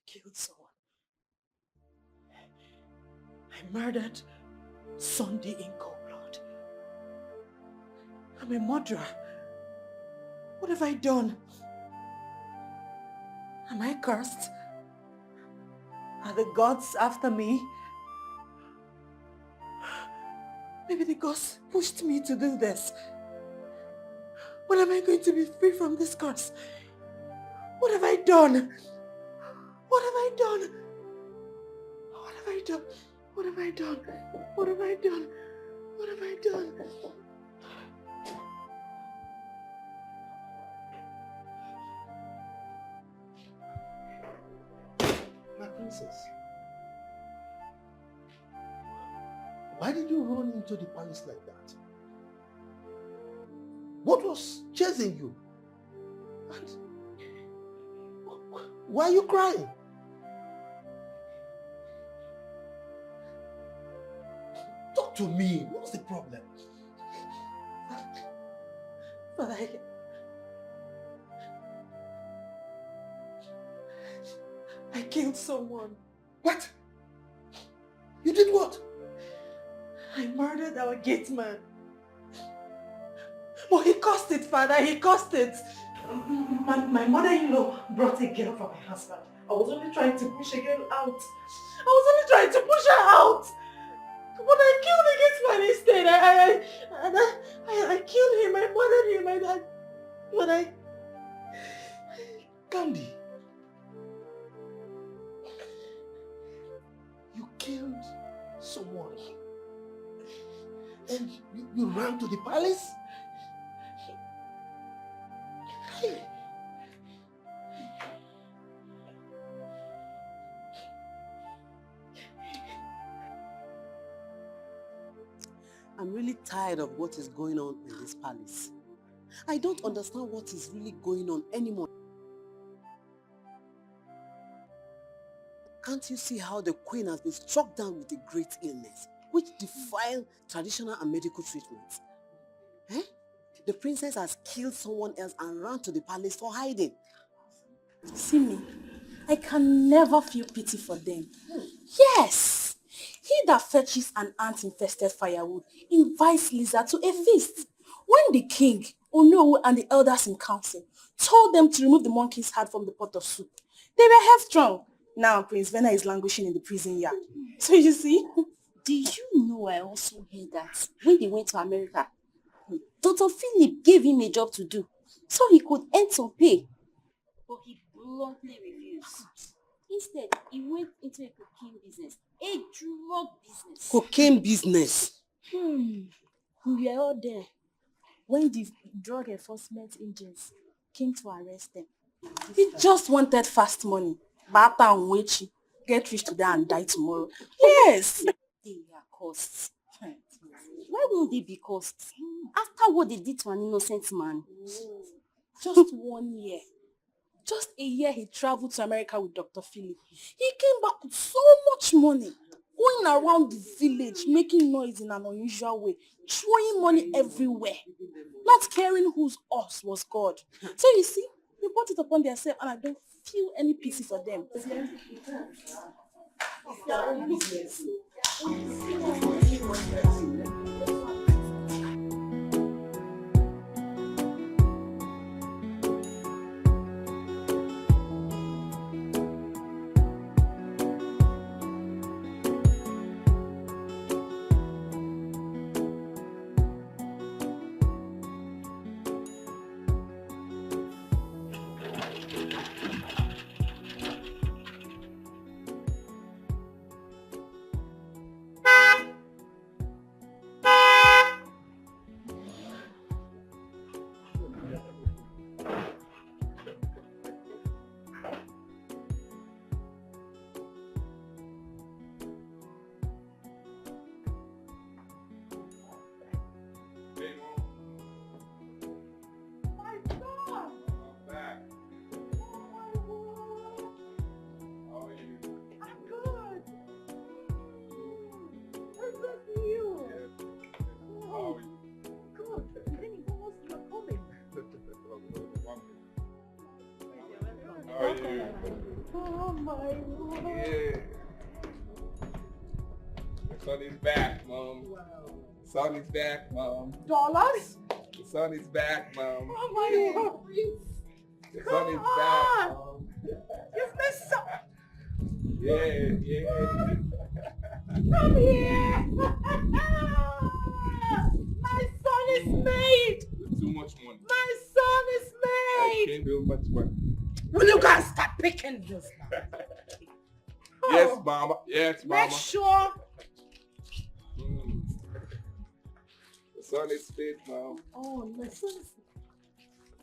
Killed someone. I murdered Sunday in cold blood. I'm a murderer. What have I done? Am I cursed? Are the gods after me? Maybe the gods pushed me to do this. When am I going to be free from this curse? What have I done? What have I done? What have I done? What have I done? What have I done? What have I done? My princess, why did you run into the palace like that? What was chasing you? And why are you crying? Talk to me. What's the problem? Father, I killed someone. What? You did what? I murdered our gate man. Oh, he caused it, Father, he caused it. My mother-in-law brought a girl for my husband. I was only trying to push a girl out. I was only trying to push her out. But I killed the gate man instead. I killed him, I murdered him, but I... Candy, you killed someone and you ran to the palace? Hey. I'm really tired of what is going on in this palace. I don't understand what is really going on anymore. Can't you see how the queen has been struck down with a great illness, which defile traditional and medical treatments? Eh? The princess has killed someone else and ran to the palace for hiding. See me, I can never feel pity for them. Yes! He that fetches an ant-infested firewood invites lizard to a feast. When the king, Onowu, and the elders in council told them to remove the monkey's heart from the pot of soup, they were headstrong. Now Prince Vena is languishing in the prison yard. So you see? Do you know I also heard that when they went to America, Dr. Philip gave him a job to do so he could earn some pay. But he bluntly refused. Instead, he went into a cocaine business, a drug business. Cocaine business? We were all there when the drug enforcement agents came to arrest them. He just wanted fast money. Bata and Wechi, get rich today and die tomorrow. Yes! They are costs. Why won't they be costs? After what they did to an innocent man. Just 1 year. Just a year he traveled to America with Dr. Philip. He came back with so much money, going around the village, making noise in an unusual way, throwing money everywhere, not caring whose us was God. So you see, they brought it upon themselves and I don't feel any pity for them. Oh my Lord. Yeah. The sun is back, Mom. Wow. The sun is back, Mom. Dollars? The sun is back, Mom. Oh my God. The sun is back, Mom. Give me some. Yeah. Come here. My son is made. Too much money. My son is I made. can't do much money. Will you guys start picking this now? Yes, Mama. Yes, Mama. Make sure. The sun is fit, Mom. Oh, my son is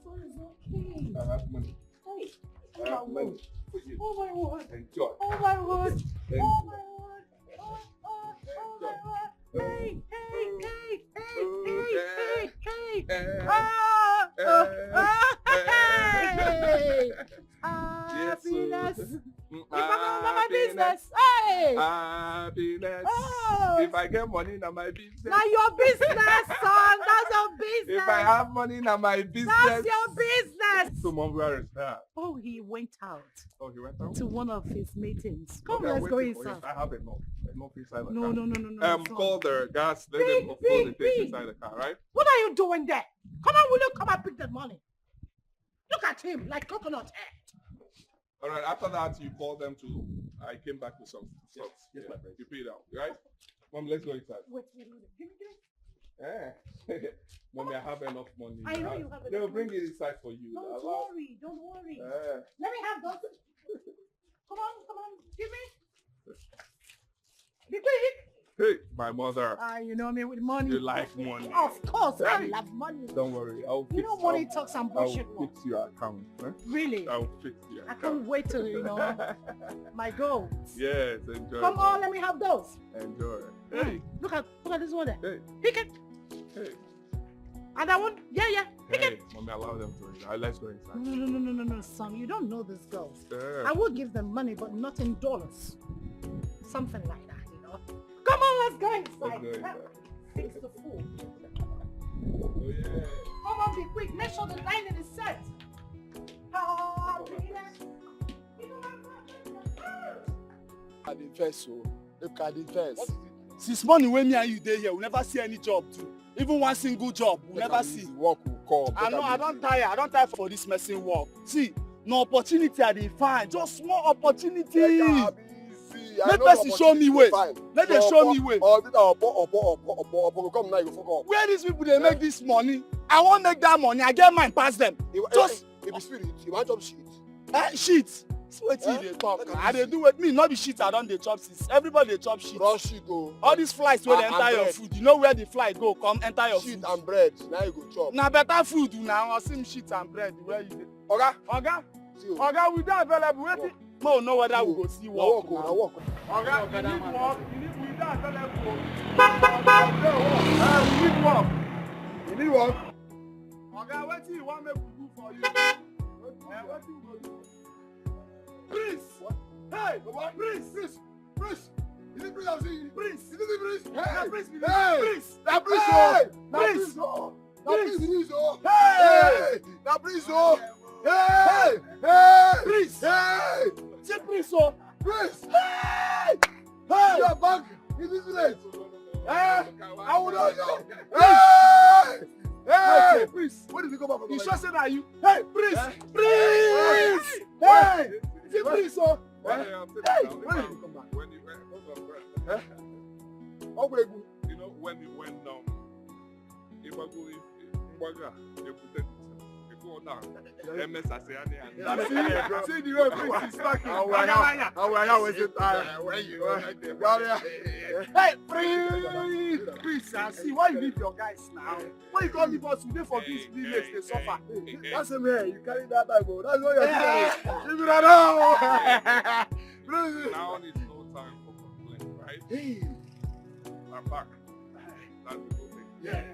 okay. I have money. Hey. I have money for you. Oh my word. Enjoy. Oh my word. Enjoy. Oh my word. Oh my word. Hey. Happiness. If I go my business. Hey. Happiness. Oh. If I get money, now my business. Now your business, son. That's your business. If I have money, now my business. That's your business. Yes. So, Mom, where is that? Oh, he went out. Oh, he went out? To one of his meetings. Come, Okay, let's go waiting for him. inside. I have enough inside the No, car. no. Call the gas, let them upload the things inside the car, right? What are you doing there? Come on, will you come and pick that money? Look at him, like coconut head. All right, after that, you call them to, I came back with some stuff. Yes, my friend. You pay it out, right? Mom, let's go inside. Wait. Give me. Mommy, I have enough money. I know you have enough They'll bring money. it inside for you. Don't worry. Let me have those. Come on, give me. Be quick. Hey, my mother. You know me with money. You like money. Of course, I Hey. love money. Don't worry, money talks and bullshit. I'll fix your account. Huh? Really? I'll fix your I account. can't wait to, my goals. Yes, enjoy. Come on, let me have those. Enjoy. Hey. Look at this one there. Hey. Pick it. Hey. And that one, yeah. Pick Hey, it. Mommy, allow them to. Let's go inside. No, son. You don't know these girls. Yeah. I would give them money, but not in dollars. Something like that, you know. Come on, let's go inside. Let's go inside. Fix the food. Oh, yeah. Come on, be quick. Make sure the lining is set. At the first, so look at the first. Since morning when me and you there here, we never see any job too. Even one single job, we never see. Work will come. I know, I don't tire for this messing work. See, no opportunity I dey find, just small opportunity. Let person show me way. Let them show me way. Come now, you go fuck up. Where these people they make this money? I won't make that money. I get mine past them. Just if you spirit, you want job shit. Shit. Wait till they talk. I dey do with me, not be shit. I don't dey chop shit. Everybody dey chop shit. Raw shit go. All these flies where they enter your food. You know where the fly go? Come enter your shit food. And bread. Now you go chop. Now better food now. I see shit and bread where you dey. Oga, we don't available. Wait. No, know whether we go see work. Walk. Oga, we need work. We don't available. We need work. You need work. Oga, what do you want me to do for you? What do you go do? Prince! What? Hey! Prince! Is it Prince I'm seeing? Prince! Is it Prince? Hey! Prince! Prince! That Prince! Hey! Prince! Prince! Hey! That Prince! Hey! Hey! Prince! Hey! Say Prince! Oh! Prince! Hey! Hey! Your bank in this village! Hey! I will not know! Hey! Hey! Prince! Where did you come back from? You sure say that you? Hey! Prince! Prince! Hey! Say Prince! Oh! Hey! When did you come back? You know, when you went down, if I go, you put it before now. MS See the way Prince is talking. Hey, Prince, I see why you leave your guys now. Why you can't leave us today for this village they suffer? That's a man, you carry that bag, bro. That's what you're doing. Leave it alone. Now it's no time for complaint, right? I'm back. That's the good thing. Yes.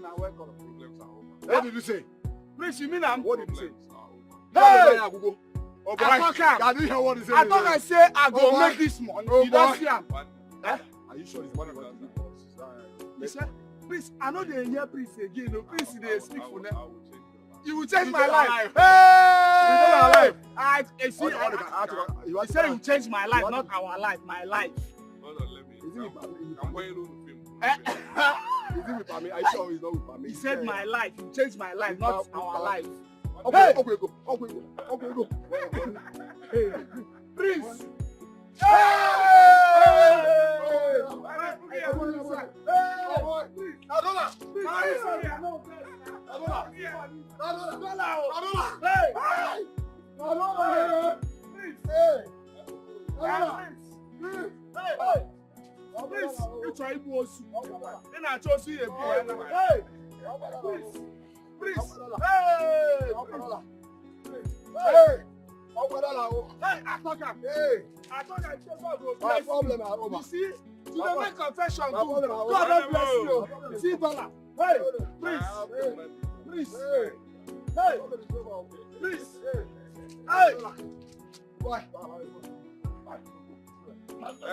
Now welcome. Problems are over. What did you say? Prince, you mean I'm? What did you say? Hey! I didn't hear what he said. I thought I said I go make this money. You don't see him. Are you sure it's money? He said, Prince, I know they hear Prince again. No, Prince, they speak for them. You will change my life. Hey! He said you will change my life, not our life, my life. Hold on, let me. I'm going to film. Is it with Pami? Are you sure he's not with Pami? He said my life. You change my life, not our life. Okay, go. Hey, Prince. You see, to the make confession, God don't bless you. See, dollar. Hey, please. Hey, please. Hey.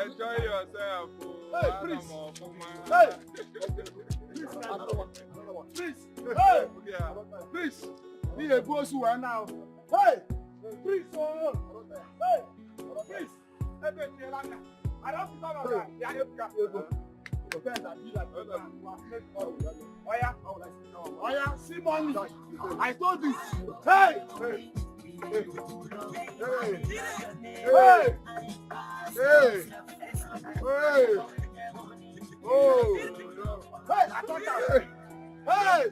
Enjoy yourself. Hey, please. Hey. Please. Hey. Please. Me a boss who are now. Hey! Please, oh! Hey! Please! Hey, I don't see some of that. Yeah, you go. Oh yeah, see money. I told you. Hey! Hey! Hey! Hey! Hey! Hey! Oh! Hey! Attacker! Hey!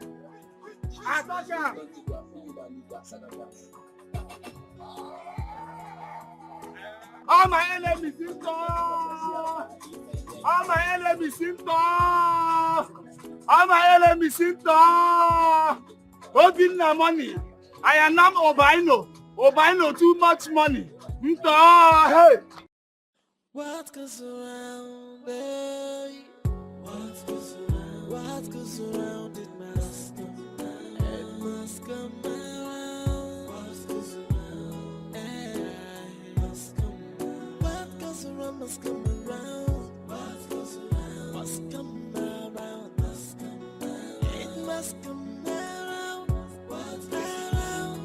Attacker! All my enemies in store! All my enemies in store! All my enemies in store! Holding the money. I am not Obino. Obino too much money. Hey! What goes around, babe? What goes around, it must come around. It must come around. What goes around, it must come around. What goes around must come around. What goes around must come around. Must come around. It must come around. What's around?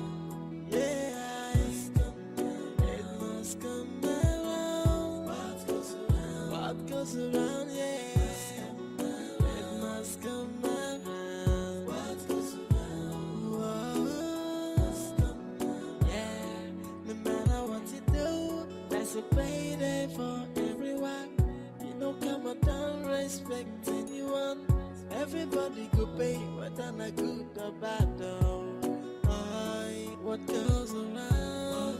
Yeah, it must come around. What goes around? What goes around? Yeah. Come around. What goes around? Yeah. No matter what you do, there's a payday for everyone. You know, come down, respect anyone. Everybody go pay, whether not good or bad. What goes around?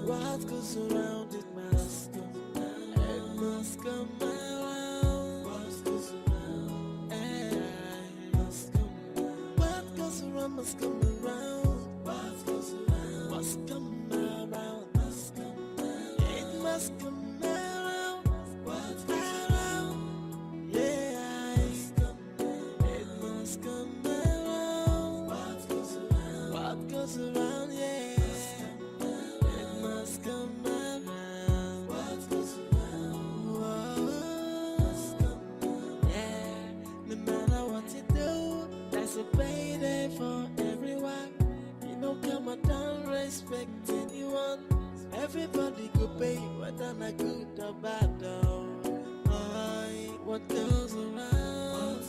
What goes around? It must come around. It must come around. What goes around? What goes around must come around. What goes around must come around. Must come around. It must come around. What's around? Yeah, it must come around. What goes around? What goes around? Yeah, it must come around. What goes around? Yeah, no matter what you do, there's a payday for everyone. You know, come down, respect anyone. Everybody go pay, whether not good or bad. What goes around?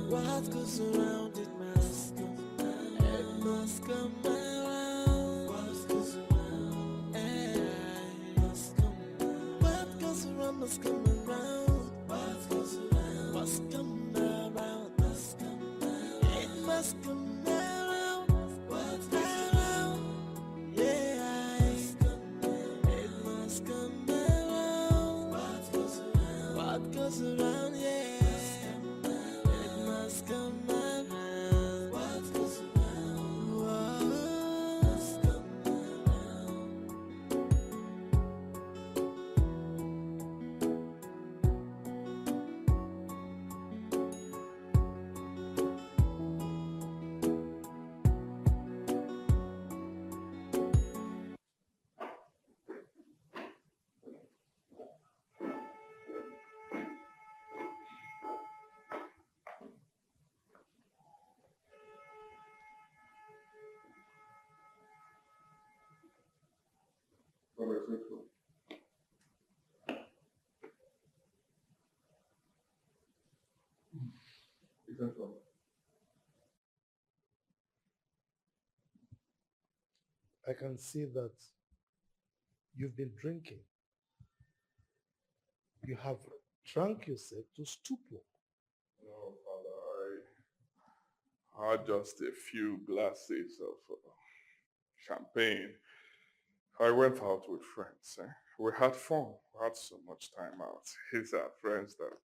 What goes around? It must come around. It must come around. What goes around? It must come around. What goes around must come around. What goes around must come around. Must come around. It must come around. What's around? Yeah, it must come around. What goes around? What goes around? Yeah, it must come around. What goes around? What's come around? I can see that you've been drinking. You have drunk yourself to stupor. No, Father, I had just a few glasses of champagne. I went out with friends. We had fun. We had so much time out. These are friends that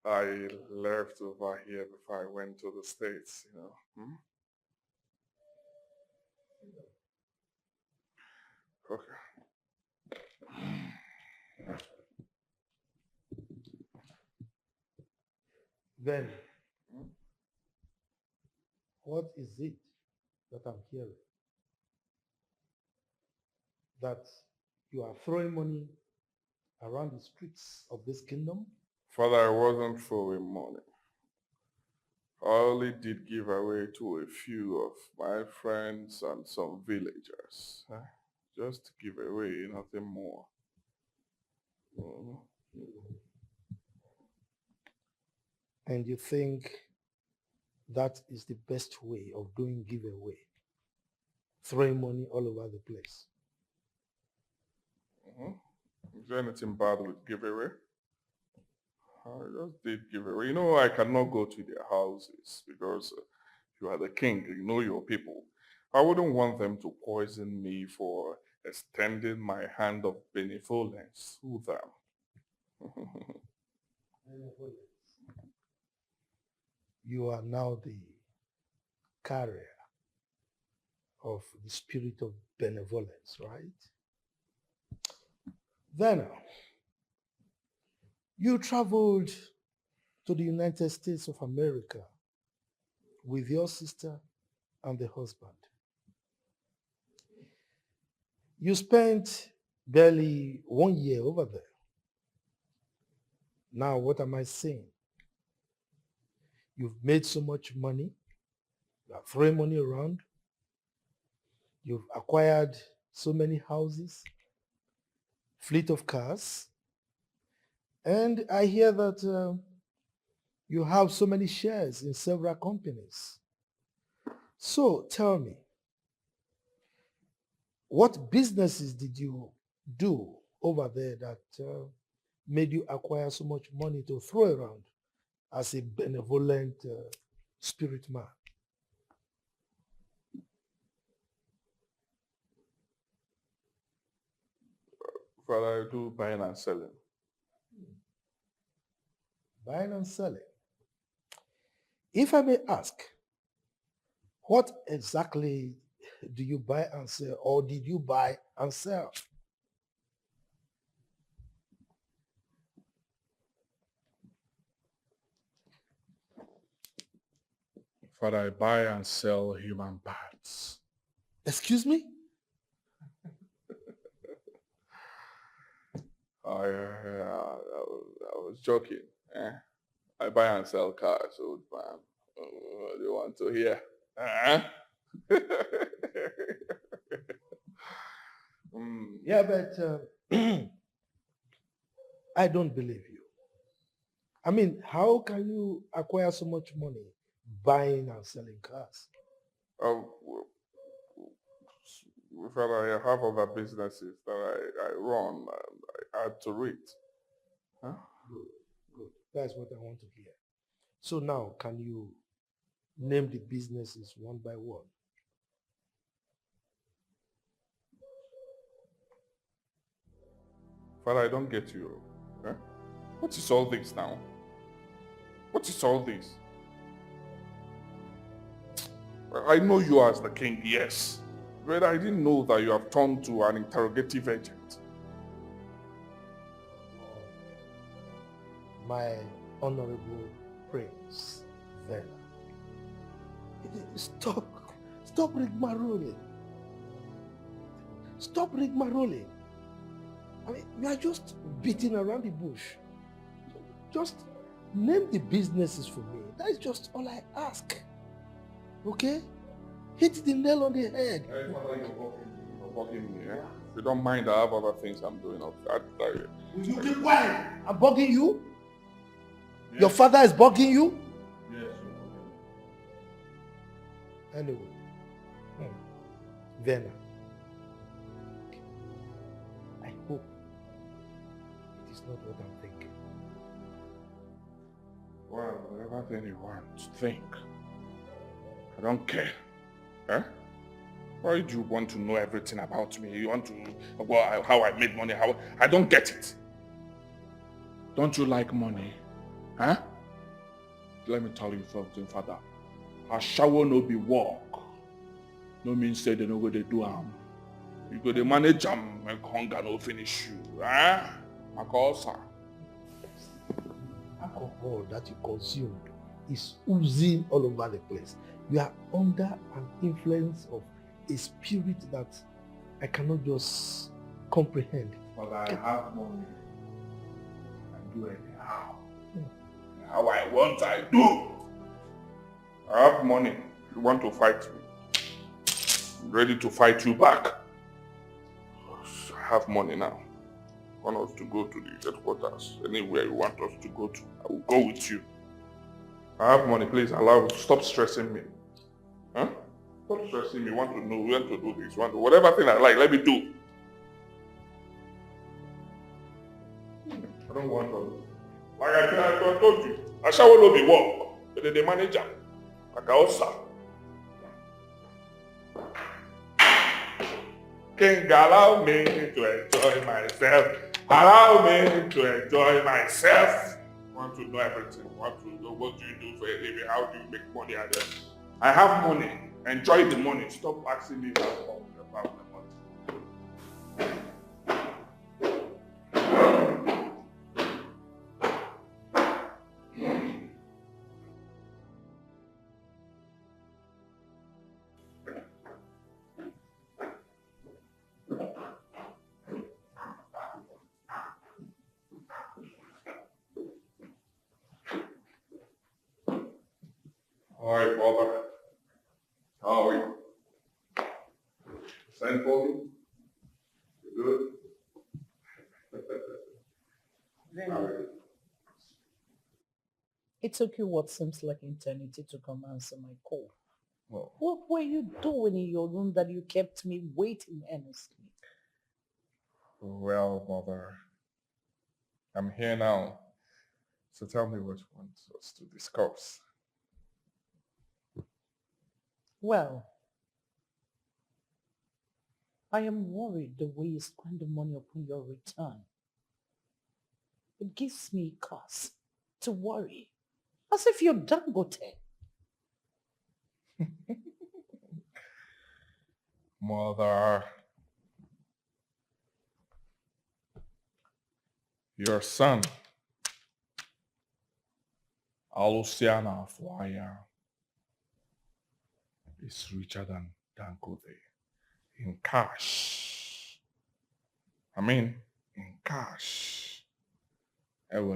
I left over here before I went to the States, you know. Okay. Then, what is it that I'm hearing? That you are throwing money around the streets of this kingdom? Father, I wasn't throwing money. I only did give away to a few of my friends and some villagers. Just to give away, nothing more. And you think that is the best way of doing giveaway? Throwing money all over the place. Is there anything bad with giveaway? I just did giveaway. You know, I cannot go to their houses because you are the king, you know your people. I wouldn't want them to poison me for extending my hand of benevolence to them. You are now the carrier of the spirit of benevolence, right? Then you traveled to the United States of America with your sister and the husband. You spent barely 1 year over there. Now, what am I saying? You've made so much money. You are throwing money around. You've acquired so many houses, fleet of cars. And I hear that you have so many shares in several companies. So tell me, what businesses did you do over there that made you acquire so much money to throw around as a benevolent spirit man? Father, I do buying and selling. Buying and selling. If I may ask, what exactly do you buy and sell, or did you buy and sell? Father, I buy and sell human parts. Excuse me? I was joking. I buy and sell cars, old man. What do you want to hear? Yeah, but I don't believe you. I mean, how can you acquire so much money buying and selling cars? Father, I have other businesses that I run. I add to it. Huh? Good. That's what I want to hear. So now, can you name the businesses one by one? Father, I don't get you. Huh? What is all this now? What is all this? I know you as the king, yes. But I didn't know that you have turned to an interrogative agent. My honorable prince, Vela. Stop rigmaroling. Stop rigmaroling. I mean, you are just beating around the bush. Just name the businesses for me. That is just all I ask. Okay? Hit the nail on the head. Hey, Father, you're bugging me, eh? If you don't mind, I have other things I'm doing outside. Will you keep quiet? I'm bugging you? Yes. Your father is bugging you? Yes, Anyway. Vena. I hope it is not what I'm thinking. Well, whatever thing you want to think. I don't care. Huh? Why do you want to know everything about me? You want to, well, how I made money, how... I don't get it. Don't you like money? Huh? Let me tell you something, Father. A shower no be work. No means say they know what they do. You go to manage them and hunger no finish you. Huh? Makosa. Alcohol that you consumed is oozing all over the place. You are under an influence of a spirit that I cannot just comprehend. But I have money. I do anyhow. How I want, I do. I have money. You want to fight me? I'm ready to fight you back. I have money now. I want us to go to the headquarters. Anywhere you want us to go to, I will go with you. I have money. Please allow me. Stop stressing me. Huh? Stop stressing me. Want to know when to do this. Want to whatever thing I like, let me do. I don't want to. Like I told you, I shall not be work. But the manager, like I also. King, allow me to enjoy myself. Allow me to enjoy myself. Want to know everything. Want to know what do you do for a living? How do you make money? I have money. Enjoy the money. Stop asking me about the money. Alright, brother. How are you? Send for me? You good? It took you what seems like eternity to come answer my call. Well, What were you doing in your room that you kept me waiting endlessly? well, mother. I'm here now. So tell me what you want us to discuss. Well, I am worried the way you spend the money upon your return. It gives me cause to worry. As if you're Dangote. Mother. Your son, Aluciana Flyer, is richer than Dangote in cash. I mean, in cash. That's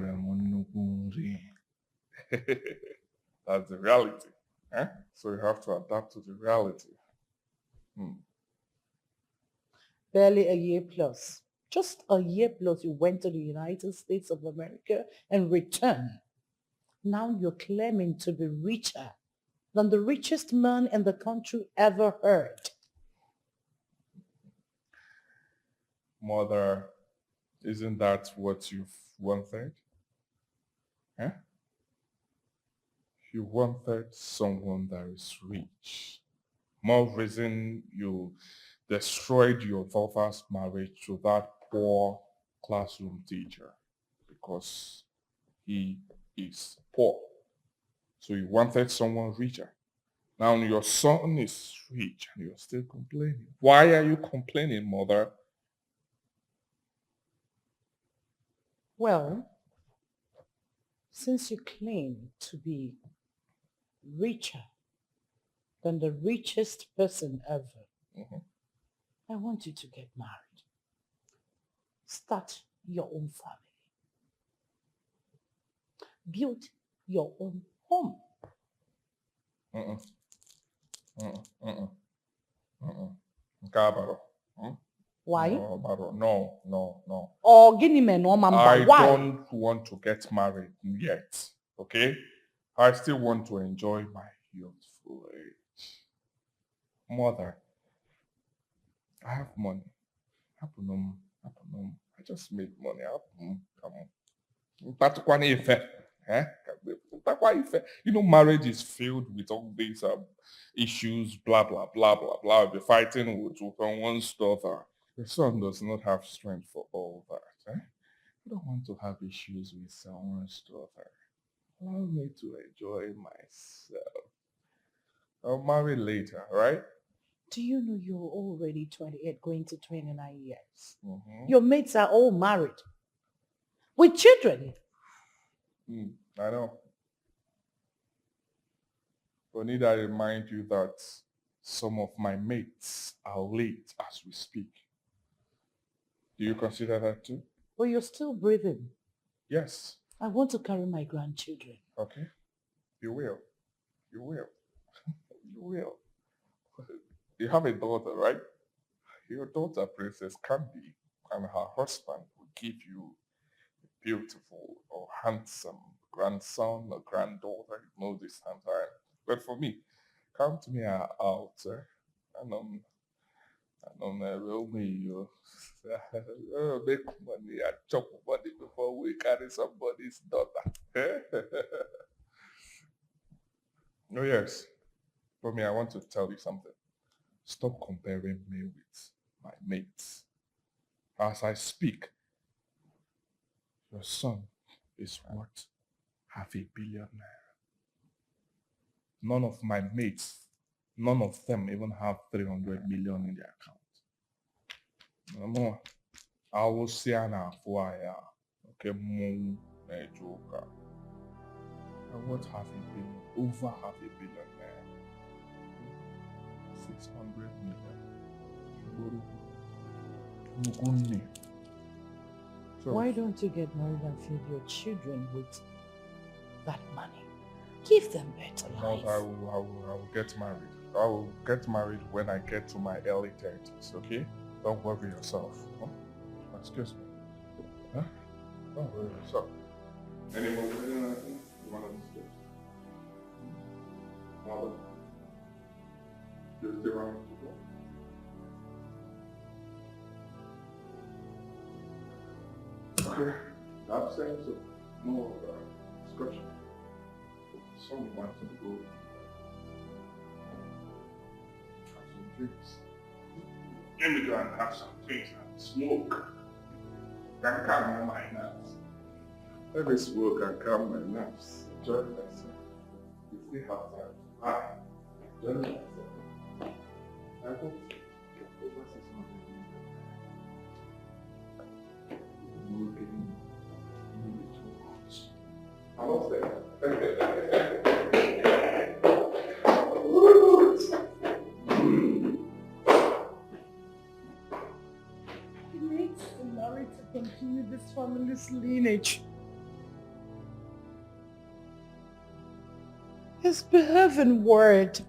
the reality. Eh? So you have to adapt to the reality. Barely a year plus. Just a year plus you went to the United States of America and returned. Now you're claiming to be richer than the richest man in the country ever heard. Mother, isn't that what you've wanted? Eh? You wanted someone that is rich. More reason you destroyed your father's marriage to that poor classroom teacher because he is poor. So you wanted someone richer. Now your son is rich and you're still complaining. Why are you complaining, mother? Well, since you claim to be richer than the richest person ever, I want you to get married. Start your own family. Build your own home. Why? No. Oh, give me no I Why? don't want to get married yet, okay? I still want to enjoy my youthful age. Mother, I have money. I just made money. Come on. Patukwane ife. Patukwane ife. You know, marriage is filled with all these issues, blah, blah, blah, blah, blah. Be fighting with one's daughter. Your son does not have strength for all that. I don't want to have issues with someone's daughter. Allow me to enjoy myself. I'll marry later, right? Do you know you're already 28 going to 29 years? Your mates are all married. With children. I know. But need I remind you that some of my mates are late as we speak. Do you consider that too? But you're still breathing. Yes. I want to carry my grandchildren. Okay. You will. You will. You will. You have a daughter, right? Your daughter, Princess Candy, and her husband will give you a beautiful or handsome grandson or granddaughter. You know this time. But for me, come to me at our altar and roll me, you make money and chop money before we carry somebody's daughter. Oh yes. For me, I want to tell you something. Stop comparing me with my mates. As I speak, your son is worth $500 million. None of my mates, none of them even have 300 million in their account. No more. I will see an FYI. Okay, more joker. I want $500 million, over $500 million naira. 600 million. Why don't you get married and feed your children with that money? Give them better life. I will get married. I will get married when I get to my early 30s, okay? Don't worry yourself. Huh? Excuse me. Huh? Don't worry yourself. Any more anything you want to discuss? Mother? You still want to go? Okay. Absence of more discussion. Someone wants to go have some drinks. Let me go and have some drinks and smoke. Can calm my nerves. Let me smoke and calm my nerves. Enjoy myself. You still have time. Enjoy myself. I hope over 600 I'm upstairs. He needs to marry to continue this family's lineage. His behaving word.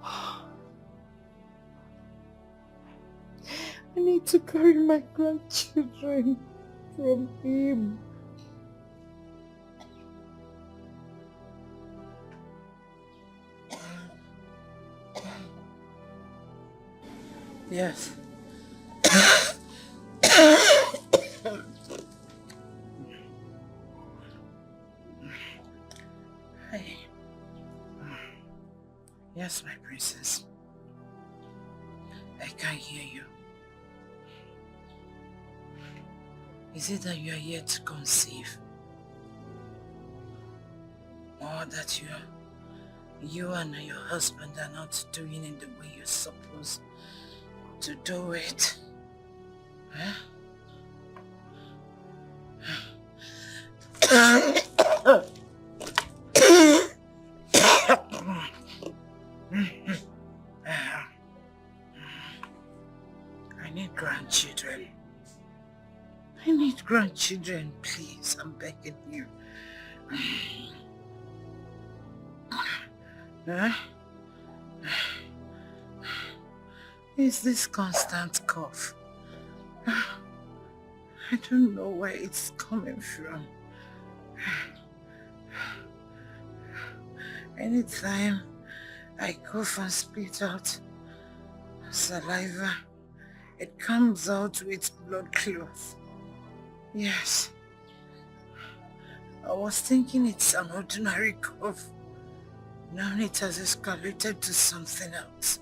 I need to carry my grandchildren from him. Yes. Hey. Yes, my princess. I can't hear you. Is it that you are yet to conceive? Or that you and your husband are not doing it the way you're supposed to do it? Huh? I need grandchildren. I need grandchildren, please. I'm begging you. Huh? It's this constant cough. I don't know where it's coming from. Anytime I cough and spit out saliva, it comes out with blood clots. Yes. I was thinking it's an ordinary cough. Now it has escalated to something else.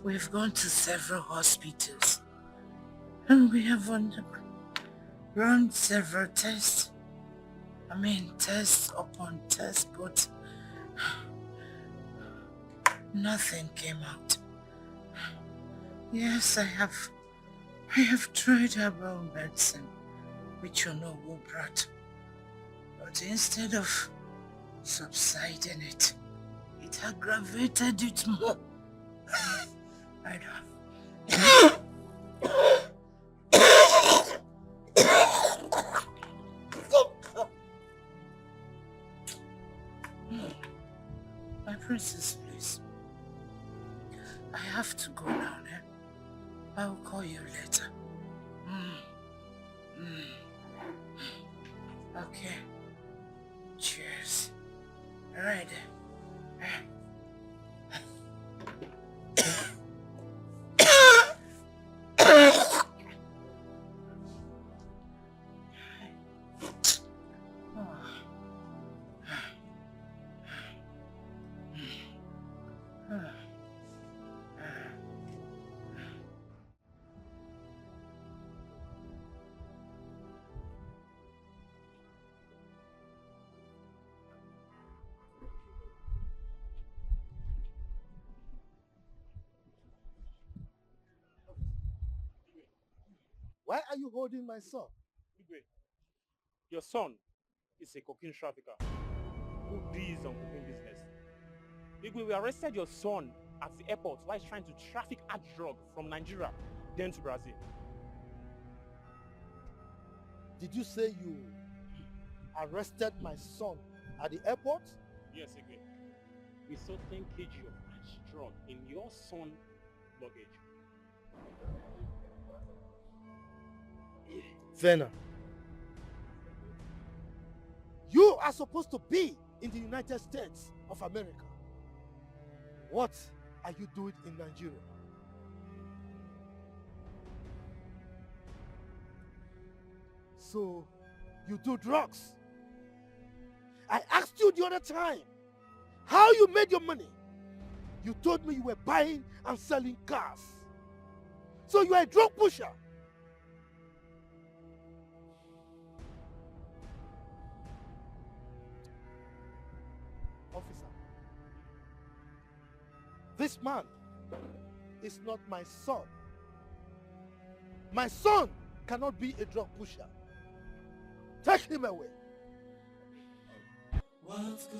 We've gone to several hospitals and we have run several tests. Tests upon tests, but nothing came out. Yes, I have tried herbal medicine, which you know will brought. But instead of subsiding it, it aggravated it more. I My princess, please. I have to go now, eh? I will call you later. Okay. Cheers. All right. Why are you holding my son? Your son is a cocaine trafficker who deals on cocaine business. Igwe, we arrested your son at the airport while he's trying to traffic hard drug from Nigeria, then to Brazil. Did you say you arrested my son at the airport? Yes, Igwe. We saw 10 kg of hard drug in your son's luggage. Vena, you are supposed to be in the United States of America. What are you doing in Nigeria? So, you do drugs. I asked you the other time how you made your money. You told me you were buying and selling cars. So you are a drug pusher. Officer, this man is not my son. My son cannot be a drug pusher. Take him away. What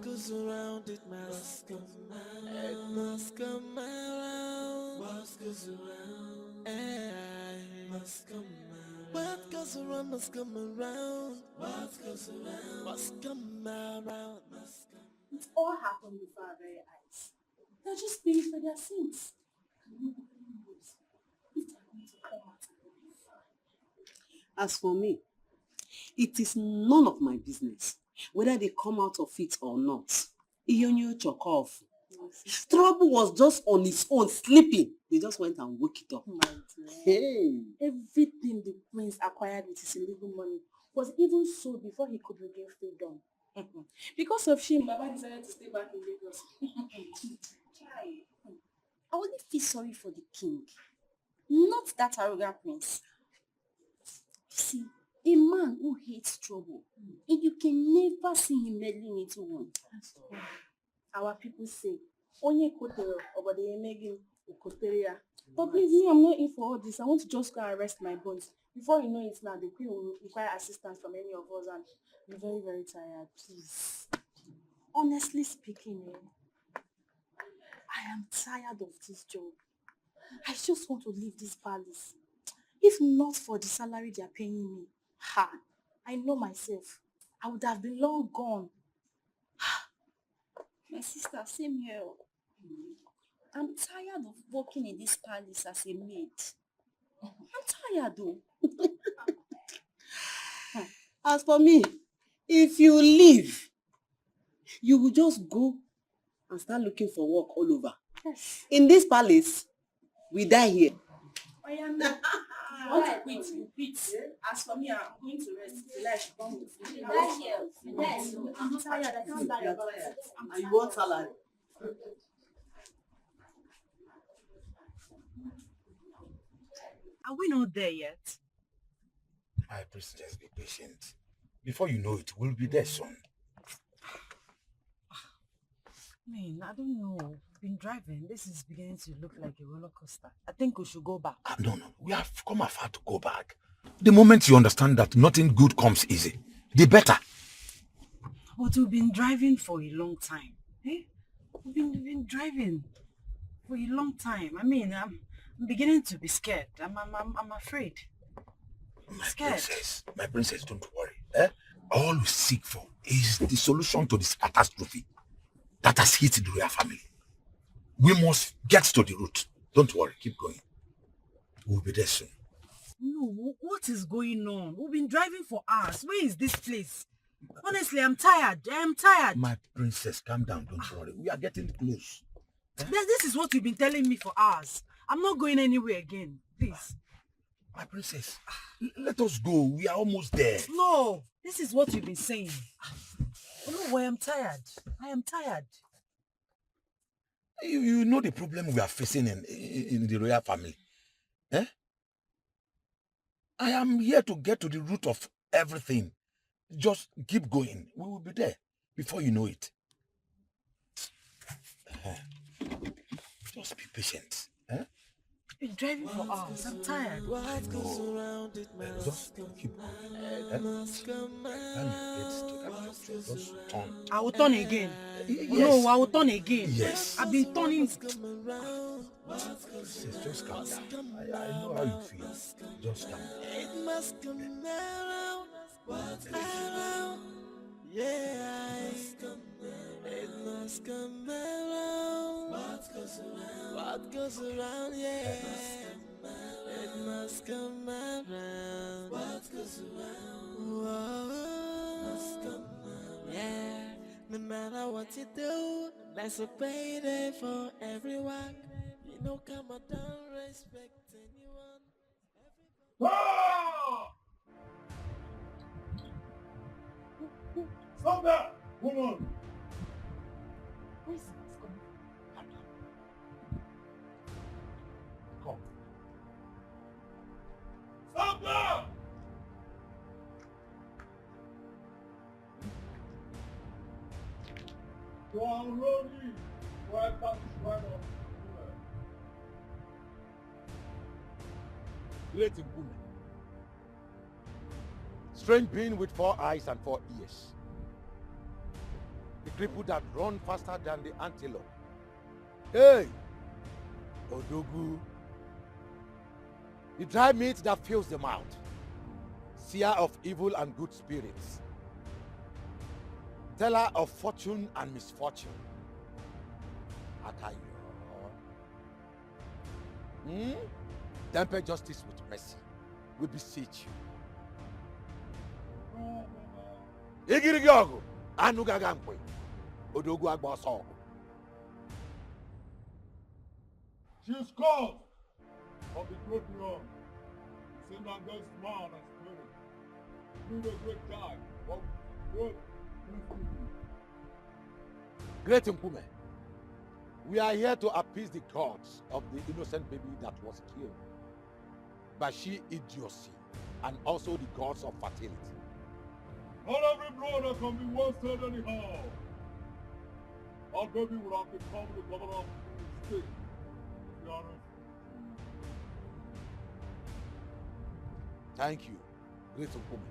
goes around, it must come around. It must come around. What goes around, it must come around. What goes around must come around. What goes around must come around. It all happened before our very eyes. They're just paying for their sins. And nobody knows if they're going to come out and be fine. As for me, it is none of my business whether they come out of it or not. Iyonyo Chokov. Trouble was just on its own, sleeping. They just went and woke it up. Hey. Everything the prince acquired with his illegal money was even sold before he could regain freedom. Because of shame, Baba decided to stay back in Lagos. I only feel sorry for the king, not that arrogant prince. See, a man who hates trouble, and you can never see him meddling into one. Our people say, Onye kotero, obode emegim ukoteria. But please, me, I'm not in for all this. I want to just go and rest my bones. Before you know it now, the queen will require assistance from any of us, and I'm very, very tired. Please. Honestly speaking, I am tired of this job. I just want to leave this palace. If not for the salary they are paying me, I know myself. I would have been long gone. My sister, same here. I'm tired of working in this palace as a maid. I'm tired though. As for me, if you leave, you will just go and start looking for work all over. Yes. In this palace, we die here. I am not. You want to quit, you quit. As for me, I'm going to rest till I should come with you. I'm tired, I can't lie about it. And you want salary? Are we not there yet? My princess, be patient. Before you know it, we'll be there soon. I don't know. I've been driving. This is beginning to look like a roller coaster. I think we should go back. No. We have come afar to go back. The moment you understand that nothing good comes easy, the better. But we've been driving for a long time. Eh? We've been driving for a long time. I mean, I'm beginning to be scared. I'm afraid. I'm scared. My princess, don't worry. Eh? All we seek for is the solution to this catastrophe that has hit the royal family. We must get to the root. Don't worry, keep going. We'll be there soon. No, what is going on? We've been driving for hours. Where is this place? Honestly, I'm tired. I'm tired. My princess, calm down, don't worry. We are getting close. This is what you've been telling me for hours. I'm not going anywhere again. Please. My princess, let us go. We are almost there. No, this is what you've been saying. No, I am tired. I am tired. You know the problem we are facing in the royal family. Eh? I am here to get to the root of everything. Just keep going. We will be there before you know it. Just be patient. Eh? Been driving for hours. I'm tired. Just keep going. Just turn. I will turn again. Yes. No, I will turn again. Yes. I've been turning. Just calm down. I know how you feel. Just calm down. It must come around. What's around? Yeah. It must come around. What goes around? Yeah. It must come around. What goes around? Yeah. No matter what you do, there's a payday for everyone. You know, come on, don't respect anyone. Stop that, woman! Where is this coming from? Come. Stop that! You are running. Why that is right off? Great Nkume. Strange being with 4 eyes and 4 ears. The cripple that run faster than the antelope. Hey! Odogu. The dry meat that fills the mouth. Seer of evil and good spirits. Teller of fortune and misfortune. Atayo. Temper justice with mercy. We beseech you. Igirigyogo. Anugagankwe. Odogu agboso. She's called of the great wrong. Sin and God's man and spirit. Do the great time of good. Great Nkume, we are here to appease the gods of the innocent baby that was killed by she idiocy and also the gods of fertility. Not every brother can be wasted anyhow. Our baby will have become the governor of the state. To be honest. Thank you, Great Nkume.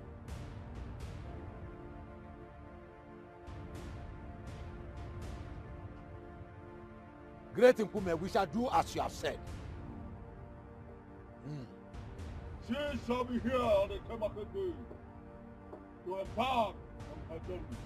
Great Nkume, we shall do as you have said. She shall be here on the Kemaka Day to embark on her journey.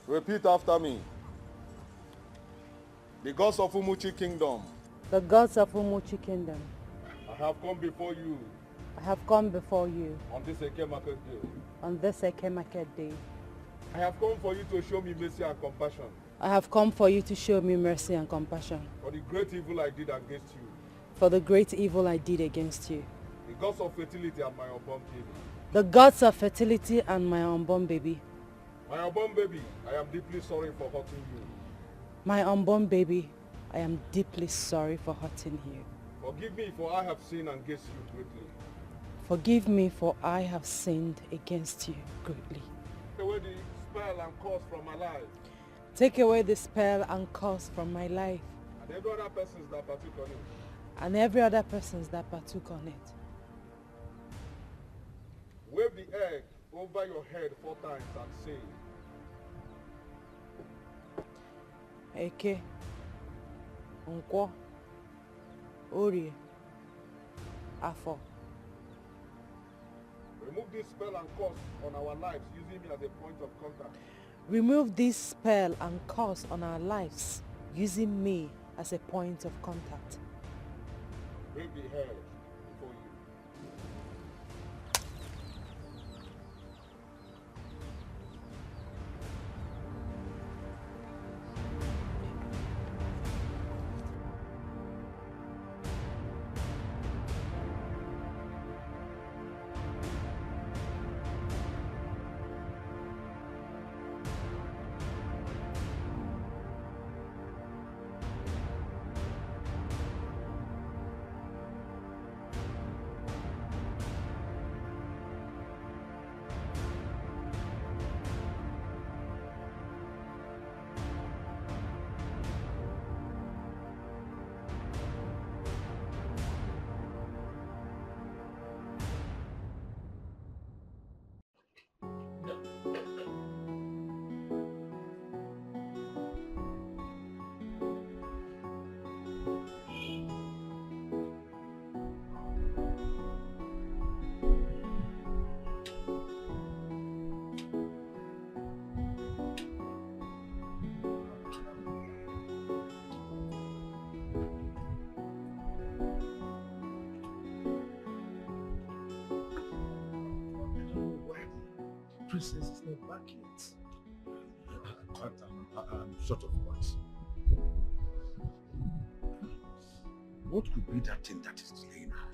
Repeat after me. The gods of Umuchi Kingdom. The gods of Umuchi Kingdom. I have come before you. I have come before you. On this Eke Market Day. On this Eke Market Day. I have come for you to show me mercy and compassion. I have come for you to show me mercy and compassion. For the great evil I did against you. For the great evil I did against you. The gods of fertility and my unborn baby. The gods of fertility and my unborn baby. My unborn baby, I am deeply sorry for hurting you. My unborn baby, I am deeply sorry for hurting you. Forgive me for I have sinned against you greatly. Forgive me for I have sinned against you greatly. Take away the spell and curse from my life. Take away the spell and curse from my life. And every other persons that partook on it. And every other persons that partook on it. Wave the egg over your head 4 times and say, Eke, Nkwo, Orie, Afo. remove this spell and curse on our lives using me as a point of contact. Remove this spell and curse on our lives using me as a point of contact. Wave the head before you. Princess is not back yet. I'm short of words. What could be that thing that is delaying her?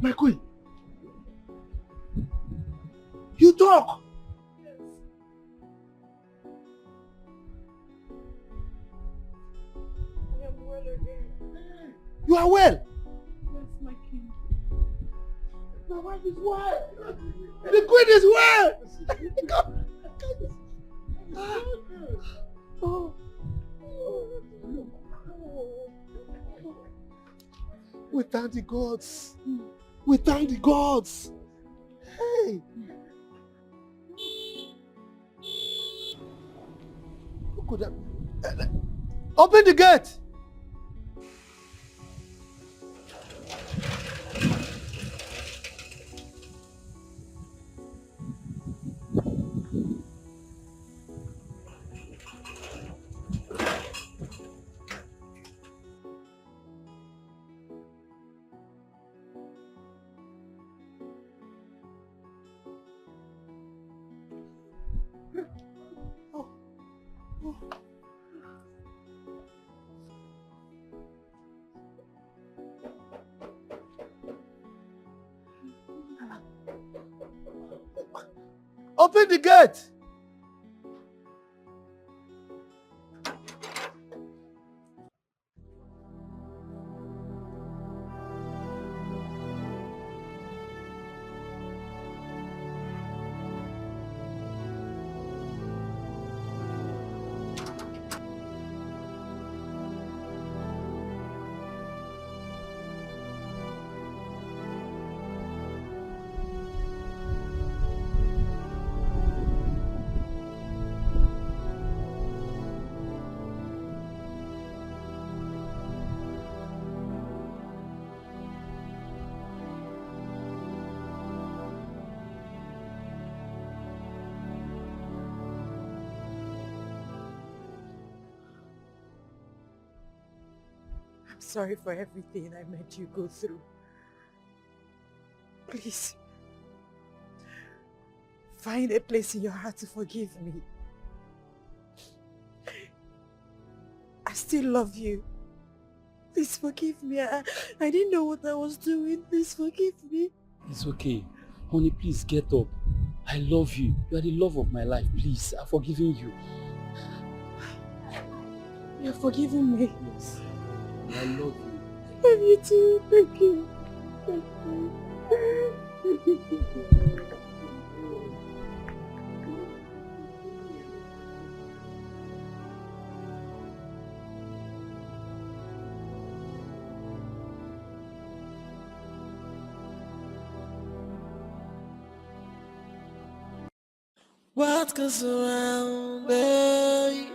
My queen, you talk. I am well again. You are well. Yes, my king. My wife is well. The queen is well. Oh. We thank the gods. We thank the gods. Hey. Who could have... Open the gate. Open the gate. I'm sorry for everything I made you go through. Please, find a place in your heart to forgive me. I still love you. Please forgive me. I didn't know what I was doing. Please forgive me. It's okay. Honey, please get up. I love you. You are the love of my life. Please, I've forgiven you. You're forgiving me. Yes. I love you. I love you too. Thank you. Thank you. What goes around, babe?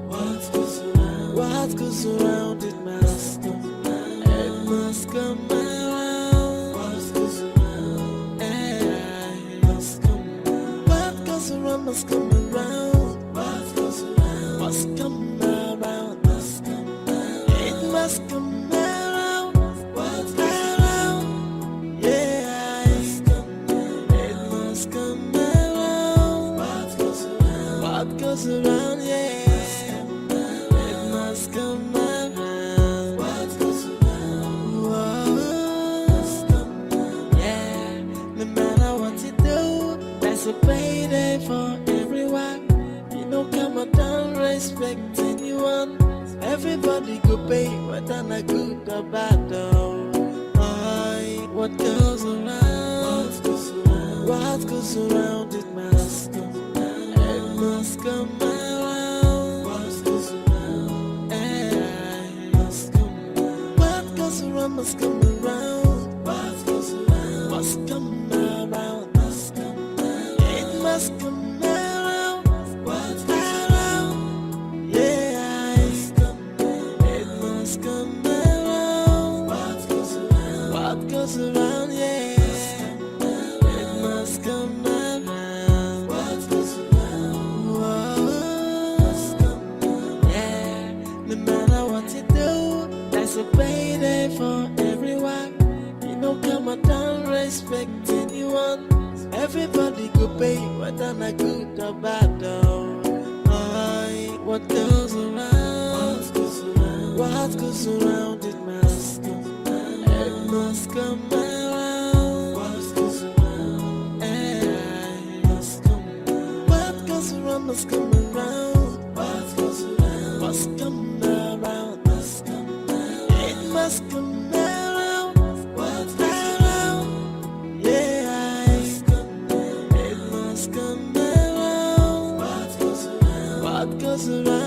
What goes around, it must come around. It must come around. What goes around, it must come around. What goes around must come around. What goes around must come around. Must come around. It must come around. What goes around, yeah, it must come around. What goes around, yeah. Come around. What goes around? Whoa. Yeah. No matter what you do, there's a payday for everyone. You know, come on down, respect anyone. Everybody go pay, whether not good or bad, though. What goes around? What goes around? What goes around? It must come around. It must come around. Must come around. What goes around must come around. Must come around. It must come around. What goes around, yeah, it must come around. What goes around? What goes around, yeah, it must come around. What goes around? Whoa. Yeah. No matter what you do, there's a payday for everyone. You know, come on down, respect anyone. Everybody go pay, whether not good or bad, though. What goes around? What goes around? What goes around? It must come around. It must come around. What goes around? It must come around. What goes around must come around. What goes around must come around. Must come around. It must come around. What around? Yeah, it must come around. What goes around? What goes around?